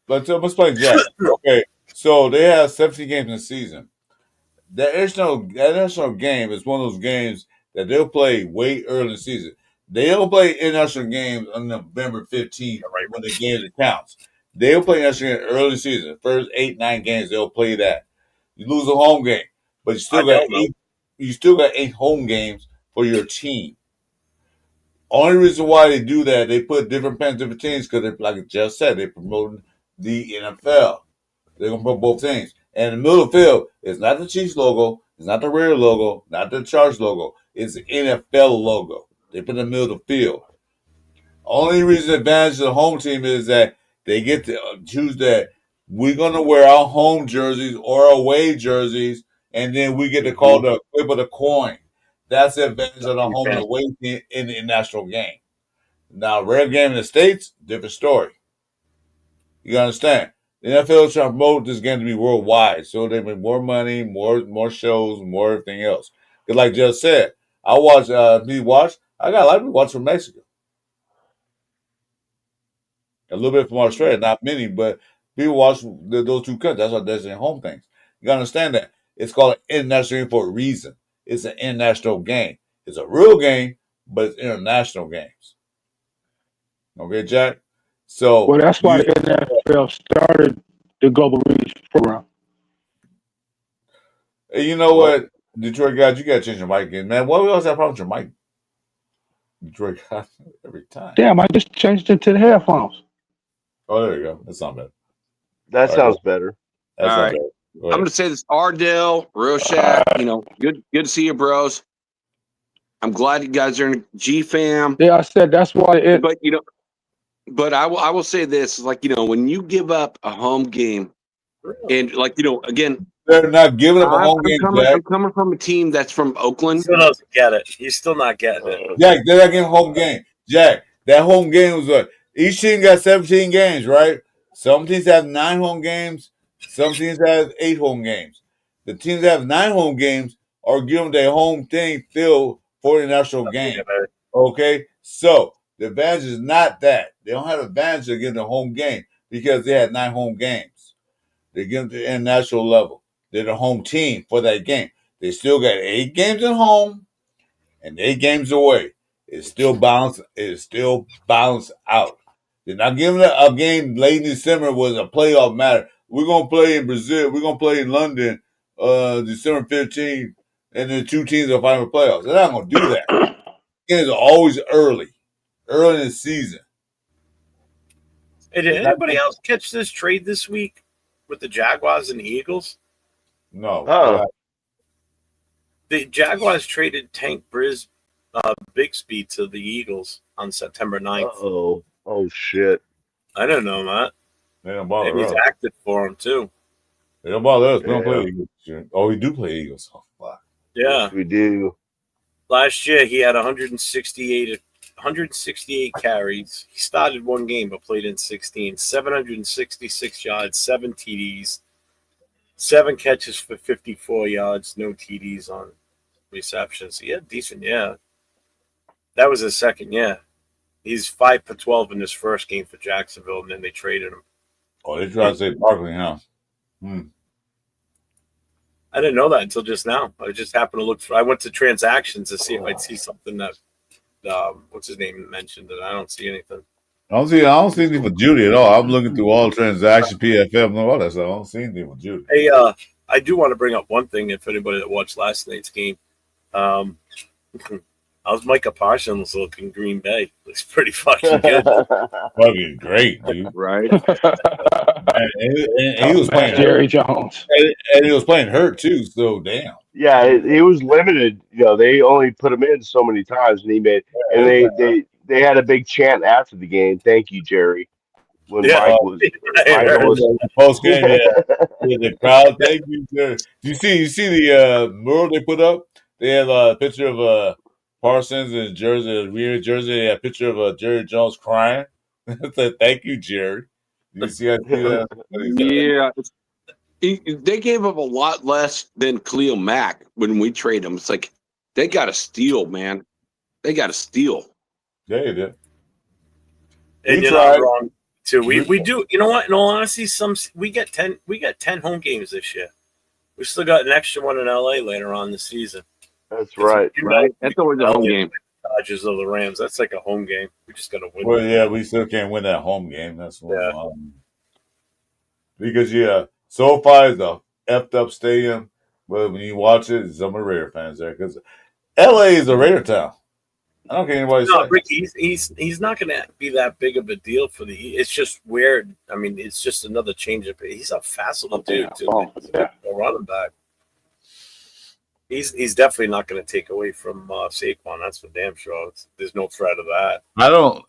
Let's play Jack. Okay, so they have 17 games in the season. That international game is one of those games that they'll play way early in the season. They don't play international games on November 15th when the game counts. They'll play international games early in the season. First 8-9 games, they'll play that. You lose a home game, but you still got 8. You still got 8 home games for your team. Only reason why they do that, they put different pens, different teams, because they, like I just said, they're promoting the NFL. They're gonna promote both things. And in the middle of the field, it's not the Chiefs logo, it's not the Raider logo, not the Chargers logo. It's the NFL logo. They put in the middle of the field. Only reason the advantage of the home team is that they get to choose that we're gonna wear our home jerseys or away jerseys, and then we get to call the flip of the coin. That's the advantage of the home and away team in the national game. Now, rare game in the States, different story. You understand? The NFL is trying to promote this game to be worldwide, so they make more money, more shows, more everything else. Because like Just said, I watch I got a lot of people watch from Mexico. A little bit from Australia, not many, but people watch those two countries. That's why that's their home things. You gotta understand that. It's called an international game for a reason. It's an international game. It's a real game, but it's international games. Okay, Jack? So Well, that's why the NFL started the Global Reach program. Hey, you know what? Detroit guys, you gotta change your mic again, man. Why we always have problems with your mic? Detroit guys every time. Damn, I just changed it to the headphones. Oh, there you go. That's not bad. That All sounds right. better. That's All not right. bad. Go I'm ahead. going to say this. Ardell, Rorschach, good to see you, bros. I'm glad you guys are in G-Fam. Yeah, I said that's why But I will say this, like, when you give up a home game and, like, again, They're not giving up a home game, Jack. I'm coming from a team that's from He Oakland. still doesn't get it. He's still not getting it. Jack, they're not giving home game. Jack, that home game was what? Each team got 17 games, right? Some teams have 9 home games. Some teams have 8 home games. The teams that have 9 home games are given their home thing still for the national game. Okay? So, the advantage is not that. They don't have an advantage of getting a home game because they had 9 home games. They get them to the international level. They're the home team for that game. They still got 8 games at home and 8 games away. It's still balanced. It's still balanced out. They're not giving a game late in December was a playoff matter. We're gonna play in Brazil. We're gonna play in London, December 15th, and the 2 teams are fighting for playoffs. They're not gonna do that. Games are always early in the season. Hey, did anybody else catch this trade this week with the Jaguars and the Eagles? No. The Jaguars traded Tank Bigsby to the Eagles on September 9th. Oh shit! I don't know, Matt. They don't bother Maybe us. he's acted for him too. They don't bother us. We don't play Eagles. Oh, we do play Eagles. Oh, fuck. Yeah, Yes, we do. last year he had 168 carries. He started one game but played in 16. 766 yards, 7 TDs, 7 catches for 54 yards, no TDs on receptions. He had decent, yeah. That was his second year. He's 5 for 12 in his first game for Jacksonville, and then they traded him. Oh, they try to say Barkley, huh? I didn't know that until just now. I just happened to look for. I went to transactions to see if I'd see something that what's his name mentioned, and I don't see anything. I don't see anything for Judy at all. I'm looking through all transactions, PFF, and all that stuff. I don't see anything for Judy. Hey, I do want to bring up one thing. If anybody that watched last night's game, how's Micah Parsons looking? Green Bay looks pretty fucking good. Fucking great, dude. Right. and he was playing Jerry Jones. and he was playing hurt too. So damn. Yeah, he was limited. They only put him in so many times, and he made. And they had a big chant after the game. Thank you, Jerry. When Mike was post game, the crowd. Thank you, Jerry. You see the mural they put up. They have a picture of Parsons in jersey, weird jersey. They have a picture of Jerry Jones crying. Said, "Thank you, Jerry." You see that? Yeah. They gave up a lot less than Khalil Mack when we trade them. It's like they got to steal, man. They got to steal. Yeah, you did. And you're not wrong too. We do. You know what? In all honesty, we get 10 home games this year. We still got an extra one in LA later on this season. That's right. Right. That's always a home game. Dodgers of the Rams. That's like a home game. We just got to win. Well, yeah, we still can't win that home game. That's what. Because SoFi is a effed up stadium, but when you watch it, some of the Raider fans there because LA is a Raider town. I don't care anybody say. Rick, he's not going to be that big of a deal for the. It's just weird. I mean, it's just another change of. He's a fast little dude too. A running back. He's definitely not going to take away from Saquon. That's for damn sure. There's no threat of that. I don't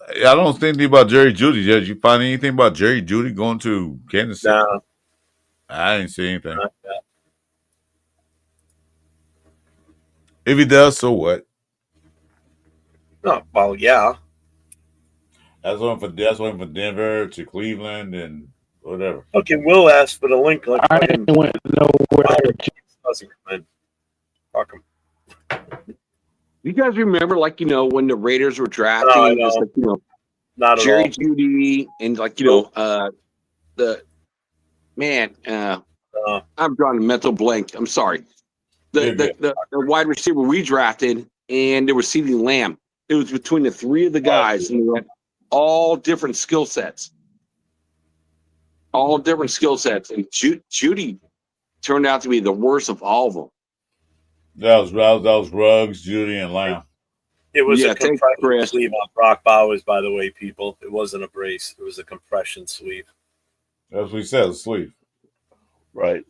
think anything about Jerry Jeudy. Did you find anything about Jerry Jeudy going to Kansas City? No. I didn't see anything. If he does, so what? No, well, yeah. That's one for Denver to Cleveland and whatever. Okay, Will asked for the link. Like, I ain't went nowhere. Doesn't come in. Fuck him. You guys remember, like, when the Raiders were drafting, No, I it was know. like, Not at Jerry all. Jeudy and like, the man, I'm drawing a mental blank. I'm sorry. The wide receiver we drafted, and there was CeeDee Lamb. It was between the three of the guys, and they had all different skill sets. All different skill sets. And Judy turned out to be the worst of all of them. That was Ruggs, Judy, and Lamb. It was a thanks, compression Chris. sleeve on Brock Bowers, by the way, people. It wasn't a brace. It was a compression sleeve. That's what he said, a sleeve. Right.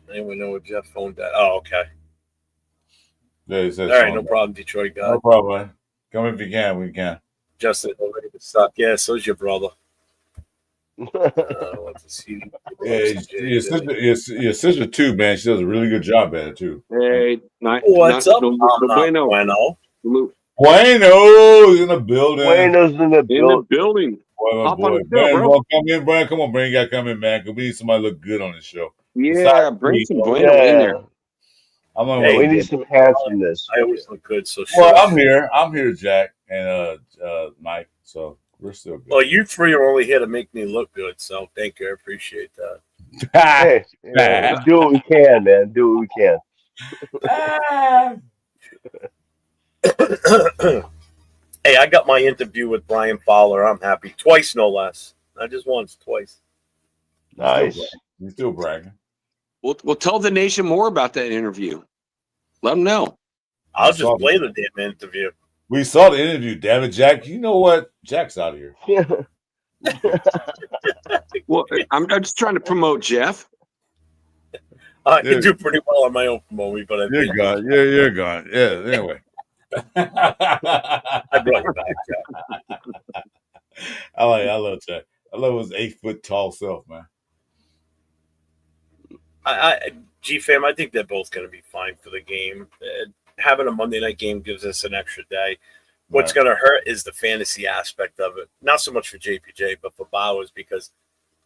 Anyone know what Jeff phoned that? Oh, okay. Yeah, he said All right, no something. problem, Detroit guy. No problem, man. Come if you can, we can. Justin, ready to suck. Yeah, so's your brother. Let's see. Yeah, your sister too, man. She does a really good job at it too. Hey, What's up? Bueno. Bueno. Bueno's in the building. Bueno's in the building. Boy, my Hop on boy. the show, Brian, bro. come in, Brian. Come on, Brian. You gotta come in, man. Cause we need somebody to look good on the show. Yeah, Besides bring me, some Bueno in there. I'm on Yeah, we need some handsomeness. I always look good, so Well, sure. I'm here. I'm here, Jack and Mike. So we're still good. Well, you three are only here to make me look good, so thank you. I appreciate that. Hey, do what we can, man. Do what we can. Hey, I got my interview with Brian Fowler. I'm happy. Twice, no less. Not just once, twice. Nice. You're still bragging. We'll tell the nation more about that interview. Let them know. I'll just play the damn interview. We saw the interview, damn it, Jack. You know what? Jack's out of here. Well, I'm just trying to promote Jeff. I can do pretty well on my own movie, but You're gone. You're gone. Yeah. Anyway. I brought you back, Jack. I love Jack. I love his 8 foot tall self, man. G-Fam, I think they're both going to be fine for the game. Having a Monday night game gives us an extra day. What's going to hurt is the fantasy aspect of it. Not so much for JPJ, but for Bowers, because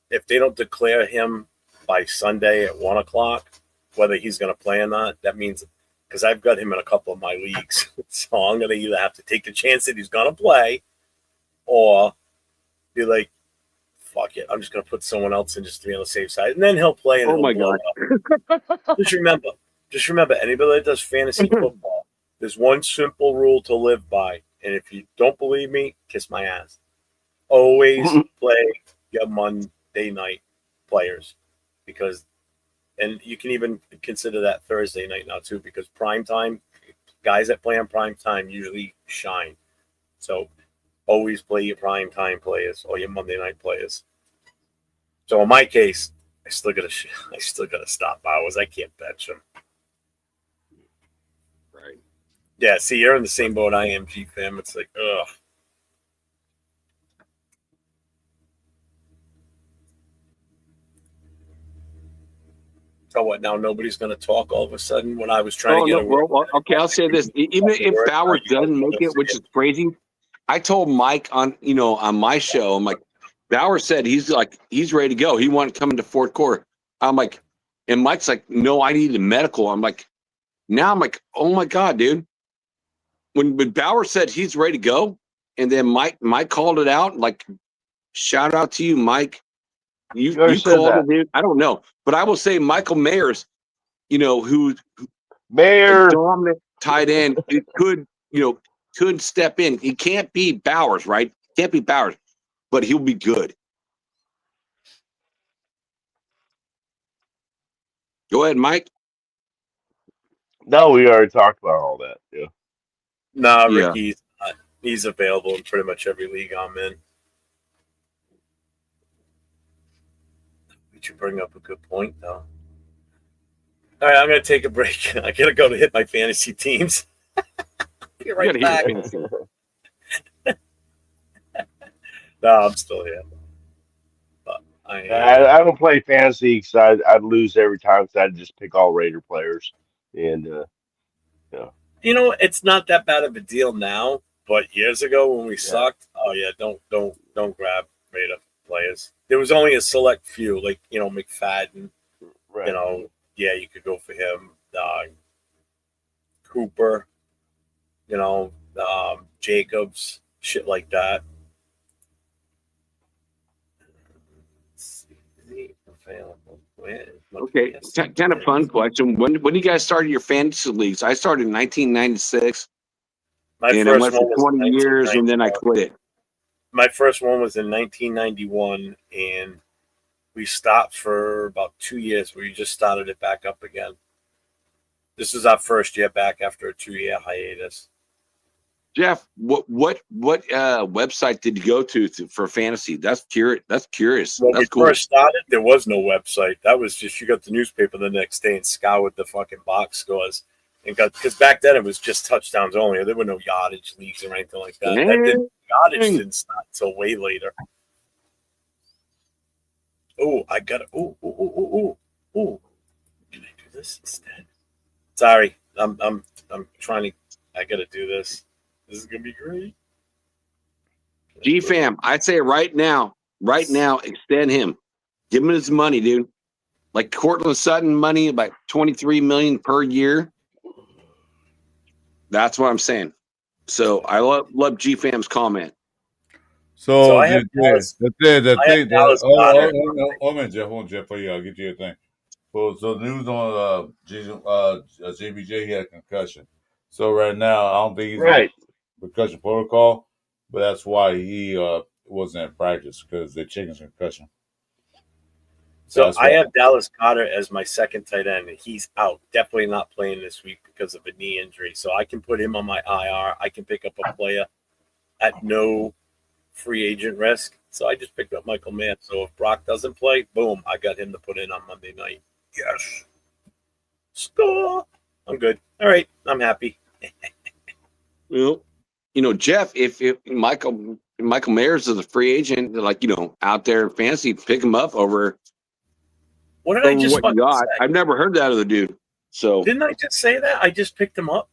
if they don't declare him by Sunday at 1 o'clock, whether he's going to play or not, that means because I've got him in a couple of my leagues. So I'm going to either have to take the chance that he's going to play or be like, fuck it, I'm just going to put someone else in just to be on the safe side. And then he'll play. And oh, my God. Just remember, anybody that does fantasy football, there's one simple rule to live by. And if you don't believe me, kiss my ass. Always play your Monday night players. And you can even consider that Thursday night now, too, because prime time, guys that play on prime time usually shine. So always play your prime time players or your Monday night players. So in my case, I still gotta stop Bowers. I can't bench him. Right. Yeah, see, you're in the same boat I am, G-Fam. It's like, ugh. So what, now nobody's going to talk all of a sudden when I was trying to get okay, I'll say this. Even if Bowers doesn't make it, which is crazy, I told Mike on my show, I'm like, Bowers said he's ready to go. He wanted to come into fourth quarter. I'm like, and Mike's like, no, I need a medical. I'm like, oh my God, dude. When Bowers said he's ready to go, and then Mike called it out, like, shout out to you, Mike. You called it, dude. I don't know, but I will say Michael Mayers, who dominant tight end, it could step in. He can't be Bowers, right? Can't be Bowers, but he'll be good. Go ahead, Mike. No, we already talked about all that. Yeah. No, Ricky, he's available in pretty much every league I'm in. Did you bring up a good point, though? All right, I'm going to take a break. I got to go to hit my fantasy teams. Be right back. No, I'm still here. But I don't play fantasy because I'd lose every time because I'd just pick all Raider players. And, it's not that bad of a deal now. But years ago when we sucked, oh, yeah, don't grab Raider players. There was only a select few, like, McFadden, right. yeah, you could go for him. Cooper, Jacobs, shit like that. Let's see, is he available? Okay, kind of fun question. When you guys started your fantasy leagues? I started in 1996, and I went for 20 years, and then I quit it. My first one was in 1991, and we stopped for about 2 years. We just started it back up again. This is our first year back after a 2-year hiatus. Jeff, what website did you go to for fantasy? That's curious. When That's we cool. first started, there was no website. That was just, you got the newspaper the next day and scoured the fucking box scores. And because back then it was just touchdowns only. There were no yardage leagues or anything like that. Yardage didn't start until way later. Oh, I got it. Oh. Can I do this instead? Sorry, I'm trying to. I got to do this. This is gonna be great. G-Fam, I'd say right now, extend him. Give him his money, dude. Like Cortland Sutton money, about $23 million per year. That's what I'm saying. So I love G-Fam's comment. So I have Dallas. the thing. Dallas Oh man, Jeff, for you. I'll get you a thing. So news on JBJ, he had a concussion. So right now, I don't think he's in concussion protocol, but that's why he wasn't at practice because they're checking concussion. So I have Dallas Goedert as my second tight end, and he's out. Definitely not playing this week because of a knee injury. So I can put him on my IR. I can pick up a player at no free agent risk. So I just picked up Michael Mayer. So if Brock doesn't play, boom, I got him to put in on Monday night. Yes. Score. I'm good. All right. I'm happy. Well, Jeff, if Michael Mayers is a free agent, like, out there in fantasy, pick him up over what did I just what you got. I've never heard that of the dude. So didn't I just say that? I just picked him up.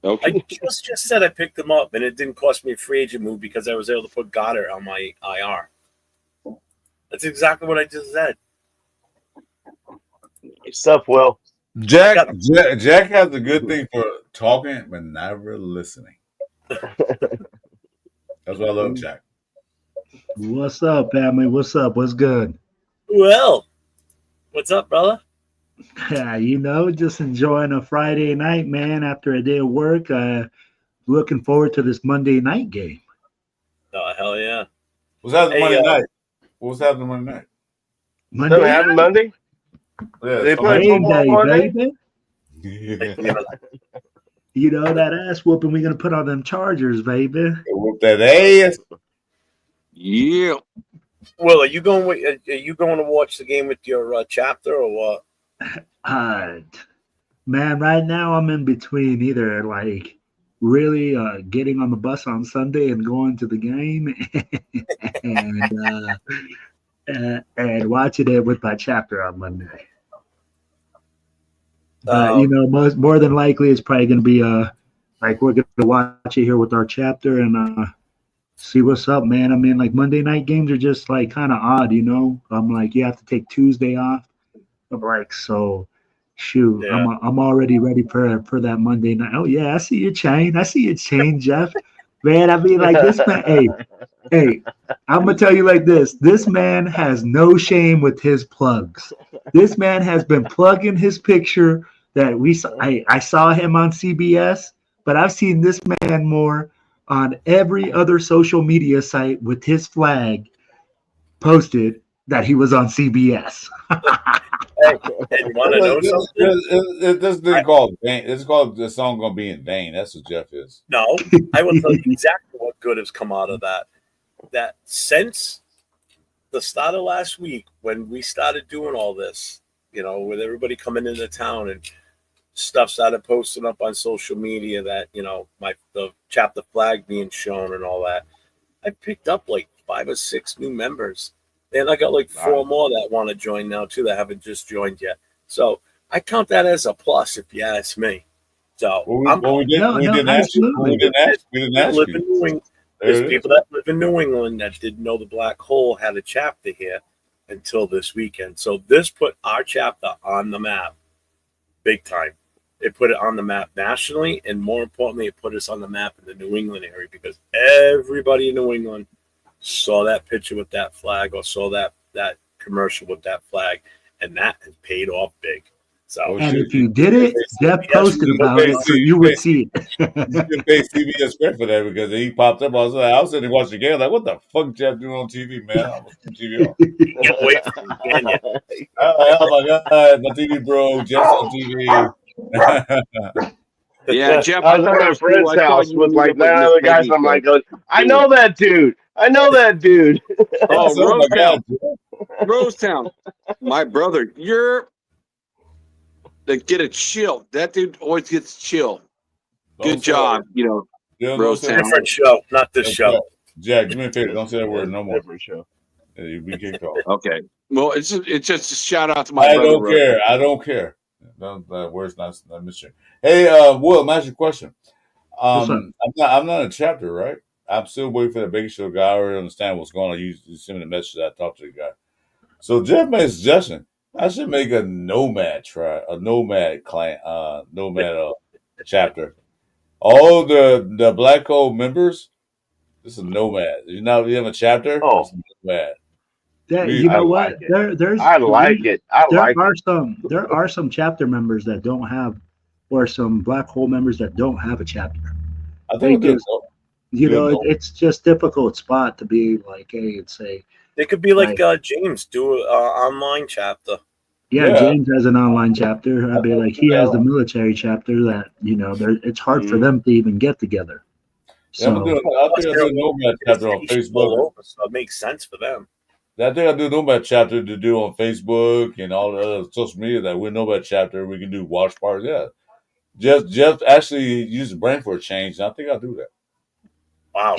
Okay. I just said I picked him up, and it didn't cost me a free agent move because I was able to put Goddard on my IR. That's exactly what I just said. Stuff, Will. Jack has a good thing for talking but never listening. That's why I love Jack. What's up, family? What's up? What's good? Well, what's up, brother? Just enjoying a Friday night, man, after a day of work. Looking forward to this Monday night game. Oh, hell yeah. What's happening Monday night? What's happening Monday night? Monday night? Monday? Yeah, they play football Monday? Baby. That ass whooping we're going to put on them Chargers, baby. Whoop that ass. Yeah. Well, are you going to watch the game with your chapter or what? Man, right now I'm in between either really getting on the bus on Sunday and going to the game and watching it with my chapter on Monday. But more than likely it's probably going to be we're going to watch it here with our chapter and see what's up, man. I mean, Monday night games are just kind of odd, I'm you have to take Tuesday off. I'm so shoot, yeah. I'm already ready for that Monday night. Oh yeah, I see your chain, Jeff. Man, I mean, this man. Hey, I'm gonna tell you like this. This man has no shame with his plugs. This man has been plugging his picture that I saw him on CBS, but I've seen this man more on every other social media site with his flag posted that he was on CBS. Hey, you want to know something? This thing called Dane. It's called the song gonna be in Dane. That's what Jeff is. No, I will tell you exactly what good has come out of that. That since the start of last week, when we started doing all this, with everybody coming into town and stuff started posting up on social media that the chapter flag being shown and all that, I picked up 5 or 6 new members. And I got 4 more that want to join now, too, that haven't just joined yet. So I count that as a plus, if you ask me. So we didn't ask you. There's people that live in New England that didn't know the Black Hole had a chapter here. until this weekend. So this put our chapter on the map big time. It put it on the map nationally, and more importantly, it put us on the map in the New England area because everybody in New England saw that picture with that flag or saw that commercial with that flag, and that has paid off big. So, Oh, And shit. if you did it, Jeff posted about it, so you would see it. You can pay CBS credit for that because he popped up. I was sitting watching the game. Like, what the fuck, Jeff doing on TV, man? I was on TV off. get away from me, can you? Oh my god, my TV broke. Jeff's on TV. Yeah, Jeff. I was thought at that my was cool. friend's I thought house you with meet like up with 9 Miss other guys, Peggy, and I'm like, so- I know that dude. I know that dude. Oh, Oh my god, Rosetown, my brother, you're to get a chill. That dude always gets chill. Good job, Yeah, don't say Rosetown. that Different show, not this word. show. Jack, do me a favor. Don't say that word no more. Different show. We get called. Okay. Well, it's just a shout out to my I brother. don't Rosetown. care. I don't care. That word's not Mr. Hey, Will, ask you a question. What's up? I'm not in a chapter, right? I'm still waiting for the big show guy. I already understand what's going on. You send me the message. I talked to the guy. So Jeff made a suggestion. I should make a nomad chapter. All the Black Hole members. This is a nomad. You have a chapter. Oh. It's a nomad. You I know like what? it. There's I like it. there are some chapter members that don't have, or some Black Hole members that don't have a chapter. I They think just, you do know, it. it's just difficult spot to be like, hey, and say, They could be like James, do an online chapter. yeah, Yeah. James has an online chapter. I'd be like, he has the military chapter that, you know, it's hard for them to even get together. Yeah, I'm So gonna do. I think I'll do a nomad chapter on Facebook. So it makes sense for them. I think I'll do a nomad chapter to do on Facebook and all the other social media that we're nomad chapter. We can do watch parties. Yeah. Jeff actually used the brain for a change, and I think I'll do that. Wow.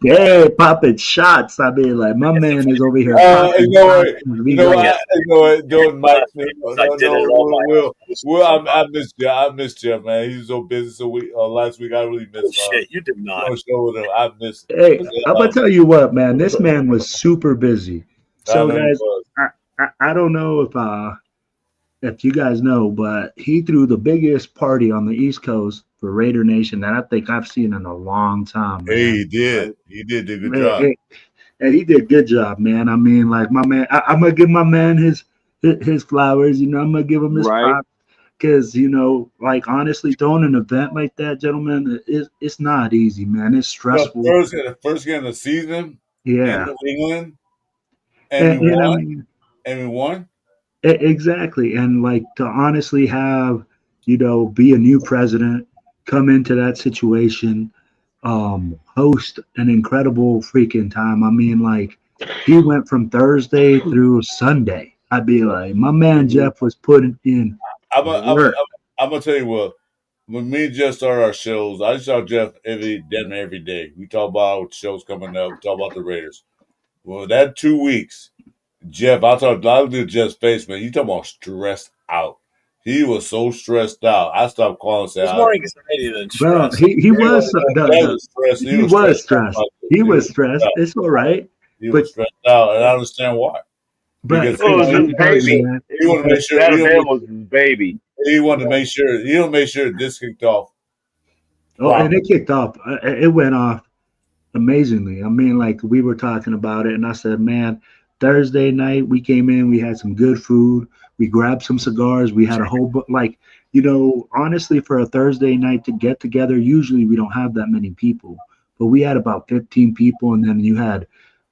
yeah, popping shots. I mean, like, my man is over here. You know what? We You know like, what? Doing Mike. I did it all by Will, I missed Jeff. I missed Jeff, man. He was so busy. So last week I really missed. Shit, you did not. Show with him. I missed. hey, I'm gonna tell you what, man. This man was super busy. So, guys, I don't know if you guys know, but he threw the biggest party on the East Coast for Raider Nation that I think I've seen in a long time. Man. Hey, he did. He did do a good Man, job. And he did a good job, man. I mean, like, my man, I'm gonna give my man his flowers. You know, I'm gonna give him his props because, you know, like, honestly, throwing an event like that, gentlemen, it's not easy, man. It's stressful. The first game of the season. Yeah. In New England, and we won. I mean, and we won. Exactly. And, like, to honestly have, you know, be a new president, come into that situation, host an incredible freaking time. I mean, like, he went from Thursday through Sunday. I'd be like, my man Jeff was putting in work. I'm gonna tell you what. When me and Jeff started our shows, I saw Jeff every day. We talk about shows coming up. We talk about the Raiders. Well, that 2 weeks, Jeff, I looked at Jeff's face, man. You talking about stressed out. He was so stressed out. I stopped calling and said, There's more anxiety than Bro, stress. he was stressed. He was stressed. He was stressed. It's all right. He was stressed out, and I understand why. Because it was his baby. He wanted to make sure that event was his baby. He wanted to make sure. He don't make sure this kicked off. Oh, and it kicked off. It went off amazingly. I mean, like, we were talking about it, and I said, man, Thursday night we came in, we had some good food, we grabbed some cigars, we had a whole like, you know, honestly, for a Thursday night to get together, usually we don't have that many people, but we had about 15 people, and then you had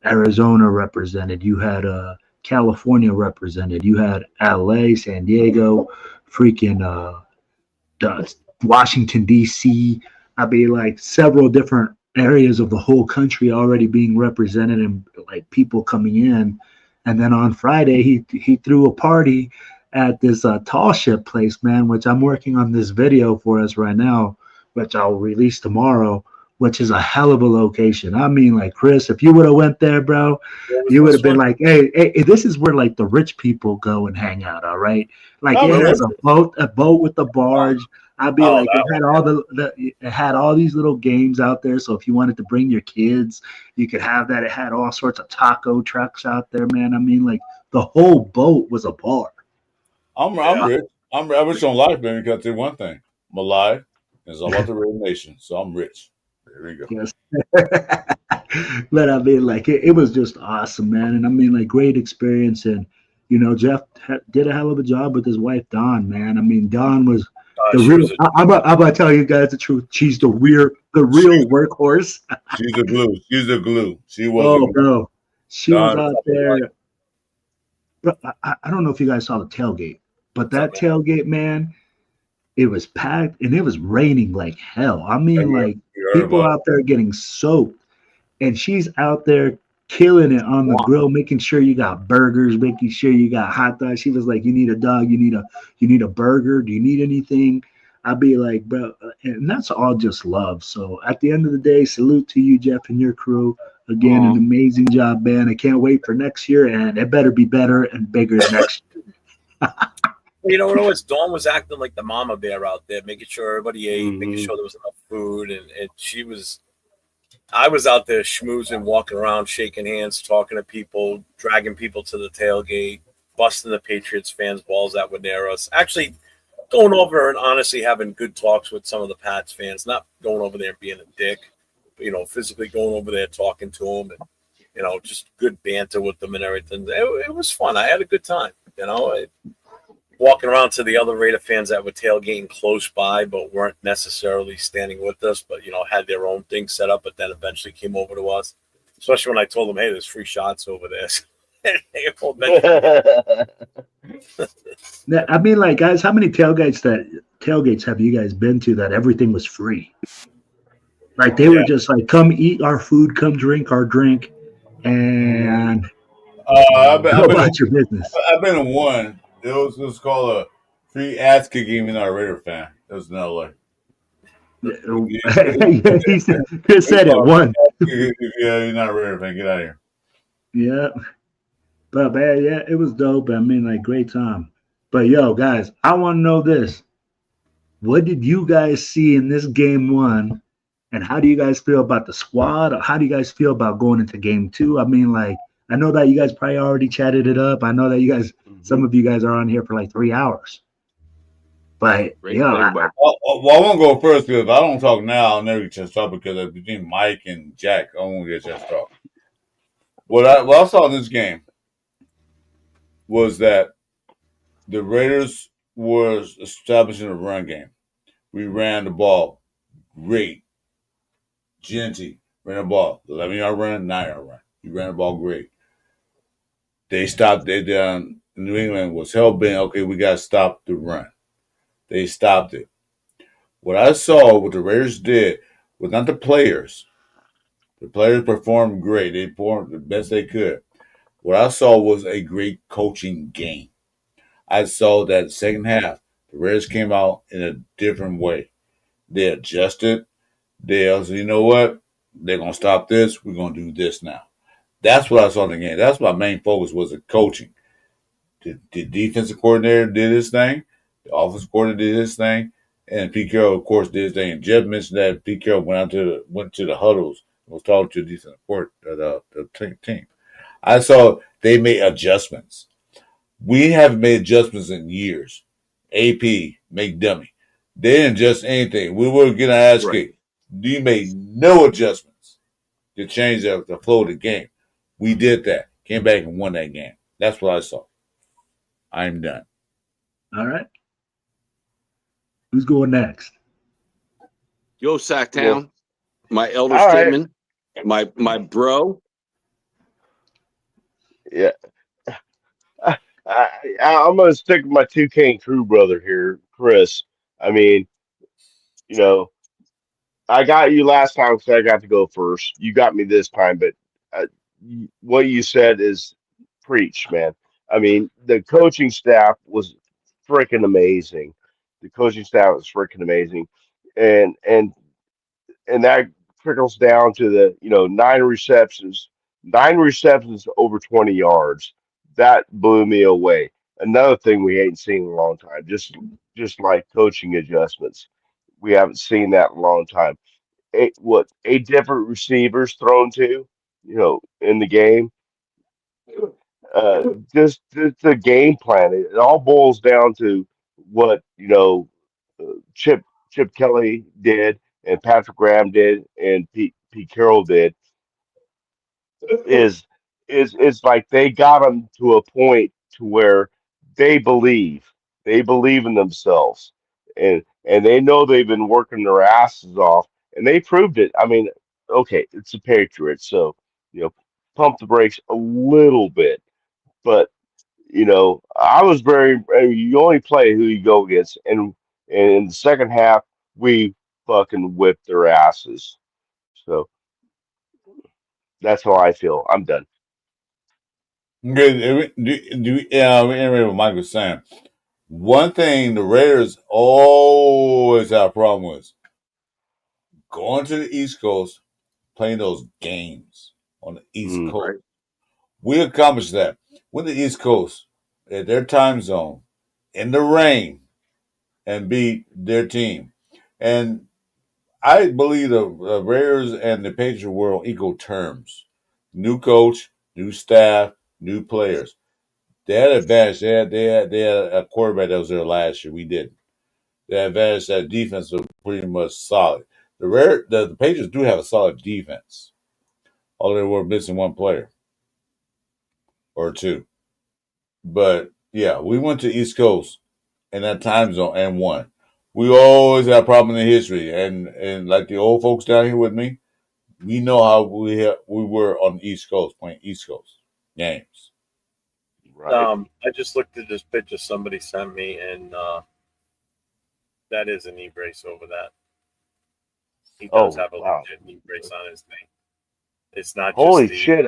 Arizona represented, you had California represented, you had LA, San Diego, freaking Washington D.C. I mean, like, several different areas of the whole country already being represented, and like people coming in. And then on Friday he threw a party at this tall ship place, man, which I'm working on this video for us right now, which I'll release tomorrow. which is a hell of a location. I mean, like Chris, if you would have went there, bro, What was you would this have been one? like, hey, this is where like the rich people go and hang out. All right, like Oh, it really? has a boat with a barge. I'd be Oh, like, it that had all it had all these little games out there. So if you wanted to bring your kids, you could have that. It had all sorts of taco trucks out there, man. I mean, like the whole boat was a bar. I'm Yeah. rich. I'm rich on life, man. Because I tell you one thing, I'm alive. And it's all about the Red Nation, so I'm rich. There we go. Yes. But I mean, like it was just awesome, man. And I mean, like great experience. And Jeff did a hell of a job with his wife, Dawn, man. I mean, Dawn was the She real. was a I'm about to tell you guys the truth. She's the real workhorse. She's the glue. She's the glue. She was the Oh, glue. bro, she was Don, out there. Bro, I don't know if you guys saw the tailgate, but that something. tailgate, man, it was packed and it was raining like hell. I mean, like you heard people about out there getting soaked, and she's out there killing it on the grill, making sure you got burgers, making sure you got hot dogs. She was like, "You need a dog, you need a burger. Do you need anything?" I'd be like, "Bro," and that's all just love. So at the end of the day, salute to you, Jeff, and your crew. Again, an amazing job, man. I can't wait for next year, and it better be better and bigger next year. You know what it was? Dawn was acting like the mama bear out there, making sure everybody ate, making Mhm. sure there was enough food, and she was. I was out there schmoozing, walking around, shaking hands, talking to people, dragging people to the tailgate, busting the Patriots fans' balls that were near us. Actually, going over and honestly having good talks with some of the Pats fans, not going over there and being a dick, but, physically going over there, talking to them, and, just good banter with them and everything. It was fun. I had a good time, walking around to the other Raider fans that were tailgating close by, but weren't necessarily standing with us, but had their own thing set up, but then eventually came over to us. Especially when I told them, "Hey, there's free shots over there." They all mentioned Now, I mean, like, guys, how many tailgates have you guys been to that everything was free? Like they were Yeah. just like, come eat our food, come drink our drink, and I've go about your business. been in one. It was called a free ass kicking, even not a Raider fan. It was in LA. He said, Chris said it one. Yeah, you're not a Raider fan. Get out of here. Yeah, but man, yeah, it was dope. I mean, like, great time. But yo, guys, I want to know this: what did you guys see in this game one, and how do you guys feel about the squad? Or how do you guys feel about going into game two? I mean, like, I know that you guys probably already chatted it up. I know that some of you guys are on here for like 3 hours. But Great yeah, play, bud. Well, I won't go first because if I don't talk now, I'll never get a chance to talk because between Mike and Jack, I won't get a chance to talk. What I saw in this game was that the Raiders was establishing a run game. We ran the ball great. Genty ran the ball 11-yard run, 9-yard run. We ran the ball great. They stopped. They down. New England was hell bent. Okay, we got to stop the run. They stopped it. What I saw, what the Raiders did, was not the players. The players performed great. They performed the best they could. What I saw was a great coaching game. I saw that second half, the Raiders came out in a different way. They adjusted. They said, you know what? They're going to stop this. We're going to do this now. That's what I saw in the game. That's my main focus was the coaching. The defensive coordinator did his thing. The offensive coordinator did his thing. And Pete Carroll, of course, did his thing. And Jeff mentioned that Pete Carroll went to the huddles and was talking to the defensive coordinator, the team. I saw they made adjustments. We haven't made adjustments in years. AP, make dummy. They didn't adjust anything. We were getting our ass kicked. You made no adjustments to change the flow of the game. We did that. Came back and won that game. That's what I saw. I'm done. all right. Who's going next? Yo, Sacktown, my elder All right. statement, my bro. Yeah. I'm going to stick with my 2K crew brother here, Chris. I mean, you know, I got you last time because I got to go first. You got me this time, but uh, what you said is preach, man. I mean, the coaching staff was freaking amazing. The coaching staff was freaking amazing, and that trickles down to the 9 receptions over 20 yards. That blew me away. Another thing we ain't seen in a long time, just like coaching adjustments, we haven't seen that in a long time. Eight different receivers thrown to, in the game. Uh, just the game plan. It all boils down to what Chip Kelly did and Patrick Graham did and Pete Carroll did is is like they got them to a point to where they believe in themselves, and they know they've been working their asses off, and they proved it. I mean, okay, it's the Patriots, so pump the brakes a little bit, but I was you only play who you go against, and in the second half we fucking whipped their asses. So that's how I feel. I'm done. Good. Yeah, we reiterate what Mike was saying. One thing the Raiders always have a problem with going to the East Coast, playing those games on the East Mm. Coast. Right. We accomplished that. Went to the East Coast at their time zone in the rain and beat their team. And I believe the Raiders and the Patriots were on equal terms. New coach, new staff, new players. They had an advantage. They had a quarterback that was there last year. We didn't. They had advantage that defense was pretty much solid. The Patriots do have a solid defense. Although they were missing one player or two. But yeah, we went to East Coast in that time zone and won. We always had a problem in the history, and like the old folks down here with me, we know how we were on the East Coast playing East Coast games. Right. I just looked at this picture somebody sent me, and that is a knee brace over that. He does Oh have a wow. legit knee brace on his knee. It's not Holy just shit.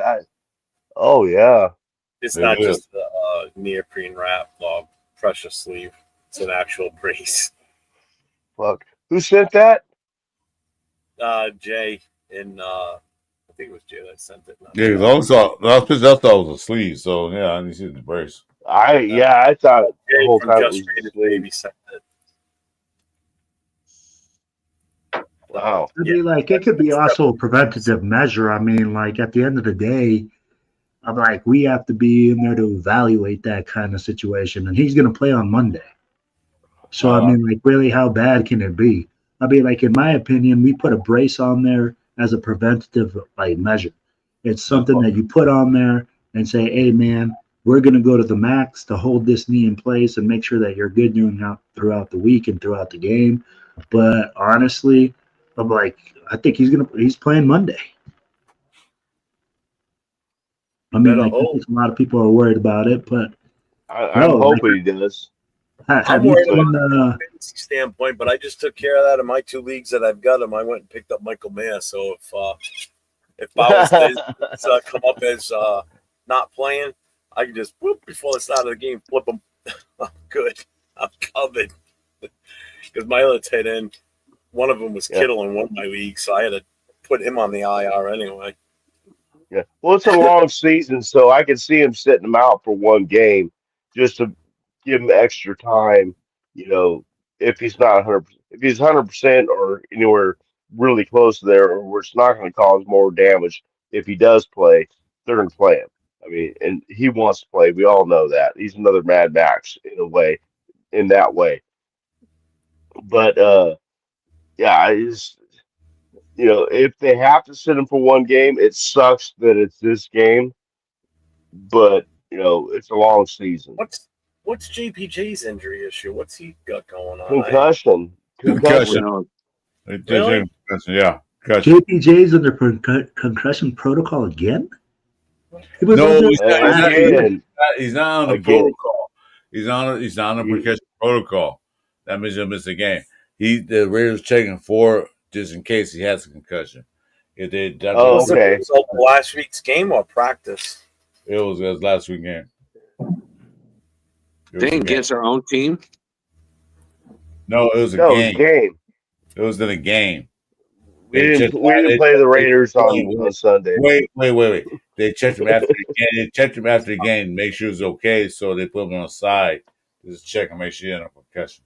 Oh yeah. it's It not is. just the neoprene wrap pressure sleeve. It's an actual brace. Fuck. Who sent that? Jay in I think it was Jay that sent it. Not Yeah, me. because I thought it was a sleeve, so yeah, I didn't see the brace. I thought the Jay whole from time it Just was a Traded sleeve. Baby sent it. Wow. I Yeah, mean, like it could be also a preventative measure. I mean, like at the end of the day, I'm like we have to be in there to evaluate that kind of situation, and he's going to play on Monday. So I mean, like, really, how bad can it be? I mean, like, in my opinion, we put a brace on there as a preventative like measure. It's something that you put on there and say, "Hey, man, we're going to go to the max to hold this knee in place and make sure that you're good throughout the week and throughout the game." But honestly, I'm like, I think he's playing Monday. I mean, better like, I hope. think a lot of people are worried about it, but I'm no, like, hoping he does. I'm have you worried seen? about it from a fantasy standpoint, but I just took care of that in my 2 leagues that I've got him. I went and picked up Michael Mayer. So if Bowers does come up as not playing, I can just whoop before the start of the game, flip him. I'm good. I'm covered. Because my other tight end, one of them was Yeah. Kittle in one of my leagues, so I had to put him on the IR anyway. Yeah. Well, it's a long season, so I can see him sitting him out for one game just to give him extra time. If he's not 100%, if he's 100% or anywhere really close to there, or where it's not going to cause more damage. If he does play, they're going to play him. I mean, and he wants to play. We all know that he's another Mad Max in a way, in that way. But yeah, if they have to sit him for one game, it sucks that it's this game, but it's a long season. What's JPJ's injury issue? What's he got going on? Concussion. Concussion. Really? Yeah. Concussion. JPJ's under concussion protocol again? He was No, under last year. Again. he's not on the Again. protocol. He's on the concussion protocol. That means he'll miss the game. The Raiders checking for just in case he has a concussion. If they Oh, Was it okay. a result of last week's game or practice? it was last week game. Dang, against our own team. No, it was a No, it was game. game. It was in a game. We didn't play the Raiders on Sunday. Wait. They checked him after the game. They checked him after the game to make sure it was okay, so they put him on the side. Just check and make sure he had a concussion.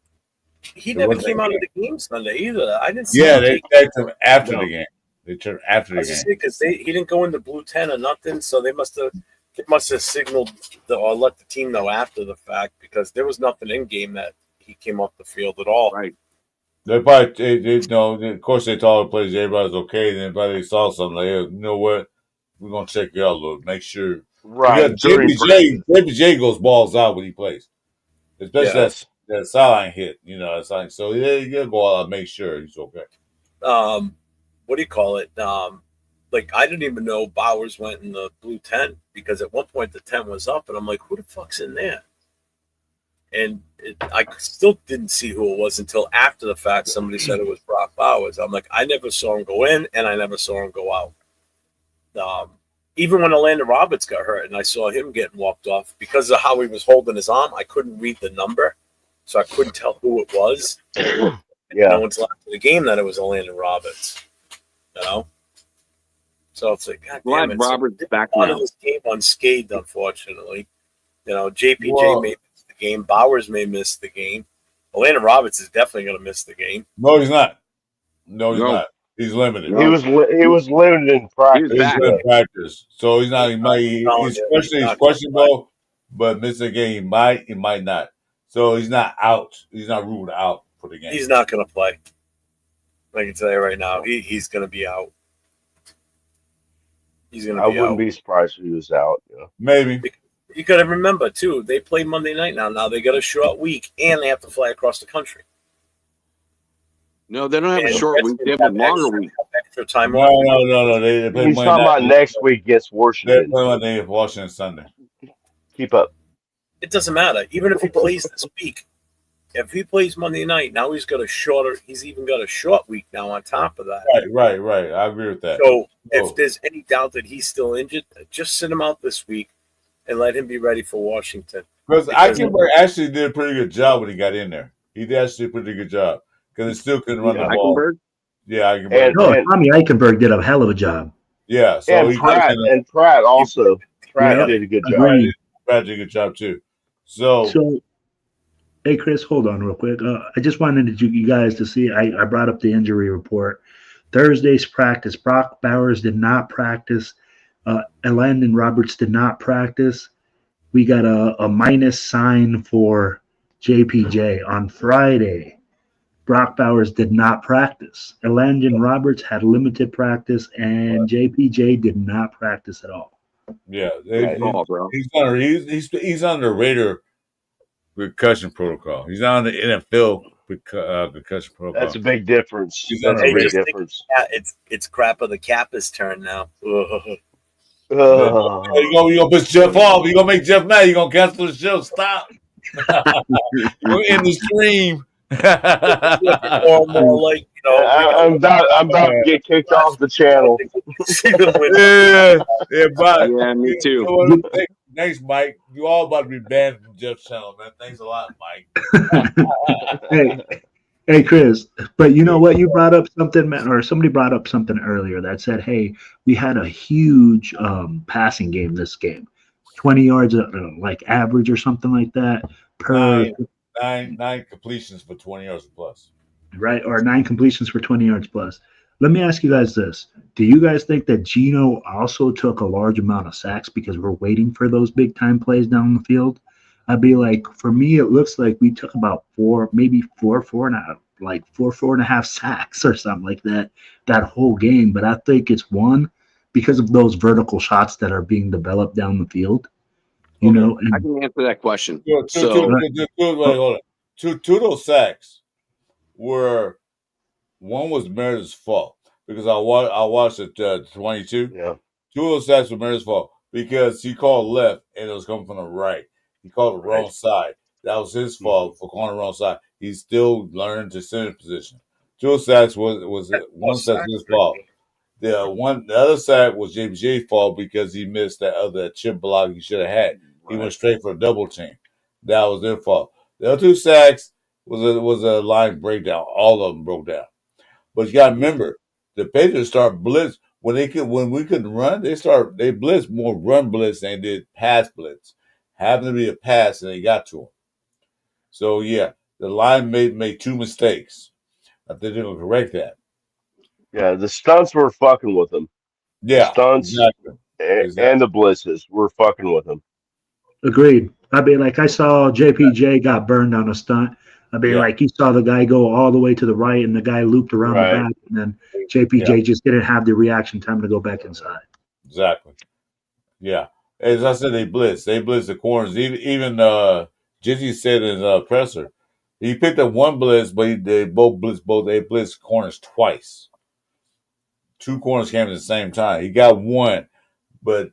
He never came out of the game Sunday either. I didn't see Yeah, him. they checked him after the game. They checked after the game. Because he didn't go into blue 10 or nothing, so they must have signaled or let the team know after the fact, because there was nothing in game that he came off the field at all. Right. They probably, of course, they told the players everybody's okay. Then they saw something like, hey, you know what, we're gonna check you out a little, make sure. Right. Because JBJ goes balls out when he plays, especially that sideline hit. It's like, so you gotta go out and make sure he's okay. What do you call it? Like, I didn't even know Bowers went in the blue 10, because at one point the 10 was up, and I'm like, who the fuck's in there? And I still didn't see who it was until after the fact. Somebody said it was Brock Bowers. I'm like, I never saw him go in, and I never saw him go out. Even when Orlando Roberts got hurt, and I saw him getting walked off, because of how he was holding his arm, I couldn't read the number, so I couldn't tell who it was. Yeah. No one's left in the game that it was Orlando Roberts. So it's like, God damn it. Roberts back out now. of this game unscathed, unfortunately. JPJ may miss the game. Bowers may miss the game. Orlando Roberts is definitely going to miss the game. No, he's not. No, he's not. He's limited. He was limited in practice. He's in practice, so he's not. He's questionable, but miss the game. He might not. So he's not out. He's not ruled out for the game. He's not going to play. I can tell you right now, he's going to be out. I wouldn't be surprised if he was out. Maybe. You got to remember, too, they play Monday night now. Now they got a short week, and they have to fly across the country. No, they don't have a short week. They have a longer week. Extra time No. They play He's talking about next week against Washington. They play Monday against Washington Sunday. Keep up. It doesn't matter. Even if he plays this week, if he plays Monday night, now he's even got a short week now on top of that. Right. I agree with that. So if there's any doubt that he's still injured, just sit him out this week and let him be ready for Washington. Because Eichenberg actually did a pretty good job when he got in there. He did actually a pretty good job, because he still couldn't run the ball. Yeah, Eichenberg. Tommy Eichenberg did a hell of a job. Yeah, so and Pratt also. Pratt did a good job. Pratt did a good job too. So hey, Chris, hold on real quick. I just wanted you guys to see. I brought up the injury report. Thursday's practice. Brock Bowers did not practice. Landon Roberts did not practice. We got a minus sign for JPJ. On Friday, Brock Bowers did not practice. Landon Roberts had limited practice, and JPJ did not practice at all. Yeah, he's under Raider concussion protocol. He's on the NFL concussion protocol. That's a big difference. That's a big difference. It's crap of the Kappa's turn now. You're gonna piss Jeff off. You're gonna make Jeff mad. You're gonna cancel the show. Stop. You're in the stream. More like, I'm about to get kicked off the channel. Yeah, me too. Thanks, Mike. You all about to be banned from Jeff's channel, man. Thanks a lot, Mike. Hey, Chris. But you know what? You brought up something, or somebody brought up something earlier that said, "Hey, we had a huge passing game this game, 20 yards like average or something like that per." Nine completions for 20 yards plus. Right, or 9 completions for 20 yards plus. Let me ask you guys this. Do you guys think that Geno also took a large amount of sacks because we're waiting for those big-time plays down the field? I'd be like, for me, it looks like we took about four and a half sacks or something like that whole game. But I think it's one because of those vertical shots that are being developed down the field. You know, I can answer that question. Two of those sacks were, one was Meredith's fault, because I watched it 22. Yeah. 2 of those sacks were Meredith's fault because he called left and it was coming from the right. He called the wrong side. That was his fault for calling the wrong side. He's still learning to center position. 2 of sacks was one sack his fault. The other sack was JBJ's fault because he missed that other chip block he should have had. He went straight for a double team. That was their fault. The other 2 sacks was a line breakdown. All of them broke down. But you got to remember, the Patriots start blitz when we couldn't run. They blitz more run blitz than they did pass blitz. Happened to be a pass, and they got to him. So yeah, the line made two mistakes. I think they're gonna correct that. Yeah, the stunts were fucking with them. The Yeah, stunts exactly. and the blitzes were fucking with them. Agreed. I mean, like I saw JPJ got burned on a stunt. I mean, Yeah. like you saw the guy go all the way to the right, and the guy looped around the Right. back, and then JPJ just didn't have the reaction time to go back inside. Exactly. Yeah. As I said, they blitz. They blitz the corners. Even Jizzy said in presser, he picked up one blitz, but they both blitz both. They blitzed corners twice. Two corners came at the same time. He got one, but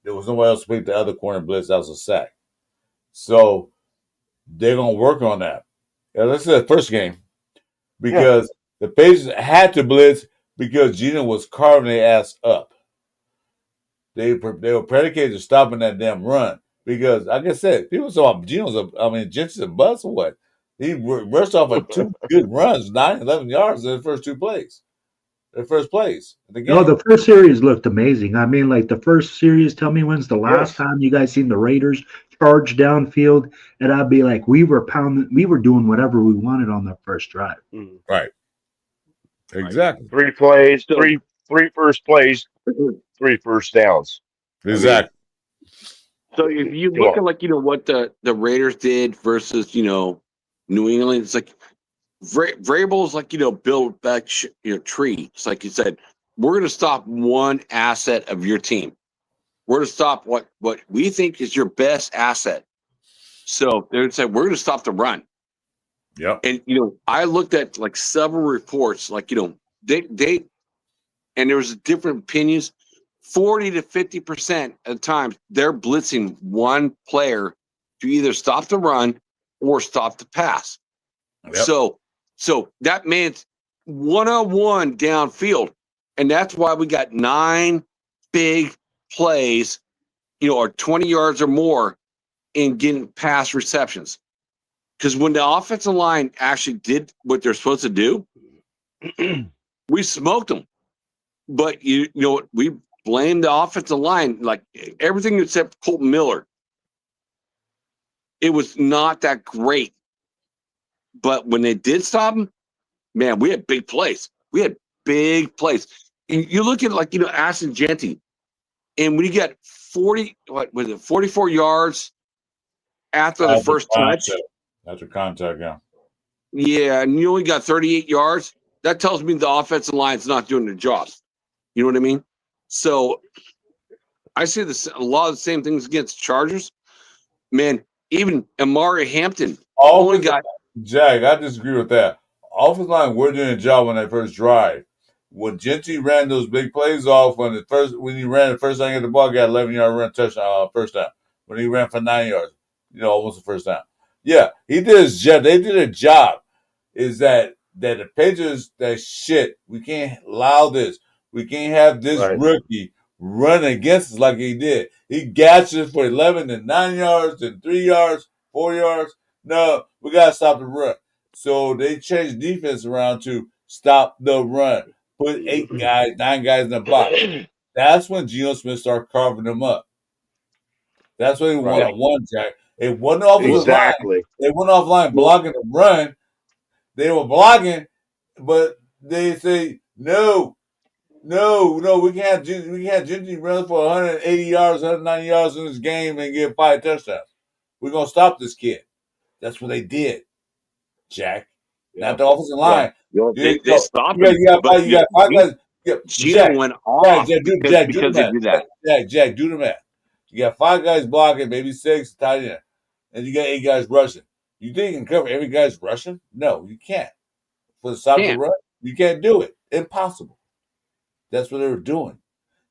there was nobody else to pick the other corner blitz. That was a sack. So they're gonna work on that. Yeah, this is the first game because the Patriots had to blitz because Gino was carving their ass up. They were predicated to stopping that damn run because, like I said, people saw Jensen's a bust or what? He rushed off of two good runs, 11 yards in the first two plays. The first plays of the game. No, the first series looked amazing. I mean, like the first series, tell me when's the last Yes. time you guys seen the Raiders charge downfield? And I'd be like, we were doing whatever we wanted on the first drive. Right. Exactly. 3 plays, three first plays, 3 first downs. Exactly. So if you look at like what the Raiders did versus New England, it's like Vrabel's like build back tree. It's like you said, we're going to stop one asset of your team. We're going to stop what we think is your best asset. So they're saying we're going to stop the run. Yep. And I looked at like several reports, like they and there was different opinions. 40 to 50% of the time, they're blitzing one player to either stop the run or stop the pass. Yep. So that meant one-on-one downfield. And that's why we got 9 big plays, or 20 yards or more in getting pass receptions. Because when the offensive line actually did what they're supposed to do, we smoked them. But we blame the offensive line, like everything except Colton Miller. It was not that great. But when they did stop him, man, we had big plays. We had big plays. And you look at Ashton Genty, and when you got 44 yards after the first touch. After contact, yeah. Yeah, and you only got 38 yards. That tells me the offensive line's not doing their job. You know what I mean? So I see a lot of the same things against the Chargers. Man, even Amari Hampton only got. Jack, I disagree with that. Offensive line, we're doing a job on that first drive. When Genty ran those big plays off when he ran the first time at the ball, got 11-yard run touchdown first down. When he ran for 9 yards, almost the first down. Yeah, he did his job. They did a job. Is that the Patriots, that shit, we can't allow this. We can't have this rookie run against us like he did. He gashed us for 11 and 9 yards and 3 yards, 4 yards. No, we got to stop the run. So they changed defense around to stop the run. Put 9 guys in the block. That's when Geno Smith started carving them up. That's when he one-on-one, Jack. It wasn't off the line. They went off line blocking the run. They were blocking, but they say, no, we can't Genty run for 180 yards, 190 yards in this game and get 5 touchdowns. We're going to stop this kid. That's what they did, Jack. Not the offensive line. They stopped him. You got 5 guys. Gino went off because they did that. Jack, do the math. You got 5 guys blocking, maybe 6 tight end, and you got 8 guys rushing. You think you can cover every guy's rushing? No, you can't. For the stop the run, you can't do it. Impossible. That's what they were doing.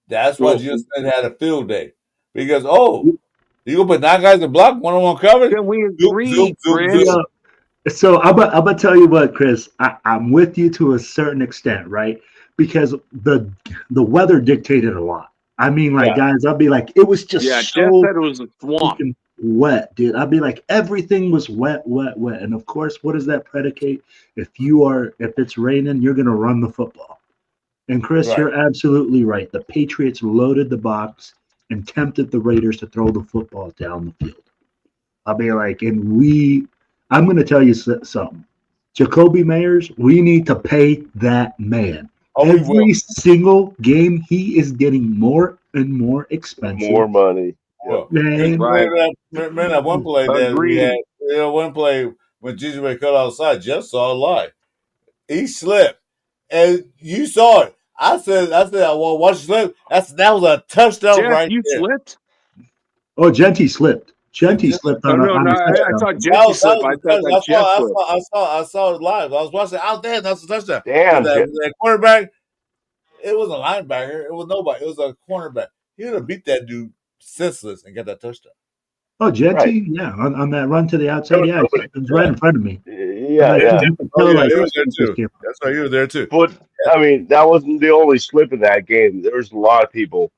That's why Geno Smith had a field day. Because, you gonna put 9 guys in block, one-on-one coverage? Then we agree, Chris. So I'm gonna tell you what, Chris. I'm with you to a certain extent, right? Because the weather dictated a lot. I mean, guys, I'll be like, it was just Jeff so said it was a swamp. Wet, dude. I'd be like, everything was wet. And of course, what does that predicate? If it's raining, you're gonna run the football. And Chris, Right. you're absolutely right. The Patriots loaded the box and tempted the Raiders to throw the football down the field. I'll be like, I'm going to tell you something. Jacoby Meyers, we need to pay that man. Oh, we will. Every single game, he is getting more and more expensive. More money. Well, Man, Right. remember that one play that we had? One play when Jesus Ray cut outside. Jeff saw it live. He slipped, and you saw it. I said, well, watch slip. That was a touchdown Jeff, right you there. slipped? Oh, Genty slipped. Genty slipped on No, a I touchdown. saw Jesse slip. I thought Jeff slipped. I saw it live. I was watching. Oh, damn, that's a touchdown. Damn, That quarterback. It was a linebacker. It was nobody. It was a cornerback. He would have beat that dude senseless and got that touchdown. Oh, Genty, Right. yeah, on that run to the outside, yeah, it was right in front of me. Yeah, Like, yeah. you can Oh, tell, yeah, like, he was there this too. came- That's why he was there too. But I mean, that wasn't the only slip in that game. There was a lot of people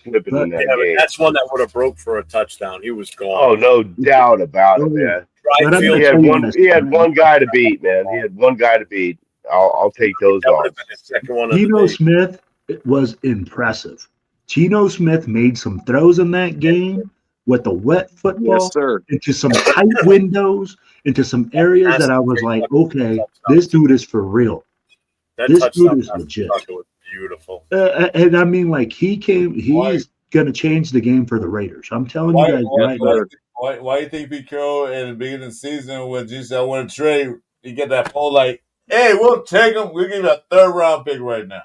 slipping in that Yeah, but game. that's one that would have broke for a touchdown. He was gone. Oh, no doubt about it, Oh, yeah. man. But I'm Field, He gonna had tell you one. this, He had man. one guy to beat, man. He had one guy to beat. I'll take those that would off. have been his second one of the Geno day. Smith was impressive. Geno Smith made some throws in that game with the wet football Yes, sir. into some tight windows, into some areas that I was like, okay, this dude is for real. That This touchdown dude is pass to legit. Tucker was beautiful. And I mean, like, he's going to change the game for the Raiders. I'm telling you guys right now. Why do you think Pete Carroll in the beginning of the season when Jesus said I want to trade, you get that phone like, hey, we'll take him. We'll give you a 3rd round pick right now.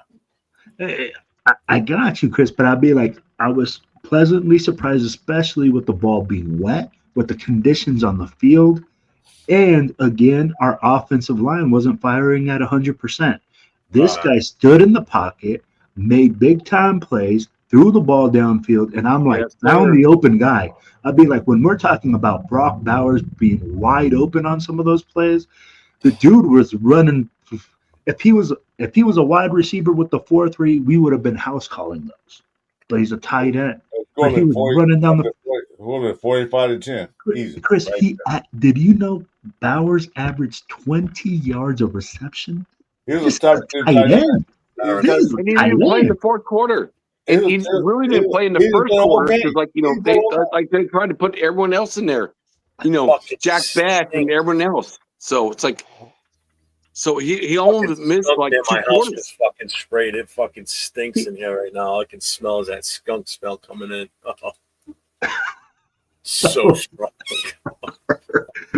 I got you, Chris, but I'd be like, I was pleasantly surprised, especially with the ball being wet, with the conditions on the field. And again, our offensive line wasn't firing at 100%. This guy stood in the pocket, made big time plays, threw the ball downfield, and I'm like, Yes, found sir. the open guy. I'd be like, when we're talking about Brock Bowers being wide open on some of those plays, the dude was running. If he was a wide receiver with the 4-3, we would have been house calling those. But he's a tight end. But he was running down the 45-10. Easy. Chris, Right did you know Bowers averaged 20 yards of reception? he was This a top is a 10 tight end. This is a And he tight didn't play in end. the fourth quarter. And he really didn't play in the he was first playing all quarter game. because, like, He was they playing all tried to put everyone else in there. Jack Bass and everyone else. So it's like, so he almost missed like Yeah, 2 my house quarters. just fucking sprayed. It fucking stinks in here right now. I can smell that skunk smell coming in. So strong.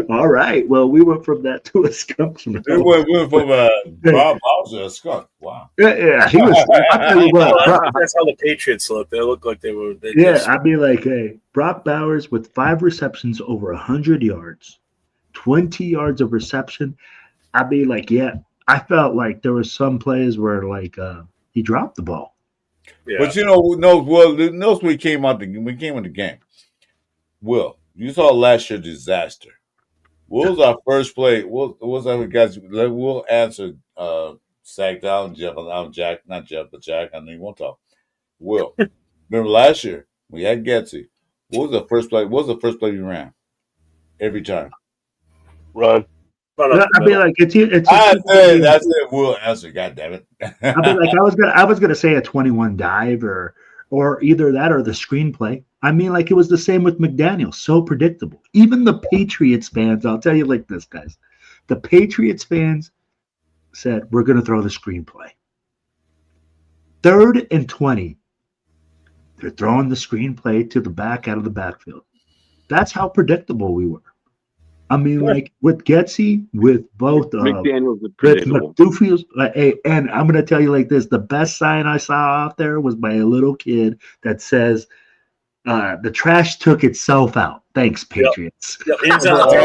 All right. Well, we went from that to a skunk smell. We went from Bob Bowser to a skunk. Wow. Yeah, he was. I tell you what, That's how the Patriots look. They look like they were. I'd be like, hey, Brock Bowers with 5 receptions over 100 yards, 20 yards of reception. I'd be like, yeah. I felt like there was some plays where like he dropped the ball. Yeah. But notice we came in the game. Will, you saw last year's disaster. What was our first play? What was our guys? We'll answer. Sack down Jeff. I'm Jack, not Jeff, but Jack. I know you won't talk. Will, remember last year we had Getsy. What was the first play? What was the first play you ran? Every time. Run. I'd be like, that's it. Will answer. God damn it. I'd be like, I was gonna say a 21 dive or either that or the screenplay. I mean, like, it was the same with McDaniel. So predictable. Even the Patriots fans, I'll tell you like this, guys. The Patriots fans said, we're going to throw the screenplay. 3rd and 20. They're throwing the screenplay to the back out of the backfield. That's how predictable we were. I mean, like, with Getsy, with both McDaniel's with predictable. McDoufie's, and I'm going to tell you like this, the best sign I saw out there was by a little kid that says, the trash took itself out. Thanks, Patriots. Yep, he's out there.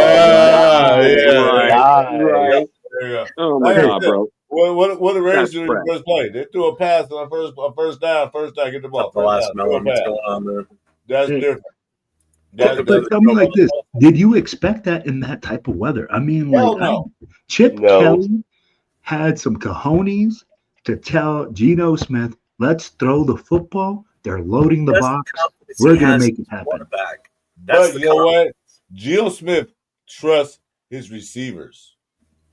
Right. Oh my God, bro. What the Raiders do in the first play? They threw a pass on first down, get the ball. The last melon that's going on there. That's different. But tell me like this: did you expect that in that type of weather? I mean, like, Chip Kelly had some cojones to tell Geno Smith, "Let's throw the football." They're loading the box. We're gonna make it happen. But you know what? Geno Smith trusts his receivers.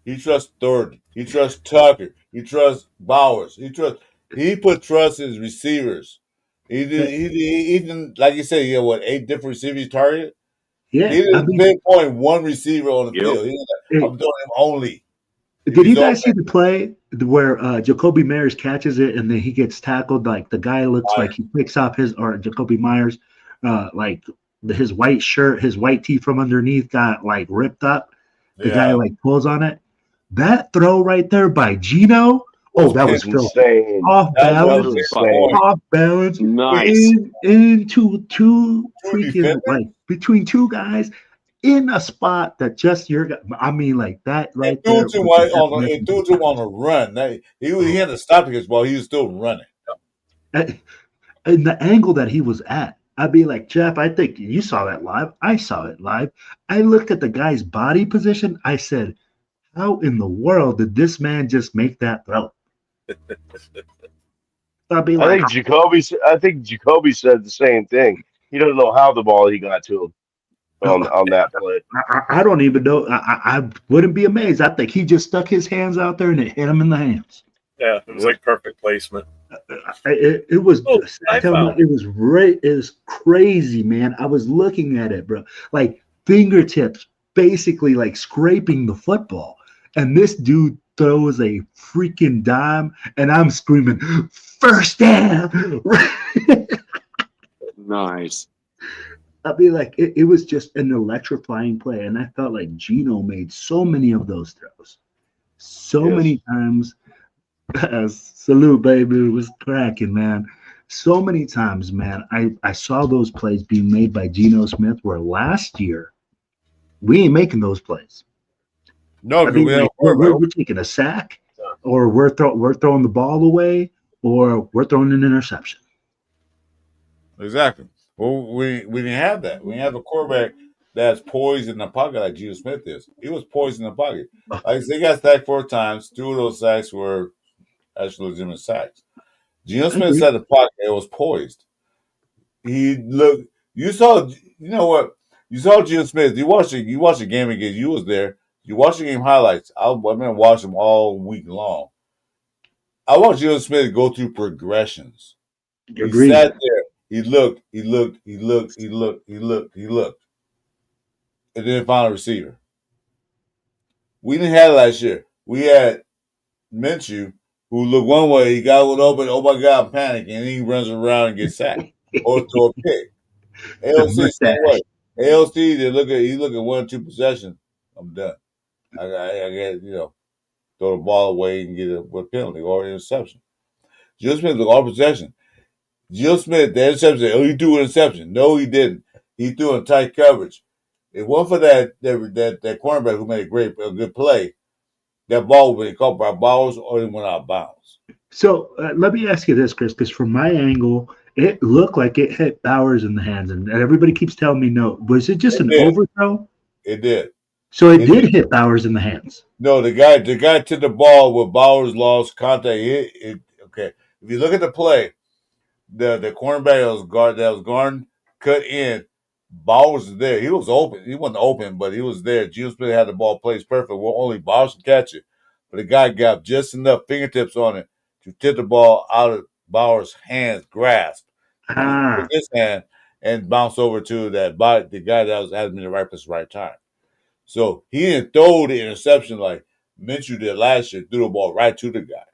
He trusts Thornton. He trusts Tucker. He trusts Bowers. He put trust in his receivers. He didn't like you said. He had what 8 different receivers targeted. He Yeah, I didn't mean, pinpoint one receiver on the Yep. field. He was like, hey, I'm doing him only. If did you he's open, guys see the play where Jacoby Myers catches it and then he gets tackled? Like the guy looks like he picks up his or Jacoby Myers, like his white shirt, his white tee from underneath got like ripped up. The guy yeah, like pulls on it. That throw right there by Gino. Oh, was that It was was pinpoint. filthy. insane. Off That That was was balance, insane. pinpoint. off balance, Nice. into two Two freaking defenders like between two guys in a spot that just your guy. I mean, like that and right threw there it to him was the and definition threw of it to him on balance. a run. He had to stop against ball. He was still running. And the angle that he was at, I'd be like, Jeff, I think you saw that live. I saw it live. I looked at the guy's body position. I said, how in the world did this man just make that throw? I'd be like, I think Jacoby said the same thing. He doesn't know how the ball he got to him no, on that play. I don't even know. I wouldn't be amazed. I think he just stuck his hands out there and it hit him in the hands. Yeah, it was like perfect placement. It was. Oh, I I tell you, found. it was right. It was crazy, man. I was looking at it, bro. Like fingertips, basically like scraping the football, and this dude throws a freaking dime, and I'm screaming, "First down!" Nice. I'd be like, it was just an electrifying play, and I felt like Gino made so many of those throws, so Yes. many times. Salute, baby, it was cracking, man. So many times, man, I saw those plays being made by Geno Smith. Where last year we ain't making those plays. No, I because mean, we have like a quarterback. we're taking a sack, or we're throwing the ball away, or we're throwing an interception. Exactly. Well, we didn't have that. We didn't have a quarterback that's poised in the pocket like Geno Smith is. He was poised in the pocket. Like I said, they got sacked 4 times. 2 of those sacks were actually legitimate sacks. Geno I Smith agree. said the pocket. It was poised. He looked. You saw. You know what? You saw Geno Smith. You watched the game again. You was there. You watched the game highlights. I've been watching them all week long. I watched Geno Smith go through progressions. He Agreed. sat there. He looked. He looked. He looked. He looked. He looked. He looked. And then found a receiver. We didn't have it last year. We had Minshew, who looked one way. He got one open. Oh my God! I'm panicking. And he runs around and gets sacked or throw a pick. The AOC same mustache. way. AOC they look at 1 or 2 possessions. I'm done. I got throw the ball away and get a penalty or interception. Jill Smith took all possession. Jill Smith, the interception. Oh, he threw an interception. No, he didn't. He threw in tight coverage. If it wasn't for that cornerback who made a good play, that ball would be caught by Bowers or it went out of bounds. So let me ask you this, Chris, because from my angle, it looked like it hit Bowers in the hands, and everybody keeps telling me no. Was it just It an did. overthrow? It did. So it It did did. hit Bowers in the hands. No, the guy took the ball where Bowers lost contact. Okay. If you look at the play, the cornerback that was guarding cut in. Bowers was there. He was open. He wasn't open, but he was there. Geno Smith had the ball placed perfect. Well, only Bowers could catch it. But the guy got just enough fingertips on it to tip the ball out of Bowers' hands, grasp with Ah, his hand, and bounce over to the guy that had him in the right place at the right time. So he didn't throw the interception like Minshew did last year, threw the ball right to the guy.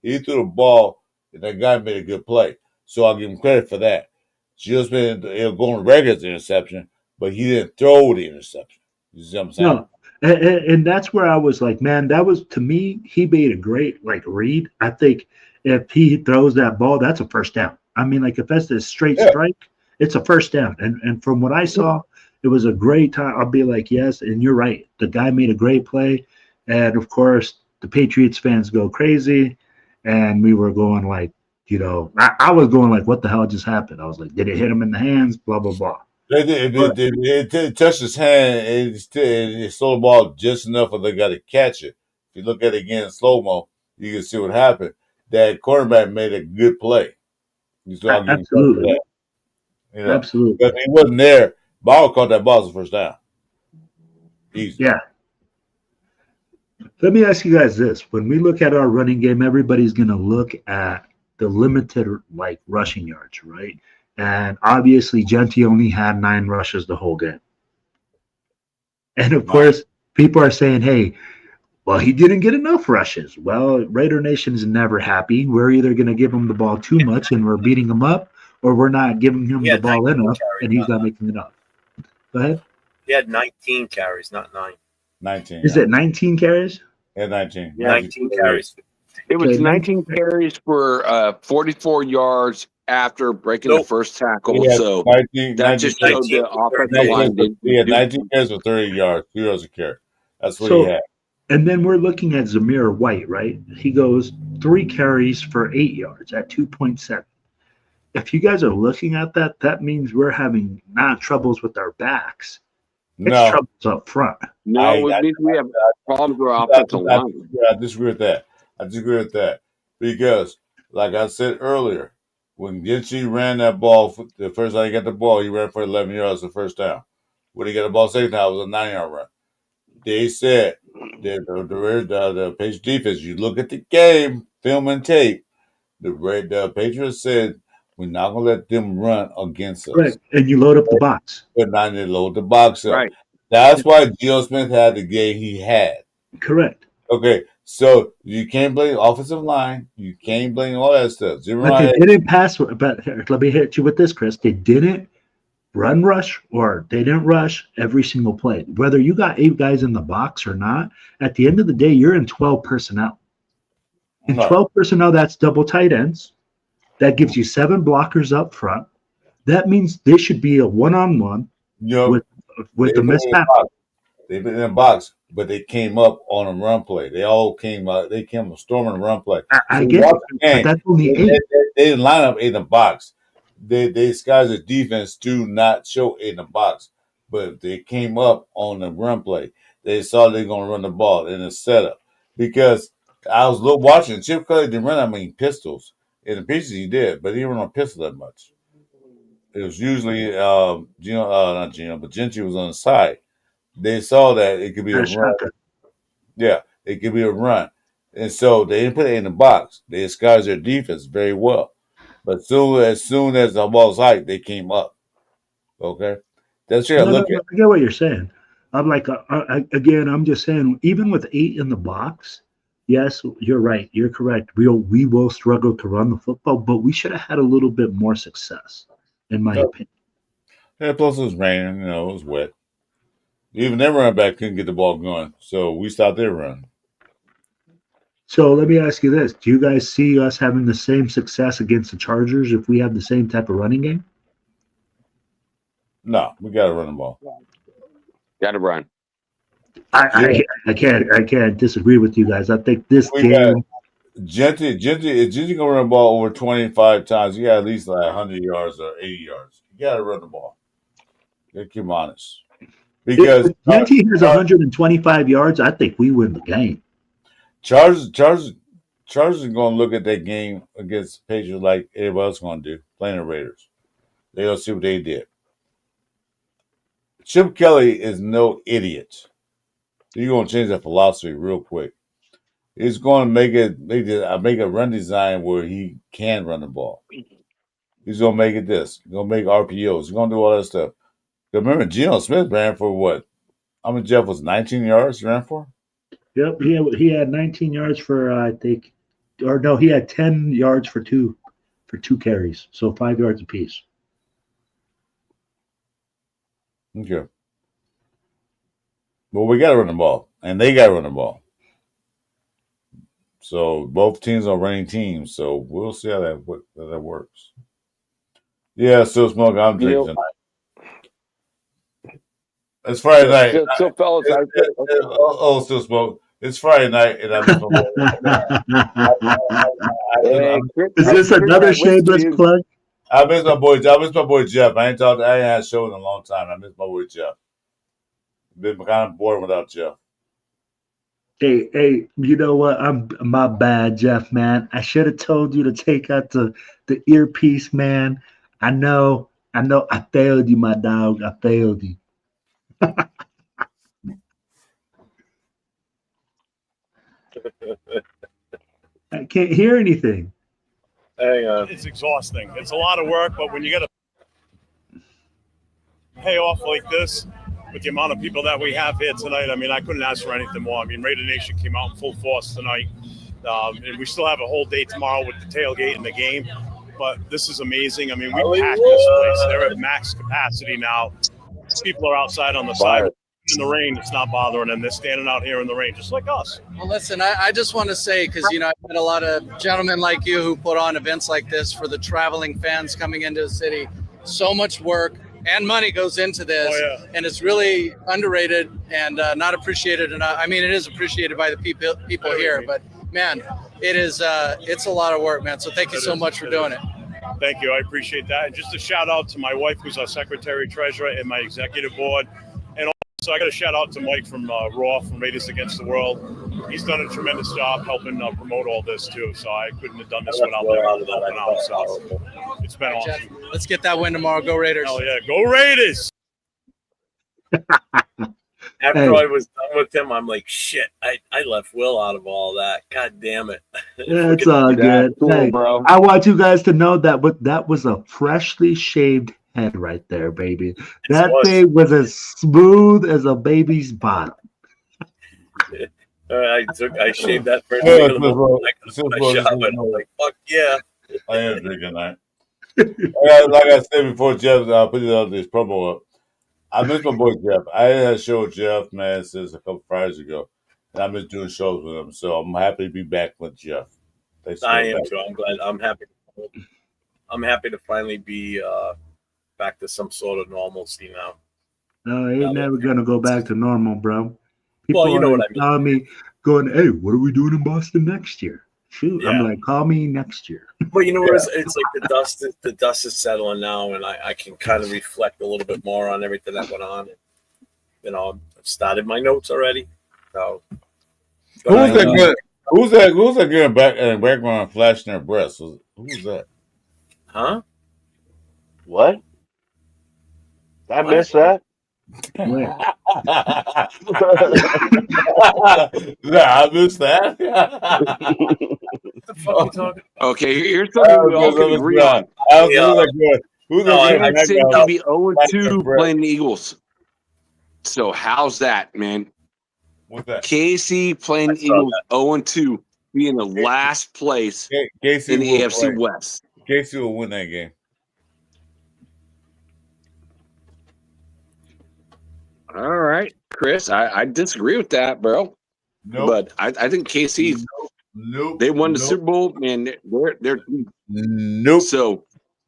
He threw the ball, and that guy made a good play. So I'll give him credit for that. Just been going regular as the interception, but he didn't throw the interception. You see what I'm saying? no. And that's where I was like, man, that was to me, he made a great like read. I think if he throws that ball, that's a first down. I mean, like if that's a straight Yeah. strike, it's a first down. And from what I saw, it was a great time. I'll be like, yes, and you're right. The guy made a great play. And of course, the Patriots fans go crazy. And we were going like, I was going like, what the hell just happened? I was like, did it hit him in the hands? Blah, blah, blah. It touched his hand and it slowed the ball just enough for the guy to catch it. If you look at it again in slow mo, you can see what happened. That quarterback made a good play. So I'll give him credit for Absolutely. that. Absolutely. But if he wasn't there, Bauer caught that ball as a first down. Easy. Yeah. Let me ask you guys this. When we look at our running game, everybody's going to look at the limited like rushing yards, right? And obviously, Genti only had 9 rushes the whole game. And of course, people are saying, "Hey, well, he didn't get enough rushes." Well, Raider Nation is never happy. We're either going to give him the ball too much and we're beating him up, or we're not giving him He the had ball 19 enough carries, and he's not not making enough. Go ahead. He had 19 carries, not 9. 19. Is it 19 carries? Yeah, 19. Yeah. 19 carries. It was Okay, 19 carries for 44 yards after breaking the Nope. first tackle. He had So 19, that 19 just showed the 19 for offensive 38. line didn't he had do 19 carries for 30 yards, 2 yards a carry. That's what he So, had. and then we're looking at Zamir White, right? He goes 3 carries for 8 yards at 2.7. If you guys are looking at that, that means we're having not troubles with our backs. It's No, troubles up front. No, it means we have problems with our offensive line. I disagree with that. I disagree with that because, like I said earlier, when Gitchy ran that ball, the first time he got the ball, he ran for 11 yards the first down. When he got the ball second time, it was a 9-yard run. They said that the Patriots defense, you look at the game, film and tape, the Patriots said, we're not going to let them run against us. Correct. And you load up the box. But not to load the box up. Right. That's why Geno Smith had the game he had. Correct. Okay, so you can't blame offensive line. You can't blame all that stuff. But they didn't pass. But here, let me hit you with this, Chris. They didn't run rush or they didn't rush every single play. Whether you got 8 guys in the box or not, at the end of the day, you're in 12 personnel. In Right. 12 personnel, that's double tight ends. That gives you 7 blockers up front. That means they should be a one-on-one You know, with they the put it in mishap. box. They've been in the box, but they came up on a run play. They all came out. They came storming a run play. I So get watch it, the but game. that's only They 8. didn't line up in the box. These guys at defense do not show in the box, but they came up on the run play. They saw they're going to run the ball in the setup because I was watching. Chip Kelly didn't run that many pistols. In the pieces he did, but he didn't run a pistol that much. It was usually not Gino, but Gentry was on the side. They saw that it could be a run. Yeah, it could be a run. And so they didn't put it in the box. They disguised their defense very well. But as soon as the ball's high, they came up. Okay? That's what I look at. I get what you're saying. I'm like, again, I'm just saying, even with 8 in the box, yes, you're right. You're correct. We will struggle to run the football, but we should have had a little bit more success, in my opinion. Yeah, plus it was raining, it was wet. Even their running back couldn't get the ball going. So we stopped their run. So let me ask you this. Do you guys see us having the same success against the Chargers if we have the same type of running game? No, we got to run the ball. Got to run. I can't disagree with you guys. I think this game. Gentry gonna run the ball over 25 times. You got at least like 100 yards or 80 yards. You got to run the ball. Let's keep honest. Because if Gentry has 125 yards, I think we win the game. Chargers are going to look at that game against the Patriots like everybody else going to do, playing the Raiders. They're going to see what they did. Chip Kelly is no idiot. He's going to change that philosophy real quick. He's going to make a run design where he can run the ball. He's going to make it this. He's going to make RPOs. He's going to do all that stuff. Remember, Geno Smith ran for what? I mean, Jeff was 19 yards he ran for? Yep, he had 19 yards for I think, or no, he had 10 yards for two carries, so 5 yards apiece. Okay. Well, we got to run the ball, and they got to run the ball. So both teams are running teams, so we'll see how that works. Yeah, still smoking. I'm drinking tonight. It's Friday night. So fellas, still smoke. It's Friday night, and I'm Is this another shameless plug? I miss my boy Jeff. I ain't had a show in a long time. I miss my boy Jeff. Been kind of bored without Jeff. Hey, you know what? I'm my bad, Jeff, man. I should have told you to take out the earpiece, man. I know. I failed you, my dog. I failed you. I can't hear anything. Hang on. It's exhausting. It's a lot of work, but when you get a payoff like this with the amount of people that we have here tonight, I mean, I couldn't ask for anything more. I mean, Raider Nation came out in full force tonight, and we still have a whole day tomorrow with the tailgate and the game. But this is amazing. I mean, we packed this place. They're at max capacity now. People are outside on the sidewalk. In the rain, it's not bothering them. They're standing out here in the rain, just like us. Well, listen, I just want to say, because, you know, I've met a lot of gentlemen like you who put on events like this for the traveling fans coming into the city. So much work and money goes into this, and it's really underrated and not appreciated enough. I mean, it is appreciated by the people here, but, man, it's a lot of work, man. So thank you so much for doing it. Thank you. I appreciate that. And just a shout out to my wife, who's our secretary treasurer, and my executive board. So I got a shout out to Mike from Raw from Raiders Against the World. He's done a tremendous job helping promote all this too. So I couldn't have done this without them helping out. So it's been awesome. Let's get that win tomorrow. Go Raiders! Hell yeah, go Raiders! After I was done with him, I'm like, shit, I left Will out of all that. God damn it. Yeah, it's all good. Cool, hey, bro. I want you guys to know that was a freshly shaved head right there, baby. That thing was as smooth as a baby's bottom. I shaved that first thing in the morning. I'm like, fuck yeah. I am drinking that. Like I said before, Jeff, put it on this promo up. I miss my boy Jeff. I had a show with Jeff, man, since a couple Fridays ago. And I miss doing shows with him. So I'm happy to be back with Jeff. I am too. I'm glad. I'm happy to finally be back to some sort of normalcy now. No, ain't never gonna go back to normal, bro. People Well, you know what I mean. telling me, going, hey, what are we doing in Boston next year? Shoot, Yeah. I'm like, call me next year. Well, you know what? It's like the dust is settling now, and I can kind of reflect a little bit more on everything that went on. You know, I've started my notes already. So, Who's that girl background flashing her breasts? Who's that? Huh? What? I missed that. Where? Nah, I missed that. What the fuck are you talking about? Okay, here's something we all can agree on. Who's Kansas City that to be 0-2 playing the Eagles. So how's that, man? What's that? KC playing the Eagles 0-2, being the last place in the AFC West. KC will win that game. All right, Chris, I disagree with that, bro. Nope. But I think KC, they won the Super Bowl, and they're nope. So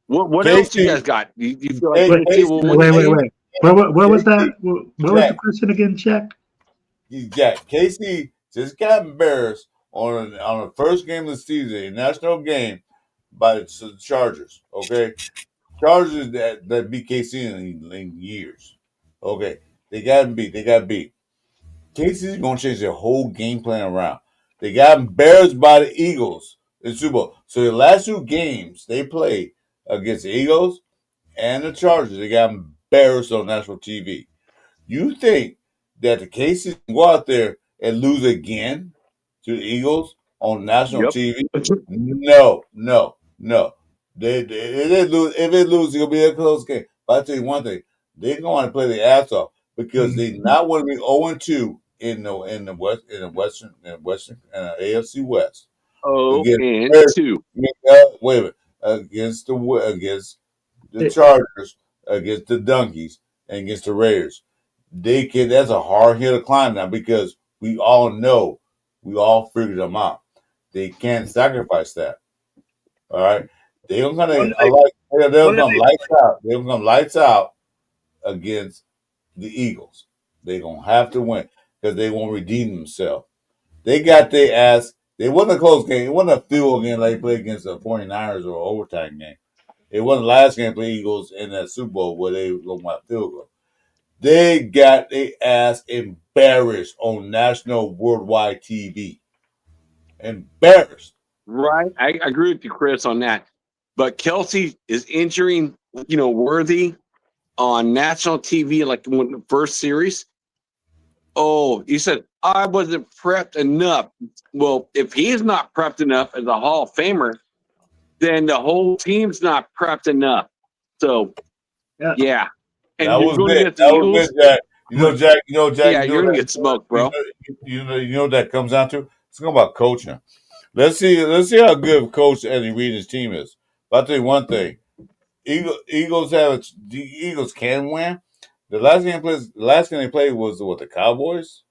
what KC, else you guys got? You feel like Wait. Where was that? Where was Jack. the question again, Jack? Jack, KC just got embarrassed on the first game of the season, a national game, by the Chargers. Okay, Chargers that beat KC in years. Okay, they got beat. KC's gonna change their whole game plan around. They got embarrassed by the Eagles in Super Bowl. So the last two games they played against the Eagles and the Chargers, they got embarrassed on national TV. You think that the KC can go out there and lose again to the Eagles on national TV? No. They lose. If they lose, it'll be a close game. But I tell you one thing, they're going to play their ass off because they not want to be 0-2 in the Western AFC West. 0-2. Wait a minute. Against the Chargers, against the Donkeys, and against the Raiders. That's a hard hill to climb now because we all know, we all figured them out. They can't sacrifice that. All right, they're gonna come lights out. They're gonna come lights out against the Eagles. They're gonna have to win because they won't redeem themselves. They got their ass. It wasn't a close game. It wasn't a field goal game like they played against the 49ers or an overtime game. It wasn't the last game for the Eagles in that Super Bowl where they looked like field goal. They got their ass embarrassed on national worldwide TV. Embarrassed. Right. I agree with you, Chris, on that. But Kelsey is injuring, Worthy on national TV, like in the first series. Oh, he said, I wasn't prepped enough. Well, if he is not prepped enough as a Hall of Famer, then the whole team's not prepped enough. So, yeah. And That you're was going it. against the That Eagles. was it, Jack. Jack. Yeah, you're gonna get smoked, bro. You know what that comes down to? It's going about coaching. Let's see how good of coach Eddie Reed and his team is. But I'll tell you one thing: the Eagles can win. The last game they played was the Cowboys.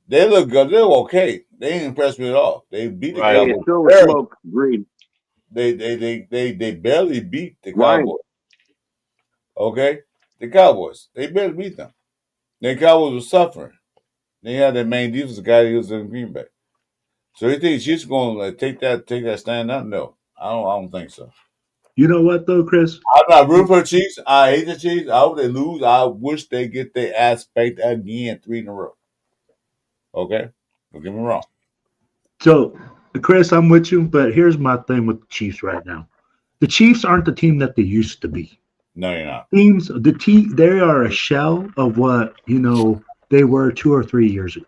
They look good. They look okay. They didn't impress me at all. They beat the Hey, Cowboys. still with smoke green. They barely beat the Ryan. Cowboys. Okay, the Cowboys. They barely beat them. The Cowboys were suffering. They had their main defense guy who was in Green Bay. So you think she's going to take that stand up? No, I don't think so. You know what though, Chris? I'm not rooting for the Chiefs. I hate the Chiefs. I hope they lose. I wish they get their ass spanked again 3 in a row. Okay, don't get me wrong. So, Chris, I'm with you, but here's my thing with the Chiefs right now. The Chiefs aren't the team that they used to be. No, you're not. They are a shell of what they were 2 or 3 years ago.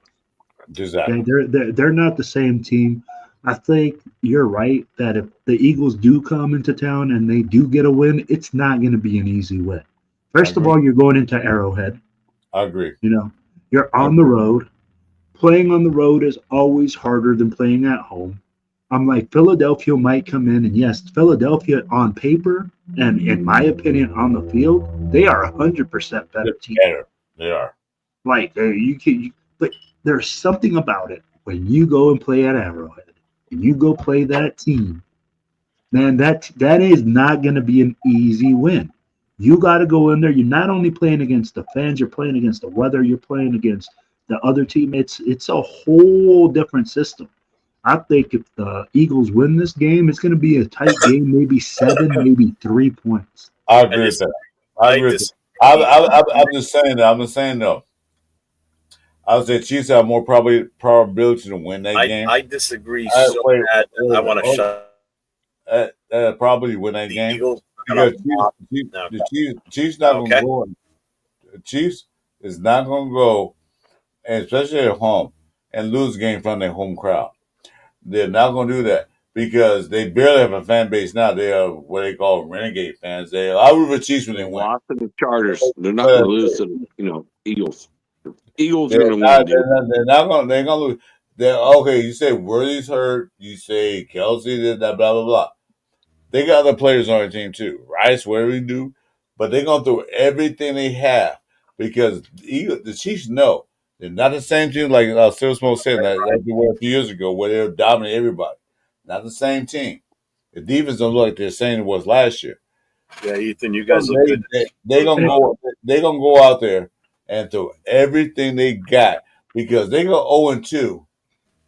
Exactly. Okay? They're not the same team. I think you're right that if the Eagles do come into town and they do get a win, it's not going to be an easy win. First of all, you're going into Arrowhead. I agree. You're on the road. Playing on the road is always harder than playing at home. I'm like, Philadelphia might come in, and yes, Philadelphia on paper and in my opinion on the field, they are 100% better team. They are. Like but there's something about it when you go and play at Arrowhead and you go play that team, man. That is not going to be an easy win. You got to go in there. You're not only playing against the fans, you're playing against the weather, you're playing against the other team. It's a whole different system. I think if the Eagles win this game, it's going to be a tight game, maybe 7, maybe 3 points. I agree with that. I agree with that. I'm just saying that. I'm just saying though. I would say Chiefs have more probability to win that game. I disagree so bad. I want to shut. Probably win that game Eagles because the Chiefs not going to go. The Chiefs is not going to go, and especially at home, and lose the game from their home crowd. They're not going to do that because they barely have a fan base now. They are what they call renegade fans. I root for Chiefs when they win. Lost to the Chargers. They're not going to lose to Eagles. Eagles are going to win. They're not going. They're going to lose. Okay. You say Worthy's hurt. You say Kelsey did that. Blah blah blah. They got other players on their team too. Rice, whatever you do, but they're going to throw everything they have because the Chiefs know. They're not the same team like Still Smoke said like they were a few years ago where they were dominating everybody. Not the same team. The defense don't look like they're saying it was last year. Yeah, Ethan, you guys look good. They're gonna go out there and throw everything they got because they go 0-2,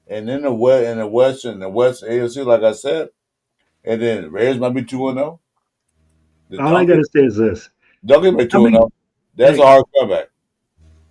and then the West AFC, like I said, and then the Raiders might be 2-0. All I gotta say is this: don't get me 2-0. That's a hard comeback.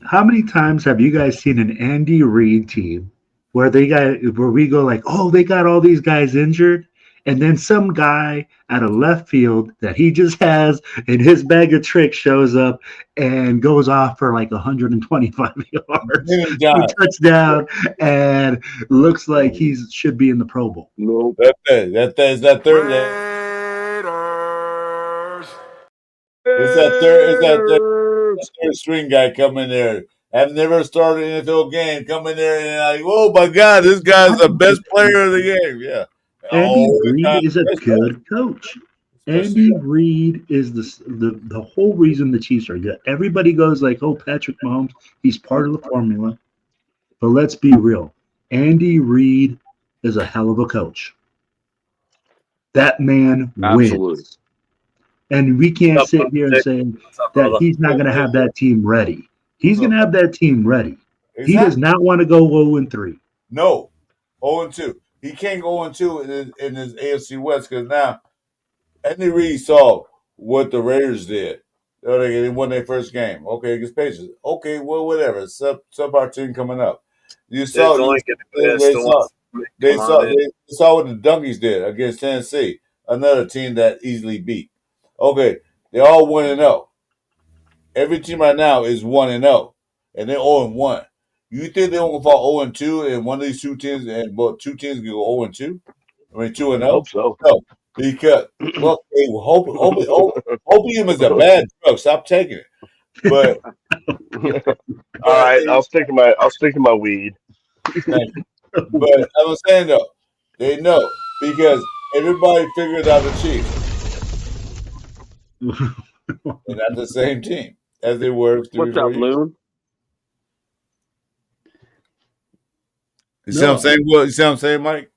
How many times have you guys seen an Andy Reid team where we go like, oh, they got all these guys injured, and then some guy out of left field that he just has in his bag of tricks shows up and goes off for like 125 yards, touchdown, and looks like he should be in the Pro Bowl. Nope. Is that third. It's that third string guy coming there. I've never started an NFL game. Come in there and like, oh my God, this guy's the best player of the game. Yeah. Andy Reid is a good coach. Andy Reid is the whole reason the Chiefs are good. Everybody goes like, oh, Patrick Mahomes, he's part of the formula. But let's be real. Andy Reid is a hell of a coach. That man wins. And we can't sit here and say that he's not going to have that team ready. He's going to have that team ready. Exactly. He does not want to go 0-3. No, 0-2. He can't go 0-2 in his AFC West because now Andy Reid saw what the Raiders did. They won their first game. Okay, against Patriots. Okay, well, whatever. Sub-our team coming up. You saw they saw what the Donkeys did against Tennessee, another team that easily beat. Okay, they're all 1-0. Every team right now is 1-0, and they're 0-1. You think they're going to fall 0-2, and one of these two teams, and both two teams can go 0-2? I mean, 2-0. I hope so. No, Because opium is a bad drug. Stop taking it. But All right, I'll stick to my weed. but I'm saying though, they know because everybody figured out the Chiefs. And not the same team as they were 3 What's or 4 up, years. Loon? You see what I'm saying? You see what I'm saying, Mike?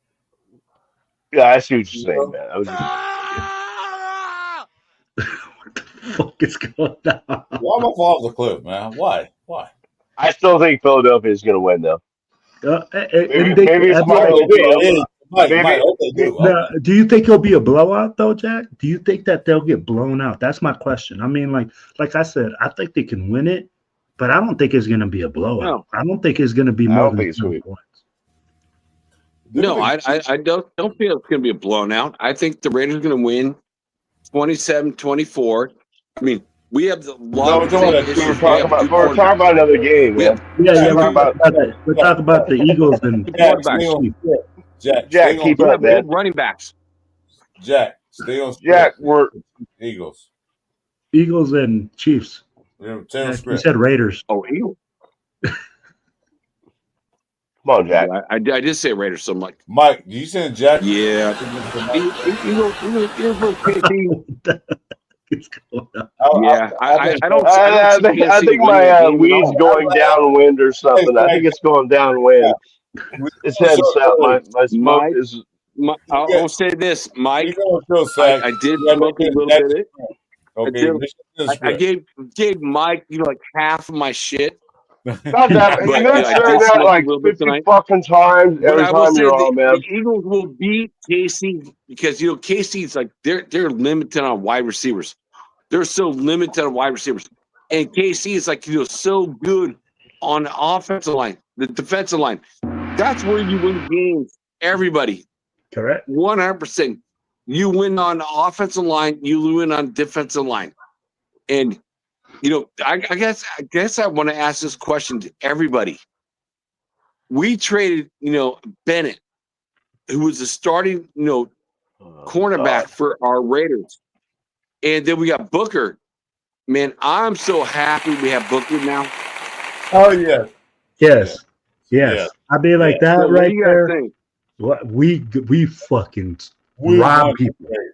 Yeah, I see what you're saying, man. I was just, What the fuck is going on? Why am I fall off the cliff, man? Why? I still think Philadelphia is going to win, though. And Maybe it's have you, my opium. Mike, Maybe okay, do. now, do you think it'll be a blowout though, Jack? Do you think that they'll get blown out? That's my question. I mean, like I said, I think they can win it, but I don't think it's going to be a blowout. No. I don't think it's going to be I more don't than think it's going 20 to be. points. No, I don't feel it's going to be a blown out. I think the Raiders are going to win 27-24. I mean, we have a lot of We're issues. talking about another game, We man. have Yeah, We're talking we're talking about the Eagles and Jack, keep up, we have man. running backs. Jack, stay on script. Jack, we're Eagles. Eagles and Chiefs. Stay on You script. said Raiders. Oh, Eagles. Come on, Jack. I did say Raiders, so I'm like, Mike, do you send Jack? yeah. Eagles It's going on. Yeah, I don't. I see Kansas City think winning that my game at weed's all. going downwind or something. I think it's going downwind. It's heading south. My smoke Mike, is. I'll say this, Mike. I I did smoke a little bit of it. Okay, I gave Mike, like half of my shit. Not that. But, You I said did that smoke like a little bit 50 tonight. fucking times But every I will time say you're on, man. the Eagles will beat KC because KC's like they're limited on wide receivers. They're so limited on wide receivers, and KC is like so good on the offensive line, the defensive line. That's where you win games. Everybody, Correct. 100%. You win on the offensive line. You win on defensive line, and I guess I want to ask this question to everybody. We traded, Bennett, who was the starting, cornerback for our Raiders. And then we got Booker. Man, I'm so happy we have Booker now. Oh, yes. Yes. I mean, like that So right there. Think? What we fucking We rob won people. that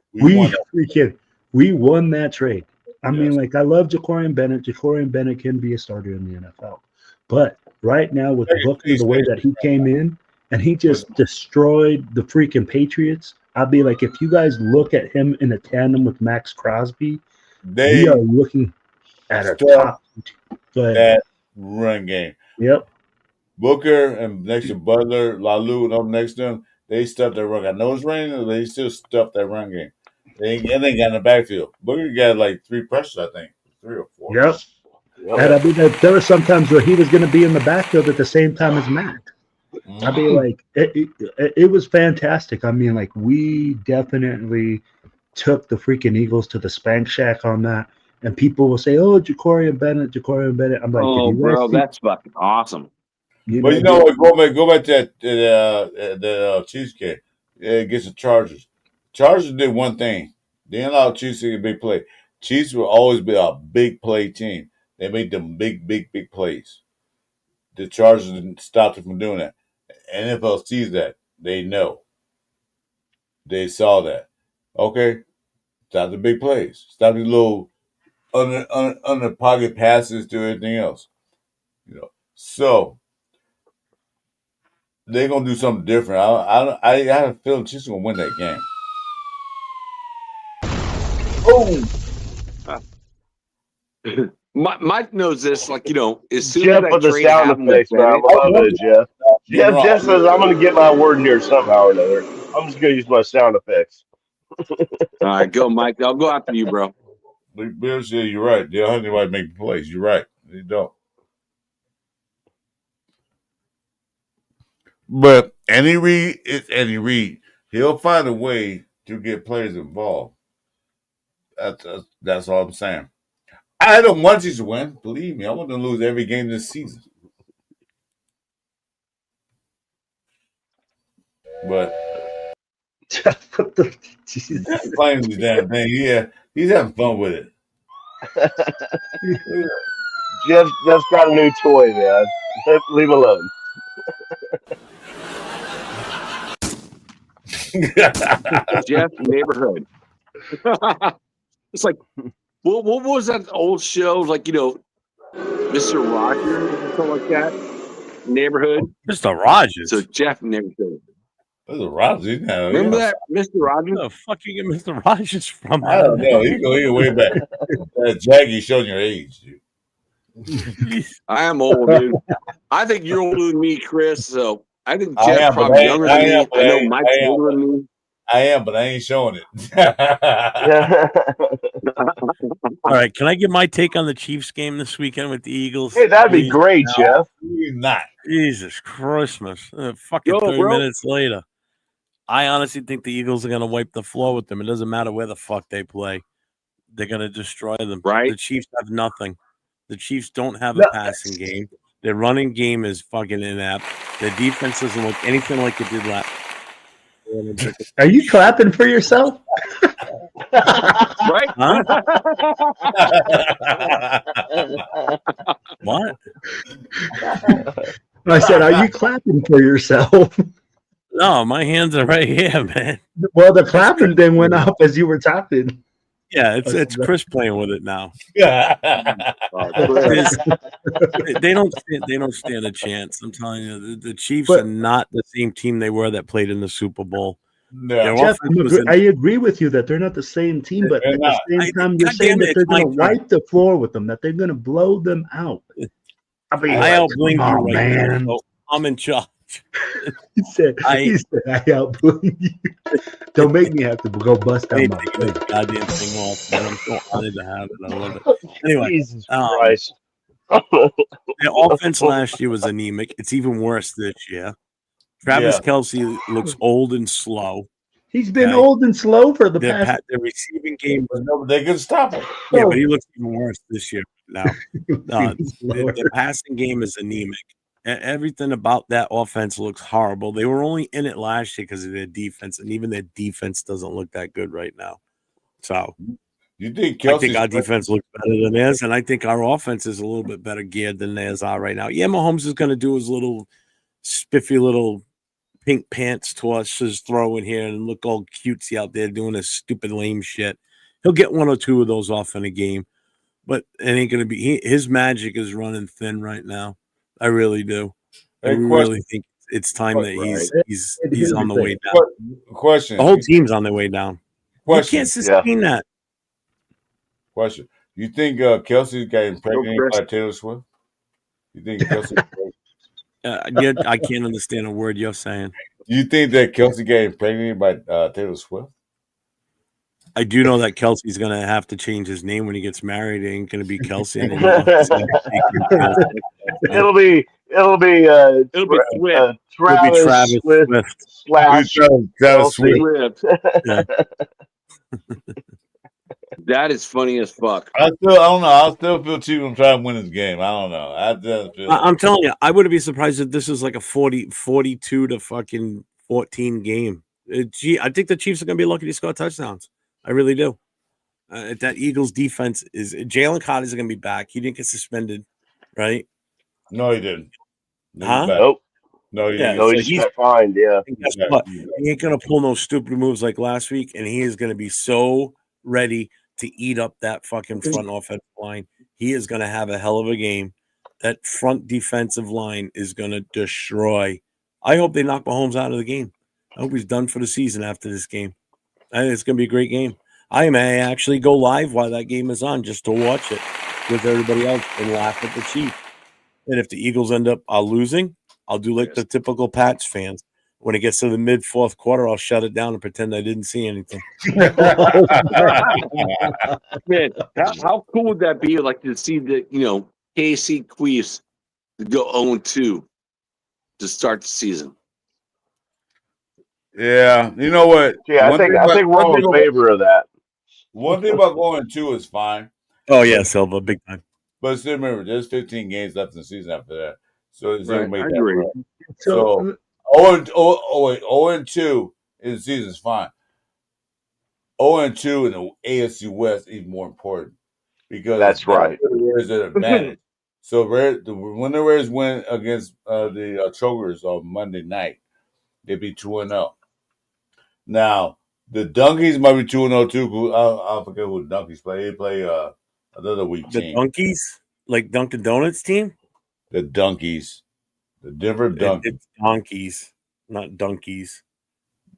We won that trade. I mean, like, I love Jacorian Bennett. Jacorian Bennett can be a starter in the NFL. But right now, with Booker, the way that he came in and he just destroyed the freaking Patriots, I'd be like, if you guys look at him in a tandem with Max Crosby, we are looking at a top. That run game. Yep. Booker and next to Butler, Lalu, and up next to them, they stuffed that run. I know it's raining, but they still stuffed that run game. They got in the backfield. Booker got like 3 pressures, I think. 3 or 4. Yep. And I mean, there were some times where he was going to be in the backfield at the same time as Matt. I mean, like, it was fantastic. I mean, like, we definitely took the freaking Eagles to the spank shack on that. And people will say, "Oh, Jacorian Bennett." I'm like, oh, bro, that's fucking awesome. But go back to the Chiefs game against the Chargers. Chargers did one thing. They didn't allow Chiefs to get a big play. Chiefs will always be a big play team. They made them big plays. The Chargers didn't stop them from doing that. NFL sees that. They know. They saw that. Okay, stop the big plays. Stop the little under pocket passes to everything else. So they're gonna do something different. I have a feeling Chiefs gonna win that game. Mike knows this, like, as soon Jeff as with the sound effects, man. I'm loving it, Jeff. Jeff says I'm going to get my word in here somehow or another. I'm just going to use my sound effects. All right, go, Mike. I'll go after you, bro. Bill said you're right. They don't have anybody making plays. You're right. They don't. But Andy Reid is Andy Reid. He'll find a way to get players involved. That's all I'm saying. I don't want you to win. Believe me, I want them to lose every game this season. But What the Jesus. He's playing the damn thing. Yeah, he's having fun with it. Jeff's got a new toy, man. Leave him alone. Jeff neighborhood. It's like, what was that old show? Like, Mr. Rogers or something like that. Neighborhood. Mr. Rogers. So Jeff neighborhood. Mr. Rogers, now. Remember that, Mr. Rogers? Where the fuck you get Mr. Rogers from? I don't know. You go way back. Jackie showing your age, dude. I am old, dude. I think you're older than me, Chris. So I think I Jeff am, probably younger than me. I know Mike's I am. older than me. I am, but I ain't showing it. All right, can I give my take on the Chiefs game this weekend with the Eagles? Hey, that'd be great, Jeff. You're not. Jesus Christmas. Fucking 30 minutes later. I honestly think the Eagles are going to wipe the floor with them. It doesn't matter where the fuck they play. They're going to destroy them. Right. The Chiefs have nothing. The Chiefs don't have a passing game. Their running game is fucking inept. Their defense doesn't look anything like it did last. Are you clapping for yourself? Right? Huh? What? I said, are you clapping for yourself? No, my hands are right here, man. Well, the clapping thing went up as you were talking. Yeah, it's Chris playing with it now. They don't stand a chance. I'm telling you, the Chiefs are not the same team they were that played in the Super Bowl. No. Jeff, I agree with you that they're not the same team, but at the same time, you're saying that they're going to wipe the floor with them, that they're going to blow them out. I outblink you right now. So I'm in charge. He said, I outblink you. Don't make me have to go bust out my face. Goddamn thing off, man. I'm so honored to have it. I love it. Anyway, Jesus Christ. Their offense last year was anemic. It's even worse this year. Travis Kelce looks old and slow. He's been old and slow for the past. The receiving game, they can stop him. Yeah, but he looks even worse this year. Now, the passing game is anemic. Everything about that offense looks horrible. They were only in it last year because of their defense, and even their defense doesn't look that good right now. So, you think I think our defense looks better than theirs, and I think our offense is a little bit better geared than theirs are right now. Yeah, Mahomes is going to do his little spiffy little pink pants tosses throw in here and look all cutesy out there doing his stupid lame shit. He'll get one or two of those off in a game, but it ain't going to be. His magic is running thin right now. I really do. I really think it's time that he's on the way down. Question. The whole team's on their way down. Question. You can't sustain that. Question. You think Kelsey got impregnated by Taylor Swift? You think Kelsey? I can't understand a word you're saying. You think that Kelsey got impregnated by Taylor Swift? I do know that Kelsey's going to have to change his name when he gets married. It ain't going to be Kelsey anymore. It'll be Travis Swift slash Travis Swift. Yeah. That is funny as fuck. I don't know. I still feel cheap on trying to win this game. I don't know. I'm telling you, I wouldn't be surprised if this is like a 42 to fucking 14 game. I think the Chiefs are going to be lucky to score touchdowns. I really do. That Eagles defense is Jalen Carter's going to be back. He didn't get suspended, right? No, he didn't. Huh? Nope. No, he didn't. No, he just got fined. Yeah. Guess what? He ain't going to pull no stupid moves like last week, and he is going to be so ready to eat up that fucking front offensive line. He is going to have a hell of a game. That front defensive line is going to destroy. I hope they knock Mahomes out of the game. I hope he's done for the season after this game. I think it's going to be a great game. I may actually go live while that game is on just to watch it with everybody else and laugh at the Chiefs. And if the Eagles end up losing, I'll do like the typical Pats fans. When it gets to the mid-fourth quarter, I'll shut it down and pretend I didn't see anything. Man, how cool would that be? Like to see the KC Chiefs go 0-2 to start the season. Yeah, you know what? Yeah, I think we're all in favor of that. One thing about going 2 is fine. Oh yeah, Silva, big time. But still remember, there's 15 games left in the season after that, so it's Right, gonna make I that agree. right. So 0-2 in the season is fine. 0-2 in the AFC West is even more important because That's right. There's an advantage. So when the Raiders win against the Chokers on Monday night, they'd be 2-0. Now the Donkeys might be 2-0 too. I forget who the Donkeys play. They play another weak The team. Donkeys, like Dunkin' Donuts team. The Donkeys, the Denver Donkeys. It's donkeys, not donkeys.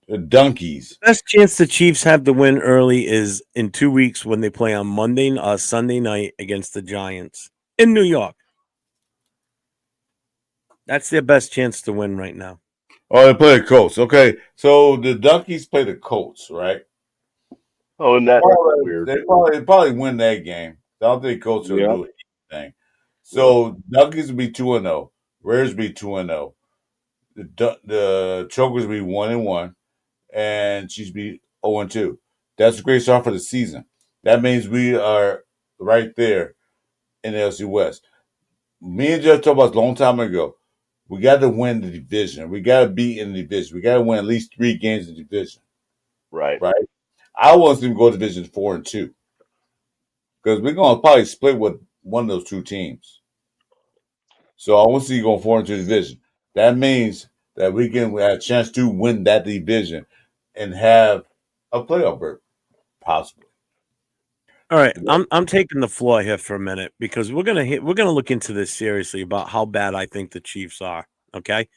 The Donkeys. The best chance the Chiefs have to win early is in 2 weeks when they play on Sunday night against the Giants in New York. That's their best chance to win right now. Oh, they play the Colts. Okay, so the Donkeys play the Colts, right? Oh, and that's weird. They probably win that game. I don't think Colts will do anything. So Donkeys will be 2-0. Raiders will be 2-0. The Chokers will be 1-1, and Chiefs be 0-2. That's a great start for the season. That means we are right there in the LC West. Me and Jeff talked about a long time ago. We got to win the division. We got to be in the division. We got to win at least 3 games in the division. Right. I want them to go to division 4-2 because we're going to probably split with one of those 2 teams. So I want to see you go 4-2 division. That means that we can have a chance to win that division and have a playoff berth, possibly. All right, I'm taking the floor here for a minute because we're gonna look into this seriously about how bad I think the Chiefs are. Okay,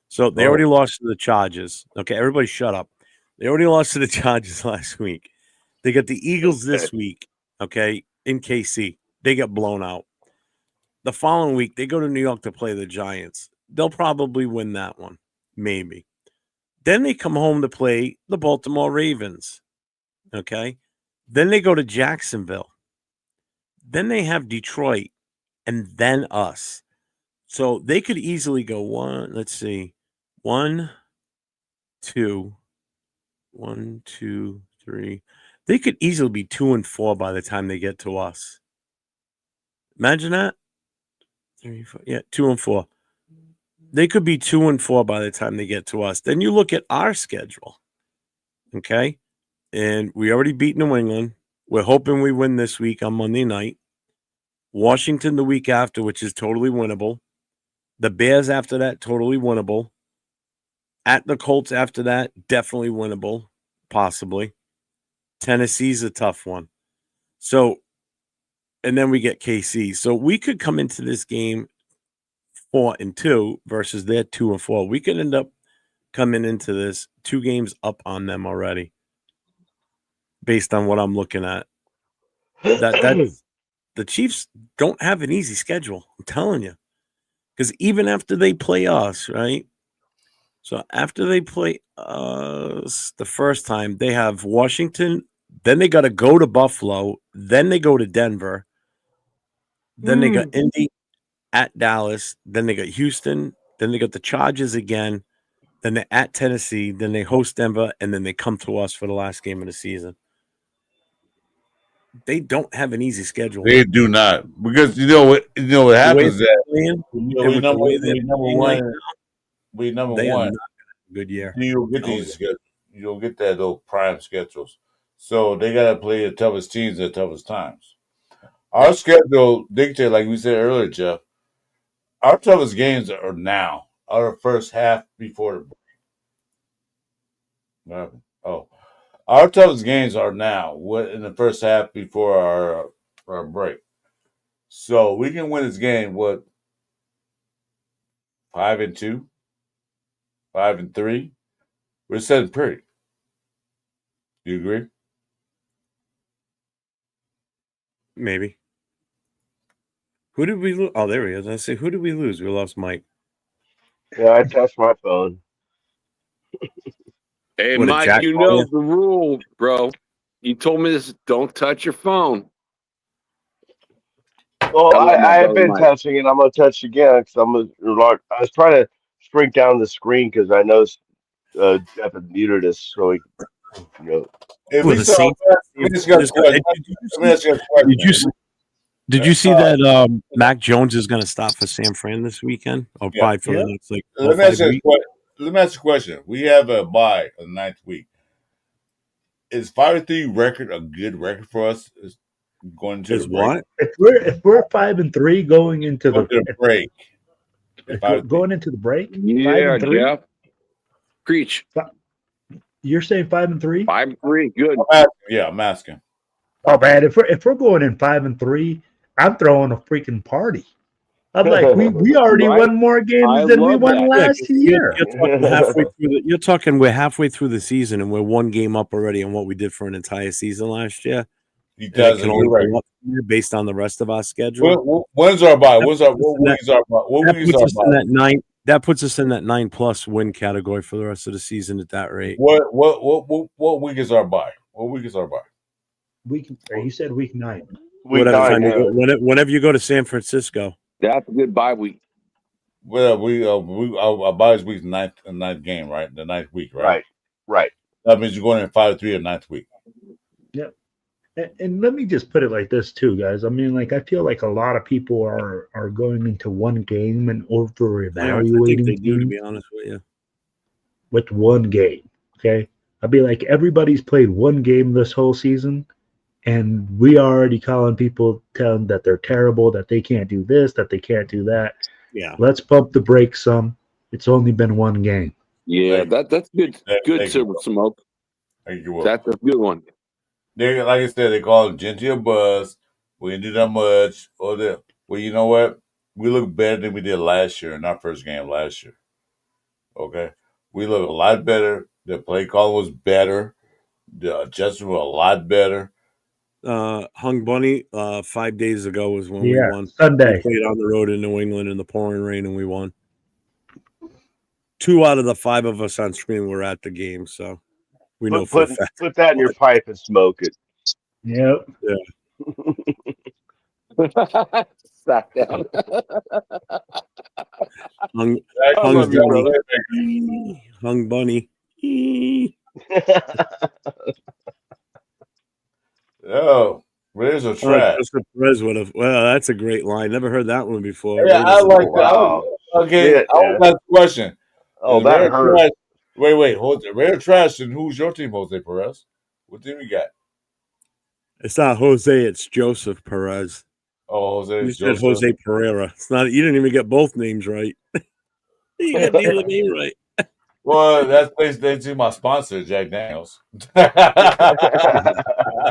so they already lost to the Chargers. Okay, everybody shut up. They already lost to the Chargers last week. They got the Eagles this week. Okay, in KC, they get blown out. The following week, they go to New York to play the Giants. They'll probably win that one, maybe. Then they come home to play the Baltimore Ravens. Okay. Then they go to Jacksonville. Then they have Detroit and then us. So they could easily go 1, 2, 1, 2, 3. They could easily be 2-4 by the time they get to us. Imagine that. 3, 4, 2-4. They could be 2-4 by the time they get to us. Then you look at our schedule. Okay. And we already beat New England. We're hoping we win this week on Monday night. Washington the week after, which is totally winnable. The Bears after that, totally winnable. At the Colts after that, definitely winnable, possibly. Tennessee's a tough one. So, and then we get KC. So we could come into this game 4-2 versus their 2-4. We could end up coming into this 2 games up on them already. Based on what I'm looking at, that's the Chiefs don't have an easy schedule. I'm telling you, because even after they play us, right? So after they play us the first time, they have Washington. Then they got to go to Buffalo. Then they go to Denver. Then they got Indy at Dallas. Then they got Houston. Then they got the Chargers again. Then they're at Tennessee. Then they host Denver, and then they come to us for the last game of the season. They don't have an easy schedule. They do not, because you know what happens that we number one. Good year. You'll get these schedules. You'll get those prime schedules. So they got to play the toughest teams at the toughest times. Our schedule dictates, like we said earlier, Jeff. Our toughest games are now. Our first half before the our toughest games are now in the first half before our break. So we can win this game, 5-2, 5-3. We're setting pretty. Do you agree? Maybe. Who did we lose? Oh, there he is. I say, who did we lose? We lost Mike. Yeah, I touched my phone. Hey, Mike, you know the rule, bro. You told me this. Don't touch your phone. Well, I have been touching it. I'm gonna touch again because I was trying to shrink down the screen because I know Jeff had muted us, so he, Did you see that Mac Jones is going to stop for San Fran this weekend? Or probably for the next Let me ask you a question. let me ask you a question. We have a bye on the 9th week. Is 5-3 record a good record for us? Is going to Is the break? what? If we're 5-3 going into Going to the break. if we're going into the break, Yeah, 5-3. Jeff. Preach. You're saying 5-3? 5-3, good. I'm asking. Oh man, if we're going in 5-3, I'm throwing a freaking party. I'm like, we already Right? won more games I than we love won that. last year. You're talking we're halfway through the season and we're one game up already on what we did for an entire season last year. He And it does. can only go up from there based on the rest of our schedule. When's our bye? What week is our bye? What That week is puts our us in bye? that 9. That puts us in that 9+ win category for the rest of the season at that rate. What week is our bye? What week is our bye? You said week 9. Whatever time you go, whenever you go to San Francisco. That's a good bye week. Well, our bye is week 9th game, right? The 9th week, right? Right. That means you're going in 5-3 or 9th week. Yeah. And let me just put it like this too, guys. I mean, like I feel like a lot of people are going into one game and over I evaluating think they do, to be honest with you. with one game. Okay. I'd be like, everybody's played one game this whole season, and we already calling people, telling that they're terrible, that they can't do this, that they can't do that. Yeah. Let's bump the brakes some. It's only been one game. Yeah, that's good. Good silver smoke. That's a good one. They, like I said, they call it genteel buzz. We didn't do that much. Well, you know what? We look better than we did last year in our first game last year. Okay? We look a lot better. The play call was better. The adjustment was a lot better. Hung Bunny 5 days ago was when we won. Sunday. We played on the road in New England in the pouring rain and we won. 2 out of the 5 of us on screen were at the game, so we know for a fact. Put that in your pipe and smoke it. Yep. Yeah. Sat down. Hung Bunny. Oh, Raiders are trash. Well, that's a great line. Never heard that one before. Yeah, I like that. Wow. Okay, Yeah, I want to ask a question. Oh, that hurt. Trash. Wait, Jose. Raider trash, and who's your team, Jose Perez? What team you got? It's not Jose, it's Joseph Perez. Oh, Jose. You said Jose Pereira. It's not. You didn't even get both names right. You got neither name right. Well, that's basically my sponsor, Jack Daniels.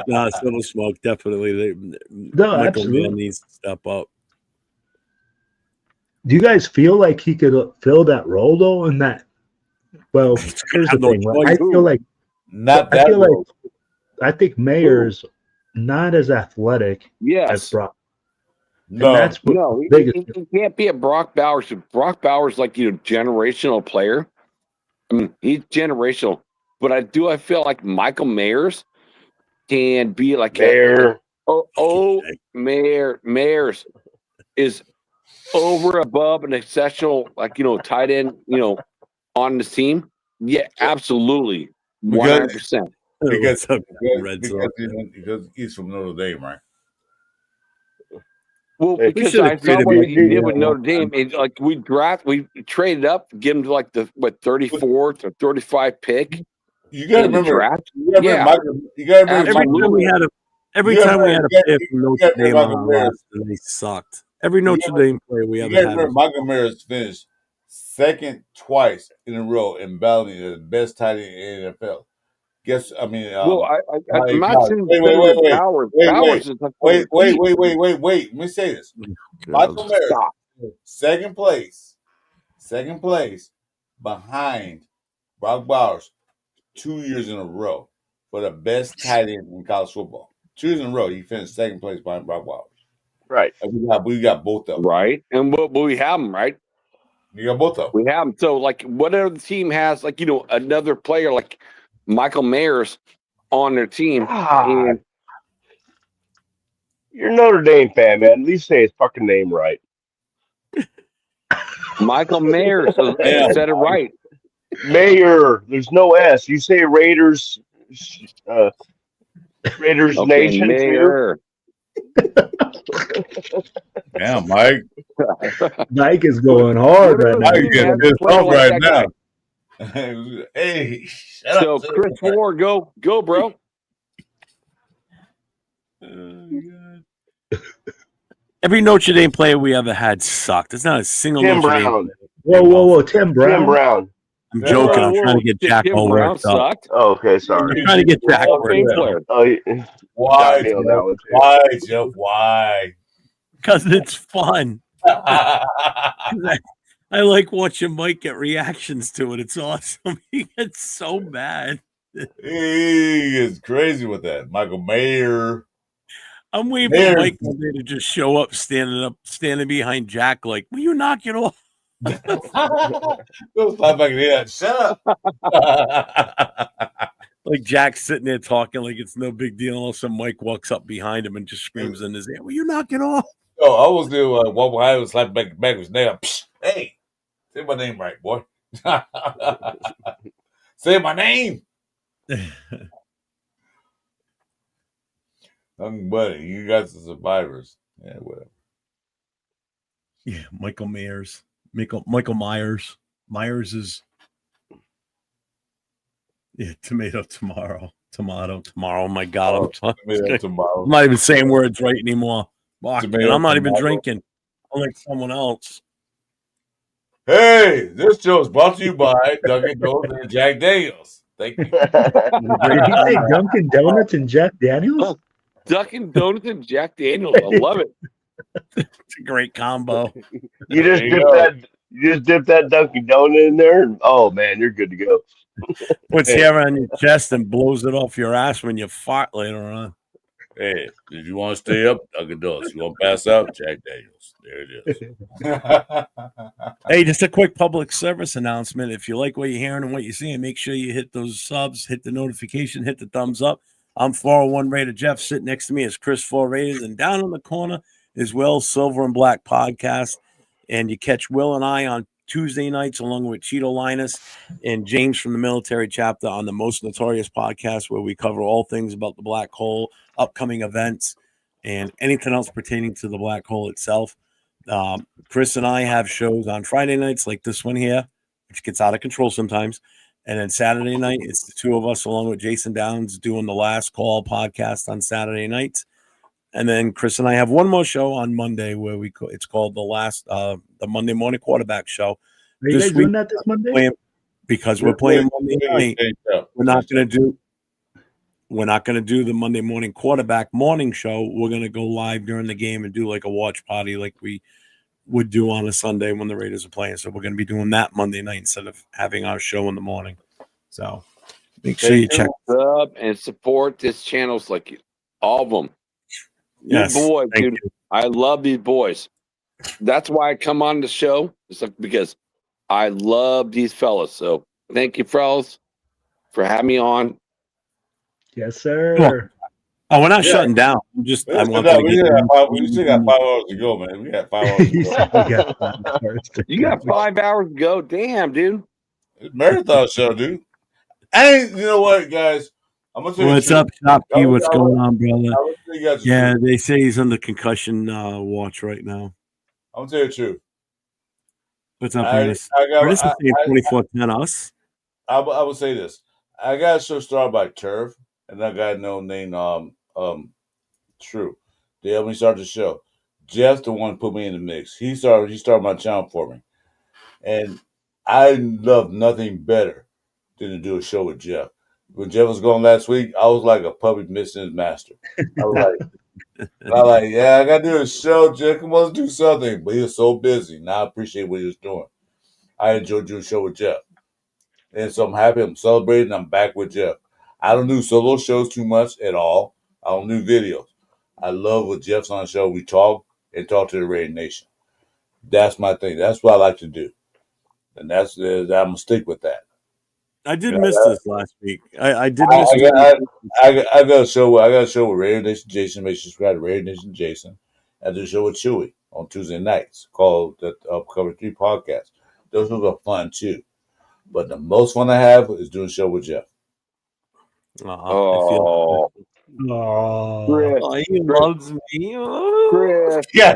No, Civil Smoke definitely. Michael absolutely. Mann needs to step up. Do you guys feel like he could fill that role though? In that, well, here's the thing. I feel like I think Mayer's not as athletic as Brock. No, that's he can't be a Brock Bowers. Brock Bowers, like generational player. I mean, he's generational, but I feel like Michael Mayers can be like Mayers is over above an exceptional, tight end, on the team. Yeah, absolutely, 100%. Because he's from Notre Dame, right? Well, because I saw what he did with Notre Dame. We traded up, give him to the 34th or 35 pick. You gotta remember. Every time we had a player from Notre Dame on our roster, they sucked. Every Notre Dame player we ever had. Michael Mayers finished second twice in a row in battling the best tight end in the NFL. I'm not saying wait. Let me say this. Michael Mayers, second place behind Brock Bowers 2 years in a row for the best tight end in college football. 2 years in a row, he finished second place behind Brock Bowers. Right. And we got both of them. Right. And we have them, right? We got both of them. We have them. So, whatever the team has, another player like Michael Mayers on their team. And you're a Notre Dame fan, man. At least say his fucking name right. Michael Mayers said it right. Mayor, there's no S. You say Raiders Nation Mayor. Yeah, Mike. Mike is going hard right now. Mike is pissed off right now. Hey, shut So up. Chris Moore, go, bro. Every Notre Dame player we ever had sucked. There's not a single Tim Notre Dame Brown. player. Whoa, Tim Tim Brown. Brown. I'm joking. I'm trying to get Jack Tim all Brown worked up. sucked. Oh, okay, I'm sorry. trying to get Jack Hall of Fame worked up. player. Oh, you Why, got me on Jeff? that one too. Why, Jeff? Why? Because it's fun. I like watching Mike get reactions to it. It's awesome. He gets so mad. He is crazy with that. Michael Mayer. I'm waiting Mayer. for Mike one day to just show up, standing behind Jack, like, will you knock it off? Those slap back in the head. Shut up. Like Jack's sitting there talking like it's no big deal. All of a sudden, Mike walks up behind him and just screams in his ear, will you knock it off? Oh, I was there one behind and slap back with his nail. Hey, say my name right, boy. Say my name. Buddy, you guys are survivors. Yeah, whatever. Yeah, Michael Michael Myers. Myers is tomato tomorrow. Oh my God. Tomorrow. I'm not even saying words right anymore. Fuck, and I'm not even tomorrow. drinking. I'm like someone else. Hey, this show is brought to you by Dunkin' Donuts and Jack Daniels. Thank you. Did he say Dunkin' Donuts and Jack Daniels? Dunkin' Donuts and Jack Daniels. I love it. It's a great combo. You just dip that Dunkin' Donut in there, and oh man, you're good to go. Puts hair on your chest and blows it off your ass when you fart later on. Hey, if you want to stay up, Dunkin' Donuts. You want to pass out, Jack Daniels. There it is. Hey, just a quick public service announcement. If you like what you're hearing and what you're seeing, make sure you hit those subs, hit the notification, hit the thumbs up. I'm 401 Raider Jeff. Sitting next to me is Chris 4 Raiders, and down in the corner is Will Silver and Black Podcast. And you catch Will and I on Tuesday nights along with Cheeto Linus and James from the military chapter on the Most Notorious Podcast, where we cover all things about the black hole, upcoming events, and anything else pertaining to the black hole itself. Chris and I have shows on Friday nights like this one here, which gets out of control sometimes. And then Saturday night, it's the two of us along with Jason Downs doing the Last Call podcast on Saturday nights. And then Chris and I have one more show on Monday where it's called the Monday Morning Quarterback Show. Are you guys doing that this Monday? Because we're playing Monday night. We're not going to do the Monday Morning Quarterback morning show. We're going to go live during the game and do like a watch party like we would do on a Sunday when the Raiders are playing. So we're going to be doing that Monday night instead of having our show in the morning. So make sure you check up and support this channels, like all of them. Yes, these boys, dude. you. I love these boys. That's why I come on the show. It's like, because I love these fellas. So thank you, fellas, for having me on. Yes, sir. Cool. Oh, we're not shutting down. We still got 5 hours to go, man. We got 5 hours to go. You got 5 hours to go. Damn, dude. It's a marathon show, dude. And you know what, guys? I'm gonna tell you What's the up, truth. Shopkey? What's going on, brother? I'm gonna tell you guys the Yeah, truth. they say he's under concussion watch right now. I'm gonna tell you the truth. What's up, Ernest? Ernest is saying 2410 us. I would say this. I got a show started by Turf, and I got no named True. They helped me start the show. Jeff's the one who put me in the mix. He started my channel for me. And I love nothing better than to do a show with Jeff. When Jeff was gone last week, I was like a puppet missing his master. I was like, yeah, I got to do a show, Jeff. Come on, let's do something. But he was so busy. Now I appreciate what he was doing. I enjoyed doing a show with Jeff. And so I'm happy. I'm celebrating. I'm back with Jeff. I don't do solo shows too much at all. I don't do videos. I love when Jeff's on the show. We talk and talk to the Raider Nation. That's my thing. That's what I like to do. And I'm going to stick with that. I did miss this last week. I did miss I got a show with Raider Nation Jason. Make sure you subscribe to Raider Nation Jason. I do a show with Chewy on Tuesday nights called the Cover 3 Podcast. Those are fun too. But the most fun I have is doing a show with Jeff. Oh, Oh, Chris, Oh, he Chris, loves me. Oh. Chris, Yeah.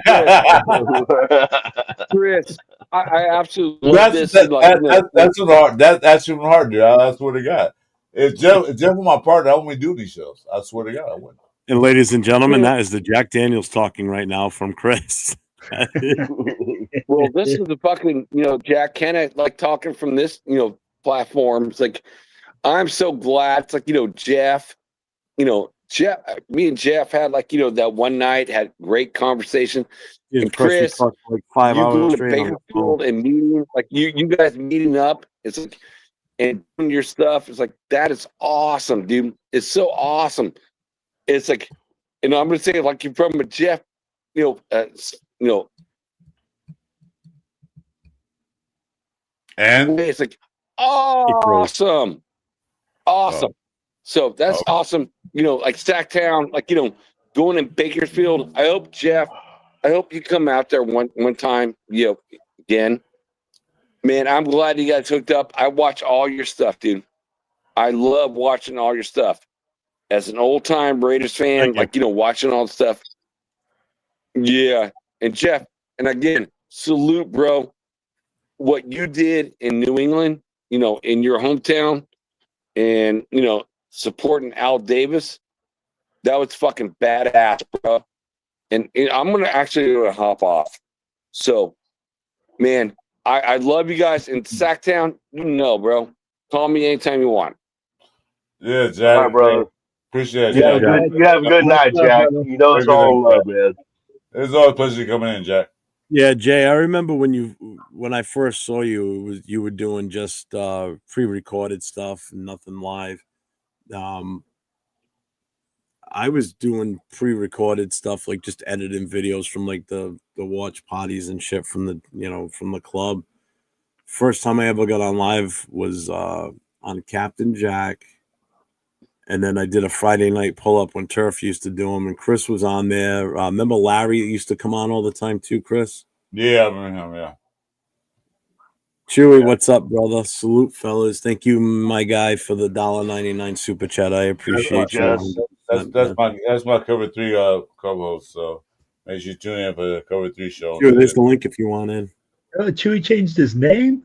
Chris. I absolutely love this. And That's even hard. That's even hard, dude. I swear to God. If Jeff were my partner, I wouldn't do these shows. I swear to God, I wouldn't. And ladies and gentlemen, that is the Jack Daniels talking right now from Chris. Well, this is the fucking, Jack Kennett, like talking from this, platform. It's like, I'm so glad. It's like, Jeff, Jeff, me and Jeff had like, that one night, had great conversation. Yeah, And Chris, talked for like 5 you hours going to straight on the Bakersfield and meeting, like you guys meeting up. It's like, and doing your stuff. It's like, that is awesome, dude. It's so awesome. It's like, I'm going to say it like you're from a Jeff, And it's like awesome. Oh. So that's awesome. Like Stacktown, like going in Bakersfield. I hope Jeff, you come out there one time, again. Man, I'm glad you guys hooked up. I watch all your stuff, dude. I love watching all your stuff. As an old time Raiders fan, like watching all the stuff. Yeah. And Jeff, and again, salute, bro. What you did in New England, in your hometown, and supporting Al Davis, that was fucking badass, bro. And I'm gonna actually hop off. So, man, I love you guys in Sacktown. Bro. Call me anytime you want. Yeah, Jack. All right, brother. Appreciate it. You have a good night, Jack. It's all love, man. It's always a pleasure coming in, Jack. Yeah, Jay, I remember when I first saw you, you were doing just pre-recorded stuff, nothing live. I was doing pre-recorded stuff, like just editing videos from like the watch parties and shit from the club. First time I ever got on live was on Captain Jack. And then I did a Friday night pull-up when Turf used to do them, and Chris was on there. Remember Larry used to come on all the time too, Chris? Yeah, I remember him, yeah. Chewy, what's up, brother? Salute, fellas. Thank you, my guy, for the $1.99 super chat. I appreciate you. That's my cover 3 co-host, so make sure you tune in for the cover 3 show. Sure, there's the link if you want in. Chewy changed his name?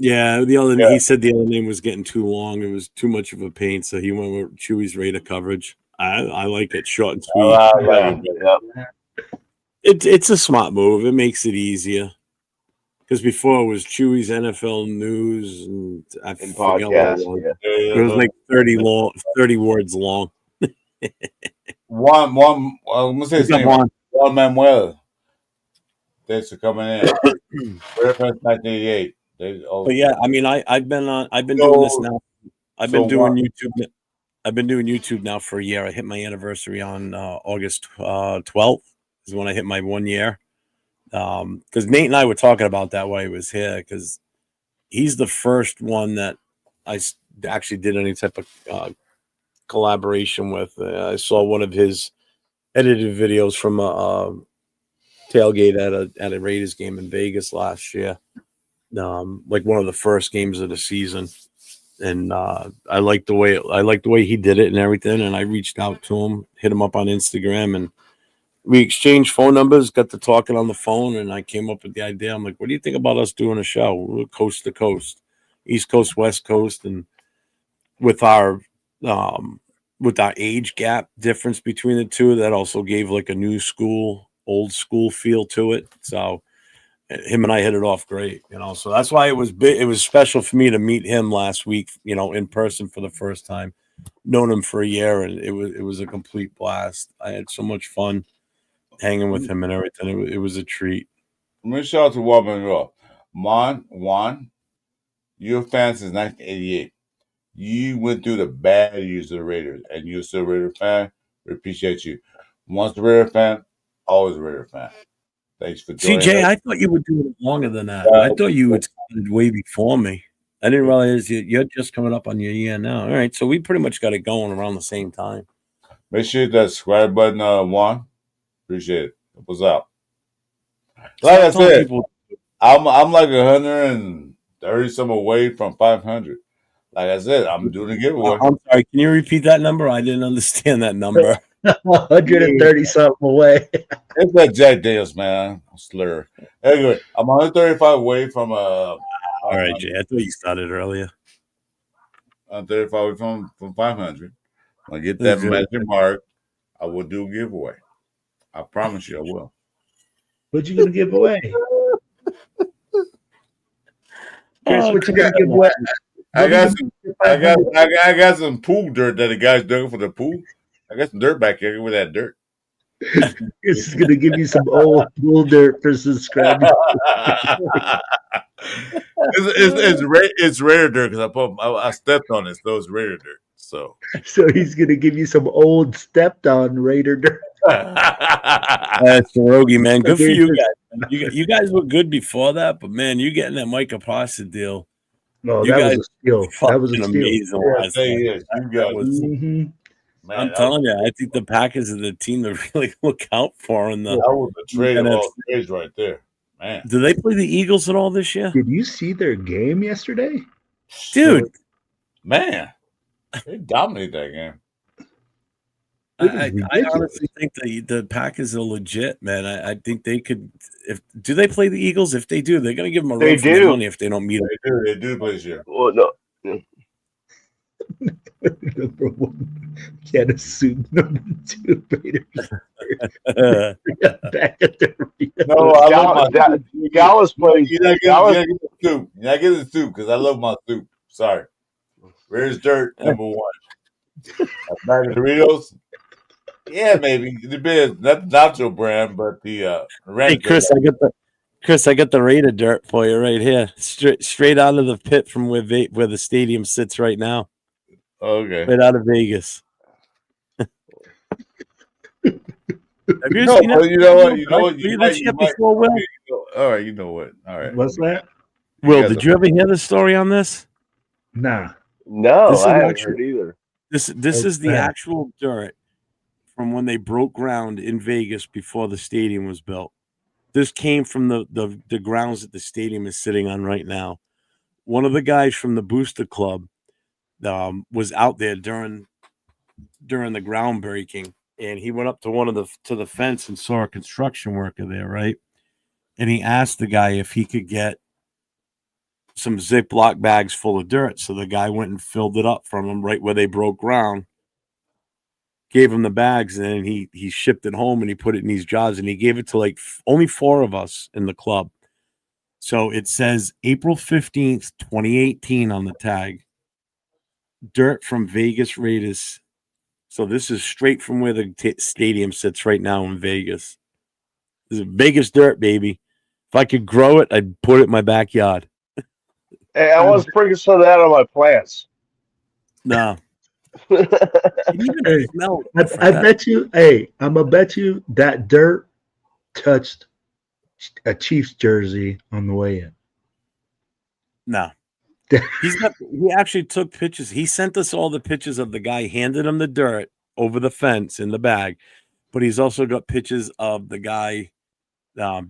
Yeah, he said the other name was getting too long. It was too much of a pain, so he went with Chewy's Raider coverage. I like it, short and sweet. It's a smart move. It makes it easier. Because before it was Chewy's NFL News and I forget podcast. What it was like 30 words long. I'm gonna say his name. Juan Manuel. Thanks for coming in. Reference 1988. But yeah, I mean, I've been doing this now. I've been doing YouTube. I've been doing YouTube now for a year. I hit my anniversary on August 12th is when I hit my 1 year. Because Nate and I were talking about that while he was here, because he's the first one that I actually did any type of collaboration with. I saw one of his edited videos from a tailgate at a Raiders game in Vegas last year, like one of the first games of the season. And I liked the way he did it and everything. And I reached out to him, hit him up on Instagram, and we exchanged phone numbers, got to talking on the phone, and I came up with the idea. I'm like, what do you think about us doing a show? We're coast to coast, East Coast, West Coast, and with our age gap difference between the two, that also gave like a new school, old school feel to it. So him and I hit it off great, So that's why it was big. It was special for me to meet him last week, in person for the first time. Known him for a year, and it was a complete blast. I had so much fun hanging with him and everything. It was a treat. Let me shout out to Juan Manuel. Juan, you're a fan since 1988. You went through the bad years of the Raiders, and you're still a Raider fan. We appreciate you. Once a Raider fan, always a Raider fan. Thanks for joining CJ, us. I thought you were doing it longer than that. I thought you had started way before me. I didn't realize you're just coming up on your year now. All right, so we pretty much got it going around the same time. Make sure you hit that subscribe button, Juan. Appreciate it. What's up? Like I said, I'm like 130 some away from 500. Like I said, I'm doing a giveaway. I'm sorry. Can you repeat that number? I didn't understand that number. 130 something away. It's like Jack Daniels, man. Slur. Anyway, I'm 135 away from All right, Jay. I thought you started earlier. I'm 35 away from 500. When I get that magic mark, I will do a giveaway. I promise you, I will. What you gonna give away? Chris, what you gonna give away? I got some pool dirt that the guy's digging for the pool. I got some dirt back here. Give me that dirt. Chris is gonna give you some old pool dirt for subscribing. It's rare dirt because I stepped on it, so it's rare dirt. So he's gonna give you some old stepped on Raider dirt. That's Pierogi, man. Good for you guys. You guys were good before that, but man, you getting that Micah Pasta deal. No, that was a steal. That was a steal. Amazing. I'm telling you, I think the Packers are the team to really look out for in the. That was a trade of all trades right there, man. Do they play the Eagles at all this year? Did you see their game yesterday, dude? Man, they dominated that game. I honestly think the Packers are legit, man. I think they could. Do they play the Eagles? If they do, they're going to give them a run for their money if they don't meet them. They do play this year. Well, no. Number one, can of soup. Number two, Raiders. Back at the Dallas plays. You're not getting the soup. You're not getting the soup because I love my soup. Sorry. Raiders dirt, number one. Bag of Doritos. Yeah, maybe the bit not nacho brand, but the hey, Chris, I got the Raider dirt for you right here, straight out of the pit from where the stadium sits right now. Okay, right out of Vegas. Have you seen that? You know what? You know what? You might, all right, you know what? All right. What's that? Will, did you ever hear the story on this? Nah. No, I haven't heard either. This is the actual dirt from when they broke ground in Vegas before the stadium was built. This came from the grounds that the stadium is sitting on right now. One of the guys from the Booster Club was out there during the groundbreaking, and he went up to the fence and saw a construction worker there, right? And he asked the guy if he could get some Ziploc bags full of dirt. So the guy went and filled it up from him right where they broke ground, gave him the bags, and then he shipped it home and he put it in these jars, and he gave it to like only 4 of us in the club. So it says April 15th, 2018 on the tag. Dirt from Vegas Raiders. So this is straight from where the stadium sits right now in Vegas. This is Vegas dirt, baby. If I could grow it, I'd put it in my backyard. Hey, I want to sprinkle some of that on my plants. No. Hey, I bet you. Hey, I'm gonna bet you that dirt touched a Chiefs jersey on the way in. No. He actually took pictures. He sent us all the pictures of the guy handed him the dirt over the fence in the bag, but he's also got pictures of the guy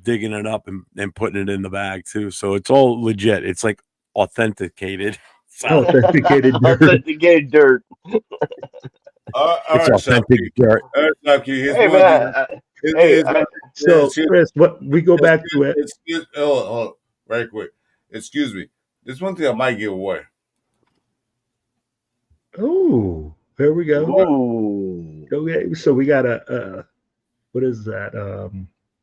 digging it up and putting it in the bag too. So it's all legit. It's like authenticated. Authenticated dirt. Authenticated dirt. It's authentic dirt. Hey man. So Chris, what we go back to it. Right quick. Excuse me. There's one thing I might give away. Oh, there we go. Ooh. Okay, so we got a what is that?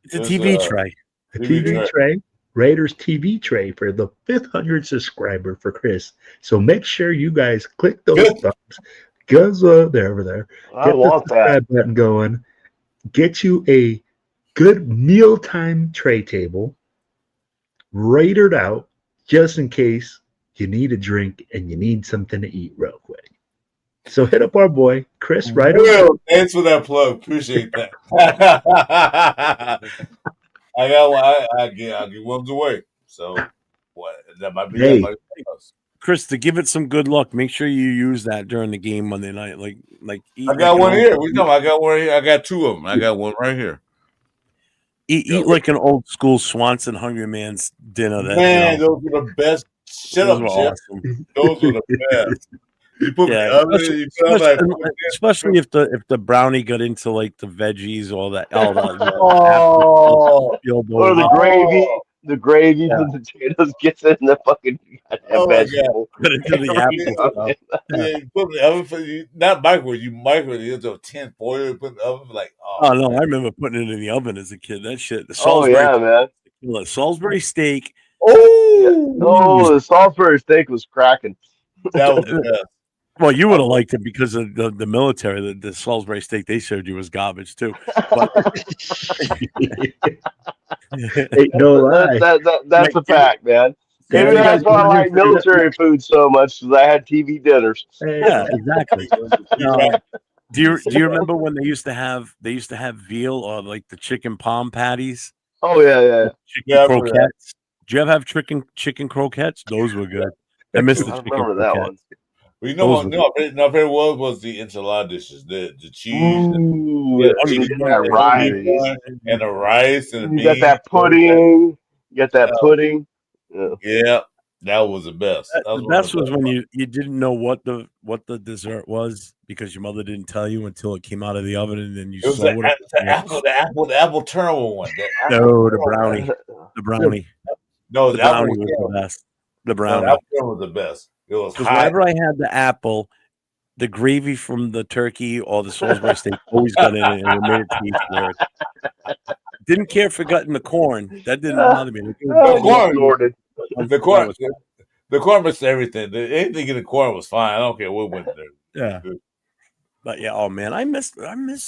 It's a TV tray. A TV tray. Raiders TV tray for the 500 subscriber for Chris. So make sure you guys click those thumbs. Because they're over there. I want the subscribe button going. Get you a good mealtime tray table, rated out, just in case you need a drink and you need something to eat real quick. So hit up our boy Chris right away. Thanks for that plug. Appreciate that. I'll give ones away. So what? That might be that else. Chris, to give it some good luck, make sure you use that during the game Monday night. Like I got one here. I got one here. I got 2 of them. I got one right here. Eat like an old school Swanson Hungry Man's dinner. Man, those are the best Shut Those up, were Jeff. awesome. Those were the best. You put Yeah, the oven. You put on like especially if the brownie got into like the veggies, all that, all the Oh, field or the over. gravy. The gravy Yeah. from the potatoes gets in the fucking goddamn oh my god. vegetable. Got into the Every apple time. stuff. Yeah, you put the oven for you, not microwave. You microwave it into a tin foil. You put in the oven like, Oh oh no, man. I remember putting it in the oven as a kid. That shit, the Oh Salisbury, yeah, man. Salisbury steak. Yeah. Oh, Oh, the Salisbury steak was cracking. that was the best. Well, you I would have love liked it because of the military. The Salisbury steak they served you was garbage too. But Ain't no lie. That's a fact, man. See, Maybe you that's guys why I wonder like military food so much, because I had TV dinners. yeah, exactly. You're right. Do you remember when they used to have veal or like the chicken palm patties, Oh yeah, yeah. chicken Yeah, I remember that. croquettes? Did you ever have chicken croquettes? Those were good. I miss the I chicken remember that one. croquettes. Well, you know Those what? were No, my favorite was the enchilada dishes, the cheese, Ooh, the and you cheese get one, that the cheese rice. one, and the rice and the You got beans. that pudding. You got that pudding. Yeah. Yeah, that was the best. That was the one of best the was best. when you didn't know what the dessert was because your mother didn't tell you until it came out of the oven and then you It was saw what it was. the apple turtle one. The apple No, the turtle one. brownie. The brownie. No, The the apple brownie was turtle. the best. The No, the brownie. apple turtle was the best. It was Because hot. whenever I had the apple, the gravy from the turkey or the Salisbury steak always got in it and it made it taste weird. Didn't care for gutting the corn. That didn't bother me. The You corn, snorted. the corn, the corn mixed everything. Anything in the corn was fine. I don't care what went there. Yeah. But yeah, oh man, I miss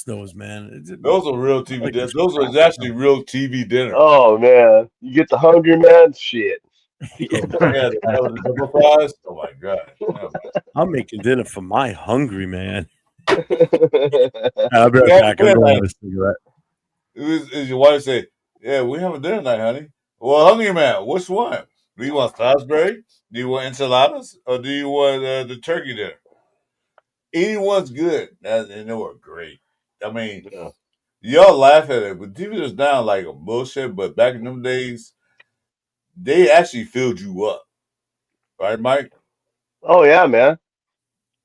those, man. Those are real TV Like dinners. this Those crap. are actually real TV dinners. Oh man, you get the hungry man. Shit. Yeah, the double fries. Oh my god. Oh, I'm making dinner for my hungry man. Yeah, I'll be right yeah, back. I'm going to have a cigarette. Is your wife say, "Yeah, we have a dinner night, honey." Well, hungry man, which one? Do you want Salisbury? Do you want enchiladas, or do you want the turkey dinner? Anyone's good, and they were great. I mean, y'all laugh at it, but TV was down like a bullshit. But back in them days, they actually filled you up, right, Mike? Oh yeah, man.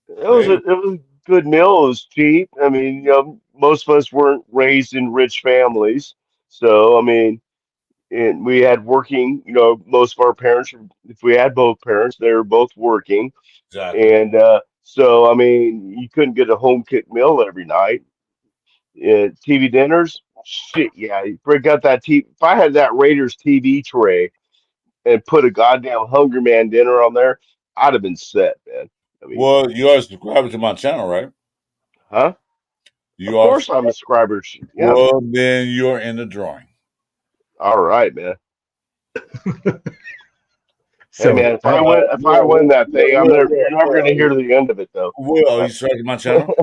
It was a good meal. It was cheap. I mean, most of us weren't raised in rich families, so I mean, and we had working. Most of our parents, if we had both parents, they were both working, Exactly. and so I mean, you couldn't get a home cooked meal every night. TV dinners, shit, yeah. You break out that TV. If I had that Raiders TV tray and put a goddamn Hungry Man dinner on there, I'd have been set, man. I mean, Well, you are subscribing to my channel, right? huh? Of You are. course I'm a subscriber. Yeah, man. Well, then you're in the drawing. All right, man. Hey, So, man, if I win that thing, you're never gonna hear the end of it, though. Will, are you subscribed to my channel?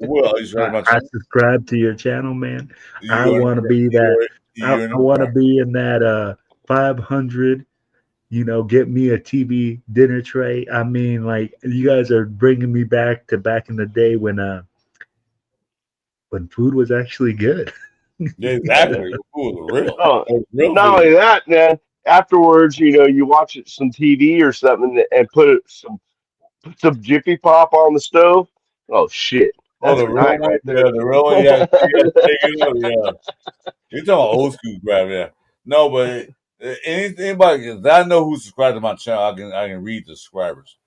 Will, are you subscribed to my I channel? subscribe to your channel, man. I You are. want to be that. You're in I the want to drawing. be in that 500. Get me a TV dinner tray. I mean, like you guys are bringing me back to back in the day when food was actually good. Yeah, exactly. It was real. Oh, It was real not food. only that, man. Afterwards, you watch some TV or something and put some Jiffy Pop on the stove. Oh shit, Oh, that's the a real night one? right Yeah, there. the real one. You got to take it up. Yeah. You're talking about old school crap, yeah. No, but anybody, 'cause I know who's subscribed to my channel. I can read the subscribers.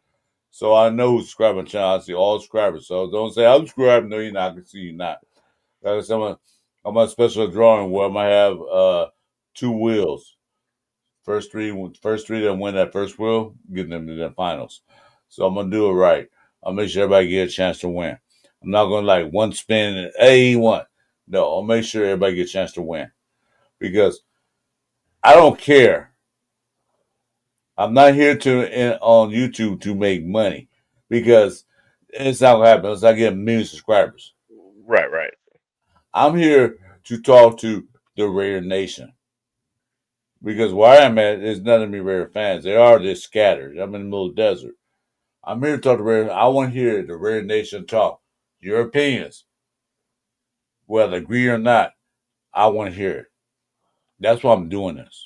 So I know who's subscribed to my channel. I see all subscribers. So don't say I'm subscribed. No, you're not. I can see you not. Like I'm a special drawing where I'm gonna have two wheels. First three that win that first wheel, get them to the finals. So I'm gonna do it right. I'll make sure everybody get a chance to win. I'm not gonna like one spin and hey he won. No, I'll make sure everybody get a chance to win because I don't care. I'm not here on YouTube to make money because it's not gonna happen unless I get a million subscribers. Right, right. I'm here to talk to the Raider Nation. Because where I'm at, there's none of me Raider fans. They are just scattered. I'm in the middle of the desert. I'm here to talk to Raider. I want to hear the Raider Nation talk. Your opinions, whether agree or not, I want to hear it. That's why I'm doing this.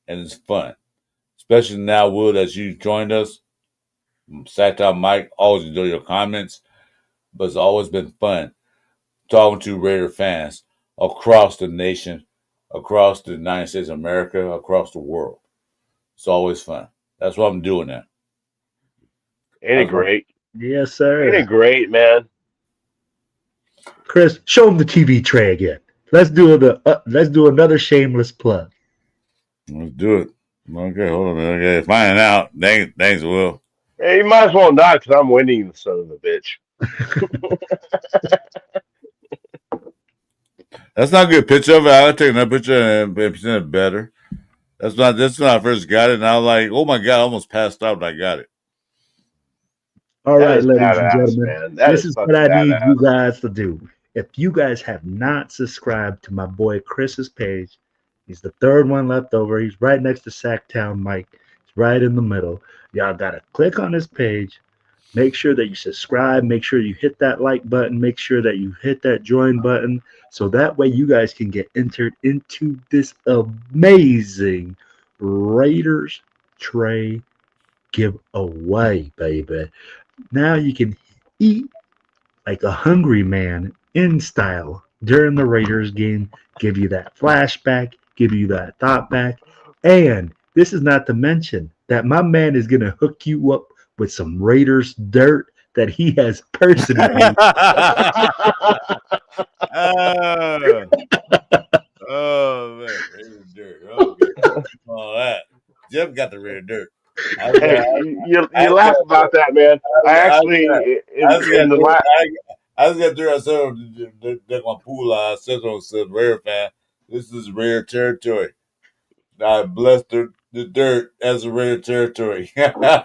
And it's fun. especially now, Will, that you joined us. Sat down, Mike. Always enjoy your comments, but it's always been fun talking to Raider fans across the nation, across the United States of America, across the world. It's always fun. That's what I'm doing now. Ain't it great? Yes, Ain't sir. it great, man? Chris, show him the TV tray again. Let's do another shameless plug. Let's do it. Okay, hold on. Okay, find out. Thanks, Will. Hey, you might as well not, because I'm winning, the son of a bitch. That's not a good picture of it. I'll take another picture and present it better. That's when I first got it, and I was like, oh my God, I almost passed out when I got it. All That right, is ladies and badass, gentlemen, man. That this is is what fucking I need you badass. guys to do. If you guys have not subscribed to my boy Chris's page, he's the third one left over. He's right next to Sacktown Mike. He's right in the middle. Y'all gotta click on his page. Make sure that you subscribe. Make sure you hit that like button. Make sure that you hit that join button. So that way you guys can get entered into this amazing Raiders tray giveaway, baby. Now you can eat like a hungry man in style during the Raiders game, give you that flashback, give you that thought back. And this is not to mention that my man is going to hook you up with some Raiders dirt that he has personally. Oh man, Raider dirt. Okay, all that. Jeff got the Raider dirt. Hey, you laugh about that, man. I actually in the last. I just got dirt. I said, "That's my pool." I said, "Rare fan, this is rare territory." I bless the dirt as a rare territory. Yeah.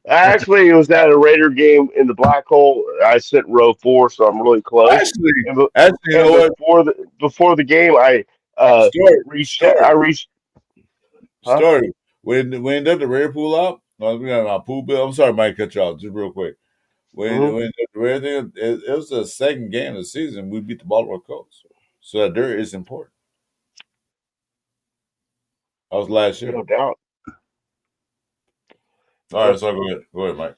Actually, it was at a Raider game in the black hole. I sit in row 4, so I'm really close. actually, And, you know what? before the game, I reached. I reached. Huh? Story. When did the rare pool out? No, we got my pool bill. I'm sorry, Mike, cut you off just real quick. Mm-hmm. When the rare thing, it was the second game of the season. We beat the Baltimore Colts, so that dirt is important. That was last year. No doubt. All right, so go ahead, Mike.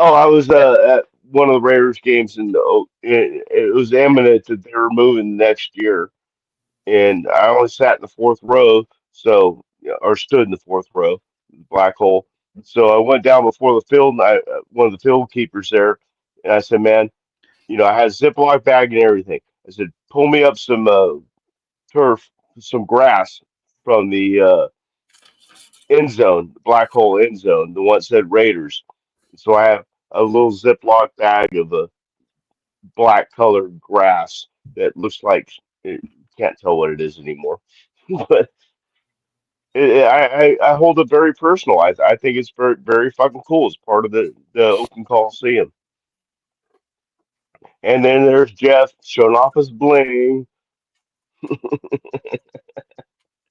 Oh, I was at one of the Raiders games, and it was imminent that they were moving next year, and I only sat in the fourth row, so or stood in the fourth row, black hole. So I went down before the field, and one of the field keepers there, and I said, "Man, I had a Ziploc bag and everything." I said, "Pull me up some turf, some grass from the end zone, the black hole end zone, the one that said Raiders." So I have a little Ziploc bag of a black colored grass that looks like can't tell what it is anymore, but I hold it very personal. I think it's very very fucking cool. It's part of the Oakland Coliseum. And then there's Jeff showing off his bling.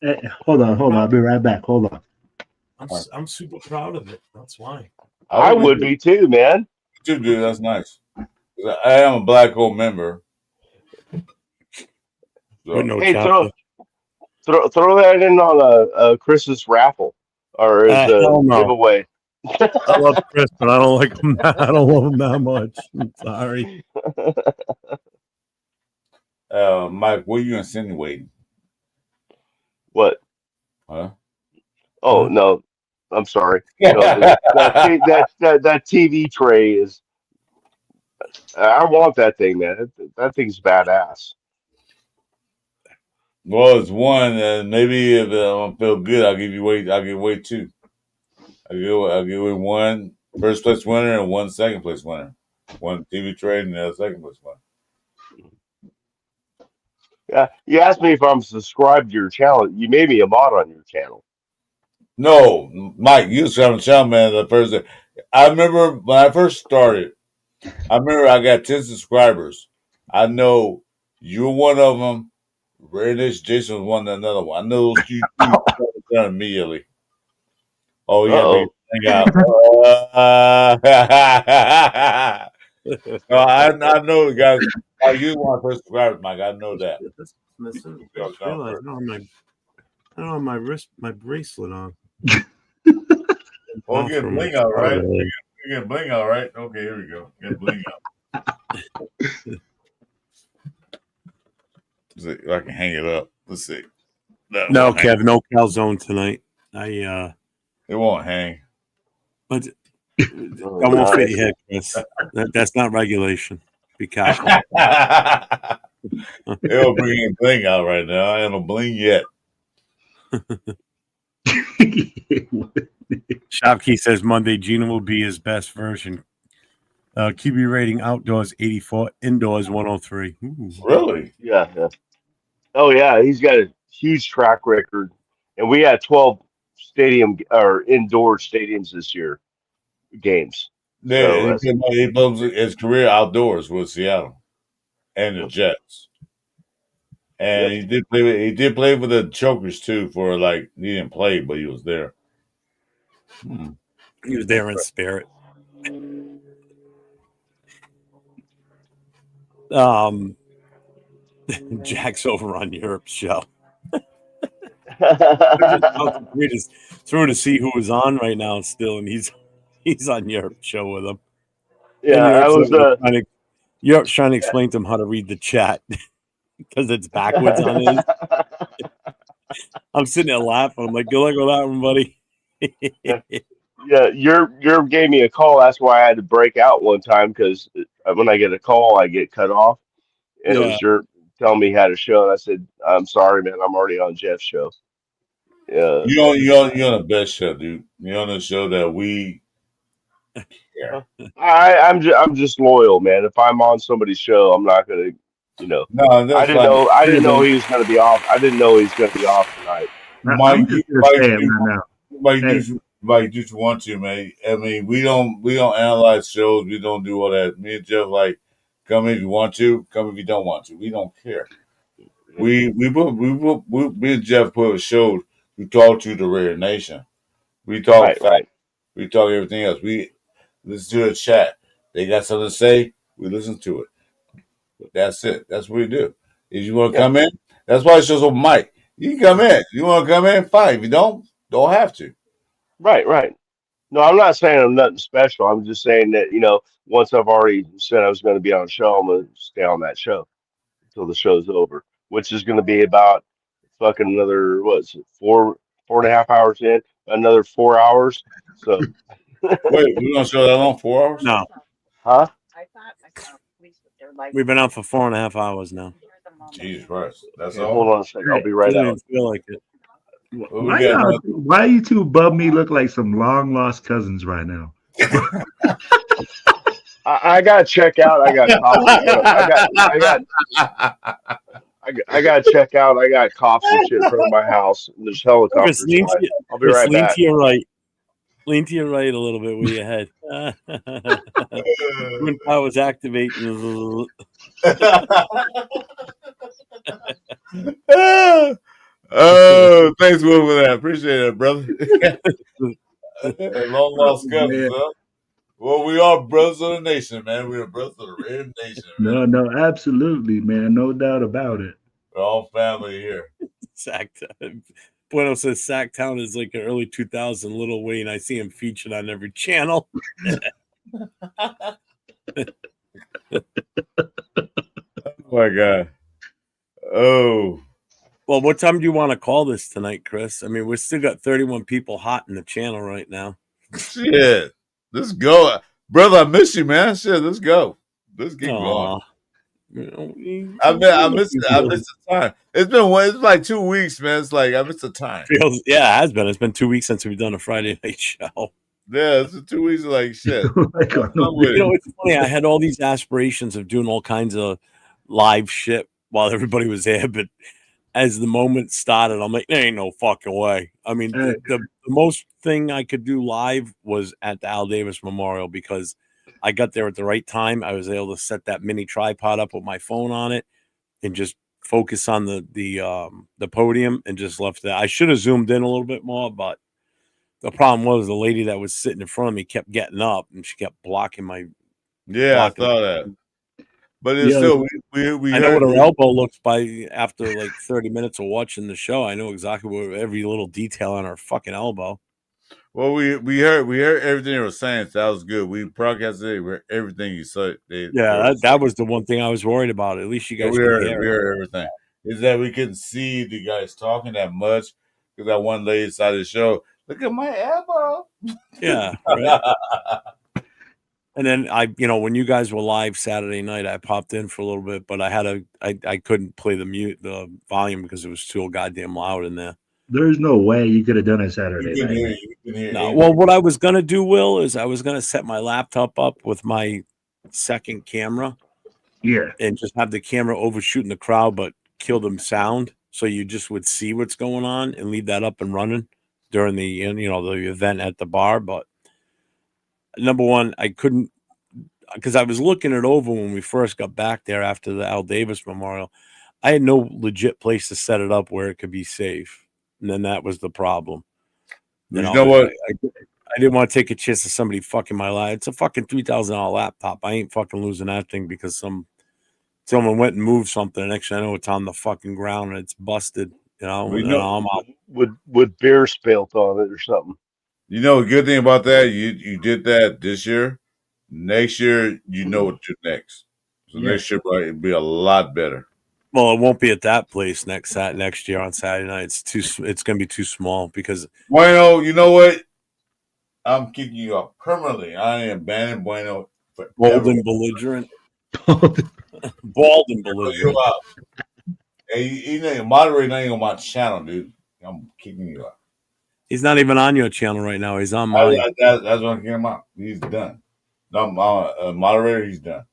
Hey, hold on. I'll be right back. Hold on. I'm super proud of it. That's why. I would be too, man. Too, dude. That's nice. I am a black hole member. So. With no Hey, chapter. throw that in on a Chris's raffle or as a Hell no. giveaway. I love Chris, but I don't like him. I don't love him that much. I'm sorry. Mike, what are you insinuating? What? Huh? Oh no, I'm sorry. No, that TV tray is. I want that thing, man. That thing's badass. Well, it's one, and maybe if I don't feel good, I'll give away two. I'll give away one first place winner and one second place winner. One TV trade and a second place winner. Yeah, you asked me if I'm subscribed to your channel. You made me a mod on your channel. No, Mike, you was on the channel, man. The first, I remember when I first started. I remember I got 10 subscribers. I know you're one of them. Reddish Jason was another one. I know those two done immediately. Oh yeah, baby. Hang out. No, I know the guys. You want first subscribers, Mike. I know that. Listen, I just realized. No, I'm like, I don't have my bracelet on. Well, get bling out, right? You get bling out, right? Okay, here we go. Get bling out. See, I can hang it up. Let's see. No, Kev, no calzone tonight. It won't hang. But that won't fit your head, Chris. That's not regulation. Be careful. It'll bring your bling out right now. I haven't bling yet. Shopkey says Monday Gina will be his best version. QB rating outdoors 84, indoors 103. Ooh. Really? Yeah. Oh yeah, he's got a huge track record, and we had 12 stadium or indoor stadiums this year games. Yeah, So he loves his career outdoors with Seattle and the Jets. And he did play with the Chokers too for he didn't play, but he was there. He was there in spirit. Jack's over on Europe's show. We just through to see who was on right now still, and he's on Europe's show with him. Yeah, I was Europe's trying to explain to him how to read the chat because it's backwards on his. I'm sitting there laughing. I'm like, good luck with that one, buddy. Yeah, Europe gave me a call. That's why I had to break out one time because when I get a call, I get cut off. And it was Europe telling me he had a show. And I said, I'm sorry, man. I'm already on Jeff's show. Yeah. You're on the best show, dude. You're on the show that we. Yeah. I'm just loyal, man. If I'm on somebody's show, I'm not gonna, No, I didn't know he was gonna be off. I didn't know he was gonna be off tonight. Mike, just want to, man. I mean, we don't analyze shows. We don't do all that. Me and Jeff come if you want to, come if you don't want to. We don't care. Me and Jeff put a show. We talk to the Rare Nation. We talk right. We talk everything else. We listen to the chat. They got something to say. We listen to it. That's it. That's what we do. If you want to come in, that's why it shows open mic. You can come in. You want to come in, fine. If you don't have to. Right. No, I'm not saying I'm nothing special. I'm just saying that, once I've already said I was going to be on a show, I'm going to stay on that show until the show's over, which is going to be about fucking another, 4.5 hours in, another 4 hours. So. Wait, we're going to show that on 4 hours? No. Huh? We've been out for 4.5 hours now. Jesus Christ. That's all? Hold on a second. I'll be right out. Feel like it. Why you two above me look like some long lost cousins right now? I gotta check out. I got check out. I got cops and shit in front of my house. And there's helicopters. I'll be right back. Lean to your right a little bit with your head. When powers activating. Oh, thanks, Will, for that. Appreciate it, brother. Long lost cousins, huh? Well, we are brothers of the nation, man. We are brothers of the Red Nation. Man. No, absolutely, man. No doubt about it. We're all family here. Sacktown. Bueno says Sacktown is like an early 2000 Lil Wayne. I see him featured on every channel. Oh, my God. Oh. Well, what time do you want to call this tonight, Chris? I mean, we've still got 31 people hot in the channel right now. Shit. Let's go. Brother, I miss you, man. Shit, let's go. Let's keep going. I missed the time. It's like 2 weeks, man. It's like I missed the time. It has been. It's been 2 weeks since we've done a Friday night show. Yeah, it's 2 weeks of like shit. It's funny. I had all these aspirations of doing all kinds of live shit while everybody was there, but as the moment started, I'm like, there ain't no fucking way. I mean, the most thing I could do live was at the Al Davis Memorial because I got there at the right time. I was able to set that mini tripod up with my phone on it and just focus on the podium and just left that. I should have zoomed in a little bit more, but the problem was the lady that was sitting in front of me kept getting up and she kept blocking my. Yeah, I saw that. But it's still, we I know heard what her elbow looks by after like 30 minutes of watching the show. I know exactly what every little detail on her fucking elbow. Well, we heard everything they were saying. So that was good. We broadcasted everything you said. That was the one thing I was worried about. At least you guys could hear We it. heard everything. Is that we couldn't see the guys talking that much because that one lady decided to show, look at my elbow. Yeah, right. And then when you guys were live Saturday night, I popped in for a little bit, but I couldn't play the volume because it was too goddamn loud in there. There's no way you could have done it Saturday night. No. Well, what I was gonna do, Will, is I was gonna set my laptop up with my second camera. Yeah. And just have the camera overshooting the crowd, but kill them sound, so you just would see what's going on and leave that up and running during the the event at the bar. But number one, I couldn't, because I was looking it over when we first got back there after the Al Davis Memorial. I had no legit place to set it up where it could be safe, and then that was the problem. You know what? I didn't want to take a chance of somebody fucking my life. It's a fucking $3,000 laptop. I ain't fucking losing that thing because someone went and moved something. And actually, I know it's on the fucking ground and it's busted. I'm out. With beer spilt on it or something. You know, the good thing about that, you did that this year. Next year, you know what to do next. So next year, it'll be a lot better. Well, it won't be at that place next year on Saturday night. It's going to be too small because. Bueno, you know what? I'm kicking you out permanently. I am banning Bueno forever. Bold and belligerent. Bald and belligerent. Hey, you moderate not even on my channel, dude. I'm kicking you out. He's not even on your channel right now. He's on mine. That's what I'm kicking him out. He's done. No, moderator, he's done.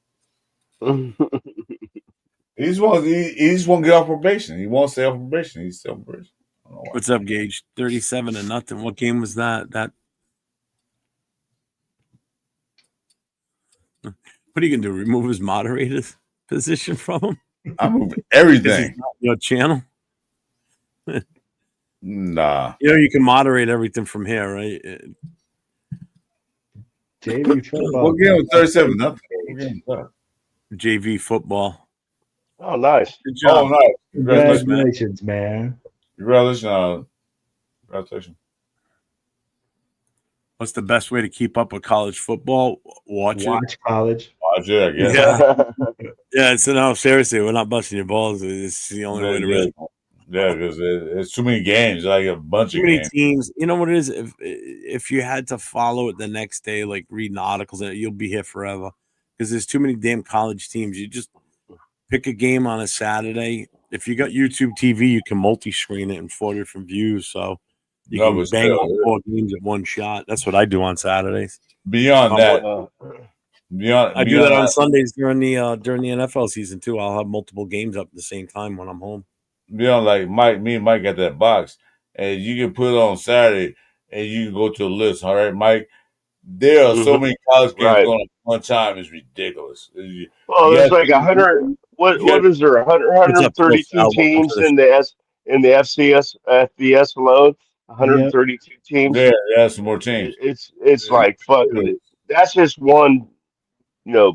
He just won't get off probation. He won't stay off probation. He's still on probation. What's up, Gage? 37-0. What game was that? What are you gonna do? Remove his moderator's position from him? I'm moving everything. Not your channel. Nah. You can moderate everything from here, right? JV football. What game was 37-0? JV football. Oh, nice. Good job. Oh, nice. Congratulations, man. Congratulations. What's the best way to keep up with college football? Watch college. Watch it, I guess. Yeah. So no, seriously, we're not busting your balls. It's the only way to really. Yeah, because it's too many games. Like a bunch of games. Teams. You know what it is? If you had to follow it the next day, like reading articles, you'll be here forever. Because there's too many damn college teams. You just pick a game on a Saturday. If you got YouTube TV, you can multi-screen it in 4 different views. So you can bang on 4 games at one shot. That's what I do on Saturdays. Beyond that, I do that on Sundays during the NFL season too. I'll have multiple games up at the same time when I'm home. Like me and Mike got that box, and you can put it on Saturday, and you can go to a list. All right, Mike. There are so many college games going on at one time. It's ridiculous. Well, there's like 100. What is there? 132 teams in the FBS alone. 132 teams. Yeah, that's some more teams. It's like fucking. That's just one,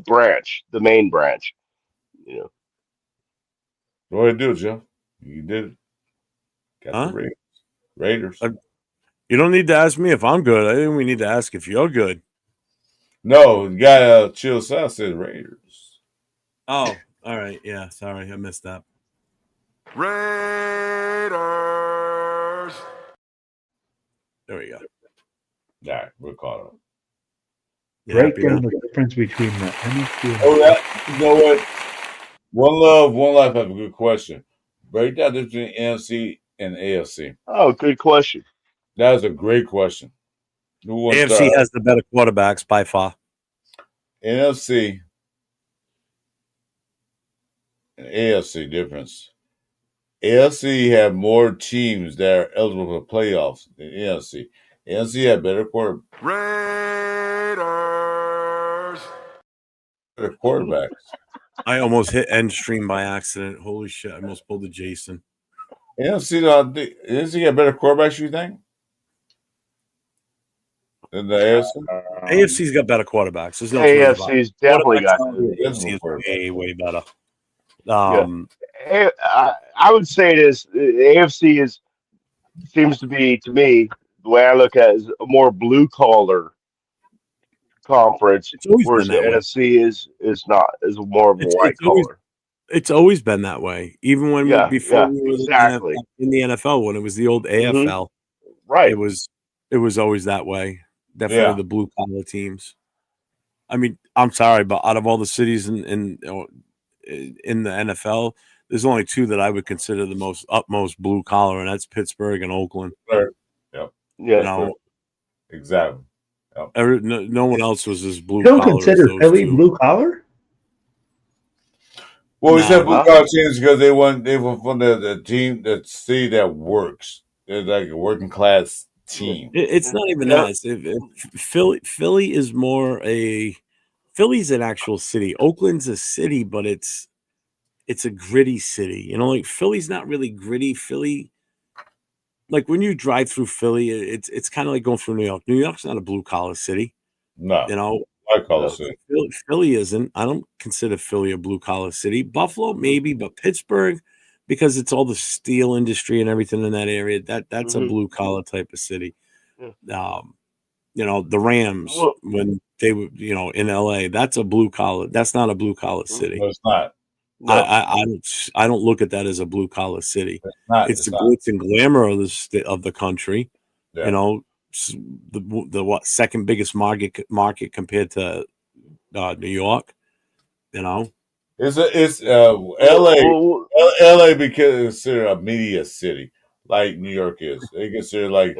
branch, the main branch. Go ahead and do it, Jeff. You did it. Got the Raiders. You don't need to ask me if I'm good. I think we need to ask if you're good. No, the guy Chill South said Raiders. Oh, all right. Yeah, sorry. I missed that. Raiders. There we go. All right, we're caught up. Break down the difference between the NFC and you know what? One Life have a good question. Break down the difference between NFC and AFC. Oh, good question. That is a great question. AFC has the better quarterbacks by far. NFC and AFC difference. AFC have more teams that are eligible for playoffs than NFC. NFC have better quarterbacks. I almost hit end stream by accident. Holy shit! I almost pulled a Jason. NFC got better quarterbacks, you think? In the AFC? AFC's got better quarterbacks. There's no two ways about it. AFC's definitely Quarterbacks got out the there, AFC is way better. yeah. I would say this: the AFC seems to be, to me, the way I look at it, is a more blue collar conference, It's always whereas been the that way. NFC is not, is more of a white collar. It's always been that way. Even when before we were exactly in the NFL, when it was the old AFL, right. It was always that way. Definitely the blue collar teams. I mean, I'm sorry, but out of all the cities in the NFL, there's only two that I would consider the most utmost blue collar, and that's Pittsburgh and Oakland. Yep. Yeah. You know, exactly. Yep. No one else was as blue You don't collar as consider those Philly two. blue collar? Well, we said blue collar teams because they were from the team, the city that works. They're like a working class team. It's not even that. Philly is more Philly's an actual city. Oakland's a city, but it's a gritty city. You know, like Philly's not really gritty. Philly, like when you drive through Philly, it's kind of like going through New York. New York's not a blue collar city. No, you know, white collar city. Philly isn't. I don't consider Philly a blue collar city. Buffalo maybe, but Pittsburgh, because it's all the steel industry and everything in that area. That's a blue collar type of city. You know, the Rams when they were, you know, in LA, that's a blue collar. That's not a blue collar city. No, it's not. No. I don't look at that as a blue collar city. It's the glitz and glamour of the country. Yeah. You know, the second biggest market compared to New York. You know, it's LA because it's considered a media city like New York is. They consider like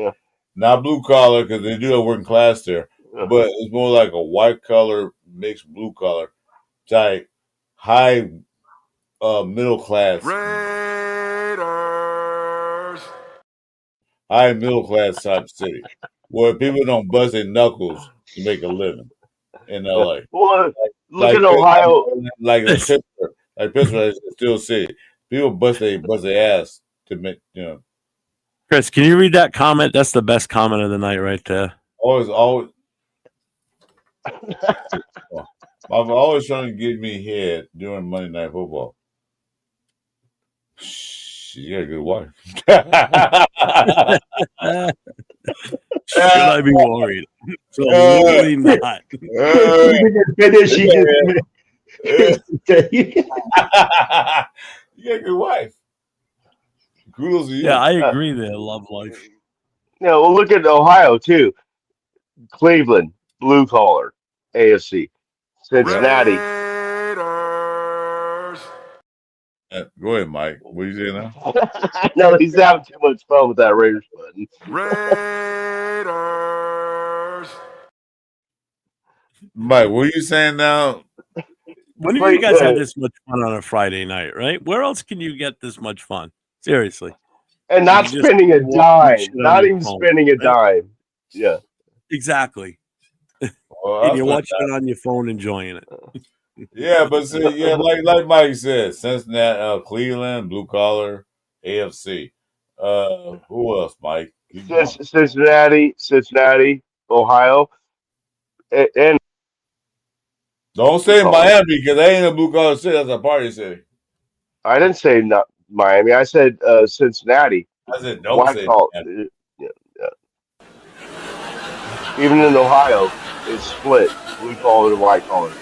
not blue collar because they do have working class there, but it's more like a white collar mixed blue collar type high middle class. High middle class type city where people don't bust their knuckles to make a living in LA. Well, look at Ohio. Like Pittsburgh. Like Pittsburgh is still city. People bust their ass to make, you know. Chris, can you read that comment? That's the best comment of the night right there. Always. I'm always trying to get me head during Monday Night Football. You got a good wife. Should I be worried? Absolutely not. You got a good wife. Kudos to you. Yeah, I agree there. Love life. Yeah, well, look at Ohio too. Cleveland, blue collar, AFC. Cincinnati. Go ahead, Mike. What are you saying now? No, he's having too much fun with that Raiders button. Mike, what are you saying now? When have you guys had this much fun on a Friday night, right? Where else can you get this much fun? Seriously. And not spending a dime. Not even spending a dime. Yeah. Exactly. Well, and you're watching it on your phone, enjoying it. Yeah, but see, like Mike said, Cincinnati, Cleveland, blue collar, AFC. Who else, Mike? Cincinnati, Ohio, and don't say Miami because they ain't a blue collar city. That's a party city. I didn't say not Miami. I said Cincinnati. I said don't say Miami. Yeah. Even in Ohio, it's split blue collar and white collar.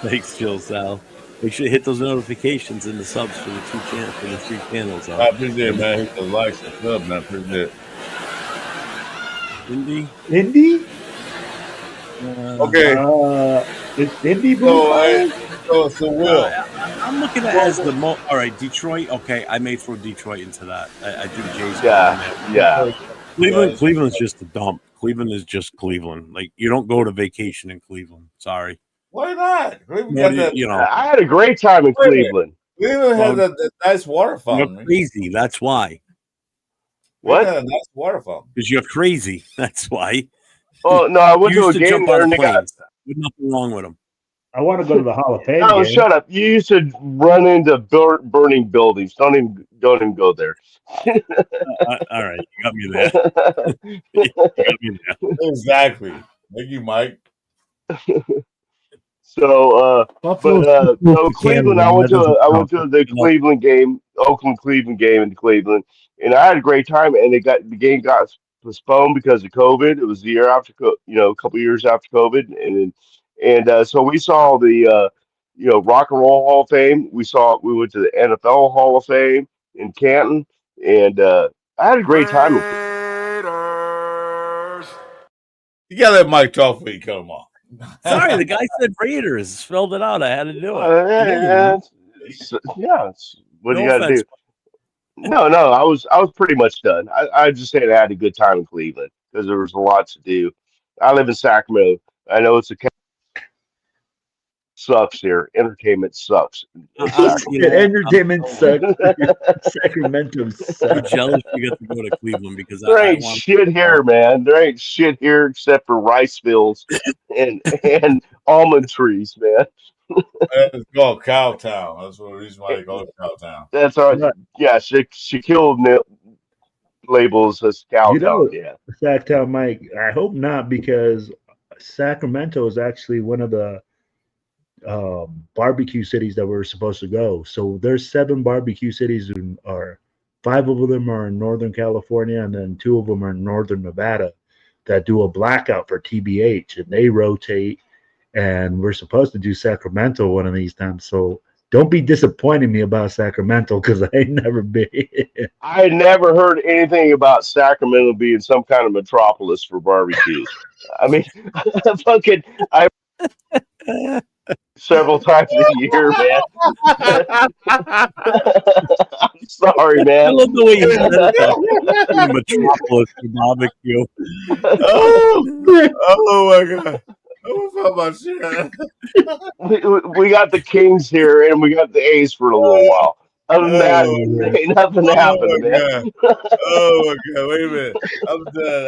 Thanks, Jill Sal. Make sure you hit those notifications and the subs for the three channels. I appreciate it, man. Hit the likes and sub, man. I appreciate it. Indy? Okay. It's Indy blue. So Will. I'm looking at it as the most. All right, Detroit. Okay, I may throw Detroit into that. I think Jay's. Yeah. Cleveland's just a dump. Cleveland is just Cleveland. Like you don't go to vacation in Cleveland. Sorry. Why not? I had a great time in Cleveland. Cleveland has a nice water fountain. You're crazy. That's why. What? A nice water fountain. Because you're crazy. That's why. Oh no, I went to a game jump there on and they got. There's nothing wrong with them. I want to go to the Hall of Fame Oh, game. shut up! You used to run into burning buildings. Don't even go there. All right, you got me there. You got me there. Exactly. Thank you, Mike. So, Buffalo's too close so to Cleveland, Canada. I went That to doesn't count. the Cleveland game, Oakland Cleveland game in Cleveland, and I had a great time. And the game got postponed because of COVID. It was the year after, a couple years after COVID, and so we saw the Rock and Roll Hall of Fame. We went to the NFL Hall of Fame in Canton, and I had a great time in Cleveland. Raiders. You gotta let Mike talk before you cut him off. Sorry, the guy said Raiders. Spelled it out. I had to do it. What do No you got to do? offense. No, I was pretty much done. I just said I had a good time in Cleveland because there was a lot to do. I live in Sacramento. I know sucks here. Entertainment sucks in Sacramento. Entertainment sucks. Sacramento I'm sucks. jealous you get to go to Cleveland because There I ain't want shit here, man. There ain't shit here except for rice fields and almond trees, man. It's called Cowtown. That's the reason why they call it Cowtown. That's all. But, Yeah, Shaquille labels as you know, Cowtown. Yeah. Sacktown Mike, I hope not, because Sacramento is actually one of the barbecue cities that we're supposed to go. So there's 7 barbecue cities, are 5 of them are in Northern California, and then 2 of them are in Northern Nevada that do a blackout for TBH, and they rotate. And we're supposed to do Sacramento one of these times. So don't be disappointing me about Sacramento because I ain't never been. I had never heard anything about Sacramento being some kind of metropolis for barbecues. I mean, I several times a year, man. I'm sorry, I man. love the way you said it though. In the metropolis for barbecue. Oh my god. Oh, how about shit? We got the Kings here and we got the A's for a little while. Other than that, Oh, ain't nothing oh happening, my man. god. Oh my god. Wait a minute. I'm done.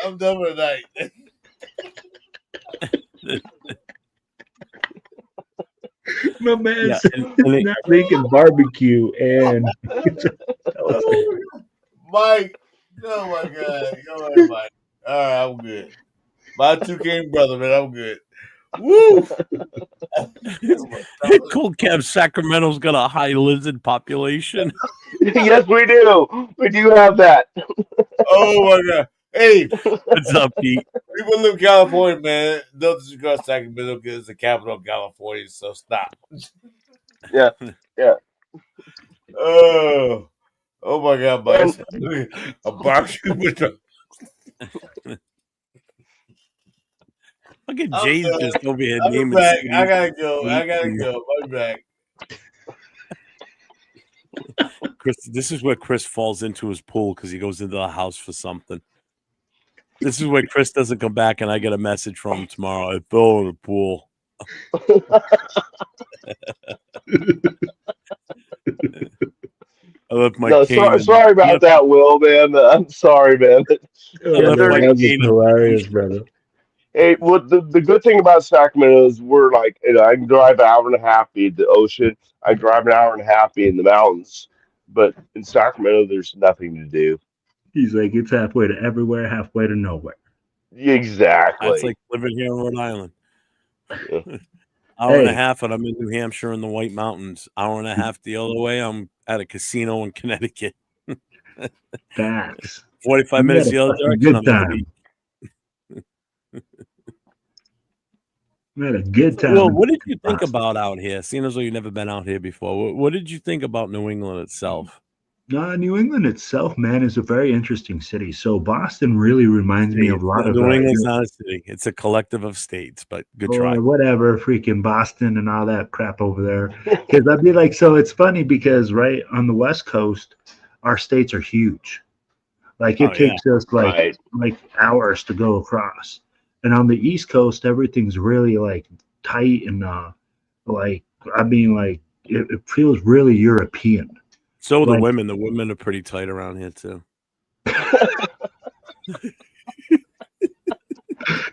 I'm done for the night. My man Yeah, said not thinking barbecue and Oh, Mike. Oh my god. Go ahead, Mike. All right, I'm good. My 2K brother, man, I'm good. Woo! Cool Cab Sacramento's got a high lizard population. Yes, we do. We do have that. Oh my god. Hey, What's up, Pete? people live in California, man. Don't disregard Sacramento because it's the capital of California, so stop. Yeah. Oh my god, Mike. And A barbecue with the Look at I'm Jay's done. just over here I'm naming back. cities. I gotta go. I'm back. Chris, this is where Chris falls into his pool because he goes into the house for something. This is where Chris doesn't come back, and I get a message from him tomorrow. I fell in the pool. I left my cane. sorry about that, Will, man. I'm sorry, man. that's hilarious, brother. Hey, the good thing about Sacramento is we're like, I can drive an hour and a half, be at the ocean. I can drive an hour and a half, be in the mountains. But in Sacramento, there's nothing to do. He's like, it's halfway to everywhere, halfway to nowhere. Exactly. That's like living here in Rhode Island. Yeah. Hour and a half, and I'm in New Hampshire in the White Mountains. Hour and a half the other way, I'm at a casino in Connecticut. Facts. 45 minutes the other direction. Good time. We had a good time. Well, what did you think about out here? Seeing as though you've never been out here before, what did you think about New England itself? New England itself, man, is a very interesting city. So Boston really reminds me of a lot of New England's not a city; it's a collective of states. But good try. Whatever, freaking Boston and all that crap over there. Because I'd be like, so it's funny because right on the West Coast, our states are huge. Like it takes us like hours to go across, and on the East Coast, everything's really like tight and like I mean, like it feels really European. So the women are pretty tight around here too.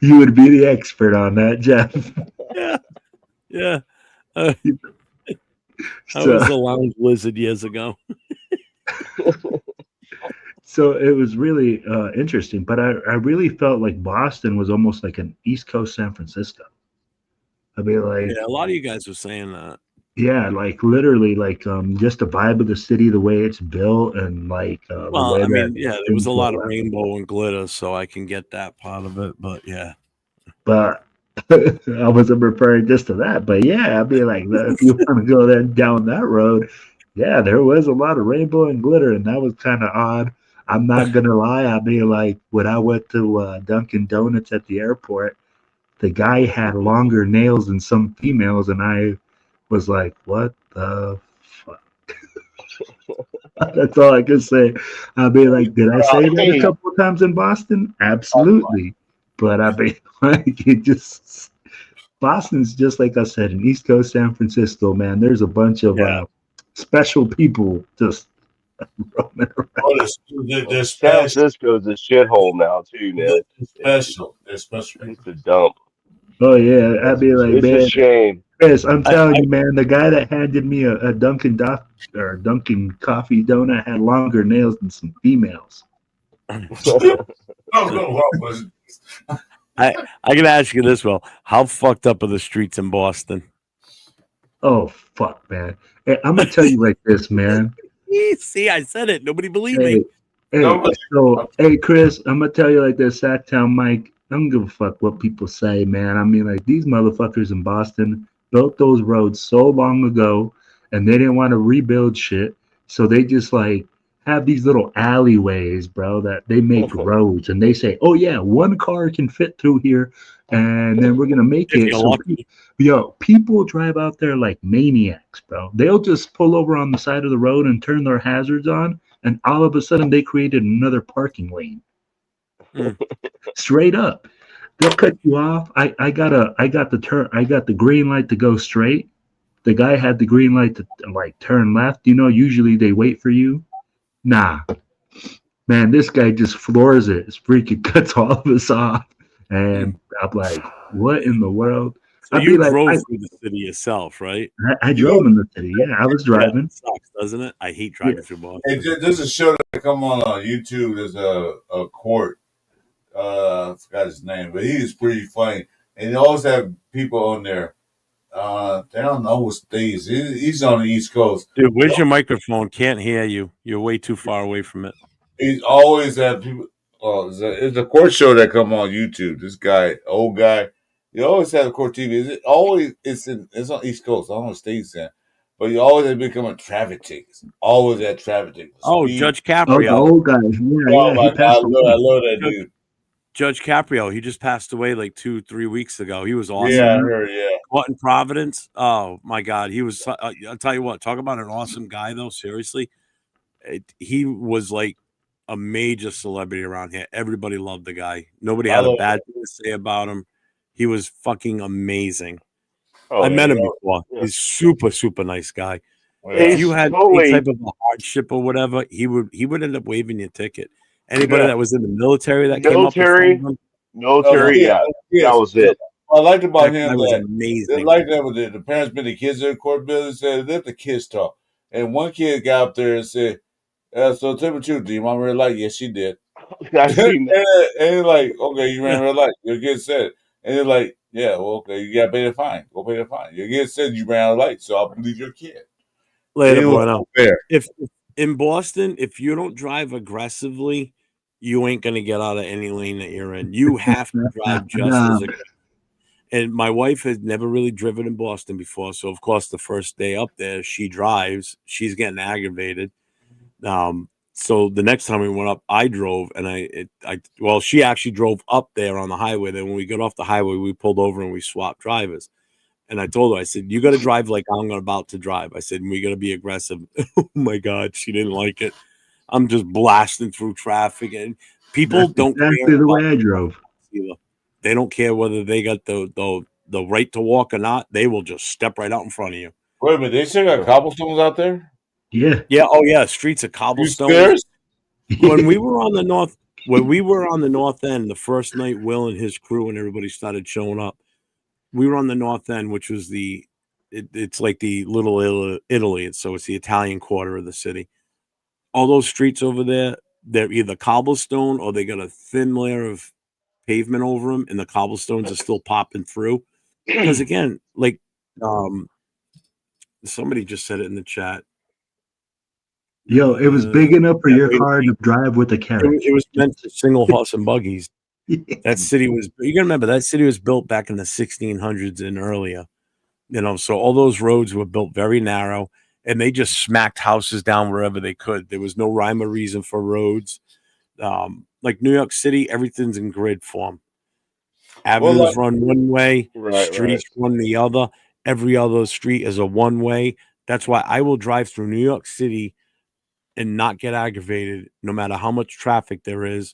You would be the expert on that, Jeff. Yeah. I So, was a lounge lizard years ago. so it was really interesting, but I really felt like Boston was almost like an East Coast San Francisco. I mean, like, Yeah, a lot of you guys were saying that. yeah, like literally, like just the vibe of the city, the way it's built, and like the Well, way I that mean, yeah, there was things a go lot of around. rainbow and glitter, so I can get that part of it. But yeah. But I wasn't referring just to that. But yeah, I mean, like if you want to go then down that road, yeah, there was a lot of rainbow and glitter, and that was kind of odd. I'm not gonna lie. I mean, like when I went to Dunkin' Donuts at the airport, the guy had longer nails than some females, and I was like, "What the fuck?" That's all I can say. I mean, like, did I say that a Right. couple of times in Boston? Absolutely. But I mean, like, it just Boston's just like I said, in East Coast San Francisco, man. There's a bunch of Yeah. special people just roaming around. Oh, they're San special. Francisco's a shithole now too, man. They're special. They're special. It's a dump. Oh yeah, I'd be like, It's a man, shame. Chris, I'm telling you, man, the guy that handed me a Dunkin' or Dunkin' coffee donut had longer nails than some females. I can ask you this, Will. How fucked up are the streets in Boston? Oh fuck, man. Hey, I'm gonna tell you like this, man. See, I said it. Nobody believed Hey, me. hey, Chris, I'm gonna tell you like this, Sacktown Mike. I don't give a fuck what people say, man. I mean, like these motherfuckers in Boston built those roads so long ago, and they didn't want to rebuild shit, so they just like have these little alleyways, bro. That they make roads, and they say, "Oh yeah, one car can fit through here, and then we're gonna make If it." you're So, lucky. yo, people drive out there like maniacs, bro. They'll just pull over on the side of the road and turn their hazards on, and all of a sudden they created another parking lane. Straight up. They'll cut you off. I got the green light to go straight. The guy had the green light to like turn left. You know, usually they wait for you. Nah. Man, this guy just floors it. It's freaking cuts all of us off. And I'm like, what in the world? So I'd you be like, drove through the city yourself, right? I drove in the city. Yeah, I was driving. It sucks, doesn't it? I hate driving through Boston. Hey, there's a show that come on YouTube. There's a court. I forgot his name, but he's pretty funny. And they always have people on there. They don't know what states. He's on the East Coast. Dude, where's your microphone? Can't hear you. You're way too far away from it. He's always have people. Well, it's a court show that come on YouTube. This guy, old guy, he always have a court TV. Is it always? It's on East Coast. I don't know what state it's in, but he always has become traffic tickets. Always at traffic tickets. Oh, Speed. Judge Oh, the Caprio. old guy. Yeah, Oh yeah. my He God, passed I away. love that dude. Judge Caprio. He just passed away like 2-3 weeks ago. He was awesome. Yeah, I heard. Yeah. Caught in Providence. Oh my God, he was. I'll tell you what. Talk about an awesome guy, though. Seriously, he was like a major celebrity around here. Everybody loved the guy. Nobody had a bad thing to say about him. He was fucking amazing. I met him before. Yeah. He's super, super nice guy. Yeah. If you had any Totally. type of a hardship or whatever, he would end up waiving your ticket. Anybody that was in the military that came up in front of him, Military, yeah, that was it. I liked about that him guy was that amazing. they liked that with the parents bring the kids to the court building, said let the kids talk. And one kid got up there and said, "So tell me the truth, do your mom red light?" Yes, she did. I seen that. And he's like, "Okay, you ran a red light. Your kid said it." And he's like, "Yeah, well, okay, you got to pay the fine. Go pay the fine. Your kid said you ran a light, so I believe your kid." Later, It was bueno. fair. If in Boston, if you don't drive aggressively, you ain't gonna get out of any lane that you're in. You have to drive just as aggressive. And my wife has never really driven in Boston before, so of course the first day up there, she drives. She's getting aggravated. So the next time we went up, I drove, and well, she actually drove up there on the highway. Then when we got off the highway, we pulled over and we swapped drivers. And I told her, I said, "You got to drive like I'm about to drive." I said, "We got to be aggressive." Oh my God, she didn't like it. I'm just blasting through traffic, and people don't Exactly care the about way I drove. either. They don't care whether they got the right to walk or not. They will just step right out in front of you. Wait a minute, they still got cobblestones out there? Yeah. Yeah. Oh yeah. Streets of cobblestones. When we were on the north end, the first night, Will and his crew and everybody started showing up. we were on the north end, which was it's like the little Italy. So it's the Italian quarter of the city. All those streets over there, they're either cobblestone or they got a thin layer of pavement over them, and the cobblestones are still popping through. Because again, like somebody just said it in the chat. Yo, it was big enough for your car to drive with a carriage. It was meant for single horse and buggies. That city was, you gotta remember, that city was built back in the 1600s and earlier. You know, so all those roads were built very narrow, and they just smacked houses down wherever they could. There was no rhyme or reason for roads. Like New York City, everything's in grid form. Avenues run one way, streets run the other. Every other street is a one way. That's why I will drive through New York City and not get aggravated, no matter how much traffic there is,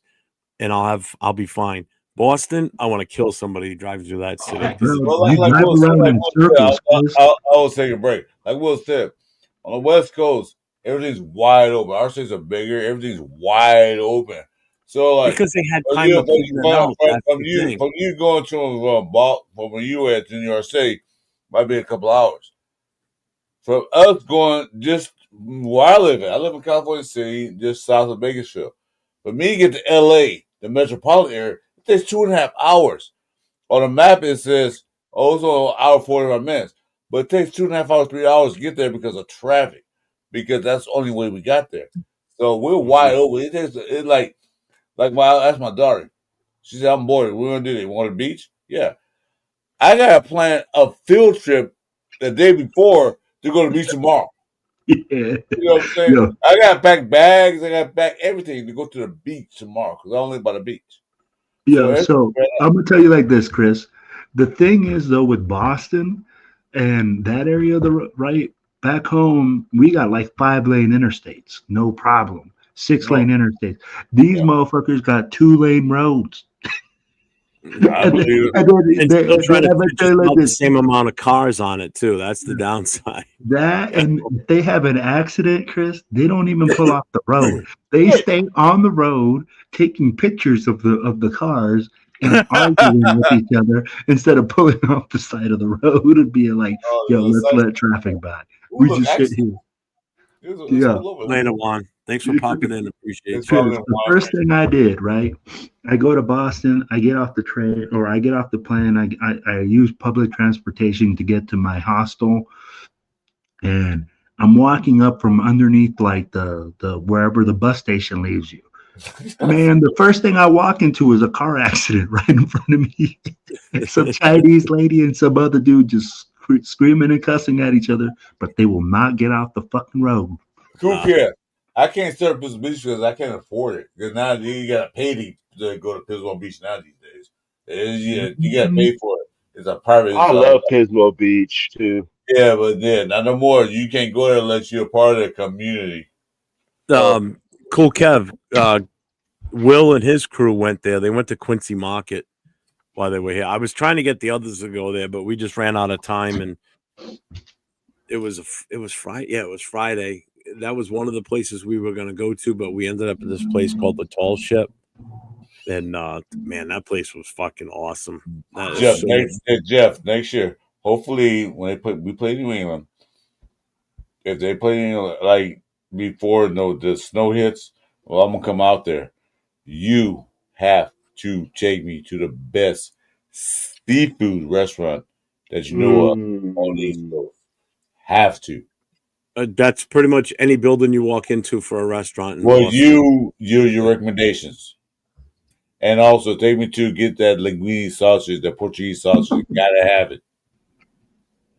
and I'll be fine. Boston, I want to kill somebody driving through that city. Well, like Will said, I was taking a break. Like Will said, on the West Coast, everything's wide open. Our states are bigger. Everything's wide open. So, like, because they had time to figure it out. From you going to from where you at to New York State, might be a couple hours. From us going just where I live in California City, just south of Bakersfield. For me to get to LA, the metropolitan area, it takes 2.5 hours. On the map, it says, it's only an hour 45 minutes. But it takes 2.5 hours, 3 hours to get there because of traffic. Because that's the only way we got there. So we're wide open. It's like when I asked my daughter, she said, I'm bored. We're going to do this. You want a beach? Yeah. I got to plan a field trip the day before to go to the beach tomorrow. Yeah. You know what I'm saying? Yeah. I got to pack bags. I got to pack everything to go to the beach tomorrow because I don't live by the beach. Yeah, so I'm going to tell you like this, Chris. The thing is, though, with Boston and that area of the right back home, we got like 5-lane interstates. No problem. 6-lane interstates. These motherfuckers got 2-lane roads. I believe it. They're trying to fit the same amount of cars on it too. That's the downside. That, and if they have an accident, Chris, they don't even pull off the road. They stay on the road taking pictures of the cars and arguing with each other instead of pulling off the side of the road and being like, "Yo, let's let traffic by." We just sit here. Later, Juan. Thanks for popping in. Appreciate it. The first thing I did, right? I go to Boston. I get off the train or I get off the plane. I use public transportation to get to my hostel, and I'm walking up from underneath like the wherever the bus station leaves you. Man, the first thing I walk into is a car accident right in front of me. Some Chinese lady and some other dude just screaming and cussing at each other, but they will not get off the fucking road. Who cares? I can't start up this beach because I can't afford it. Because now you got to pay to go to Pismo Beach now these days. You got to pay for it. It's a private. I love Pismo Beach too. Yeah, but not no more. You can't go there unless you're a part of the community. Cool Kev, Will and his crew went there. They went to Quincy Market while they were here. I was trying to get the others to go there, but we just ran out of time, and it was Friday. Yeah, it was Friday. That was one of the places we were going to go to, but we ended up at this place called the Tall Ship. And man, that place was fucking awesome. Jeff, next year, hopefully, when we play New England, if they play like before the snow hits, well, I'm gonna come out there. You have to take me to the best seafood restaurant that you know of on the East Coast. Have to. That's pretty much any building you walk into for a restaurant. Well, your recommendations, and also take me to get that linguine sausage, the Portuguese sausage. Gotta have it.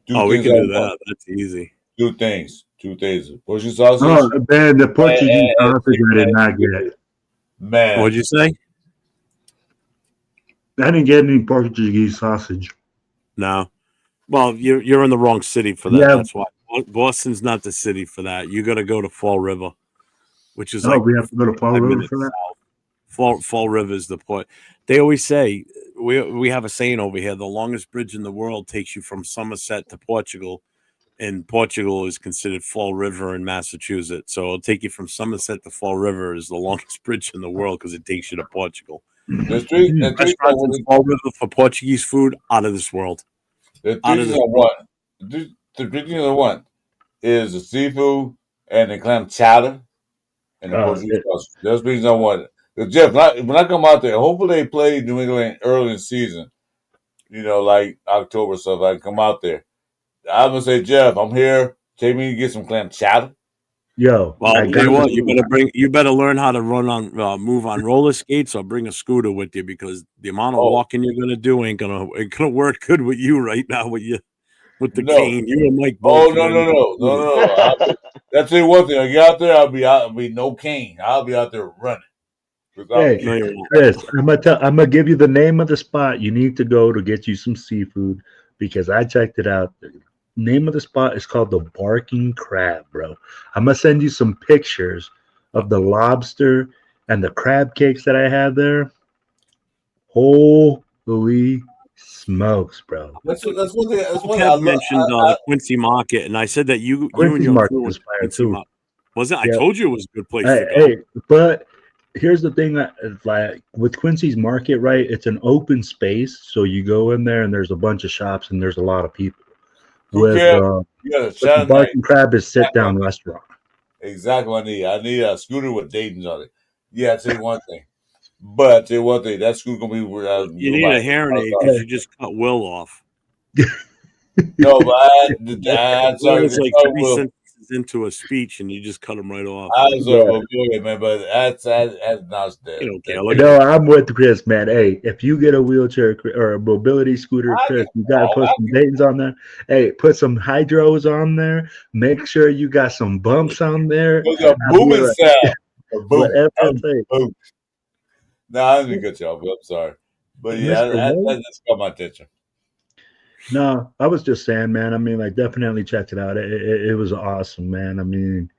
We can do that. That's easy. Two things. Portuguese sausage. Oh man, the Portuguese sausage I did not get. Man, what'd you say? I didn't get any Portuguese sausage. No. Well, you're in the wrong city for that. Yeah. That's why. Boston's not the city for that. You got to go to Fall River, which is we have to go to Fall River for that. Fall River is the point. They always say we have a saying over here: the longest bridge in the world takes you from Somerset to Portugal, and Portugal is considered Fall River in Massachusetts. So it'll take you from Somerset to Fall River is the longest bridge in the world because it takes you to Portugal. Restaurants in Fall River for Portuguese food out of this world. The out three of things this I world. want. The three things I want is the seafood and the clam chowder and the Portuguese sausage. Those things I want. Jeff, when I come out there, hopefully they play New England early in the season. Like October stuff. I come out there. I'm gonna say, Jeff, I'm here. Take me to get some clam chowder. Yo, Well, I I'll tell got you what, the you better learn how to move on roller skates or bring a scooter with you because the amount of Oh walking you're gonna do ain't gonna work good with you right now with the no! cane. You and Mike Oh both. You no gotta no need no no scooters. no! That's the one thing. I get out there, I'll be no cane. I'll be out there running. Hey, No, you won't. Chris, I'm gonna give you the name of the spot you need to go to get you some seafood because I checked it out. The name of the spot is called the Barking Crab, bro. I'm gonna send you some pictures of the lobster and the crab cakes that I had there. Holy smokes, bro. That's one thing. That's one thing I Kev love. mentioned the Quincy Market, and I said that you and Quincy's your Market crew went is to fire Quincy too. Market. Wasn't it? I Yeah. told you it was a good place to go. Hey, but here's the thing that like with Quincy's Market, right? It's an open space, so you go in there and there's a bunch of shops and there's a lot of people. Who With cares? You got a the Saturday night. Barking Crab is sit down restaurant. Exactly what I need. I need a scooter with Dayton's on it. Yeah, I tell you one thing. But I tell you one thing, that scooter gonna be You need a hearing aid because you just cut Will off. No, but I'm That sorry. was like Sorry, 3 Will. sentences into a speech, and you just cut him right off. I'm sorry, Will. Go ahead, man. But that's not dead. You don't care. Look No, I'm with Chris, man. Hey, if you get a wheelchair or a mobility scooter, Chris, you gotta put some Dayton's on there. Hey, put some hydros on there. Make sure you got some bumps on there. There's a booming sound. A boom. Whatever it takes. Boom. No, I didn't cut you off. I'm sorry. But yeah, Mr. that Will? just caught my attention. No, I was just saying, man. I mean, like, definitely check it out. It was awesome, man. I mean,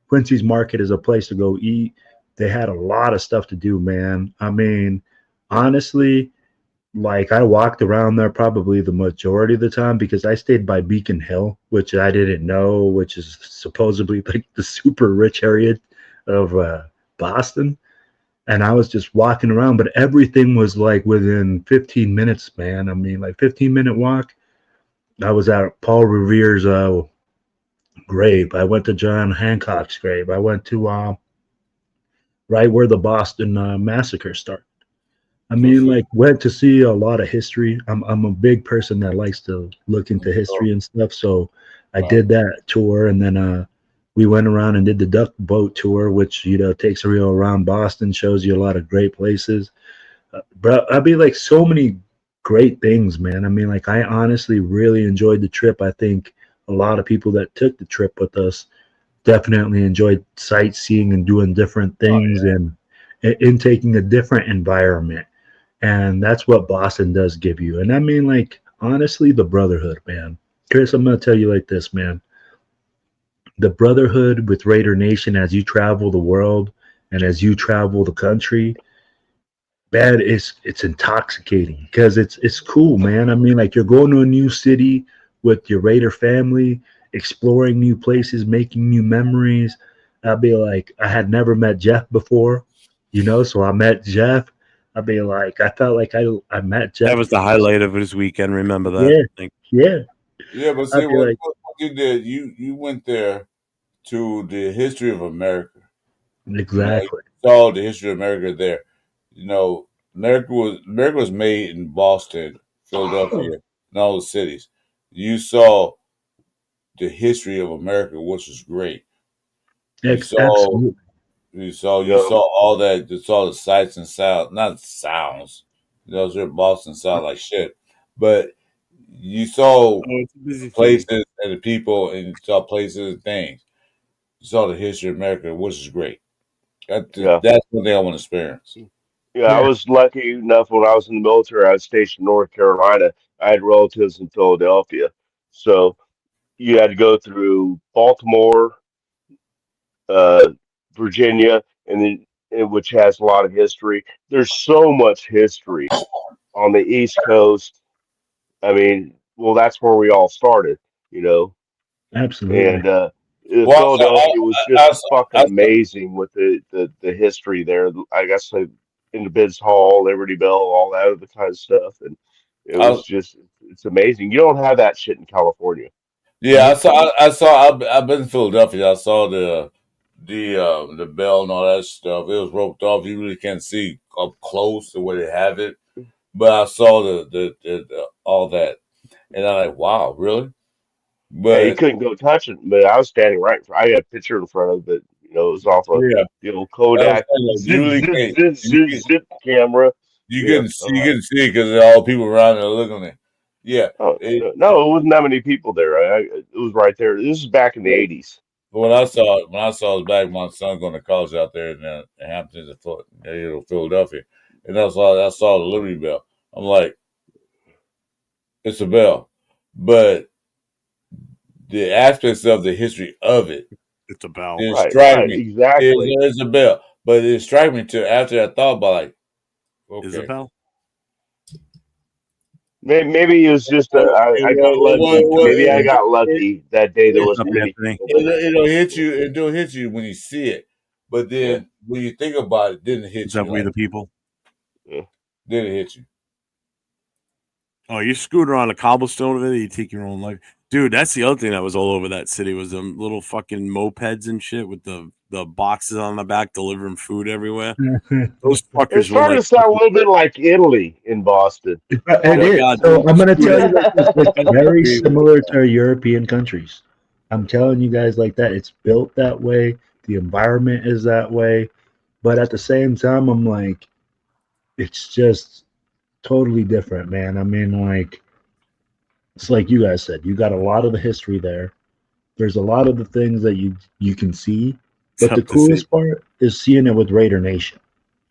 Quincy's Market is a place to go eat. They had a lot of stuff to do, man. I mean, honestly, like I walked around there probably the majority of the time because I stayed by Beacon Hill, which I didn't know, which is supposedly like the super rich area of Boston. And I was just walking around, but everything was like within 15 minutes, man. I mean, like 15-minute walk. I was at Paul Revere's grave. I went to John Hancock's grave. I went to right where the Boston massacre started. I mean, like, went to see a lot of history. I'm a big person that likes to look into history and stuff. So I did that tour, and then we went around and did the duck boat tour, which takes you around Boston, shows you a lot of great places. But I mean, like, so many great things, man. I mean, like, I honestly really enjoyed the trip. I think a lot of people that took the trip with us definitely enjoyed sightseeing and doing different things and in taking a different environment. And that's what Boston does give you. And I mean, like, honestly, the brotherhood, man. Chris, I'm going to tell you like this, man. The brotherhood with Raider Nation as you travel the world and as you travel the country, man, it's intoxicating because it's cool, man. I mean, like, you're going to a new city with your Raider family, exploring new places, making new memories. I'd be like, I had never met Jeff before, so I met Jeff. I'd be like, I felt like I met Jeff. That was the highlight of his weekend. Remember that? Yeah. Yeah, but see, what you did, you went there to the history of America. Exactly. You saw the history of America there. America was made in Boston, Philadelphia, and all the cities. You saw the history of America, which is great. Absolutely. You saw all that. You saw the sights and sounds, not sounds. Those are Boston sound like shit, but you saw places and the people, and you saw places and things. You saw the history of America, which is great. That's one thing I want to experience. Yeah, I was lucky enough when I was in the military. I was stationed in North Carolina. I had relatives in Philadelphia, so you had to go through Baltimore, uh, Virginia, and which has a lot of history. There's so much history on the East Coast. I mean, well, that's where we all started, Absolutely. And Philadelphia was just fucking amazing with the history there. I guess in the Biz Hall, Liberty Bell, all that other kind of stuff, and it was just It's amazing. You don't have that shit in California. Yeah, I've been in Philadelphia. I saw the bell and all that stuff. It was roped off. You really can't see up close the way they have it. But I saw the all that, and I'm like, wow, really? Yeah, you But couldn't go touch it, but I was standing right in front. I got a picture in front of it. It was off of yeah, the old I was Kodak saying, like, you zit really zit can't. zit zit zit camera. Yeah, You couldn't see because all the people around there looking at. Yeah, oh it, no, it wasn't that many people there. It was right there. This is back in the '80s. when I saw it back, my son going to college out there in Hamptons, Philadelphia, and I saw the Liberty Bell. I'm like, it's a bell, but the aspects of the history of it It's a bell. didn't Right, strike right, me. exactly. It's a bell, but it struck me too after I thought about like, okay, Isabel. Maybe it was just I got lucky. Maybe I got lucky that day. There What's up, wasn't many Anthony? people there. it'll hit you. It'll hit you when you see it, but Yeah, then when you think about it, didn't hit What's up, you we like the people? yeah. didn't hit you. Oh, you scooter on a cobblestone over there, you take your own life. Dude, that's the other thing that was all over that city was them little fucking mopeds and shit with the boxes on the back delivering food everywhere. Those It fuckers were started like to sound a little bit like Italy in Boston. oh It my is. god, So I'm going to tell you scooters. that it's very similar to European countries. I'm telling you guys like that. It's built that way. The environment is that way. But at the same time, I'm like, it's just totally different, man. I mean, like, it's like you guys said, you got a lot of the history there. There's a lot of the things that you can see. But the Except to see coolest part is seeing it with Raider Nation.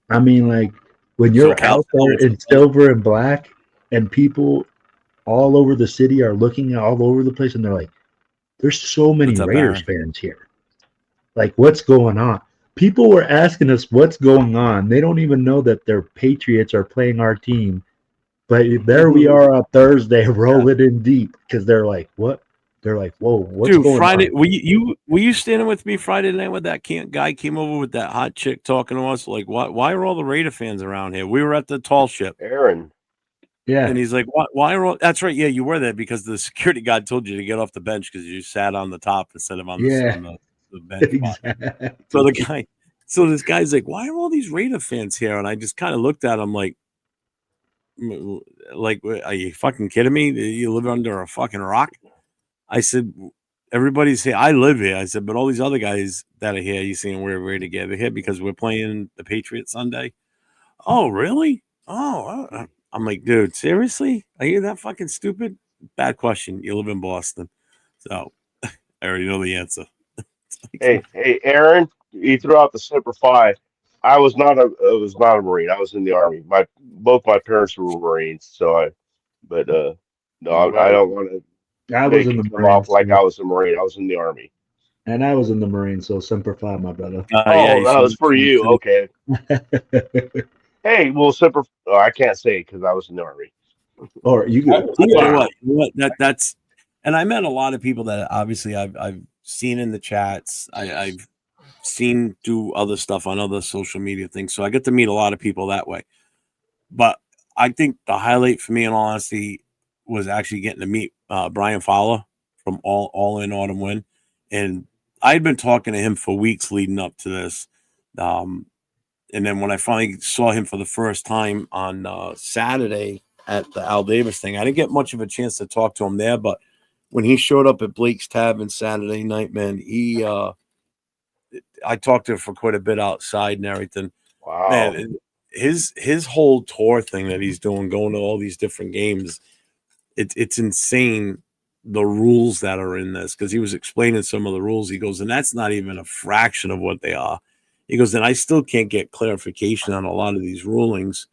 I mean, like, when you're SoCal out there in silver and black and people all over the city are looking all over the place and they're like, there's so many What's up, Raiders Aaron? fans here. Like, what's going on? People were asking us what's going on. They don't even know that their Patriots are playing our team. But there we are on Thursday rolling in deep because they're like, what? They're like, whoa, what's Dude, going Friday, on? were you standing with me Friday night when that guy came over with that hot chick talking to us? Like, why are all the Raider fans around here? We were at the tall ship. Aaron. Yeah. And he's like, why are all that's right, yeah, you were there because the security guard told you to get off the bench because you sat on the top instead of on the bench spot. Exactly. So this guy's like, why are all these Raider fans here? And I just kind of looked at him like, are you fucking kidding me? You live under a fucking rock? I said, everybody's here. I live here. I said, but all these other guys that are here, you seeing we're ready to get here because we're playing the Patriots Sunday. Oh, really? Oh, I'm like, dude, seriously? Are you that fucking stupid? Bad question. You live in Boston. So I already know the answer. Hey, Aaron, you threw out the Semper Fi. I was not a Marine. I was in the Army. Both my parents were Marines, but no, I don't want to I was make in it the come off Marines, like too. I was a Marine. I was in the Army. And I was in the Marines, so Semper Fi, my brother. Yeah, Oh, that was for you. Okay. Hey, well, Semper. Oh, I can't say it because I was in the Army. Or you I'll could. tell you what, that's, and I met a lot of people that obviously I've seen in the chats. I've seen do other stuff on other social media things, so I get to meet a lot of people that way. But I think the highlight for me, in all honesty, was actually getting to meet Brian Fowler from All In Autumn Win, and I'd been talking to him for weeks leading up to this. And then when I finally saw him for the first time on Saturday at the Al Davis thing, I didn't get much of a chance to talk to him there. But when he showed up at Blake's Tavern Saturday night, man, I talked to him for quite a bit outside and everything. Wow. Man, his whole tour thing that he's doing, going to all these different games, it's insane. The rules that are in this, because he was explaining some of the rules. He goes, and that's not even a fraction of what they are. He goes, and I still can't get clarification on a lot of these rulings.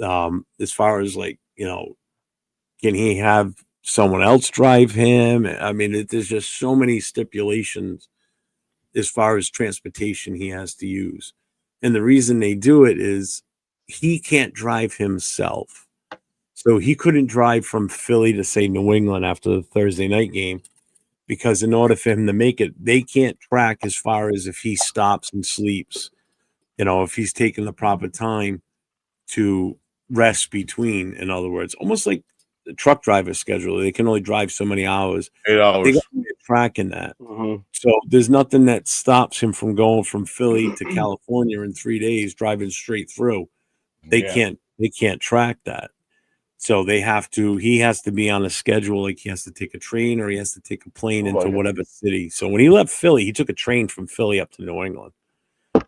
As far as like, can he have someone else drive him? I mean, there's just so many stipulations as far as transportation he has to use. And the reason they do it is he can't drive himself. So he couldn't drive from Philly to, say, New England after the Thursday night game, because in order for him to make it, they can't track as far as if he stops and sleeps, if he's taking the proper time to rest between, in other words, almost like truck driver schedule. They can only drive so many hours. 8 They hours. got tracking that. Mhm. So there's nothing that stops him from going from Philly to California in 3 days, driving straight through. They can't track that. So he has to be on a schedule. Like he has to take a train or he has to take a plane into whatever city. So when he left Philly, he took a train from Philly up to New England.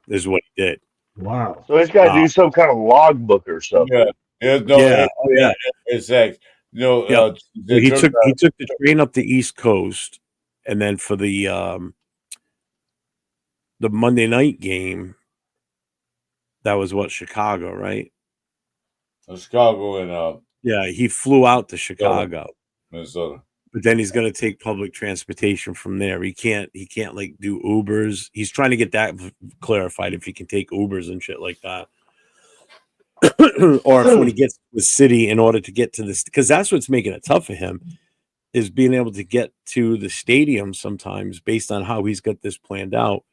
This is what he did. Wow. So he's got to do some kind of logbook or something. It's like, So he took the train up the East Coast, and then for the Monday night game, that was Chicago, right? Chicago and yeah, he flew out to Chicago, Minnesota. But then he's going to take public transportation from there. He can't like do Ubers. He's trying to get that clarified if he can take Ubers and shit like that. Or if when he gets to the city in order to get to this, because that's what's making it tough for him, is being able to get to the stadium sometimes based on how he's got this planned out.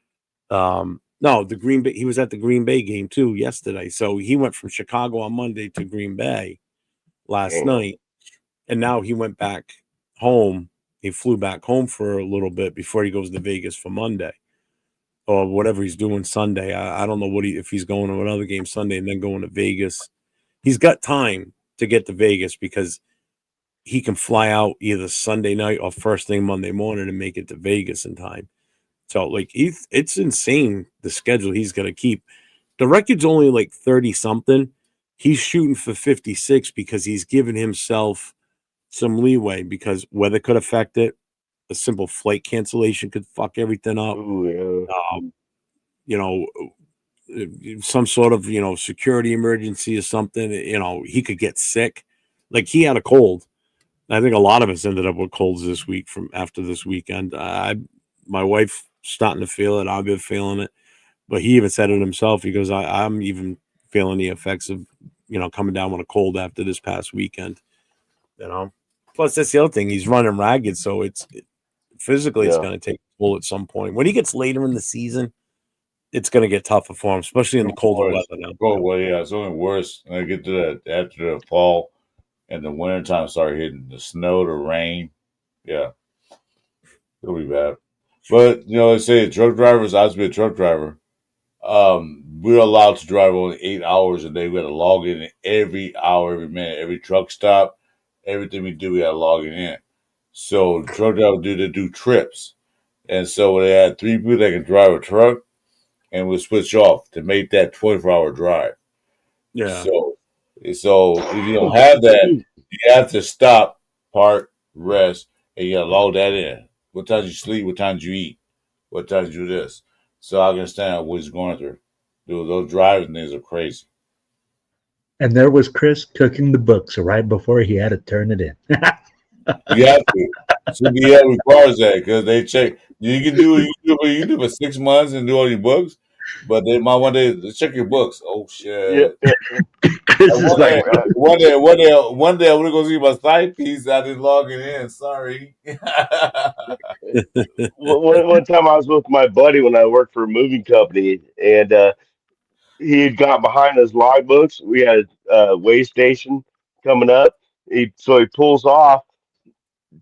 No, the Green Bay, he was at the Green Bay game too yesterday. So he went from Chicago on Monday to Green Bay last night. And now he went back home. He flew back home for a little bit before he goes to Vegas for Monday or whatever he's doing Sunday. I don't know if he's going to another game Sunday and then going to Vegas. He's got time to get to Vegas because he can fly out either Sunday night or first thing Monday morning and make it to Vegas in time. So like it's insane the schedule he's going to keep. The record's only like 30 something. He's shooting for 56 because he's given himself some leeway because weather could affect it. A simple flight cancellation could fuck everything up. Ooh, yeah. Some sort of, security emergency or something, he could get sick. Like he had a cold. I think a lot of us ended up with colds this week from after this weekend. My wife starting to feel it. I've been feeling it, but he even said it himself. He goes, I'm even feeling the effects of, coming down with a cold after this past weekend, Plus, that's the other thing. He's running ragged, so physically it's going to take a toll at some point. When he gets later in the season, it's going to get tougher for him, especially in the colder weather now. It's only worse when I get to that after the fall and the wintertime start hitting the snow, the rain. Yeah, it'll be bad. But they say truck drivers. I was be a truck driver. We're allowed to drive only 8 hours a day. We got to log in every hour, every minute, every truck stop. Everything we do, we got to log it in. So the truck drivers do trips. And so they had 3 people that can drive a truck and we'll switch off to make that 24-hour drive. Yeah. So if you don't have that, you have to stop, park, rest, and you got to log that in. What time you sleep, what time you eat, what time you do this. So I can understand what he's going through. Those driving things are crazy. And there was Chris cooking the books right before he had to turn it in. You have to. CBL requires that because they check. You can do what you do for 6 months and do all your books, but they might one day check your books. Oh shit! Yeah. One day I'm gonna go see my side piece. I didn't log it in. Sorry. One time I was with my buddy when I worked for a moving company, and he had got behind his logbooks. We had a way station coming up. So he pulls off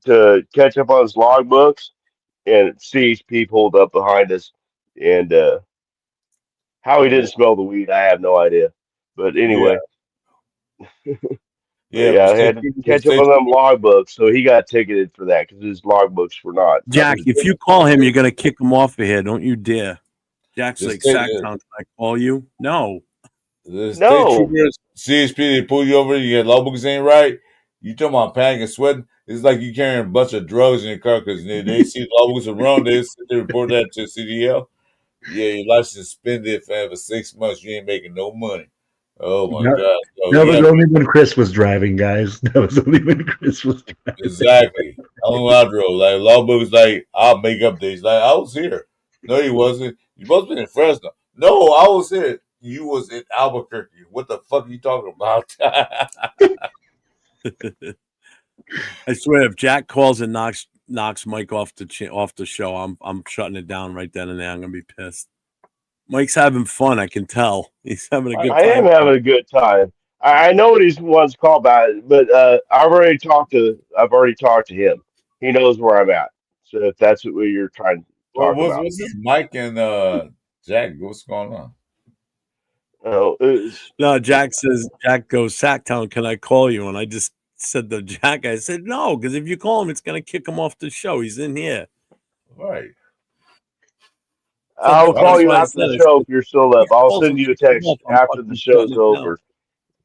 to catch up on his logbooks, and CHP pulled up behind us. And how he didn't smell the weed, I have no idea. But anyway, I had to catch up on them logbooks, so he got ticketed for that because his logbooks were not. Jack, if you call him, you're gonna kick him off of here. Don't you dare. Jack's like, Sacktown, I call you? No. CHP, they pull you over, your logbooks ain't right. You talking about panicking, sweating. It's like you carrying a bunch of drugs in your car because they see logbooks around. They report that to CDL. Yeah, your license suspended for 6 months. You ain't making no money. Oh my God! So, that was only when Chris was driving, guys. That was only when Chris was driving. Exactly. I don't know how I drove. Like logbooks, like I'll make up days. Like I was here. No, you wasn't. You must have been in Fresno. No, I was here. You was in Albuquerque. What the fuck are you talking about? I swear, if Jack calls and knocks Mike off the show, I'm shutting it down right then and there. I'm gonna be pissed. Mike's having fun. I can tell he's having a good time. I am having a good time. I know what he wants to call about it, but I've already talked to him. He knows where I'm at. So if that's what you're trying to Well, talk about, what's this Mike and Jack? What's going on? oh, No, Jack goes, Sacktown, can I call you? And I just said to Jack, I said, no, because if you call him, it's going to kick him off the show. He's in here. Right. So I'll look, call that's you why I after said the it. show if you're still He up. I'll calls send him, you a kicks him text off. I'm after the fucking shutting show's it down. over.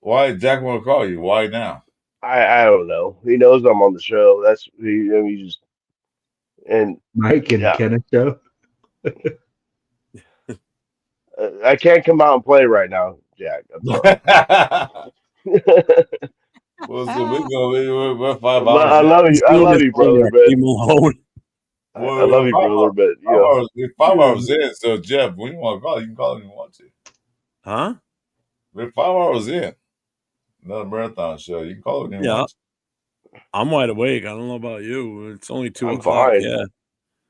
Why did Jack want to call you? Why now? I don't know. He knows I'm on the show. He just and Mike and yeah. Kenneth show. I can't come out and play right now, Jack. I'm sorry. Well, so we're 5 hours I in. love He's you. I doing love his you, brother. homework. But Leave him alone. I love you, brother. But We're 5 hours in. So Jeff, when you want to call, you can call if you want to. Huh? We're 5 hours in. Another marathon show. You can call it when you Yeah. want to. I'm wide awake. I don't know about you. It's only 2 I'm o'clock. fine. Yeah.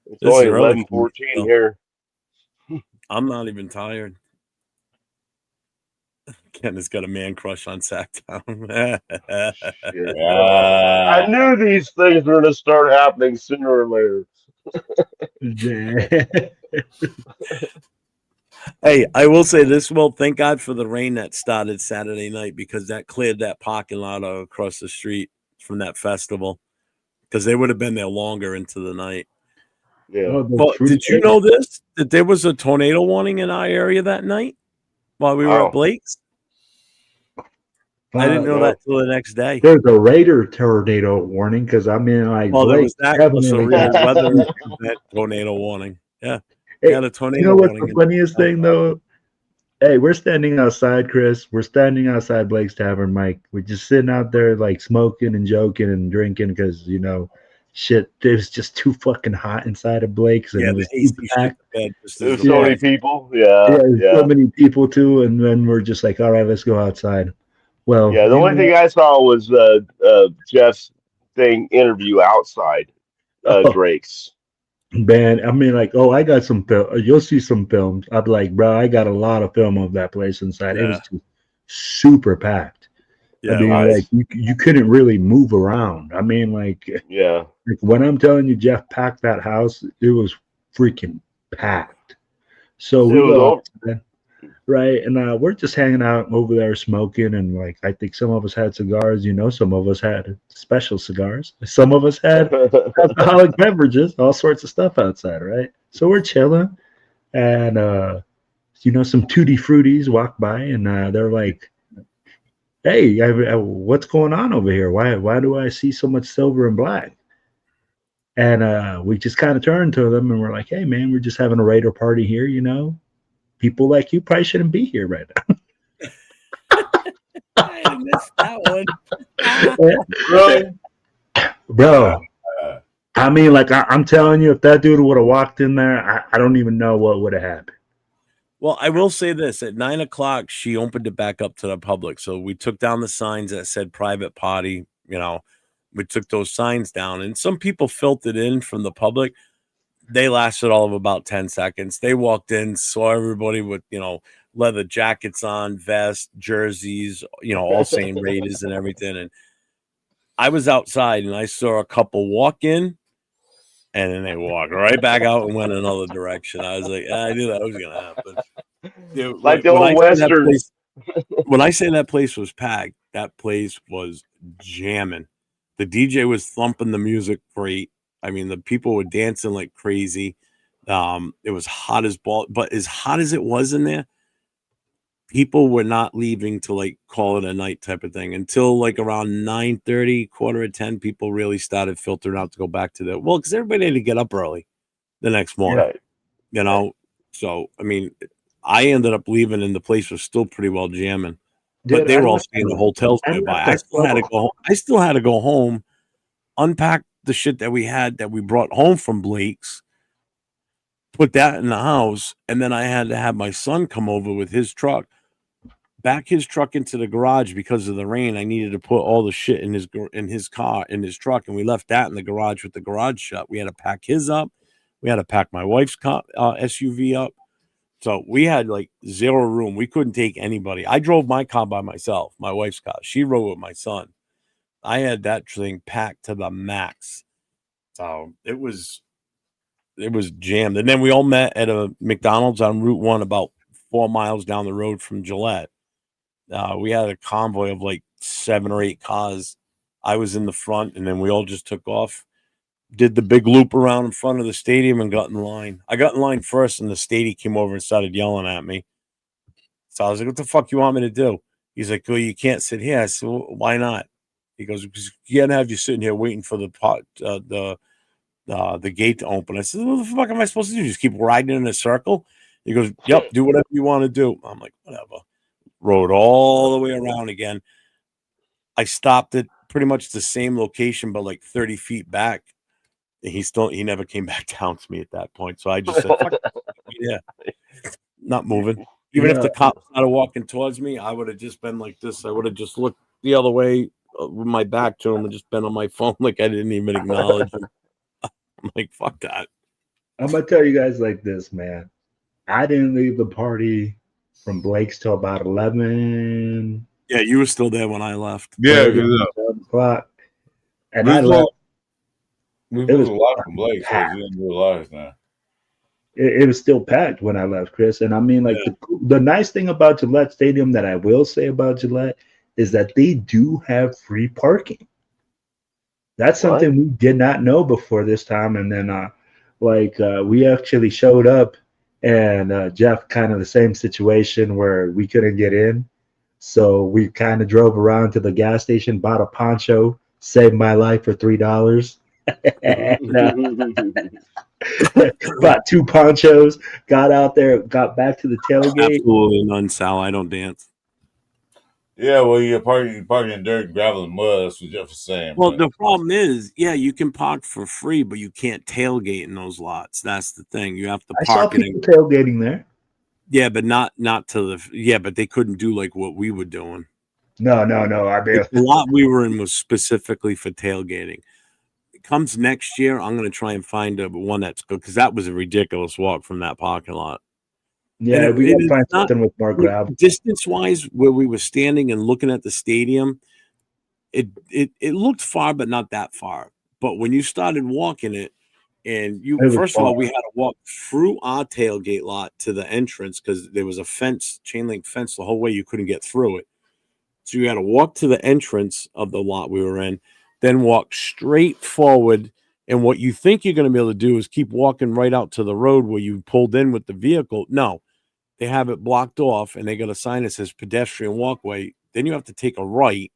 It's This is only early for me. 11:14 So here. I'm not even tired. Ken has got a man crush on Sacktown. Shit. I knew these things were going to start happening sooner or later. Hey, I will say this, Will. Thank God for the rain that started Saturday night because that cleared that parking lot across the street from that festival because they would have been there longer into the night. Yeah. Well, did you know this? That there was a tornado warning in our area that night while we were at Blake's? I didn't know that till the next day. There's a Raider tornado warning because I'm in like Well, there Blake was that plus a definitely real got weather event tornado warning. Yeah. Hey, They had a tornado you know what's warning. the funniest thing though? Hey, we're standing outside, Chris. We're standing outside Blake's Tavern, Mike. We're just sitting out there like smoking and joking and drinking because shit, it was just too fucking hot inside of Blake's and Yeah, it the was too AC shit packed. the bed just There's as the so many wife. people. Yeah, Yeah. so many people too, and then we're just like, all right, let's go outside. Well, Yeah. The only thing I saw was Jeff's interview outside Drake's. man, I mean, like, oh, I got some film. You'll see some films. I'm like, bro, I got a lot of film of that place inside. It was just super packed. I Yeah, mean, nice. like you couldn't really move around. I mean, like when I'm telling you, Jeff packed that house, it was freaking packed. So we go outside, right, and we're just hanging out over there smoking, and like I think some of us had cigars. Some of us had special cigars. Some of us had alcoholic beverages, all sorts of stuff outside, right? So we're chilling, and some tutti fruities walk by, and they're like, "Hey, what's going on over here? Why do I see so much silver and black?" And we just kind of turned to them, and we're like, "Hey, man, we're just having a Raider party here. People like you probably shouldn't be here right now." I missed that one. Really? Bro, I mean, like, I'm telling you, if that dude would have walked in there, I don't even know what would have happened. Well, I will say this: at 9 o'clock, she opened it back up to the public. So we took down the signs that said "private party." We took those signs down, and some people filtered in from the public. They lasted all of about 10 seconds. They walked in, saw everybody with leather jackets on, vests, jerseys, all saying Raiders and everything. And I was outside, and I saw a couple walk in. And then they walked right back out and went another direction. I was like, I knew that was going to happen. Dude, Like the old Westerns. When I say that place was packed, that place was jamming. The DJ was thumping the music great. I mean, the people were dancing like crazy. It was hot as ball, but as hot as it was in there, people were not leaving to like call it a night type of thing until like around 9:30, quarter of 10. People really started filtering out to go back to because everybody had to get up early the next morning, So I mean, I ended up leaving, and the place was still pretty well jamming. But Dude, they were all staying in hotels nearby. I still had to go home, unpack the shit that we had that we brought home from Blake's, put that in the house, and then I had to have my son come over with his truck, back his truck into the garage because of the rain. I needed to put all the shit in his truck, and we left that in the garage with the garage shut. We had to pack his up. We had to pack my wife's SUV up. So we had like zero room. We couldn't take anybody. I drove my car by myself, my wife's car. She rode with my son. I had that thing packed to the max. So it was jammed. And then we all met at a McDonald's on Route 1 about 4 miles down the road from Gillette. We had a convoy of like 7 or 8 cars. I was in the front, and then we all just took off, did the big loop around in front of the stadium, and got in line. I got in line first, and the stadium came over and started yelling at me. So I was like, what the fuck you want me to do? He's like, well, you can't sit here. I said, well, why not? He goes, because you can't have you sitting here waiting for the gate to open. I said, what the fuck am I supposed to do? Just keep riding in a circle? He goes, yep, do whatever you want to do. I'm like, whatever. Rode all the way around again. I stopped at pretty much the same location, but like 30 feet back. And he never came back down to me at that point. So I just said, fuck yeah, not moving. Even if the cops started walking towards me, I would have just been like this. I would have just looked the other way with my back to him and just been on my phone like I didn't even acknowledge him. I'm like, fuck that. I'm gonna tell you guys like this, man. I didn't leave the party from Blake's till about 11. Yeah, you were still there when I left. Yeah, 11 o'clock. And we I left. We It was moved a lot from Blake, so you didn't realize that. It was still packed when I left, Chris. And I mean, like the nice thing about Gillette Stadium that I will say about Gillette is that they do have free parking. That's something we did not know before this time. And then, we actually showed up, and Jeff, kind of the same situation where we couldn't get in. So we kind of drove around to the gas station, bought a poncho, saved my life for $3. And, bought 2 ponchos, got out there, got back to the tailgate. Absolutely none, Sal. I don't dance. Yeah, well, you're parking in dirt, gravel, and mud. That's what Jeff was saying. Well, the problem is, you can park for free, but you can't tailgate in those lots. That's the thing. You have to park. I saw people tailgating there. Yeah, but not to the. Yeah, but they couldn't do like what we were doing. No. I mean, the lot we were in was specifically for tailgating. It comes next year. I'm going to try and find one that's good, because that was a ridiculous walk from that parking lot. Yeah, we got to find something with more gravel. Distance-wise, where we were standing and looking at the stadium, it looked far, but not that far. But when you started walking it, and first of all, we had to walk through our tailgate lot to the entrance, because there was a fence, chain link fence the whole way. You couldn't get through it. So you had to walk to the entrance of the lot we were in, then walk straight forward. And what you think you're going to be able to do is keep walking right out to the road where you pulled in with the vehicle. No, they have it blocked off, and they got a sign that says pedestrian walkway. Then you have to take a right.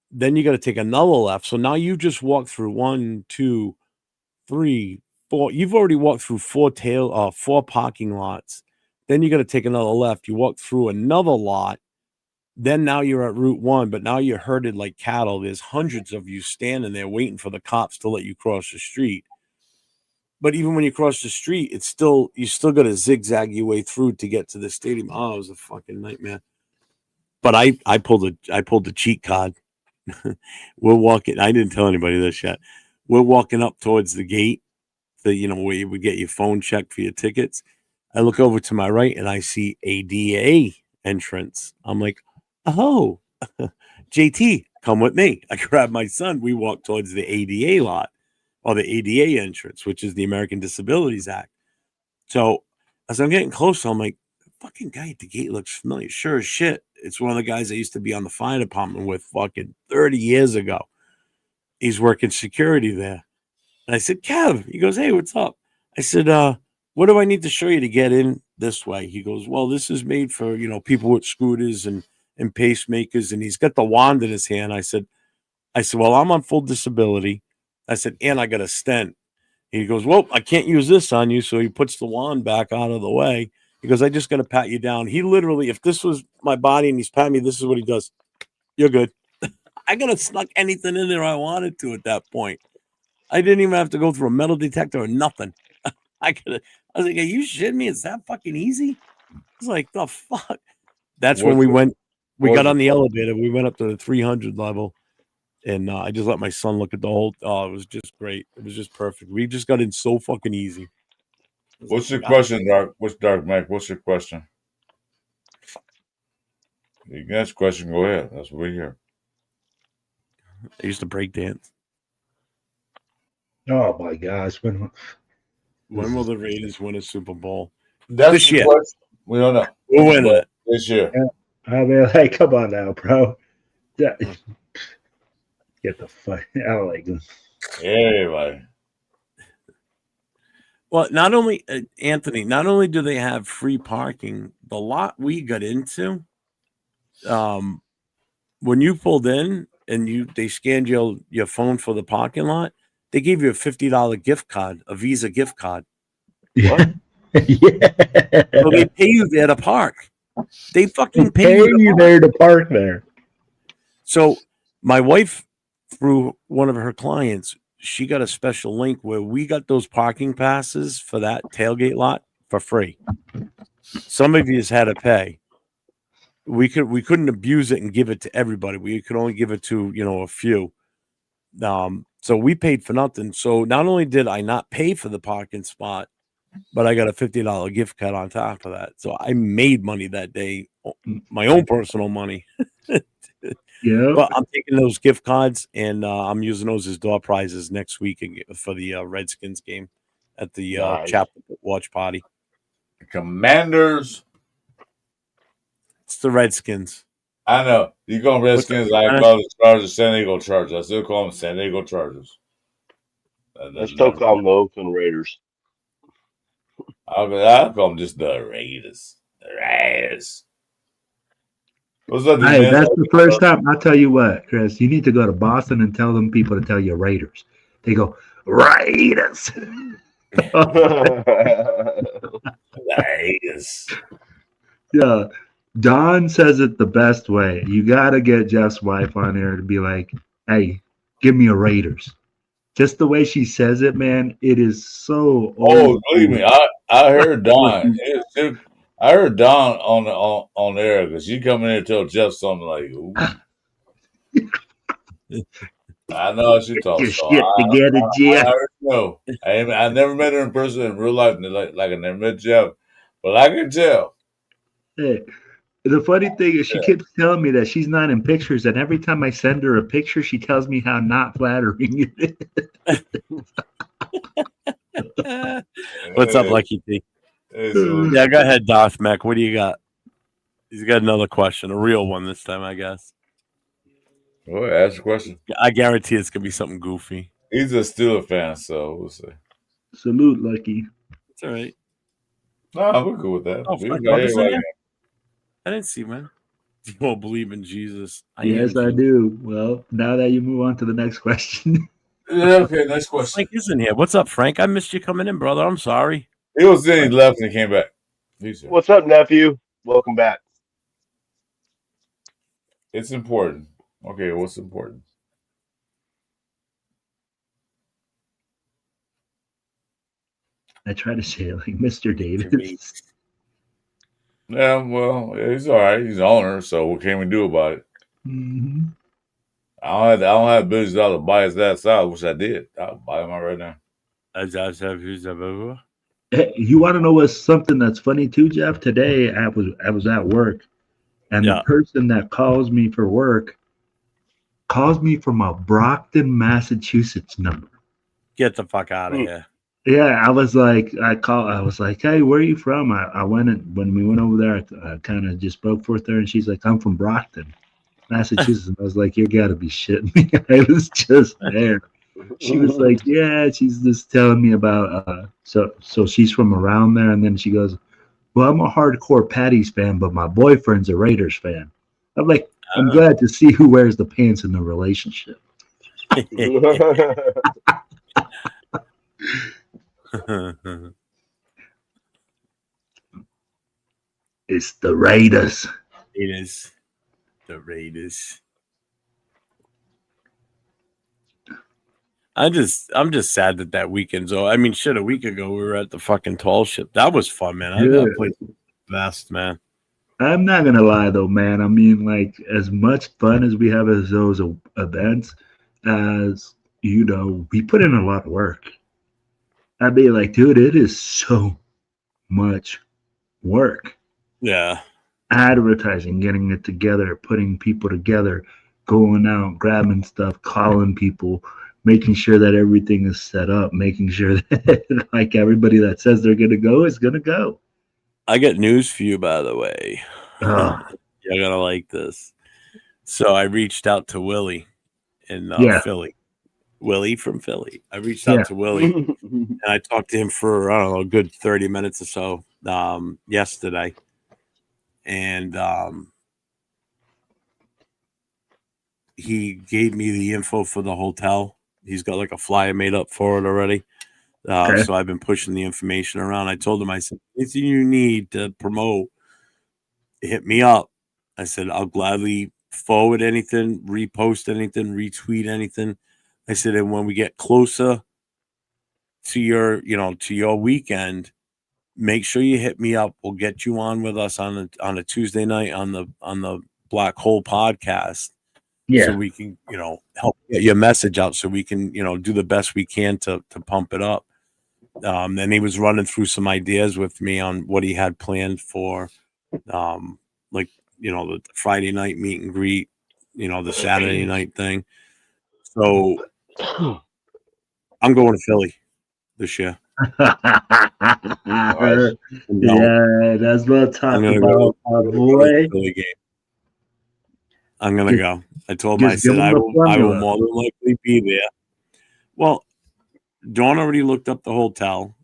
Then you got to take another left. So now you just walked through 1, 2, 3, 4. You've already walked through 4 parking lots. Then you got to take another left. You walk through another lot. Then now you're at Route 1, but now you're herded like cattle. There's hundreds of you standing there waiting for the cops to let you cross the street. But even when you cross the street, you still got to zigzag your way through to get to the stadium. Oh, it was a fucking nightmare. But I pulled the cheat card. We're walking. I didn't tell anybody this yet. We're walking up towards the gate, where you would get your phone checked for your tickets. I look over to my right and I see ADA entrance. I'm like, oh, JT, come with me. I grab my son. We walk towards the ADA lot, or the ADA entrance, which is the American Disabilities Act. So as I'm getting closer, I'm like, the fucking guy at the gate looks familiar. Sure as shit. It's one of the guys I used to be on the fire department with fucking 30 years ago. He's working security there. And I said, Kev. He goes, hey, what's up? I said, what do I need to show you to get in this way? He goes, well, this is made for, people with scooters and pacemakers. And he's got the wand in his hand. I said, well, I'm on full disability. I said, and I got a stent. He goes, well, I can't use this on you. So he puts the wand back out of the way. He goes, I just got to pat you down. He literally, if this was my body and he's patting me, this is what he does. You're good. I could have snuck anything in there I wanted to at that point. I didn't even have to go through a metal detector or nothing. I was like, are you shitting me? Is that fucking easy? I was like, the fuck? That's when we got on the elevator. We went up to the 300 level. And I just let my son look at the whole. Oh, it was just great. It was just perfect. We just got in so fucking easy. What's your question, Dark? What's Dark Mac? What's your question? You got a question? Go ahead. That's what we're here. I used to break dance. Oh my gosh, When will the Raiders win a Super Bowl? That's This the year. question. We don't know. We'll win But it. this year. I mean, like, come on now, bro. Yeah. Get the fuck out, like. Everybody. Well, not only Anthony, not only do they have free parking, the lot we got into, when you pulled in and they scanned your phone for the parking lot, they gave you a $50 gift card, a Visa gift card. What? Yeah. So they pay you there to park. They fucking pay you there to park there. So my wife, through one of her clients, she got a special link where we got those parking passes for that tailgate lot for free. Some of you had to pay. We couldn't abuse it and give it to everybody. We could only give it to a few. So we paid for nothing. So not only did I not pay for the parking spot, but I got a $50 gift card on top of that. So I made money that day, my own personal money. Yeah. Well, I'm taking those gift cards and I'm using those as door prizes next week for the Redskins game at the Nice. chapel watch party. Commanders. It's the Redskins. I know. You call them Redskins, I call the Chargers San Diego Chargers. I still call them San Diego Chargers. I still call them the Oakland Raiders. I'll call them just the Raiders. The Raiders. What's up, Hey, man? that's the first time. I'll tell you what, Chris, you need to go to Boston and tell them people to tell you Raiders. They go, Raiders. Raiders. Yeah. Don says it the best way. You got to get Jeff's wife on there to be like, hey, give me a Raiders. Just the way she says it, man, it is so old. Believe me, I heard Don. I heard Don on air because she come in here and tell Jeff something like, ooh. I know she talks. Get your shit together, Jeff. I know. I never met her in person in real life, like I never met Jeff, but I can tell. Hey, the funny thing is she keeps telling me that she's not in pictures, and every time I send her a picture, she tells me how not flattering it is. What's up, Lucky T? Yeah, go ahead, Darth Mac. What do you got? He's got another question, a real one this time, I guess. Well, ask a question. I guarantee it's gonna be something goofy. He's a Steelers fan, so we'll see. Salute, Lucky. It's all right. No, we're cool with that. Oh, Frank Robertson, yeah. I didn't see, man. You won't believe in Jesus. Yes, I do. Well, now that you move on to the next question. Yeah, okay, next question. Frank isn't here. What's up, Frank? I missed you coming in, brother. I'm sorry. He was in, he left, and he came back. What's up, nephew? Welcome back. It's important. Okay, what's important? I try to say it like Mr. Davis. Yeah, well, he's all right. He's the owner, so what can we do about it? Mm-hmm. I don't have $billions to buy his ass out. I wish I did. I'll buy him out right now. Hey, you want to know what's something that's funny too, Jeff? Today I was at work, and the person that calls me for work calls me from a Brockton, Massachusetts number. Get the fuck out of here. Yeah, I was like, hey, where are you from? I went and when we went over there, I kind of just spoke for her, and she's like, I'm from Brockton, Massachusetts. And I was like, you gotta be shitting me. I was just there. She was like, yeah, she's just telling me about so she's from around there, and then she goes, well, I'm a hardcore Patties fan, but my boyfriend's a Raiders fan. I'm like, I'm glad to see who wears the pants in the relationship. It's the Raiders. It is the Raiders. I'm just sad that weekend's over. I mean, shit, a week ago we were at the fucking tall ship. That was fun, man. I played best, man. I'm not gonna lie though, man. I mean, like, as much fun as we have as those events, as you know, we put in a lot of work. I'd be like, dude, it is so much work. Yeah. Advertising, getting it together, putting people together, going out, grabbing stuff, calling people, making sure that everything is set up, making sure that like everybody that says they're gonna go is gonna go. I got news for you, by the way. Oh, You're gonna like this. So I reached out to Willie in yeah, Philly. Willie from Philly. I reached yeah. out to Willie and I talked to him for I don't know, a good 30 minutes or so yesterday. And he gave me the info for the hotel. He's got like a flyer made up for it already. Okay. So I've been pushing the information around. I told him, I said, anything you need to promote, hit me up. I said, I'll gladly forward anything, repost anything, retweet anything. I said, and when we get closer to your weekend, make sure you hit me up. We'll get you on with us on a Tuesday night on the Black Hole podcast. Yeah. So we can, help get your message out so we can, do the best we can to pump it up. And he was running through some ideas with me on what he had planned for, the Friday night meet and greet, the Saturday night thing. So I'm going to Philly this year. Yeah, that's what I'm talking about, boy. Philly game. I'm gonna go. I told him, I Just give said, him I the will formula. more than likely be there. Well, Dawn already looked up the hotel.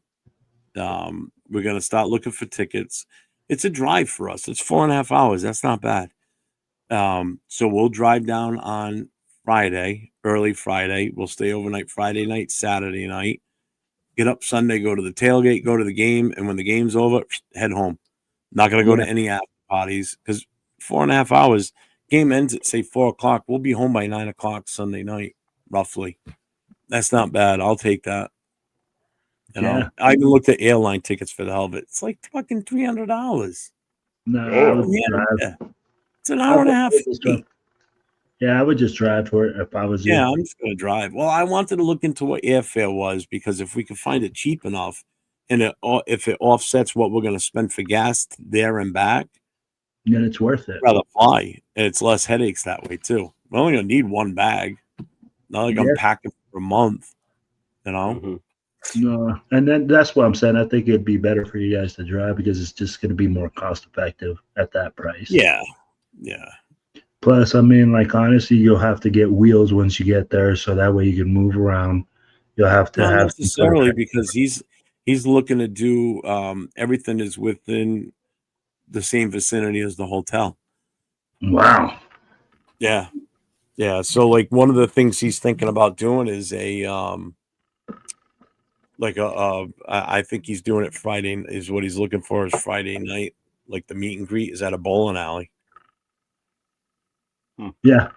We're gonna start looking for tickets. It's a drive for us. It's 4.5 hours. That's not bad. So we'll drive down on Friday, early Friday. We'll stay overnight Friday night, Saturday night. Get up Sunday, go to the tailgate, go to the game, and when the game's over, head home. Not gonna go to any after parties because 4.5 hours. Game ends at say 4:00. We'll be home by 9:00 Sunday night, roughly. That's not bad. I'll take that. Yeah. I even looked at airline tickets for the hell of it. It's like fucking $300. No, I would drive. Yeah. It's an hour and a half. Yeah, I would just drive for it if I was you. Yeah, I'm just gonna drive. Well, I wanted to look into what airfare was because if we could find it cheap enough, and if it offsets what we're gonna spend for gas there and back, then it's worth it. I'd rather fly, and it's less headaches that way too. We're only gonna need one bag. Not like I'm packing for a month, No, and then that's what I'm saying. I think it'd be better for you guys to drive because it's just going to be more cost effective at that price. Yeah. Plus, I mean, like honestly, you'll have to get wheels once you get there, so that way you can move around. You'll have to Not have necessarily because he's looking to do everything is within the same vicinity as the hotel. Wow. Yeah. So like one of the things he's thinking about doing is I think he's doing it Friday is what he's looking for is Friday night, like the meet and greet is at a bowling alley. Yeah.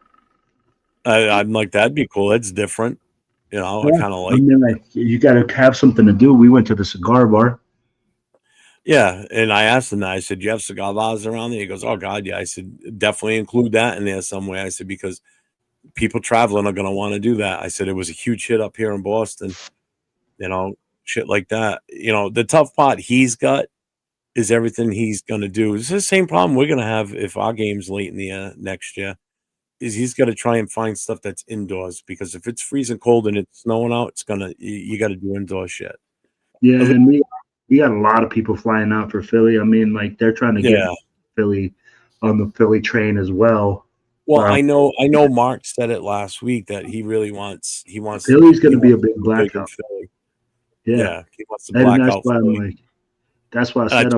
I'm like, that'd be cool. That's different. I kind of like. I mean, like you got to have something to do. We went to the cigar bar. Yeah, and I asked him that. I said, "Do you have cigar bars around there?" He goes, "Oh God, yeah." I said, "Definitely include that in there somewhere." I said, "Because people traveling are going to want to do that." I said, "It was a huge hit up here in Boston, shit like that." The tough part he's got is everything he's going to do. It's the same problem we're going to have if our game's late in the next year. Is he's got to try and find stuff that's indoors because if it's freezing cold and it's snowing out, you got to do indoor shit. Yeah, and we got a lot of people flying out for Philly. I mean, like they're trying to get Philly on the Philly train as well. Well, I know Mark said it last week that he really wants Philly's going to be a big blackout. Philly. Yeah, he wants to black and that's out why Philly. I'm like, that's why I said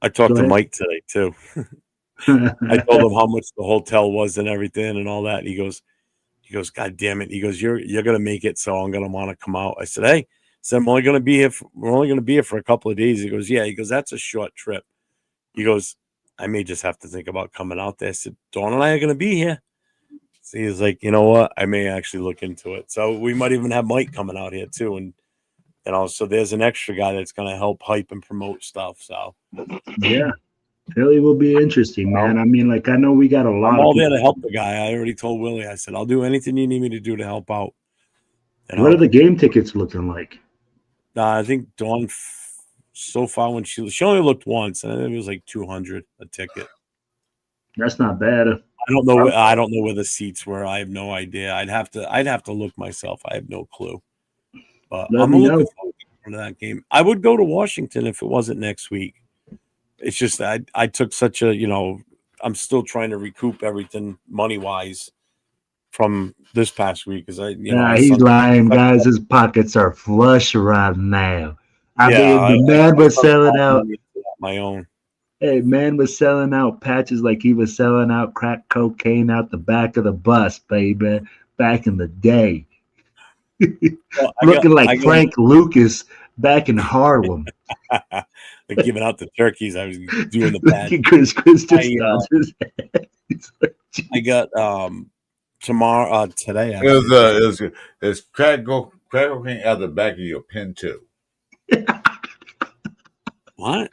I talked to Mike today too. I told him how much the hotel was and everything and all that. And he goes, God damn it. He goes, you're gonna make it, so I'm gonna want to come out. I said, hey, we're only gonna be here for a couple of days. He goes, yeah. He goes, that's a short trip. He goes, I may just have to think about coming out there. I said, Dawn and I are gonna be here. So he's like, you know what? I may actually look into it. So we might even have Mike coming out here too, and so there's an extra guy that's gonna help hype and promote stuff. So yeah. Philly will be interesting, man. I mean, like I know we got a lot. I'm all there to help the guy. I already told Willie. I said I'll do anything you need me to do to help out. What are the game tickets looking like? I think Dawn so far when she only looked once, and it was like 200 a ticket. That's not bad. I don't know. I don't know where the seats were. I have no idea. I'd have to look myself. I have no clue. But Let I'm me looking know. forward to that game. I would go to Washington if it wasn't next week. It's just I took such a I'm still trying to recoup everything money wise from this past week because He's lying, guys. His pockets are flush right now. I Yeah, mean, the man was selling out. my own. Hey, man was selling out patches like he was selling out crack cocaine out the back of the bus, baby, back in the day. Well, Looking like Frank Lucas back in Harlem. Like giving out the turkeys. I was doing the patch. Chris just nods his head. I got today. Actually. It's crack cocaine out the back of your pen too. What?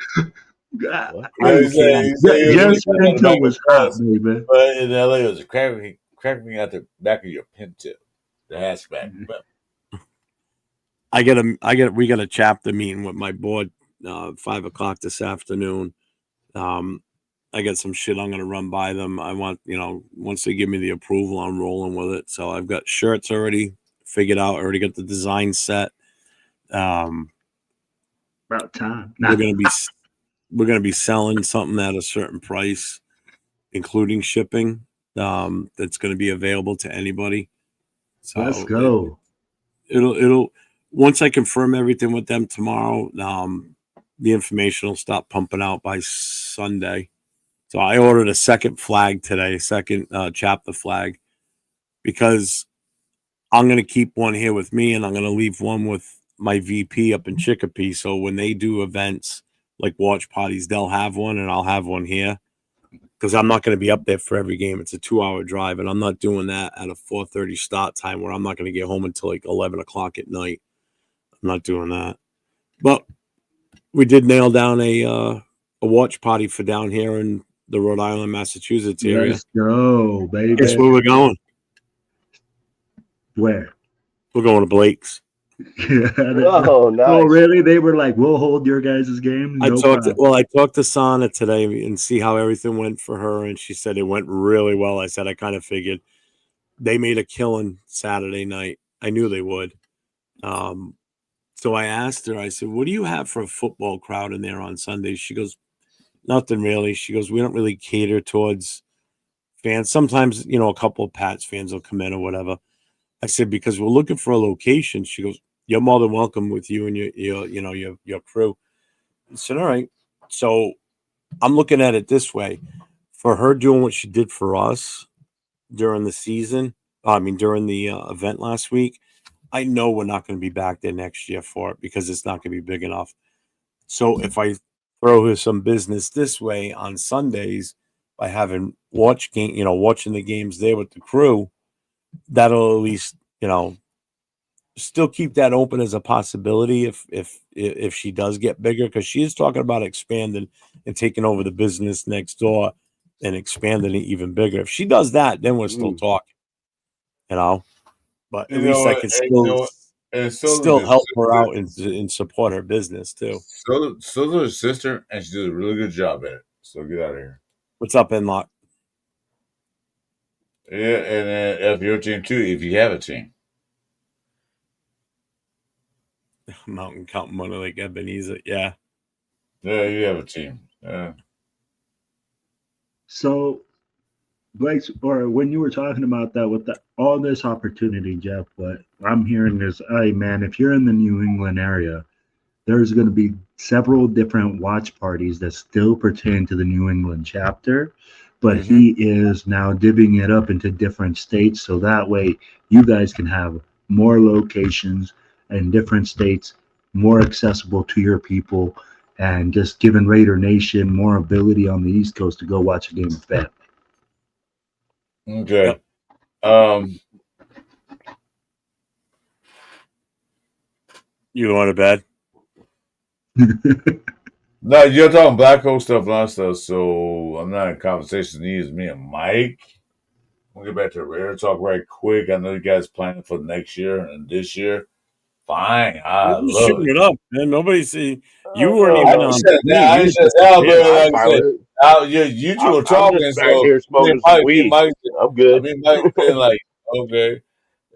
Just Pinto was hot, baby. But in LA, it was crack cocaine out the back of your pen too. The hatchback. We got a chapter meeting with my board 5:00 this afternoon. I got some shit I'm gonna run by them. I want, once they give me the approval, I'm rolling with it. So I've got shirts already figured out, already got the design set. About time. We're gonna be selling something at a certain price, including shipping. That's gonna be available to anybody. So let's go. It'll once I confirm everything with them tomorrow, the information will stop pumping out by Sunday. So I ordered a second flag today, second chapter flag, because I'm going to keep one here with me and I'm going to leave one with my VP up in Chicopee. So when they do events like watch parties, they'll have one and I'll have one here because I'm not going to be up there for every game. It's a 2-hour drive and I'm not doing that at a 4:30 start time where I'm not going to get home until like 11 o'clock at night. I'm not doing that. But we did nail down a watch party for down here in the Rhode Island, Massachusetts area. Let's go, baby. Guess where we're going? Where? We're going to Blake's. Oh, nice. Oh, really? They were like, "We'll hold your guys' game." I talked to Sana today and see how everything went for her, and she said it went really well. I said I kind of figured they made a killing Saturday night. I knew they would. So I asked her. I said, "What do you have for a football crowd in there on Sundays?" She goes, "Nothing really." She goes, "We don't really cater towards fans. Sometimes, a couple of Pats fans will come in or whatever." I said, "Because we're looking for a location." She goes, "You're more than welcome with you and your crew." I said, "All right." So I'm looking at it this way: for her doing what she did for us during the season, during the event last week, I know we're not going to be back there next year for it because it's not going to be big enough. So if I throw her some business this way on Sundays by having watching the games there with the crew, that'll at least, still keep that open as a possibility if she does get bigger, because she is talking about expanding and taking over the business next door and expanding it even bigger. If she does that, then we're still talking, but at least I can still help her out and support her business too. So does her sister, and she did a really good job at it. So get out of here. What's up, Inlock? Yeah, and if your team too, if you have a team. Mountain counting money like Ebenezer, yeah. Yeah, you have a team. Yeah. So, Blake, or when you were talking about that with all this opportunity, Jeff, what I'm hearing is, hey man, if you're in the New England area, there's going to be several different watch parties that still pertain to the New England chapter, but he is now divvying it up into different states, so that way you guys can have more locations in different states, more accessible to your people, and just giving Raider Nation more ability on the East Coast to go watch a game of family. Okay. You going to bed? No, you're talking Black Hole stuff and all stuff, so I'm not in conversation. It's me and Mike. We'll get back to Raider talk right quick. I know you guys planning for next year and this year. Fine. I love shooting it up, man. Nobody see. You weren't no, even I on shut it me. down. I You were shut it just down, in. but I'm like I fine said, with it. you two were I'm talking, just back so here me smoking some and weed. Mike, I'm good. Mike saying like, okay,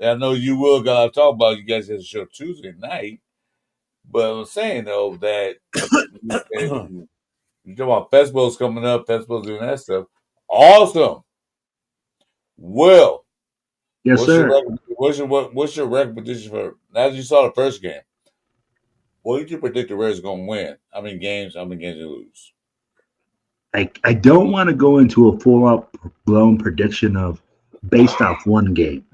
I know you will gotta talk about you guys have a show Tuesday night, but I'm saying though that you talk about festivals coming up, festivals doing that stuff. Awesome. Will, Yes, sir. what's your recommendation for now that you saw the first game? What do you predict the Raiders gonna win? How many games you lose? I don't want to go into a full out blown prediction of based off one game,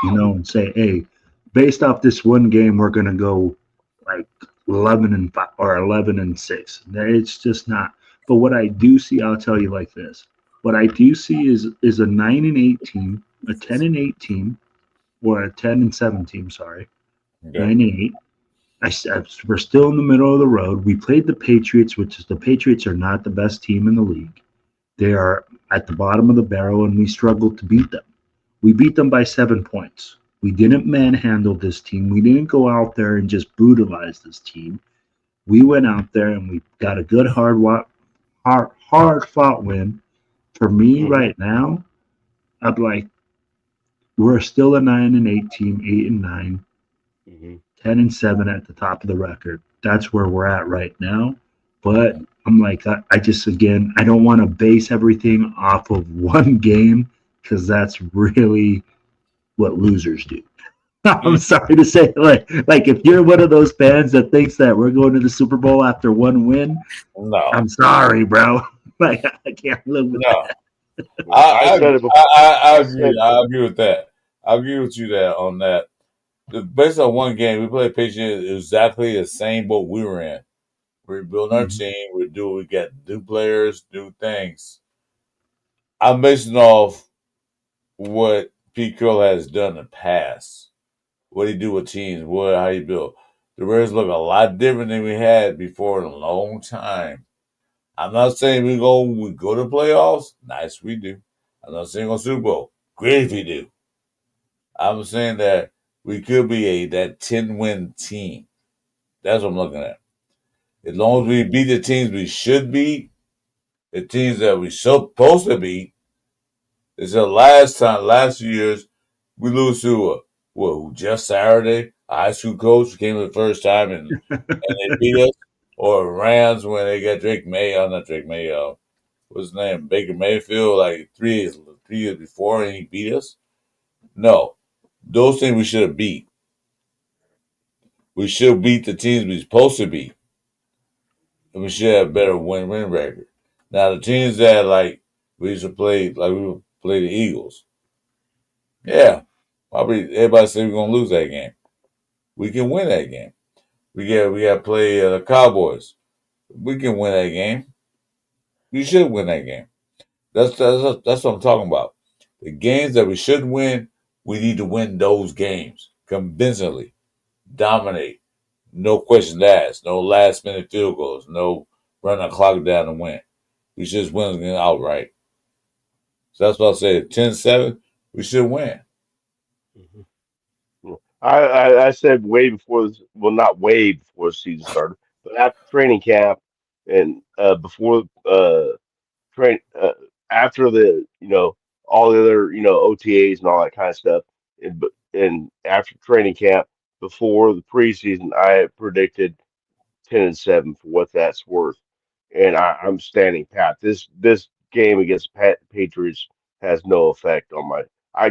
and say, hey, based off this one game, we're gonna go like 11-5 or 11-6. It's just not. But what I do see, I'll tell you like this: what I do see is a 9-8 team, a 10-8 team, or a 10-7 team. Sorry, Okay. 9-8. We're still in the middle of the road. We played the Patriots, which is the Patriots are not the best team in the league. They are at the bottom of the barrel, and we struggled to beat them. We beat them by 7 points. We didn't manhandle this team. We didn't go out there and just brutalize this team. We went out there and we got a good hard fought win. For me right now, I'm like, we're still a 9-8 team, 8-9, 10-7 at the top of the record. That's where we're at right now. But I'm like, I just, again, I don't want to base everything off of one game because that's really what losers do. I'm sorry to say, like if you're one of those fans that thinks that we're going to the Super Bowl after one win, No, I'm sorry, bro. Like I can't live with that. I said it before. I I agree. said, I agree with that. I agree with you that on that. Based on one game, we played Patriots exactly the same boat we were in. We're building our team. We got new players, new things. I'm basing off what Pete Carroll has done in the past. What he do with teams, how he build. The Raiders look a lot different than we had before in a long time. I'm not saying we go to playoffs. Nice, we do. I'm not saying go Super Bowl. Great if we do. I'm saying that we could be that 10-win team. That's what I'm looking at. As long as we beat the teams we should beat, the teams that we supposed to beat. It's the last few years, we lose to just Saturday, a high school coach who came for the first time and they beat us, or Rams when they got Drake May, not Drake May, what's his name, Baker Mayfield, like 3 years before, and he beat us. No, those things we should have beat. We should beat the teams we're supposed to beat, and we should have a better win record. Now the teams that we used to play, like we would play the Eagles. Yeah, probably everybody say we're gonna lose that game. We can win that game. We got to play the Cowboys. We can win that game. We should win that game. That's what I'm talking about. The games that we should win, we need to win those games convincingly, dominate. No questions asked. No last minute field goals. No run the clock down and win. We should just win outright. So that's what I said. 10-7, we should win. I said way before this, well, not way before the season started, but after training camp and before train after the all the other OTAs and all that kind of stuff, and after training camp before the preseason, I predicted 10-7 for what that's worth, and I'm standing pat. This game against Patriots has no effect on my. I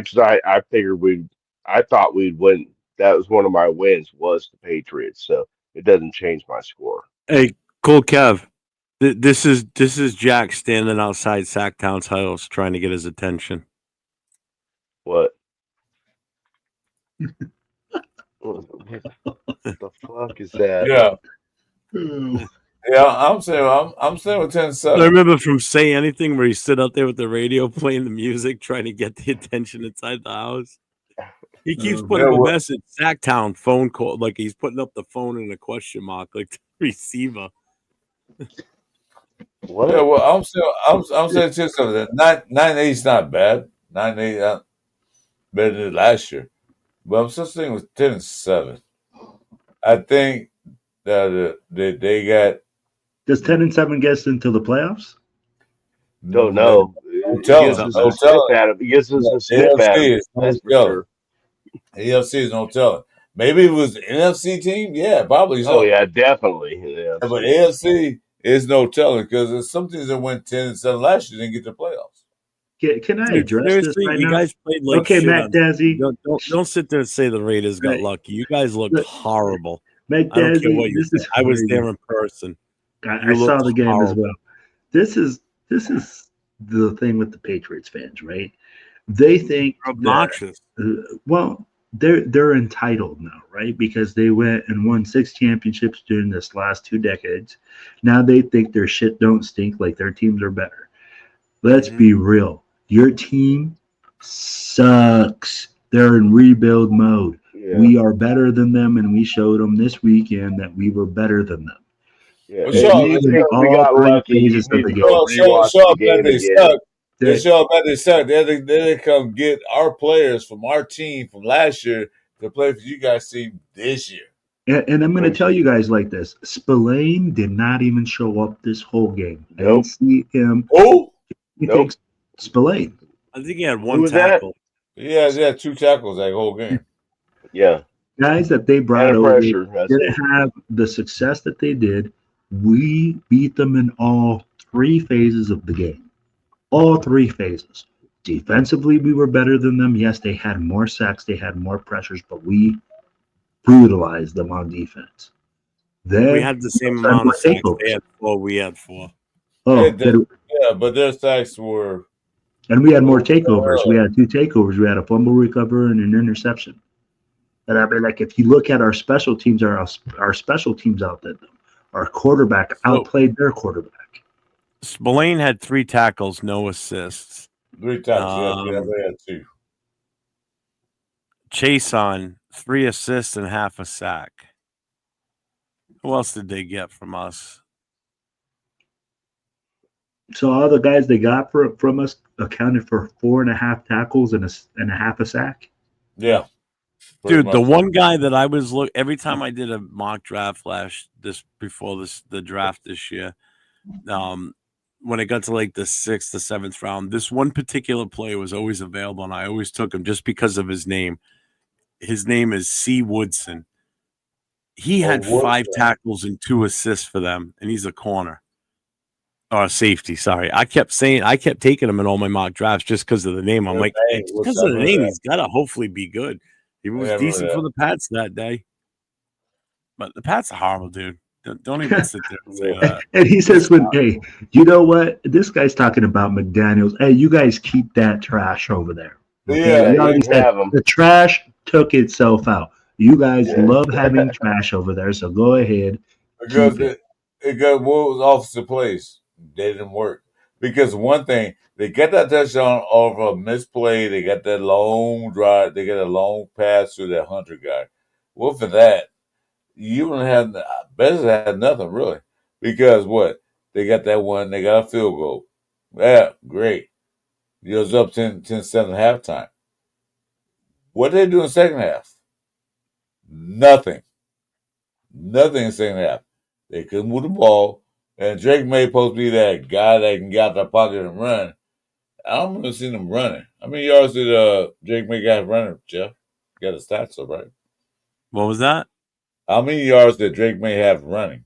figured I thought we'd win. That was one of my wins was the Patriots, so it doesn't change my score. Hey, cool, Kev. This is Jack standing outside Sacktown's house trying to get his attention. What? What the fuck is that? Yeah. Yeah, I'm saying with 10-7. I remember from Say Anything where he stood out there with the radio playing the music, trying to get the attention inside the house. He keeps putting up a message, Sacktown phone call, like he's putting up the phone in a question mark, like the receiver. What? Yeah, well, I'm saying 10-7. 9-8 is not bad. 9-8 better than last year, but I'm still saying with 10-7. I think They got. Does 10-7 get us into the playoffs? Don't know. Don't It tell gives him. us a Don't sniff tell him. at him. It gives us a The sniff at him. AFC is no That's for telling. sure. AFC is no telling. Maybe it was the NFC team. Yeah, probably so. Oh yeah, definitely. Yeah, But AFC is no telling because there's some teams that went 10-7 last year didn't get the playoffs. Can I Dude, address this seriously, right you now? guys played like Okay, shit Mac on. Dazzy. Don't sit there and say the Raiders got Right. lucky. You guys looked Look, horrible. Mac I don't care Dazzy, what you this say. is I was crazy. there in person. I You saw looked the game as horrible. well. This is the thing with the Patriots fans, right? They think You're that obnoxious. well, they're entitled now, right? Because they went and won 6 championships during this last 2 decades. Now they think their shit don't stink, like their teams are better. Let's be real. Your team sucks. They're in rebuild mode. Yeah. We are better than them, and we showed them this weekend that we were better than them. Yeah. Well, They Shaw, lead I in think we all got 3 lucky. You phases of need the to game. go rewatch the bet game they again. suck. They- They Shaw bet they suck. They come get our players from our team from last year to play for you guys' team this year. And I'm going to tell you guys like this: Spillane did not even show up this whole game. I Nope. didn't see him. Oh, He Nope. thinks Spillane. I think he had Who one was that? tackle. yeah, 2 tackles that whole game. Yeah. Guys that they brought And a over pressure. That's didn't it. have the success that they did. We beat them in all 3 phases of the game. All 3 phases. Defensively, we were better than them. Yes, they had more sacks, they had more pressures, but we brutalized them on defense. Then We had the same we had amount more of sacks. takeovers. They had 4. We had 4. Oh, Yeah, but their sacks were. and we had more takeovers. We had 2 takeovers. We had a fumble recover and an interception. And I mean, like if you look at our special teams, our special teams outdid them. Our quarterback outplayed their quarterback. Spillane had 3 tackles, no assists. 3 tackles. Yeah, they had 2. Chase on 3 assists and half a sack. Who else did they get from us? So all the guys they got from us accounted for 4.5 tackles and a half a sack. Yeah. Dude, the one guy that I was every time I did a mock draft before the draft this year, when it got to like the 6th or 7th round, this one particular player was always available, and I always took him just because of his name. His name is C. Woodson. He had 5 tackles and 2 assists for them, and he's a corner. Or safety, sorry. I kept taking him in all my mock drafts just because of the name. I'm like, because of the name, he's got to hopefully be good. He was decent for the Pats that day. But the Pats are horrible, dude. Don't even sit there and say that. And he says, hey, you know what? This guy's talking about McDaniels. Hey, you guys keep that trash over there. Okay? Yeah, you can have them. The trash took itself out. You guys love having trash over there, so go ahead. Because it got what was offensive plays. They didn't work. Because one thing, they got that touchdown over a misplay. They got that long drive. They got a long pass to that Hunter guy. Well, for that, you don't have Bezos had nothing really. Because what? They got that one, they got a field goal. Yeah, great. It was up 10-7 at halftime. What did they do in the second half? Nothing. Nothing in the second half. They couldn't move the ball. And Drake May supposed to be that guy that can get out the pocket and run. I don't remember seeing him running. How many yards did Drake May got running, Jeff? You got the stats up, right? What was that? How many yards did Drake May have running?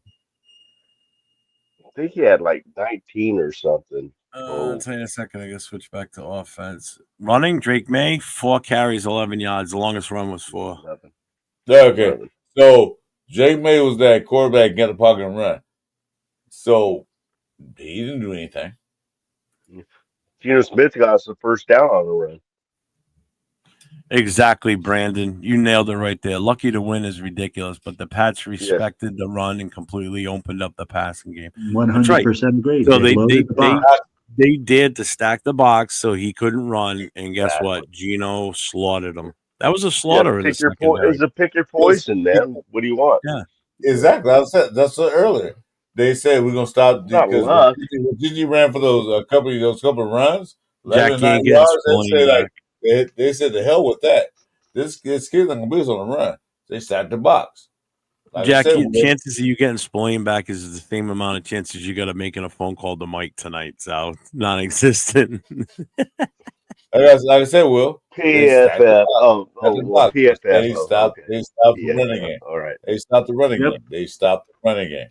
I think he had like 19 or something. I'll tell you in a second. I guess switch back to offense. Running, Drake May, 4 carries, 11 yards. The longest run was 4. Okay. So Drake May was that quarterback, get the pocket and run. So he didn't do anything. Geno Smith got us the first down on the run. Exactly, Brandon. You nailed it right there. Lucky to win is ridiculous, but the Pats respected the run and completely opened up the passing game. 100% great. So they dared to stack the box so he couldn't run, and guess what? Geno slaughtered him. That was a slaughter in the secondary. It's a pick your poison, man. What do you want? Yeah, exactly. That's what earlier they said we're gonna stop because Gigi ran for those couple runs, Jack 11 can't yards. get They say they said the hell with that. This kid's not gonna beat us on the run. They stacked the box. Like I Jack, said, Will, chances of you getting Spolian back is the same amount of chances you got of making a phone call to Mike tonight. So non-existent. like I said, Will, they stacked the PFF. box. Oh, well, PFF. They Oh, stopped. okay. They stopped the PFF. running game. All right. They stopped the running Yep. game. They stopped the running game.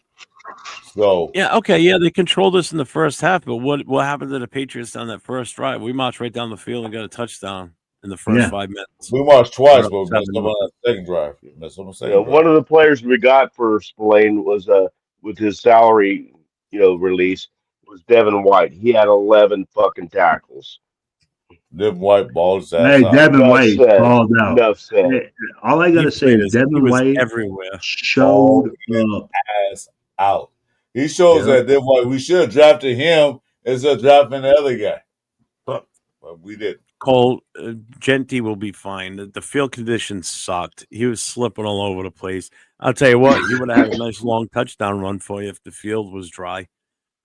So Yeah, okay, yeah, they controlled us in the first half, but what happened to the Patriots on that first drive? We marched right down the field and got a touchdown in the first Yeah. 5 minutes. we marched We're twice, up but we messed up 7-0. on that second drive. Messed up on the You know, second one drive. of the players we got for Spillane was with his salary, release was Devin White. He had 11 fucking tackles. Devin White balled his ass Hey, out. Devin Enough White said. balled out. Enough said. Hey, all I He gotta say played is as he Devin was White everywhere. showed Balled his up. ass out. He shows Yep. that Devin White. We should have drafted him instead of drafting the other guy, but we didn't. Cole Genty will be fine. The field conditions sucked. He was slipping all over the place. I'll tell you what, he would have had a nice long touchdown run for you if the field was dry.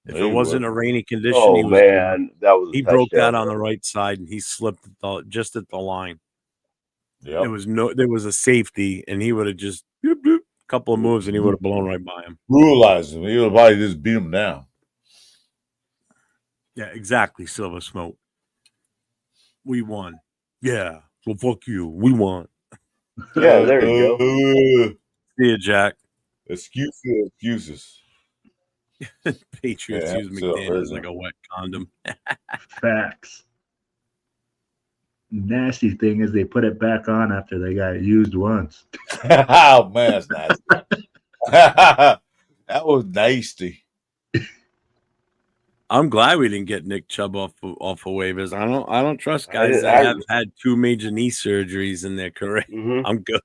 If He it wasn't would. a rainy condition, Oh he was man, that was a he broke that touchdown on the run. right side and he slipped just at the line. Yep. There was a safety and he would have just bloop, bloop, couple of moves and he would have blown right by him. Brutalized him. He would probably just beat him down. Yeah, exactly. Silver Smoke. We won. Yeah. Well, fuck you. We won. Yeah, there you go. See you, Jack. Excuses. Patriots use McDaniels like a wet condom. Facts. Nasty thing is they put it back on after they got used once. Oh man, that's nasty. That was nasty. I'm glad we didn't get Nick Chubb off of waivers. I don't trust guys that have had 2 major knee surgeries in their career. Mm-hmm. I'm good.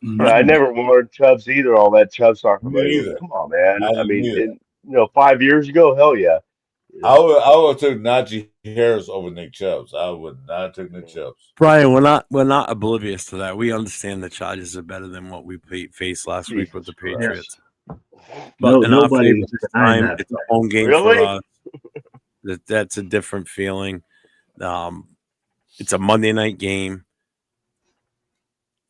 Yeah, I never wanted Chubbs either. All that Chubb talking about. either. Come on, man. I I mean, didn't 5 years ago, hell yeah. I would have took Najee Harris over Nick Chubbs. I would not have took Nick Chubbs. Brian, we're not oblivious to that. We understand the Chargers are better than what we faced last week with the Patriots. But in our favor this time, it's a home game for us. That's a different feeling. It's a Monday night game.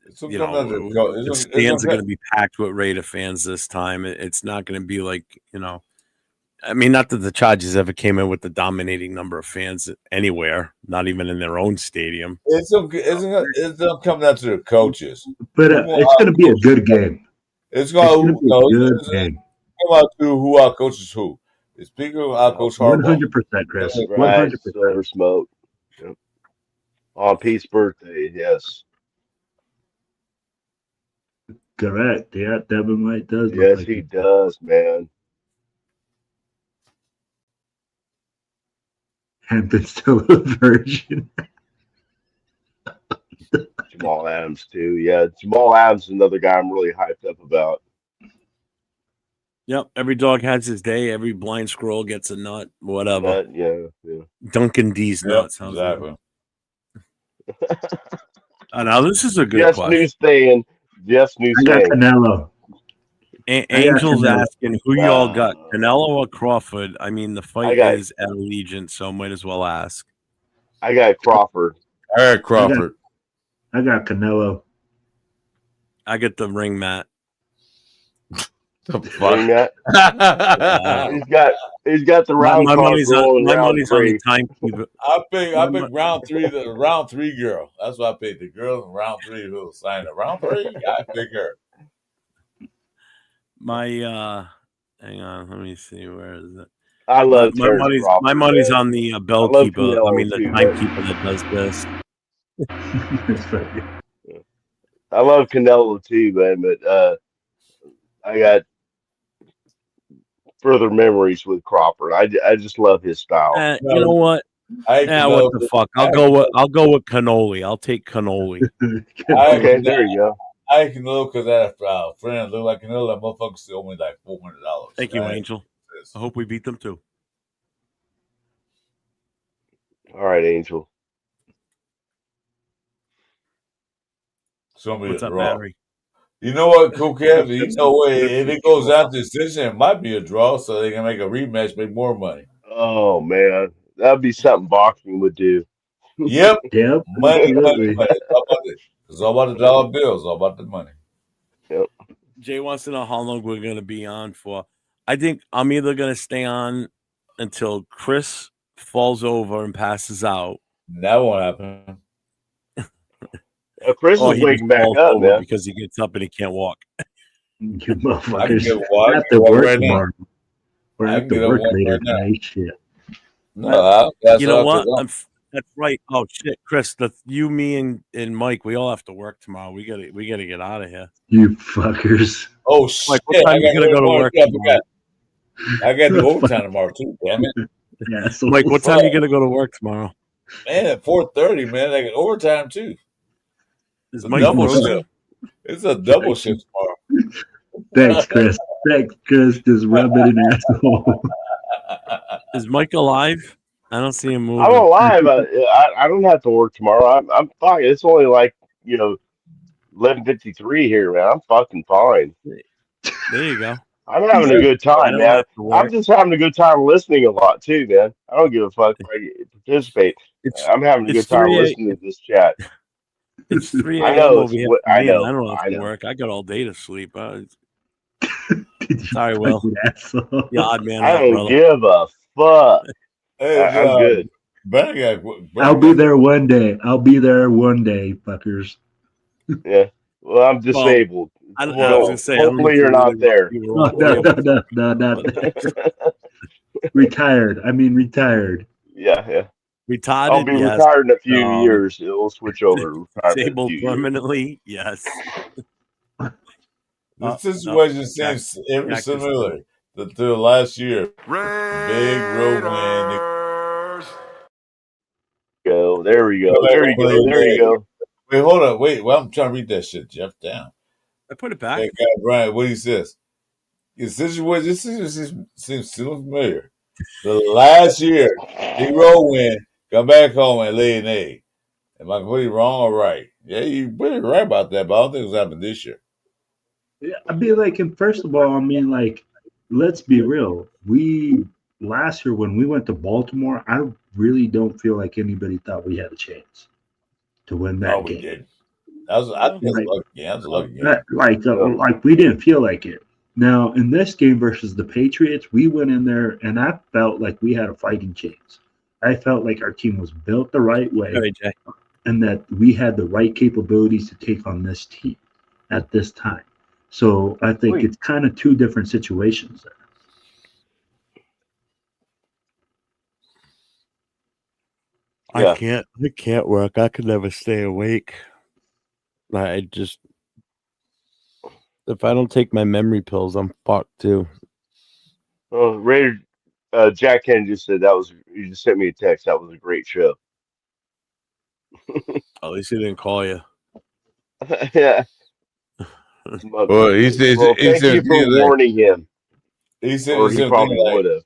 The stands are going to be packed with Raider fans this time. It's not going to be like, I mean, not that the Chargers ever came in with the dominating number of fans anywhere, not even in their own stadium. It's going to come down to the coaches. But it's going to be a good game. It's going to be a good game. Come out to who our coaches who. It's people our coach Harbaugh. 100%, Chris. Right, 100%. Silver Smoke. Yep. On Pete's birthday, yes. Correct. Yeah, Devin White does. Yes, he does, man. Hampton's still a virgin. Jamal Adams too. Yeah, Jamal Adams is another guy I'm really hyped up about. Yep, every dog has his day. Every blind squirrel gets a nut. Whatever. Yeah. Duncan D's nuts. Exactly. Now this is a good Jeff's question. new thing. Jeff's new I got thing. Canelo. Angel's asking who y'all got, Canelo or Crawford? I mean, the fight is at Allegiant, so might as well ask. I got Crawford. I got Crawford. I got Canelo. I get the ring mat. The fuck? Ring mat? He's got the round. My money's on the timekeeper. I picked round three. The round 3 girl. That's what I picked. The girl in round 3 who signed it. Round 3. I picked her. My hang on, let me see, where is it? I love my money's on the bellkeeper. I mean the timekeeper that does this. I love Canelo too, man, but I got further memories with Crawford. I just love his style. You know what? What the fuck? I'll go with cannoli. I'll take cannoli. Okay, there you go. I can look because that friend look like Canelo. That motherfucker still owe me like $400. Thank you, Angel. I hope we beat them too. All right, Angel. What's up, Barry? You know what, Cool Kev? You know what? If it goes out to decision, it might be a draw, so they can make a rematch, make more money. Oh man, that'd be something boxing would do. Yep. Absolutely. Money. It's all about the dollar bills. All about the money. Yep. Jay wants to know how long we're going to be on for. I think I'm either going to stay on until Chris falls over and passes out. That won't happen. Chris Or is he just waking back falls up, over man. because he gets up and he can't walk. You I can motherfuckers get walk, have to walk work right now. tomorrow. Or I have can to get up work walk later right now. tonight. Shit. No, that's You know what? what? That's right. Oh shit, Chris, you, me, and Mike, we all have to work tomorrow. We gotta get out of here. You fuckers. Oh shit! Mike, what time I you got gonna go to work I tomorrow? forgot. I got to do overtime tomorrow too. Damn it! Yeah, so Mike, what time you gonna go to work tomorrow? Man, at 4:30, man, I got overtime too. Is It's a Mike double frozen? shift. It's a double shift tomorrow. Thanks, Chris. Thanks, Chris. Just rub it in asshole. Is Mike alive? I don't see him I'm moving. alive. I don't have to work tomorrow. I'm fine. It's only like 11:53 here, man. I'm fucking fine. There you go. I'm having a good I time, don't man. have to I'm work. just having a good time listening a lot too, man. I don't give a fuck if I participate. I'm having a It's good time 3 listening to this chat. It's 3 I a.m. know over here for I me, and I know. don't have I to know. work. I got all day to sleep. You Sorry, Will. fucking asshole. Yeah, odd man I out, don't brother. give a fuck. Hey, I'm good. I'll be there one day. I'll be there one day, fuckers. Yeah. Well, I'm Well, disabled. I was So gonna say, I don't know hopefully if you you're really not there. you were No, all day. no, not retired. I mean, retired. Yeah. I'll Retarded, be yes. retired in a few years. It'll switch over to retirement in a Disabled few years. permanently, yes. The situation Jack- seems very Jack is- similar to last year. Big road win. Go. There we go. Go back There and you play go. There you today. go. Wait, hold on. Wait, well, I'm trying to read that shit, Jeff. Down. I put it back. That guy Brian, what he says. This seems so familiar. The last year, big road win, come back home and lay an egg. Am I completely wrong or right? Yeah, you're pretty right about that, but I don't think it's happened this year. Yeah, I mean, like, and first of all, I mean, like, let's be real. We last year when we went to Baltimore, I really don't feel like anybody thought we had a chance to win that No, we game. didn't. I think that's a lucky game. That was a lucky game. Like we didn't feel like it. Now in this game versus the Patriots, we went in there and I felt like we had a fighting chance. I felt like our team was built the right way, All right, Jay. and that we had the right capabilities to take on this team at this time. So I think it's kind of two different situations there. Yeah. I can't work. I could never stay awake. I just, if I don't take my memory pills, I'm fucked too. Well, Raider Jack Kennedy just said you just sent me a text. That was a great show. At least he didn't call you. Yeah. Well, he said, Well, thank you for warning him. He said, Or he probably would have.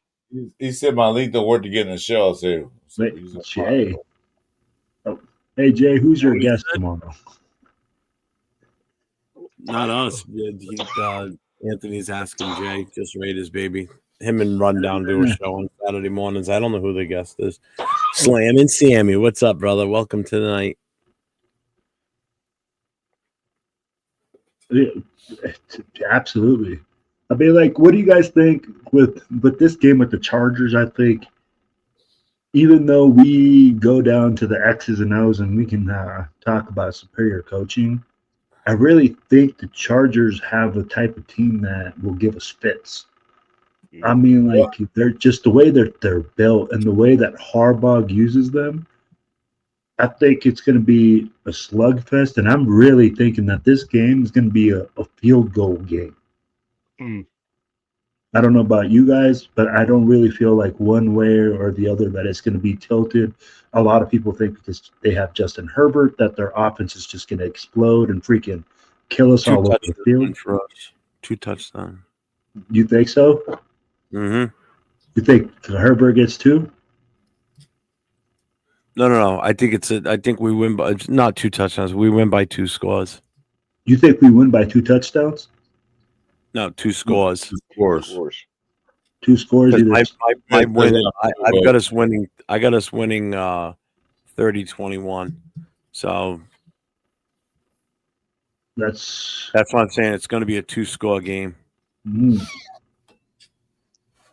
He said my link don't work to get in the show. So Jay. Oh, hey Jay, who's your guest tomorrow? Not us. Anthony's asking Jay, just Raiders, baby. Him and Rundown do a show on Saturday mornings. I don't know who the guest is. Slam and Sammy. What's up, brother? Welcome to the night. Yeah, absolutely. I mean, like, what do you guys think with this game with the Chargers? I think even though we go down to the X's and O's and we can talk about superior coaching, I really think the Chargers have a type of team that will give us fits. I mean, like, they're just the way they're built and the way that Harbaugh uses them. I think it's going to be a slugfest, and I'm really thinking that this game is going to be a field goal game. I don't know about you guys, but I don't really feel like one way or the other that it's going to be tilted. A lot of people think because they have Justin Herbert that their offense is just going to explode and freaking kill us all over the field. For us. 2 touchdowns. You think so? Mm-hmm. You think Herbert gets 2? No. I think we win by not 2 touchdowns. We win by 2 scores. You think we win by 2 touchdowns? No, 2 scores. 2 scores. 2 scores. My win. I've got us winning. I got us winning 30-21. So That's what I'm saying. It's going to be a 2-score game.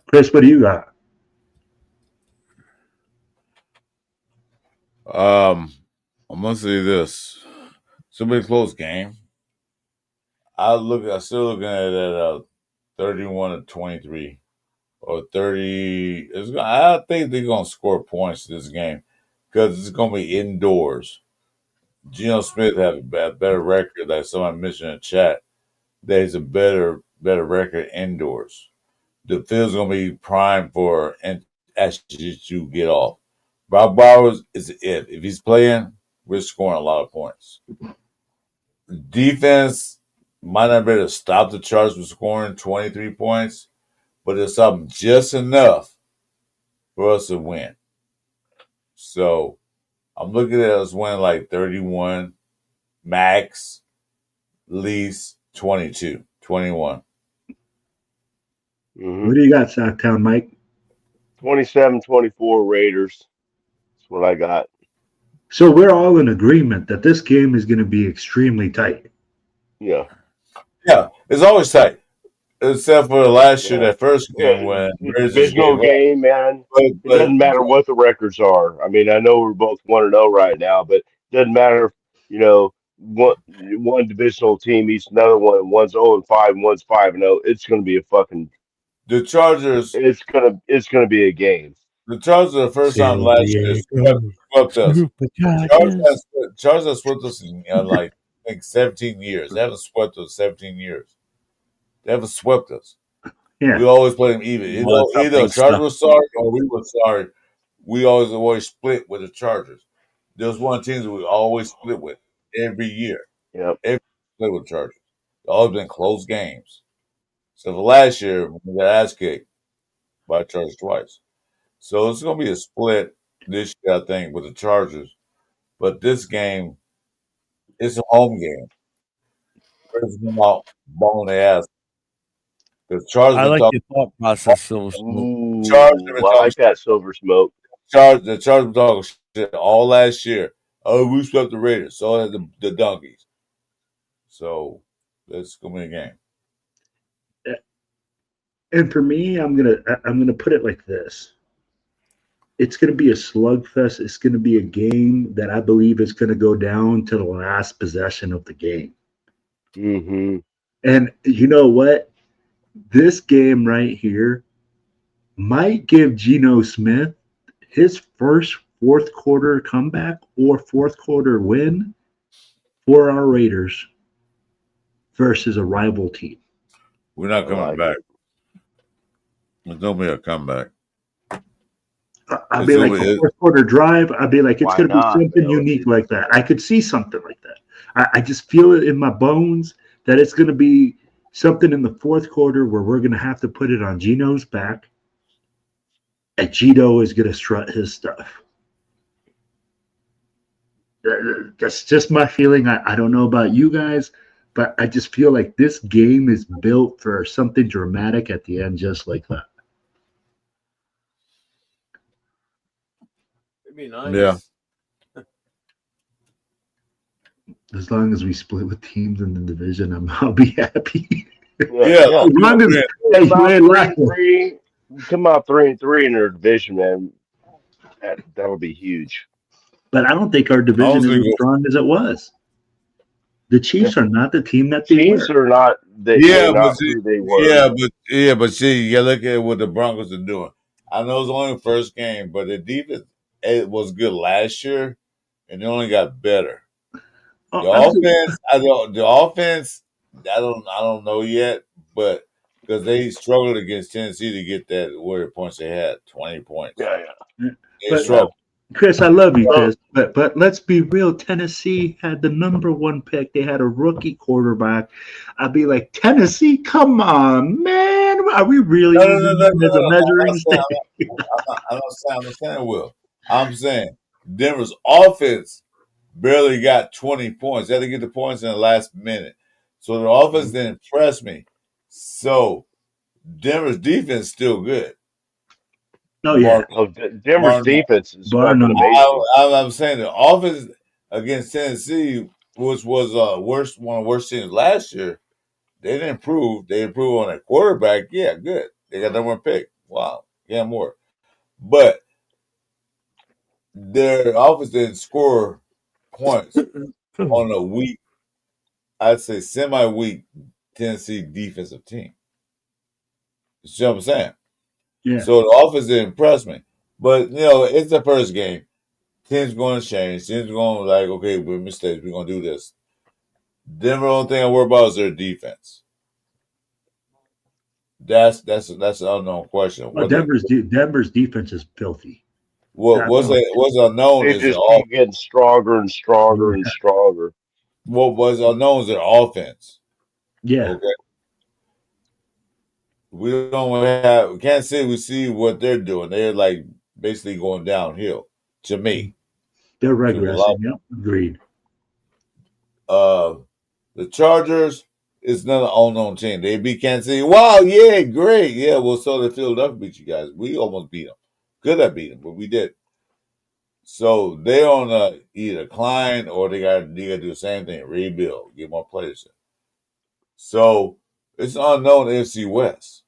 Chris, what do you got? I'm gonna say this. It's gonna be a close game. I'm still looking at it 31-23 or 30. I think they're gonna score points this game because it's gonna be indoors. Geno Smith have a better record, like someone mentioned in the chat. There's a better record indoors. The field's gonna be primed for and actually to get off. Brock Bowers is it. If he's playing, we're scoring a lot of points. Defense might not be able to stop the Chargers from scoring 23 points, but it's something just enough for us to win. So I'm looking at us winning like 31, max, least 22, 21. What do you got, Sacktown Mike? 27-24 Raiders. That's what I got. So we're all in agreement that this game is going to be extremely tight. Yeah. Yeah, it's always tight. Except for last year, that first game when divisional game, man. It doesn't matter what the records are. I mean, I know we're both 1-0 right now, but it doesn't matter. You know, one divisional team eats another one. One's 0-5, and one's 5-0. It's going to be a fucking. The Chargers. It's gonna be a game. The Chargers are the first time last year swept us. Chargers have swept us in like I think 17 years. They haven't swept us 17 years. They haven't swept us. Yeah. We always play them even. Either Chargers were sorry or we were sorry. We always split with the Chargers. There's one team that we always split with every year. Yep. Every split with Chargers. They've always been close games. So for last year, we got ass kicked by Chargers twice. So it's going to be a split this year, I think, with the Chargers. But this game, it's a home game. Raiders come out balling their ass. The Chargers. I like your thought process, Silver Smoke. Chargers. I like that Silver Smoke. The Chargers were talking shit all last year. Oh, we swept the Raiders. So had the Donkeys. So it's going to be a game. And for me, I'm gonna put it like this. It's going to be a slugfest. It's going to be a game that I believe is going to go down to the last possession of the game. Mm-hmm. And you know what? This game right here might give Geno Smith his first fourth quarter comeback or fourth quarter win for our Raiders versus a rival team. We're not coming back. There's no be a comeback. I'd be like a fourth quarter drive. I'd be like, it's going to be something unique like that. I could see something like that. I just feel it in my bones that it's going to be something in the fourth quarter where we're going to have to put it on Geno's back, and Geno is going to strut his stuff. That's just my feeling. I don't know about you guys, but I just feel like this game is built for something dramatic at the end, just like that. Be nice. Yeah. As long as we split with teams in the division, I'll be happy. Yeah. As long as come out 3-3 in their division, man. That'll be huge. But I don't think our division is as strong as it was. The Chiefs are not the team that they Chiefs were. are not. They were. But see, you look at what the Broncos are doing. I know it's only the first game, but the defense was good last year, and it only got better. The offense, I don't know yet, but because they struggled against Tennessee to get that whatever points they had, 20 points. Yeah. They struggled. Chris, I love you, Chris, but let's be real. Tennessee had the number one pick. They had a rookie quarterback. I'd be like, Tennessee, come on, man. Are we really using them as a measuring stick? I'm not saying Will. I'm saying Denver's offense barely got 20 points. They had to get the points in the last minute. So the offense didn't impress me. So Denver's defense is still good. Oh, yeah. Denver's defense is fucking amazing. I'm saying the offense against Tennessee which was worst one of the worst teams last year. They didn't improve. They improved on their quarterback. Yeah, good. They got number one pick. Wow, yeah, more. But their offense didn't score points on a weak, I'd say semi-weak Tennessee defensive team. You see what I'm saying? Yeah. So the offense didn't impress me. But it's the first game. Teams going to change. Teams going to like, okay, we're mistakes. We're going to do this. Denver, only thing I worry about is their defense. That's an unknown question. Well, Denver's defense is filthy. What's unknown They is just keep getting stronger and stronger and stronger. What was unknown is their offense. Yeah. Okay. We can't say we see what they're doing. They're like basically going downhill to me. They're regressing. Yep, agreed. The Chargers is another unknown team. They beat Kansas City. Wow, yeah, great. Yeah, well, so did Philadelphia beat you guys. We almost beat them. Could have beat them, but we did. So they're on either climb or they got to do the same thing, rebuild, get more players in. So it's unknown NFC West.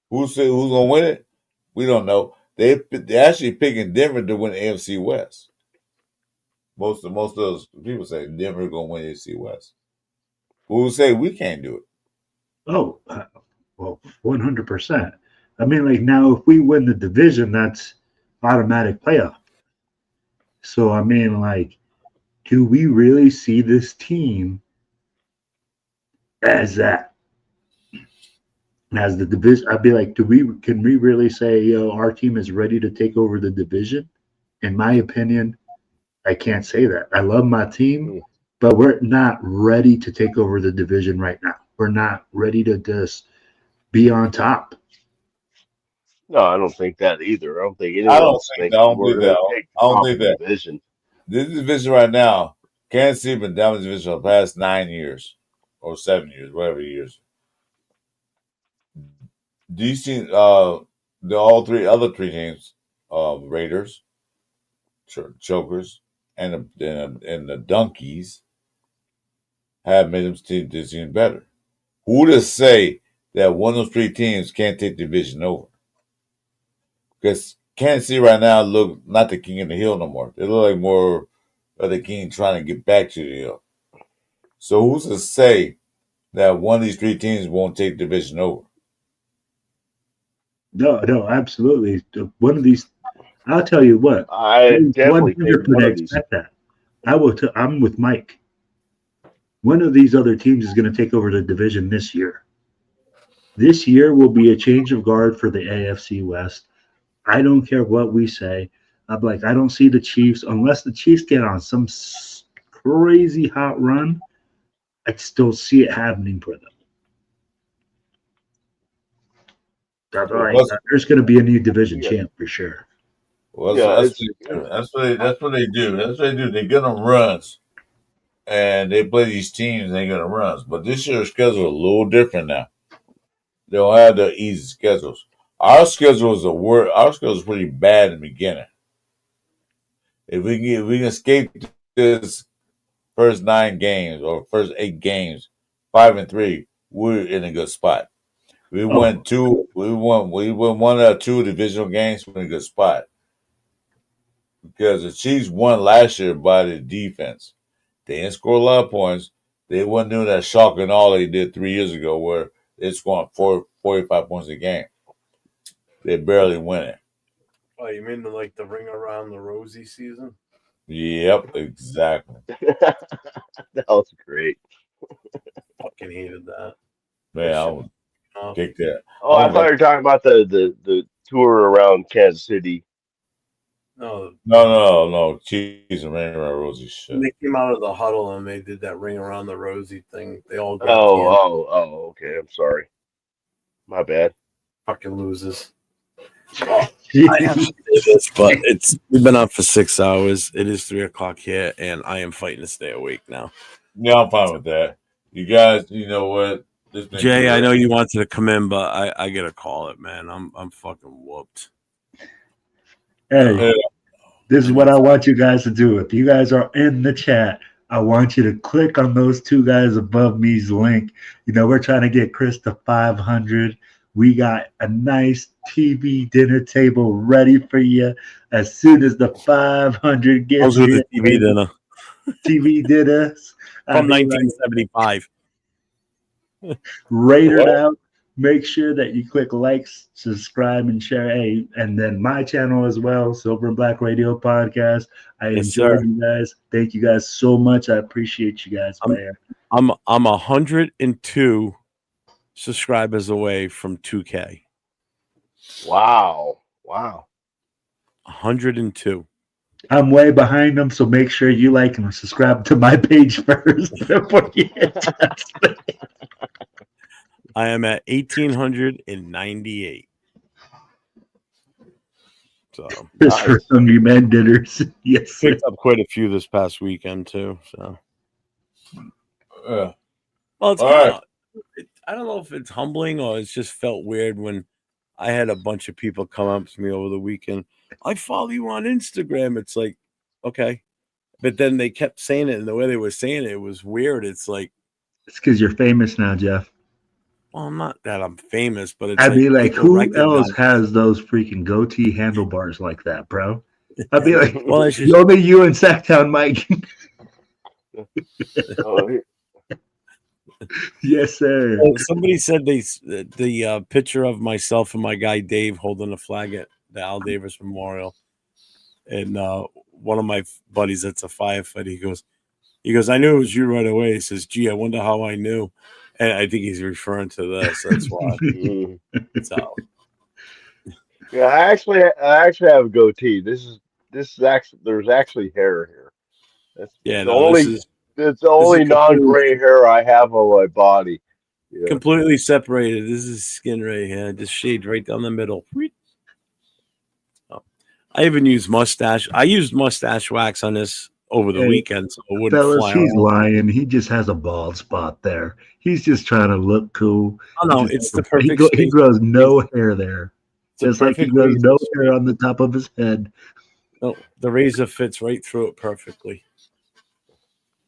Who's gonna win it? We don't know. They're actually picking Denver to win the AFC West. Most of those people say Denver gonna win the AFC West. Who will say we can't do it? Oh, well, 100%. I mean, like now, if we win the division, that's automatic playoff. So I mean, like, do we really see this team as that? As the division, I'd be like, can we really say, our team is ready to take over the division? In my opinion, I can't say that. I love my team, but we're not ready to take over the division right now. We're not ready to just be on top. No, I don't think that either. I don't think anyone else thinks we're going to take the top of the division. This division right now, Kansas City been down the division for the past 9 years or 7 years, whatever years. Do you see the other three teams, Raiders, Chokers, and the Donkeys have made them team better? Who to say that one of those three teams can't take the division over? Because Kansas City right now look not the king of the hill no more. They look like more of the king trying to get back to the hill. So who's to say that one of these three teams won't take the division over? No, absolutely. One of these, I'll tell you what. I definitely think one of these. Expect that. I'm with Mike. One of these other teams is going to take over the division this year. This year will be a change of guard for the AFC West. I don't care what we say. I'm like, I don't see the Chiefs unless the Chiefs get on some crazy hot run. I still see it happening for them. There's going to be a new division champ for sure. Well, that's what they do. That's what they do. They get them runs, and they play these teams. And they get them runs. But this year's schedule is a little different now. They don't have the easy schedules. Our schedule is pretty bad in the beginning. If we can escape this first 9 games or first 8 games, 5-3, we're in a good spot. We won 1 out of 2 divisional games. We're in a good spot because the Chiefs won last year by the defense. They didn't score a lot of points. They wasn't doing that shock and all they did 3 years ago, where they scored 45 points a game. They barely win it. Oh, you mean like the ring around the rosy season? Yep, exactly. That was great. Fucking hated that. Man, I would kick that. Oh, I thought you were talking about the tour around Kansas City. No. Cheese and ring around rosy shit. They came out of the huddle and they did that ring around the rosy thing. They all got okay. I'm sorry. My bad. Fucking losers. I have to say this, but we've been on for 6 hours. It is 3:00 here, and I am fighting to stay awake now. Yeah, I'm fine with that. You guys, you know what? Jay, I know you wanted to come in, but I gotta call it, man. I'm fucking whooped. Hey, This is what I want you guys to do. If you guys are in the chat, I want you to click on those two guys above me's link. You know, we're trying to get Chris to 500. We got a nice TV dinner table ready for you as soon as the 500 gets Comes with the hit. TV dinner TV dinners. from 1975. Rate it out. Make sure that you click likes, subscribe, and share. Hey, and then my channel as well, Silver and Black Radio Podcast. I Yes, enjoyed sir. you guys. Thank you guys so much. I appreciate you guys, man. I'm 102 subscribers away from 2K. Wow. 102. I'm way behind them, so make sure you like and subscribe to my page first before you hit that. I am at 1,898. So Just for Hungry Man dinners. Yes, sir. picked up quite a few this past weekend too. So Yeah. well, it's All kind right. of. I don't know if it's humbling or it's just felt weird when I had a bunch of people come up to me over the weekend. I follow you on Instagram. It's like, okay, but then they kept saying it, and the way they were saying it was weird. It's like, It's because you're famous now, Jeff. well, I'm not that I'm famous, but it's I'd be like, people who recognize- else has those freaking goatee handlebars like that, bro? I'd be like, Well, it's just- only you and Sacktown Mike. Yes, sir. Well, somebody said the picture of myself and my guy Dave holding a flag at the Al Davis Memorial, and one of my buddies that's a firefighter, he goes, I knew it was you right away. He says, gee, I wonder how I knew, and I think he's referring to this. That's why. So Yeah, I actually have a goatee. This is actually there's actually hair here. That's yeah, the no, only this is it's the only completely- non-gray hair I have on my body. Yeah. completely separated. This is skin right here, just shaved right down the middle. Oh. I even used mustache. I used mustache wax on this over the Hey, weekend, so it wouldn't Fellas, fly he's around. lying. He just has a bald spot there. He's just trying to look cool. Oh, no, He it's just- the perfect He space. grows no hair there. It's a Just like he perfect grows no razor hair on the top of his head. No, the razor fits right through it perfectly.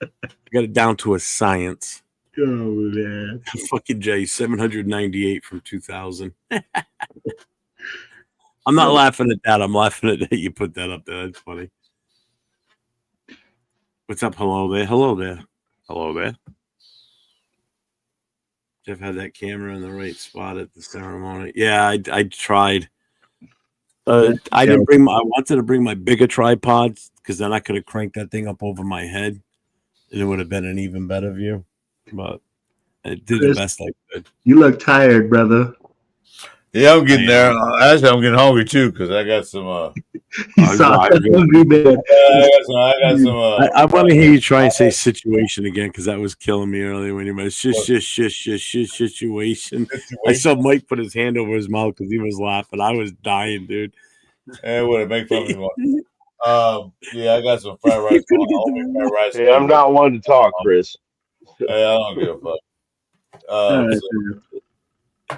I got it down to a science. Oh, man. Fucking Jay, 798 from 2000. I'm not laughing at that. I'm laughing at that you put that up there. That's funny. What's up? Hello there. Hello there. Hello there. Jeff had that camera in the right spot at the ceremony. Yeah, I tried. I didn't bring I wanted to bring my bigger tripods because then I could have cranked that thing up over my head and it would have been an even better view. But I did the Chris, best I could. You look tired, brother. Yeah, I'm getting there. Actually, I'm getting hungry too because I got some. He's I hungry, man. I got some. I want to hear you try and say situation again because that was killing me earlier when you went situation. I saw Mike put his hand over his mouth because he was laughing. I was dying, dude. It would make fun of me more. Yeah, I got some fried rice. Fried rice. Hey, I'm not one to talk, Chris. Hey, I don't give a fuck.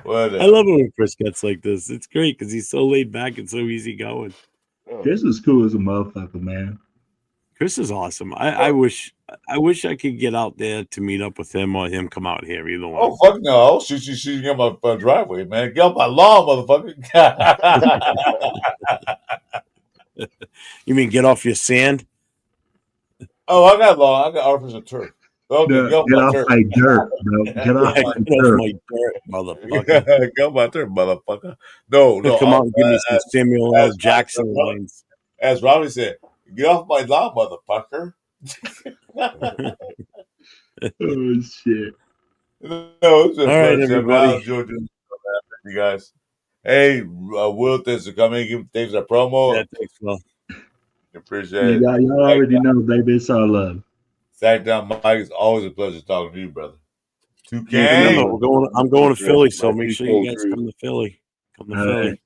Whatever. I love it when Chris gets like this. It's great because he's so laid back and so easy going. This is cool as a motherfucker, man. Chris is awesome. I wish I could get out there to meet up with him or him come out here. Either one. Oh fuck no! I'll shoot you on my driveway, man. Get off my lawn, motherfucker. You mean get off your sand? Oh, I got lawn. I got artificial turf. Okay, No, get off my turf. dirt, bro. Get off Yeah, my get dirt. off my dirt, motherfucker. Get off my turf, motherfucker. No. Come out and give me some Samuel L. as- Jackson as- lines. As Robbie said, get off my lawn, motherfucker. Oh, shit. No, it's a All right, pleasure. everybody. I enjoyed doing this, you guys. Hey, Will, thanks for coming. Give thanks for the promo. Yeah, thanks, Will. Appreciate it. Y'all already know, baby. It's all love. Sack down, Mike. It's always a pleasure talking to you, brother. 2K. Remember, I'm going to Philly, so My make sure people you guys agree. come to Philly. Come to All Philly. right.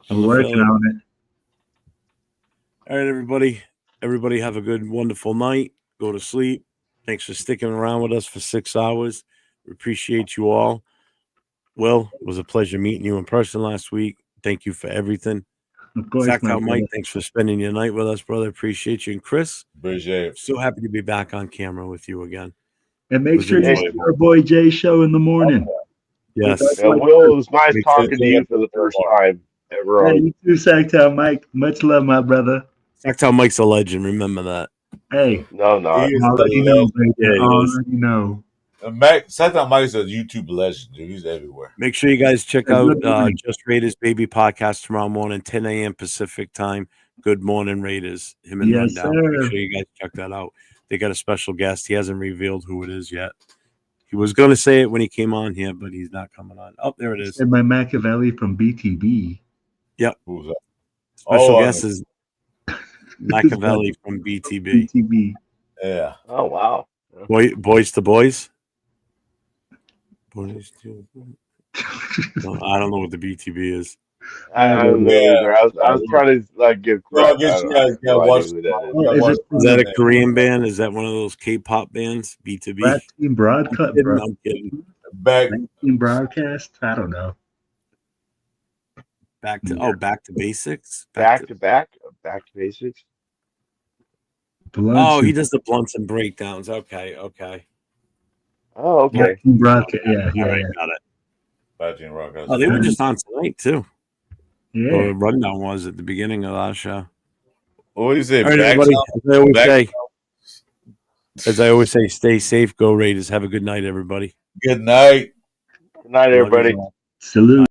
I'm working on it. All right, everybody. Everybody have a good, wonderful night. Go to sleep. Thanks for sticking around with us for 6 hours. We appreciate you all. Will, it was a pleasure meeting you in person last week. Thank you for everything. Of course, Sacked my out Mike, brother. thanks for spending your night with us, brother. Appreciate you. And Chris, Appreciate it. so happy to be back on camera with you again. And It make was sure you see enjoyable. our boy Jay show in the morning. Yes. Yeah, Will, it was nice Make sure talking to you for the first time ever Hey, on. you too, Sacktown Mike. Much love, my brother. Sacked out Mike's a legend. Remember that. Hey, No, not. He is already a know, legend. baby. Yeah, he is. Already know. Sacktown Mike's a YouTube legend, dude. He's everywhere. Make sure you guys check Hey, out good morning. Just Raiders Baby podcast tomorrow morning, 10 a.m. Pacific time. Good morning, Raiders. Him and Yes, Rundown. sir. Make sure you guys check that out. They got a special guest. He hasn't revealed who it is yet. He was going to say it when he came on here, but he's not coming on. Oh, there it is. And my Machiavelli from BTB. Yep. Who's that? Special Oh, guest is Machiavelli from BTB. BTB. Yeah. Oh, wow. Boys to boys. Boys to. No, I don't know what the BTB is. I don't know either. I was trying to like give Well, I crap. guess I you guys have gotta no watch. idea who that is. Oh, is it Is that a Korean band? Is that one of those K-pop bands? B2B. Black Team Broadcast? I'm kidding. Back. Black Team Broadcast? I don't know. Back to basics. Back to basics. Oh, he does the blunts and breakdowns. Okay. Oh, okay. Black Team Broadcast. Yeah, All right, got it. Back to Rock. Oh, they were just on tonight too. Yeah. Or Rundown was at the beginning of our show. What do you say? All right, Back everybody. down? As I always say, stay safe. Go Raiders. Have a good night, everybody. Good night. Good night, Love you everybody. all. Salute.